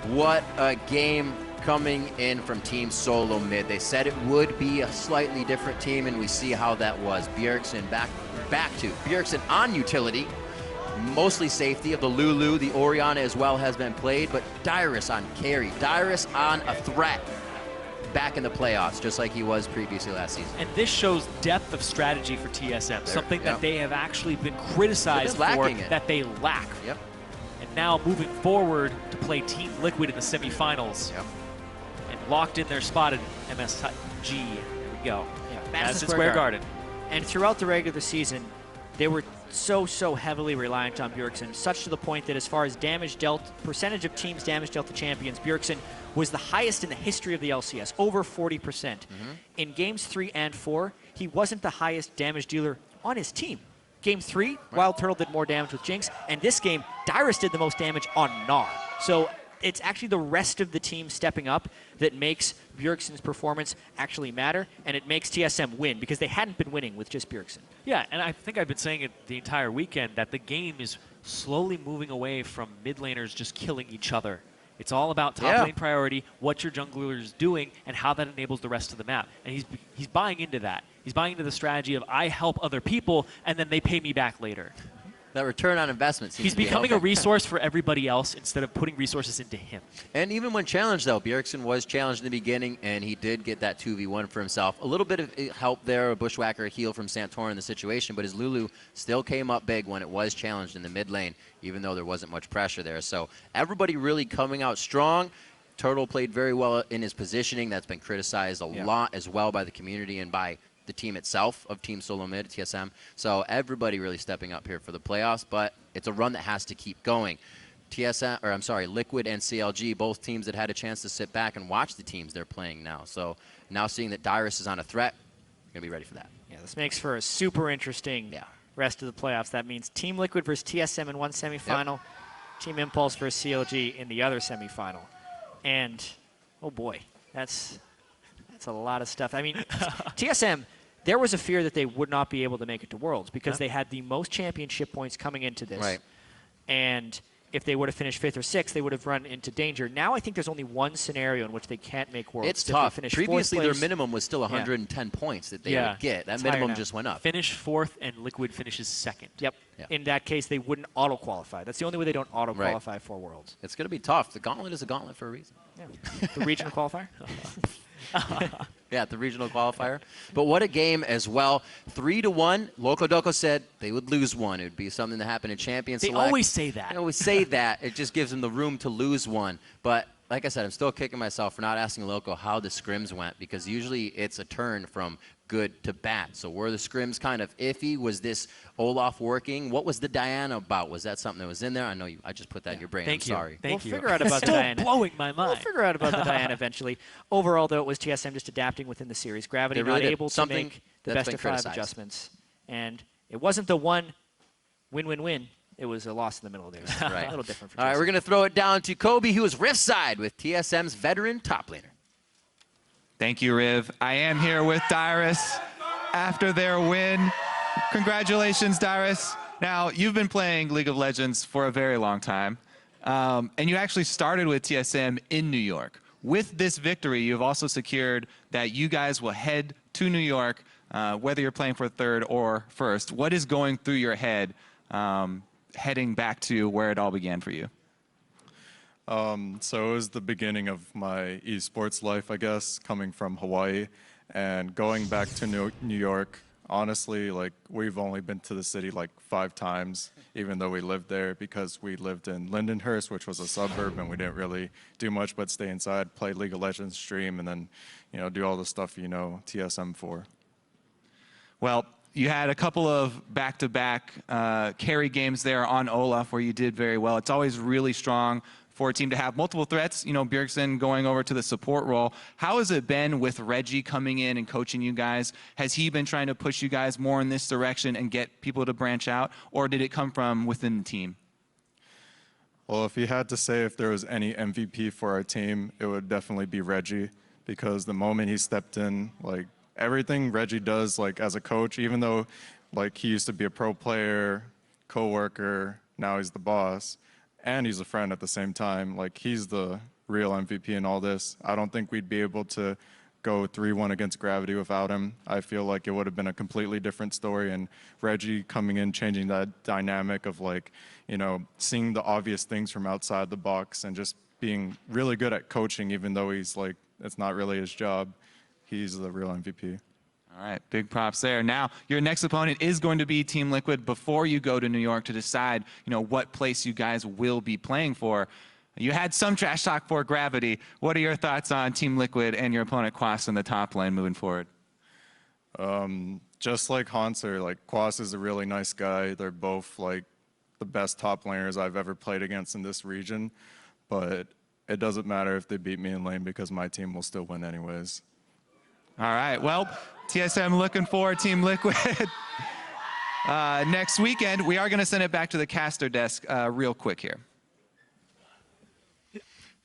What a game coming in from Team Solo mid. They said it would be a slightly different team, and we see how that was. Bjergsen back to Bjergsen on utility. Mostly safety of the Lulu. The Orianna as well has been played, but Dyrus on carry. Dyrus on a threat. Back in the playoffs, just like he was previously last season. And this shows depth of strategy for TSM, something that they have actually been criticized for, that they lack. Yep. And now moving forward to play Team Liquid in the semifinals. Yep. And locked in their spot at MSG. There we go. Yeah, Madison Square Garden. And throughout the regular season, they were so heavily reliant on Bjergsen, such to the point that as far as damage dealt, percentage of teams damage dealt to champions, Bjergsen was the highest in the history of the LCS, over 40%. In games 3 and 4, he wasn't the highest damage dealer on his team. Game 3, Wild Turtle did more damage with Jinx, and this game, Dyrus did the most damage on Gnar. So it's actually the rest of the team stepping up that makes Bjergsen's performance actually matter, and it makes TSM win, because they hadn't been winning with just Bjergsen. Yeah, and I think I've been saying it the entire weekend that the game is slowly moving away from mid laners just killing each other. It's all about top lane priority, what your jungler is doing, and how that enables the rest of the map. And he's buying into that. He's buying into the strategy of I help other people, and then they pay me back later. That return on investment seems He's to be becoming helping. a resource for everybody else instead of putting resources into him. And even when challenged, though, Bjergsen was challenged in the beginning, and he did get that 2v1 for himself. A little bit of help there, a Bushwhacker, a heal from Santorin in the situation, but his Lulu still came up big when it was challenged in the mid lane, even though there wasn't much pressure there. So everybody really coming out strong. Turtle played very well in his positioning. That's been criticized a lot as well by the community and by the team itself of Team Solo Mid, TSM. So everybody really stepping up here for the playoffs, but it's a run that has to keep going. Liquid and CLG, both teams that had a chance to sit back and watch the teams they're playing now. So now seeing that Dyrus is on a threat, going to be ready for that. Yeah, this makes for a super interesting rest of the playoffs. That means Team Liquid versus TSM in one semifinal, Team Impulse versus CLG in the other semifinal. And, oh boy, that's a lot of stuff. I mean, TSM, there was a fear that they would not be able to make it to Worlds because they had the most championship points coming into this. Right. And if they would have finished 5th or 6th, they would have run into danger. Now I think there's only one scenario in which they can't make Worlds. It's tough. Previously, their place, minimum was still 110 points that they would get. That minimum just went up. Finish 4th and Liquid finishes 2nd. Yep. In that case, they wouldn't auto-qualify. That's the only way they don't auto-qualify for Worlds. It's going to be tough. The gauntlet is a gauntlet for a reason. Yeah. The regional qualifier? Yeah, the regional qualifier. But what a game as well. 3-1. Loco Doco said they would lose one. It would be something that happened in Champions They Select. always say that. They always say that. It just gives them the room to lose one. But like I said, I'm still kicking myself for not asking Loco how the scrims went, because usually it's a turn from good to bad. So were the scrims kind of iffy? Was this Olaf working? What was the Diana about? Was that something that was in there? I know I just put that in your brain. Thank I'm you. sorry. We'll figure out about the Diana. blowing my mind. We'll figure out about the Diana eventually. Overall, though, it was TSM just adapting within the series. Gravity They really not did. able to Something make the that's best been of 5 criticized. adjustments. And it wasn't the one win-win-win. It was a loss in the middle there. Right. A little different for All right, TSM. we're going to throw it down to Kobe, who is Rift side with TSM's veteran top laner. Thank you, Riv. I am here with Dyrus after their win. Congratulations, Dyrus. Now, you've been playing League of Legends for a very long time, and you actually started with TSM in New York. With this victory, you've also secured that you guys will head to New York, whether you're playing for third or first. What is going through your head heading back to where it all began for you? So it was the beginning of my esports life, I guess, coming from Hawaii and going back to New York. Honestly, like, we've only been to the city like 5 times, even though we lived there, because we lived in Lindenhurst, which was a suburb, and we didn't really do much but stay inside, play League of Legends, stream, and then, you know, do all the stuff you know TSM for. Well, you had a couple of back-to-back carry games there on Olaf where you did very well. It's always really strong for a team to have multiple threats. You know, Bjergsen going over to the support role. How has it been with Reggie coming in and coaching you guys? Has he been trying to push you guys more in this direction and get people to branch out, or did it come from within the team? Well, if you had to say if there was any MVP for our team, it would definitely be Reggie, because the moment he stepped in, like, everything Reggie does, like, as a coach, even though, like, he used to be a pro player, co-worker, now he's the boss, and he's a friend at the same time. Like, he's the real MVP in all this. I don't think we'd be able to go 3-1 against Gravity without him. I feel like it would have been a completely different story, and Reggie coming in, changing that dynamic of, like, you know, seeing the obvious things from outside the box and just being really good at coaching, even though he's like, it's not really his job. He's the real MVP. All right, big props there. Now, your next opponent is going to be Team Liquid before you go to New York to decide, you know, what place you guys will be playing for. You had some trash talk for Gravity. What are your thoughts on Team Liquid and your opponent Quas in the top lane moving forward? Just like Hanser, like, Quas is a really nice guy. They're both like the best top laners I've ever played against in this region, but it doesn't matter if they beat me in lane because my team will still win anyways. All right, well, TSM looking for Team Liquid next weekend. We are going to send it back to the caster desk real quick here.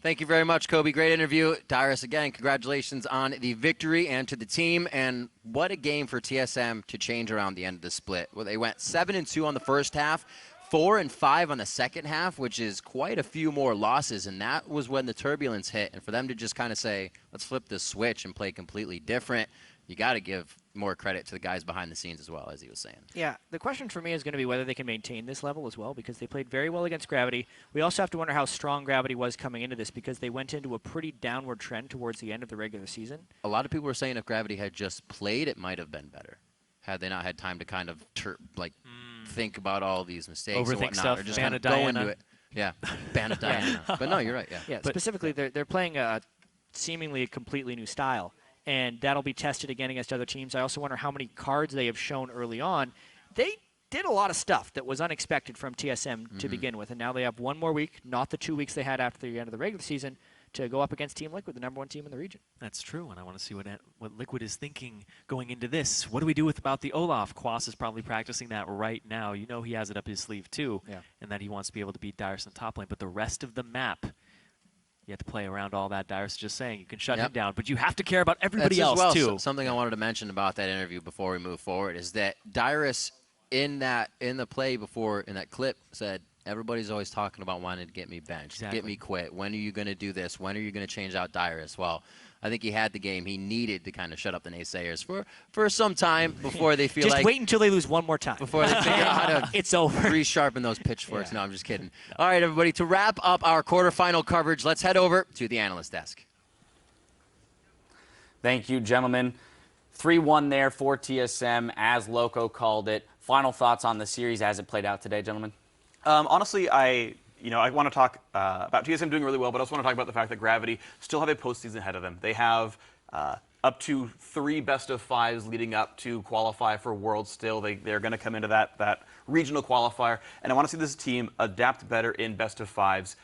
Thank you very much, Kobe. Great interview. Dyrus, again, congratulations on the victory and to the team. And what a game for TSM to change around the end of the split. Well, they went 7-2 on the first half, 4-5 on the second half, which is quite a few more losses. And that was when the turbulence hit. And for them to just kind of say, let's flip this switch and play completely different, you got to give more credit to the guys behind the scenes as well, as he was saying. Yeah, the question for me is going to be whether they can maintain this level as well, because they played very well against Gravity. We also have to wonder how strong Gravity was coming into this, because they went into a pretty downward trend towards the end of the regular season. A lot of people were saying if Gravity had just played, it might have been better, had they not had time to kind of think about all these mistakes and Overthink whatnot, stuff, or just ban kind of of go Diana. into it. Yeah, ban of Diana. But no, you're right. Yeah. Yeah, specifically, they're playing a seemingly a completely new style, and that'll be tested again against other teams. I also wonder how many cards they have shown early on. They did a lot of stuff that was unexpected from TSM to begin with, and now they have one more week, not the 2 weeks they had after the end of the regular season, to go up against Team Liquid, the #1 team in the region. That's true, and I want to see what Liquid is thinking going into this. What do we do about the Olaf? Quas is probably practicing that right now. You know he has it up his sleeve too, and that he wants to be able to beat Dyrus in top lane. But the rest of the map, you have to play around all that. Dyrus is just saying you can shut him down, but you have to care about everybody That's else as well, too. Something I wanted to mention about that interview before we move forward is that Dyrus in the play before in that clip said, everybody's always talking about wanting to get me benched, get me quit. When are you going to do this? When are you going to change out Dyrus? Well, I think he had the game. He needed to kind of shut up the naysayers for some time before they feel just like... wait until they lose one more time. Before they figure out how to it's over. resharpen those pitchforks. No, I'm just kidding. All right, everybody, to wrap up our quarterfinal coverage, let's head over to the analyst desk. Thank you, gentlemen. 3-1 there for TSM, as Loco called it. Final thoughts on the series as it played out today, gentlemen? Honestly, I want to talk about TSM doing really well, but I also want to talk about the fact that Gravity still have a postseason ahead of them. They have up to 3 best-of-5s leading up to qualify for Worlds still. They're going to come into that regional qualifier, and I want to see this team adapt better in best-of-5s.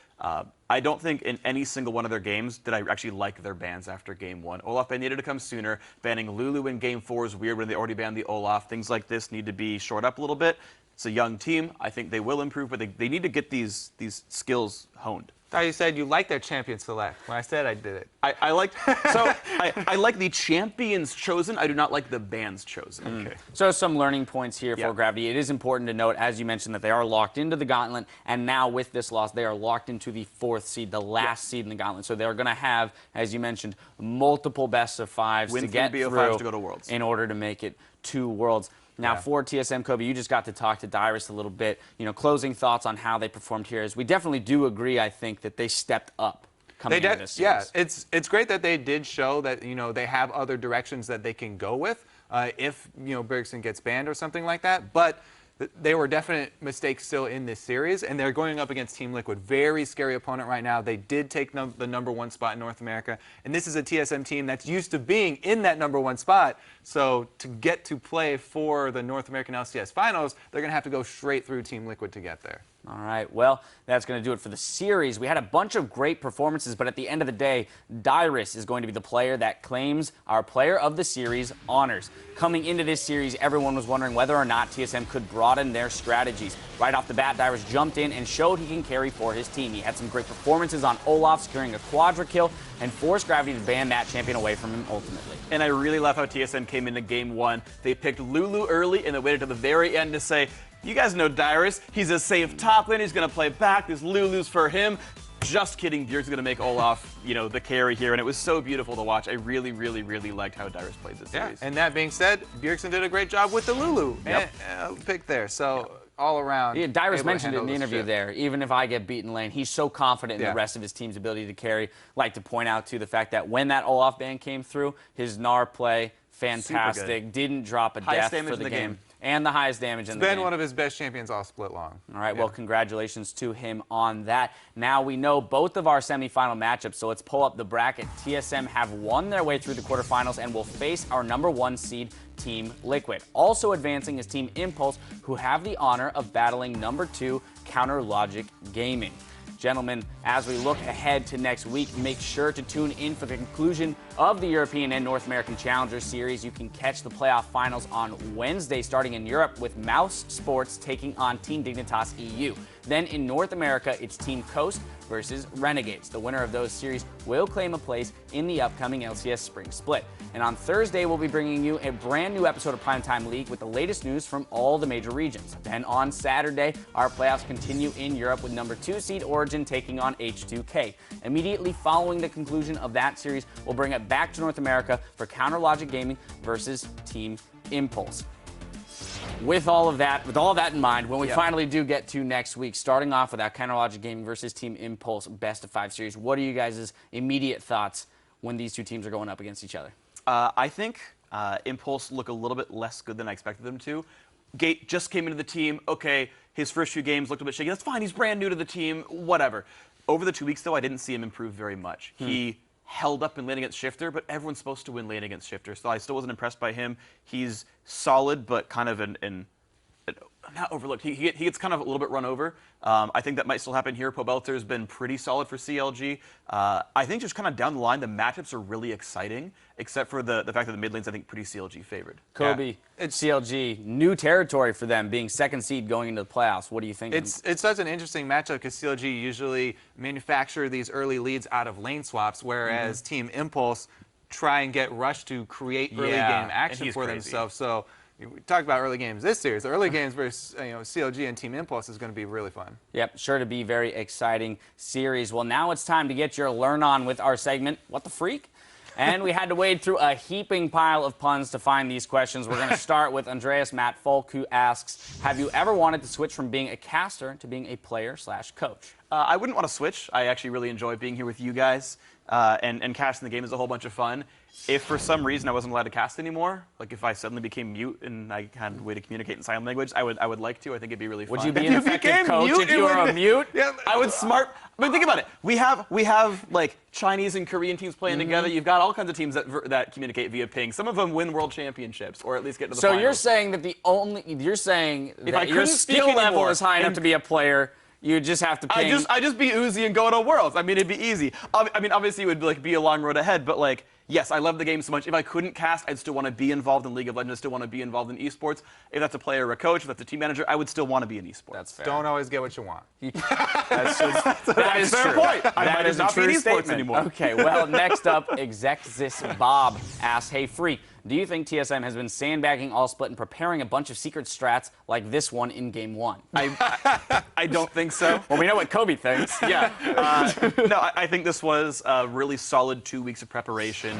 I don't think in any single one of their games did I actually like their bans after Game 1. Olaf ban needed to come sooner. Banning Lulu in Game 4 is weird when they already banned the Olaf. Things like this need to be shored up a little bit. It's a young team. I think they will improve, but they need to get these skills honed. I thought you said you like their champion select. When I said I did it. I like the champions chosen. I do not like the bans chosen. Okay. So some learning points here for Gravity. It is important to note, as you mentioned, that they are locked into the Gauntlet, and now with this loss, they are locked into the 4th seed, the last seed in the Gauntlet. So they're going to have, as you mentioned, multiple best-of-5s to get through BO5s to go to Worlds in order to make it to Worlds. Now, for TSM, Kobe, you just got to talk to Dyrus a little bit. Closing thoughts on how they performed here. Is we definitely do agree, I think, that they stepped up coming into this series. Yeah, it's great that they did show that, they have other directions that they can go with if, Bjergsen gets banned or something like that. But they were definite mistakes still in this series, and they're going up against Team Liquid. Very scary opponent right now. They did take the #1 spot in North America, and this is a TSM team that's used to being in that #1 spot. So to get to play for the North American LCS Finals, they're going to have to go straight through Team Liquid to get there. All right, well, that's going to do it for the series. We had a bunch of great performances, but at the end of the day, Dyrus is going to be the player that claims our Player of the Series honors. Coming into this series, everyone was wondering whether or not TSM could broaden their strategies. Right off the bat, Dyrus jumped in and showed he can carry for his team. He had some great performances on Olaf, securing a quadra kill, and forced Gravity to ban that champion away from him ultimately. And I really love how TSM came into Game 1. They picked Lulu early, and they waited to the very end to say, you guys know Dyrus. He's a safe top lane. He's going to play back. This Lulu's for him. Just kidding. Bjergsen's going to make Olaf, the carry here. And it was so beautiful to watch. I really, really, really liked how Dyrus played this series. And that being said, Bjergsen did a great job with the Lulu pick there. So all around. Yeah, Dyrus mentioned it in the interview there. Even if I get beaten lane, he's so confident in the rest of his team's ability to carry. Like to point out, too, the fact that when that Olaf ban came through, his Gnar play, fantastic. Didn't drop a death for the game. And the highest damage in the game. It's been one of his best champions all split long. All right, well, congratulations to him on that. Now we know both of our semifinal matchups, so let's pull up the bracket. TSM have won their way through the quarterfinals and will face our #1 seed, Team Liquid. Also advancing is Team Impulse, who have the honor of battling #2, Counter Logic Gaming. Gentlemen, as we look ahead to next week, make sure to tune in for the conclusion of the European and North American Challenger Series. You can catch the playoff finals on Wednesday, starting in Europe with Mouse Sports taking on Team Dignitas EU. Then in North America, it's Team Coast versus Renegades. The winner of those series will claim a place in the upcoming LCS Spring Split. And on Thursday, we'll be bringing you a brand new episode of Primetime League with the latest news from all the major regions. Then on Saturday, our playoffs continue in Europe with #2 seed Origin taking on H2K. Immediately following the conclusion of that series, we'll bring it back to North America for Counter Logic Gaming versus Team Impulse. With all of that in mind, when we finally do get to next week, starting off with that Counter Logic Gaming versus Team Impulse best-of-5 series, what are you guys' immediate thoughts when these two teams are going up against each other? I think Impulse look a little bit less good than I expected them to. Gate just came into the team. Okay, his first few games looked a bit shaky. That's fine. He's brand new to the team. Whatever. Over the 2 weeks, though, I didn't see him improve very much. He held up in lane against Shifter, but everyone's supposed to win lane against Shifter, so I still wasn't impressed by him. He's solid, but kind of not overlooked. He gets kind of a little bit run over. I think that might still happen here. Pobelter's been pretty solid for CLG. I think just kind of down the line, the matchups are really exciting, except for the fact that the mid lane's, I think, pretty CLG favored. Kobe, it's CLG, new territory for them, being second seed going into the playoffs. What do you think? It's such an interesting matchup because CLG usually manufacture these early leads out of lane swaps, whereas Team Impulse try and get rushed to create early game action for themselves. So we talked about early games this series. The early games versus CLG and Team Impulse is going to be really fun. Yep, sure to be very exciting series. Well, now it's time to get your learn on with our segment, What the Freak? And we had to wade through a heaping pile of puns to find these questions. We're going to start with Andreas Matt Folk, who asks, have you ever wanted to switch from being a caster to being a player/coach? I wouldn't want to switch. I actually really enjoy being here with you guys. And casting the game is a whole bunch of fun. if for some reason I wasn't allowed to cast anymore, like if I suddenly became mute and I had a way to communicate in sign language, I would like to. I think it'd be really fun. Would you be an effective coach if you were a mute? Yeah, I would smart. But think about it. We have like Chinese and Korean teams playing together. You've got all kinds of teams that communicate via ping. Some of them win world championships or at least get to the finals. So you're saying that you're saying that your skill level is high enough to be a player. You just have to ping. I just be Uzi and go to Worlds. I mean, it'd be easy. I mean, obviously it would like be a long road ahead, but like. Yes, I love the game so much. If I couldn't cast, I'd still want to be involved in League of Legends. I'd still want to be involved in esports. If that's a player or a coach, if that's a team manager, I would still want to be in esports. That's fair. Don't always get what you want. That's a fair point. That is a true statement anymore. Okay, well, next up, Exexis Bob asks, hey, Freak, do you think TSM has been sandbagging all split and preparing a bunch of secret strats like this one in Game 1? I don't think so. Well, we know what Kobe thinks. Yeah. No, I think this was a really solid 2 weeks of preparation.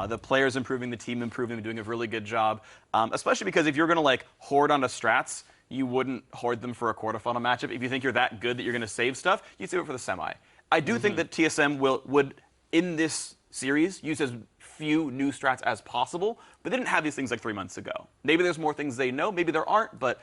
The players improving, the team improving, doing a really good job. Especially because if you're going to like hoard onto strats, you wouldn't hoard them for a quarterfinal matchup. If you think you're that good that you're going to save stuff, you'd save it for the semi. I do think that TSM would, in this series, use as few new strats as possible, but they didn't have these things like 3 months ago. Maybe there's more things they know, maybe there aren't, but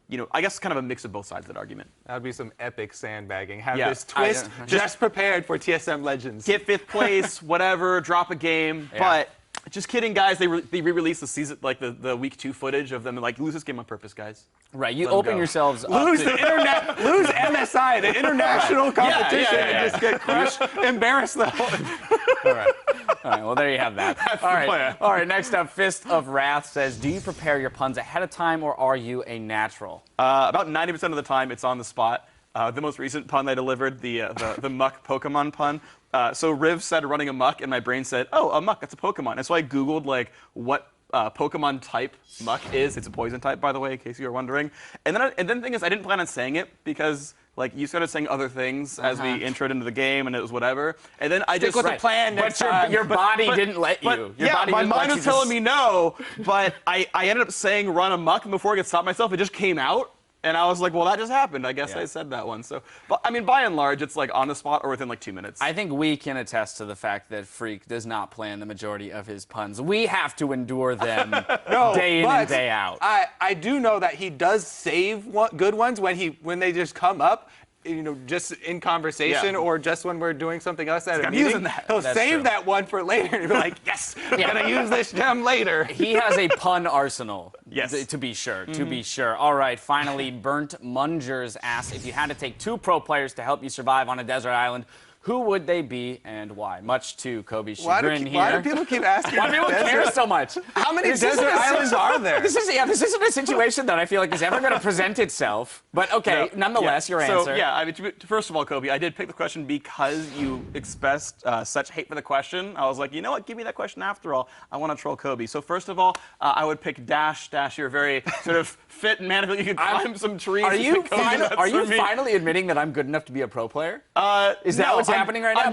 you know, I guess kind of a mix of both sides of that argument. That would be some epic sandbagging. Have this twist just prepared for TSM Legends. Get 5th place, whatever, drop a game, but just kidding, guys. They re-released the season, like the week 2 footage of them, like lose this game on purpose, guys. Right, you open yourselves up. Lose MSI, the international competition, and just get crushed, embarrass them. All right. All right, well, there you have that. All right, next up, Fist of Wrath says, do you prepare your puns ahead of time, or are you a natural? About 90% of the time, it's on the spot. The most recent pun I delivered, the muck Pokemon pun. So Riv said running amok, and my brain said, oh, a muck, that's a Pokemon. And so I Googled, like, what Pokemon type muck is. It's a poison type, by the way, in case you were wondering. And then the thing is, I didn't plan on saying it because, like, you started saying other things as we introed into the game, and it was whatever. And then I Stick just with the plan next time. Your body didn't let you. My mind was telling me no, but I ended up saying run amok, and before I could stop myself, it just came out. And I was like, well, that just happened. I guess I said that one. So, but I mean, by and large, it's like on the spot or within like 2 minutes. I think we can attest to the fact that Freak does not plan the majority of his puns. We have to endure them day in and day out. I do know that he does save good ones when they just come up. You know, just in conversation or just when we're doing something else at a meeting, he'll save that one for later and be like, yes, I'm gonna use this gem later. He has a pun arsenal. Yes. To be sure, to be sure. All right, finally, Burnt Mungers asks, if you had to take 2 pro players to help you survive on a desert island, who would they be and why? Much to Kobe's chagrin here. Why do people keep asking? Why do people care so much? How many desert islands are there? This isn't a situation that I feel like is ever going to present itself. But okay, nonetheless, your answer. So yeah, I mean, first of all, Kobe, I did pick the question because you expressed such hate for the question. I was like, you know what? Give me that question after all. I want to troll Kobe. So first of all, I would pick Dash. Dash, you're very sort of fit and manly. You can climb some trees. Are you finally admitting that I'm good enough to be a pro player? Is that what's happening right now?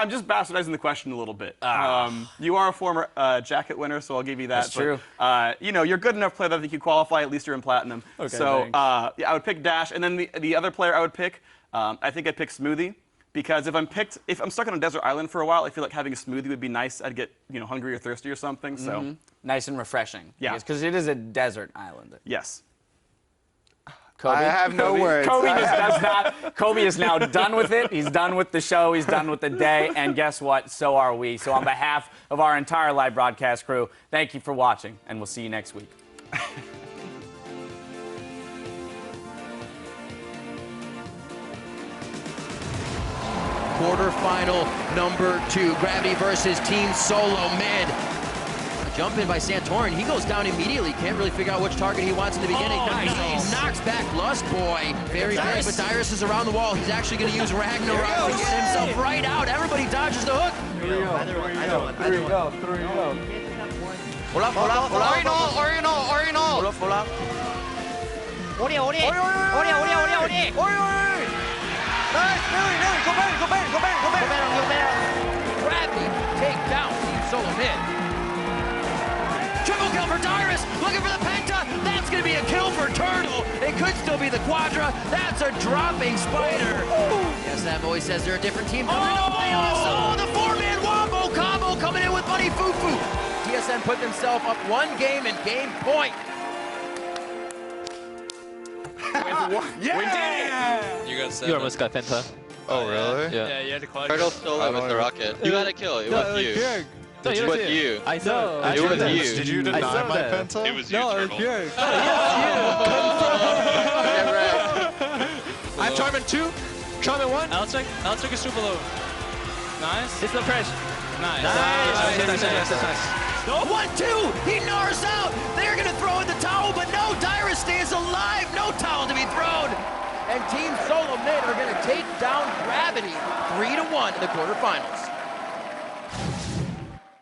I'm just bastardizing the question a little bit. You are a former jacket winner, so I'll give you that. That's true. You know, you're a good enough player that I think you qualify. At least you're in platinum. Okay, so yeah, I would pick Dash, and then the other player I would pick, I think I'd pick Smoothie, because if I'm stuck on a desert island for a while, I feel like having a smoothie would be nice. I'd get hungry or thirsty or something. So nice and refreshing. Yeah, because it is a desert island. Yes. Kobe? I have no words. Kobe just does not. Kobe is now done with it. He's done with the show. He's done with the day. And guess what? So are we. So on behalf of our entire live broadcast crew, thank you for watching, and we'll see you next week. Quarterfinal number 2, Gravity versus Team Solo Mid. Jump in by Santorin. He goes down immediately. Can't really figure out which target he wants in the beginning. He knocks back Lust Boy. Very big, but Dyrus is around the wall. He's actually going to use Ragnarok to get himself right out. Everybody dodges the hook. 3-0. Pull up. Gravity take down Team Solo Mid. Triple kill for Dyrus, looking for the penta. That's going to be a kill for Turtle. It could still be the Quadra. That's a dropping spider. TSM always says they're a different team. Coming into playoffs. Oh, the four-man wombo combo coming in with Money Fufu. TSM put themselves up one game and game point. Yeah! We did it! You got 7. You almost got Penta. Oh, really? Yeah. You had to collect Turtle stole it with the rocket. You got a kill. It was you. It was with you. I saw it. It was you. Did you deny my Penta? It was you, Turtle. it was Bjerg. I have Charmin 2, Charmin 1. I'll take a super low. Nice. It's no pressure. Nice. Nice. No, 1-2. He gnars out. They're going to throw in the towel, but no, Dyrus stays alive. No towel to be thrown. And Team Solo Mid are going to take down Gravity 3-1 in the quarterfinals.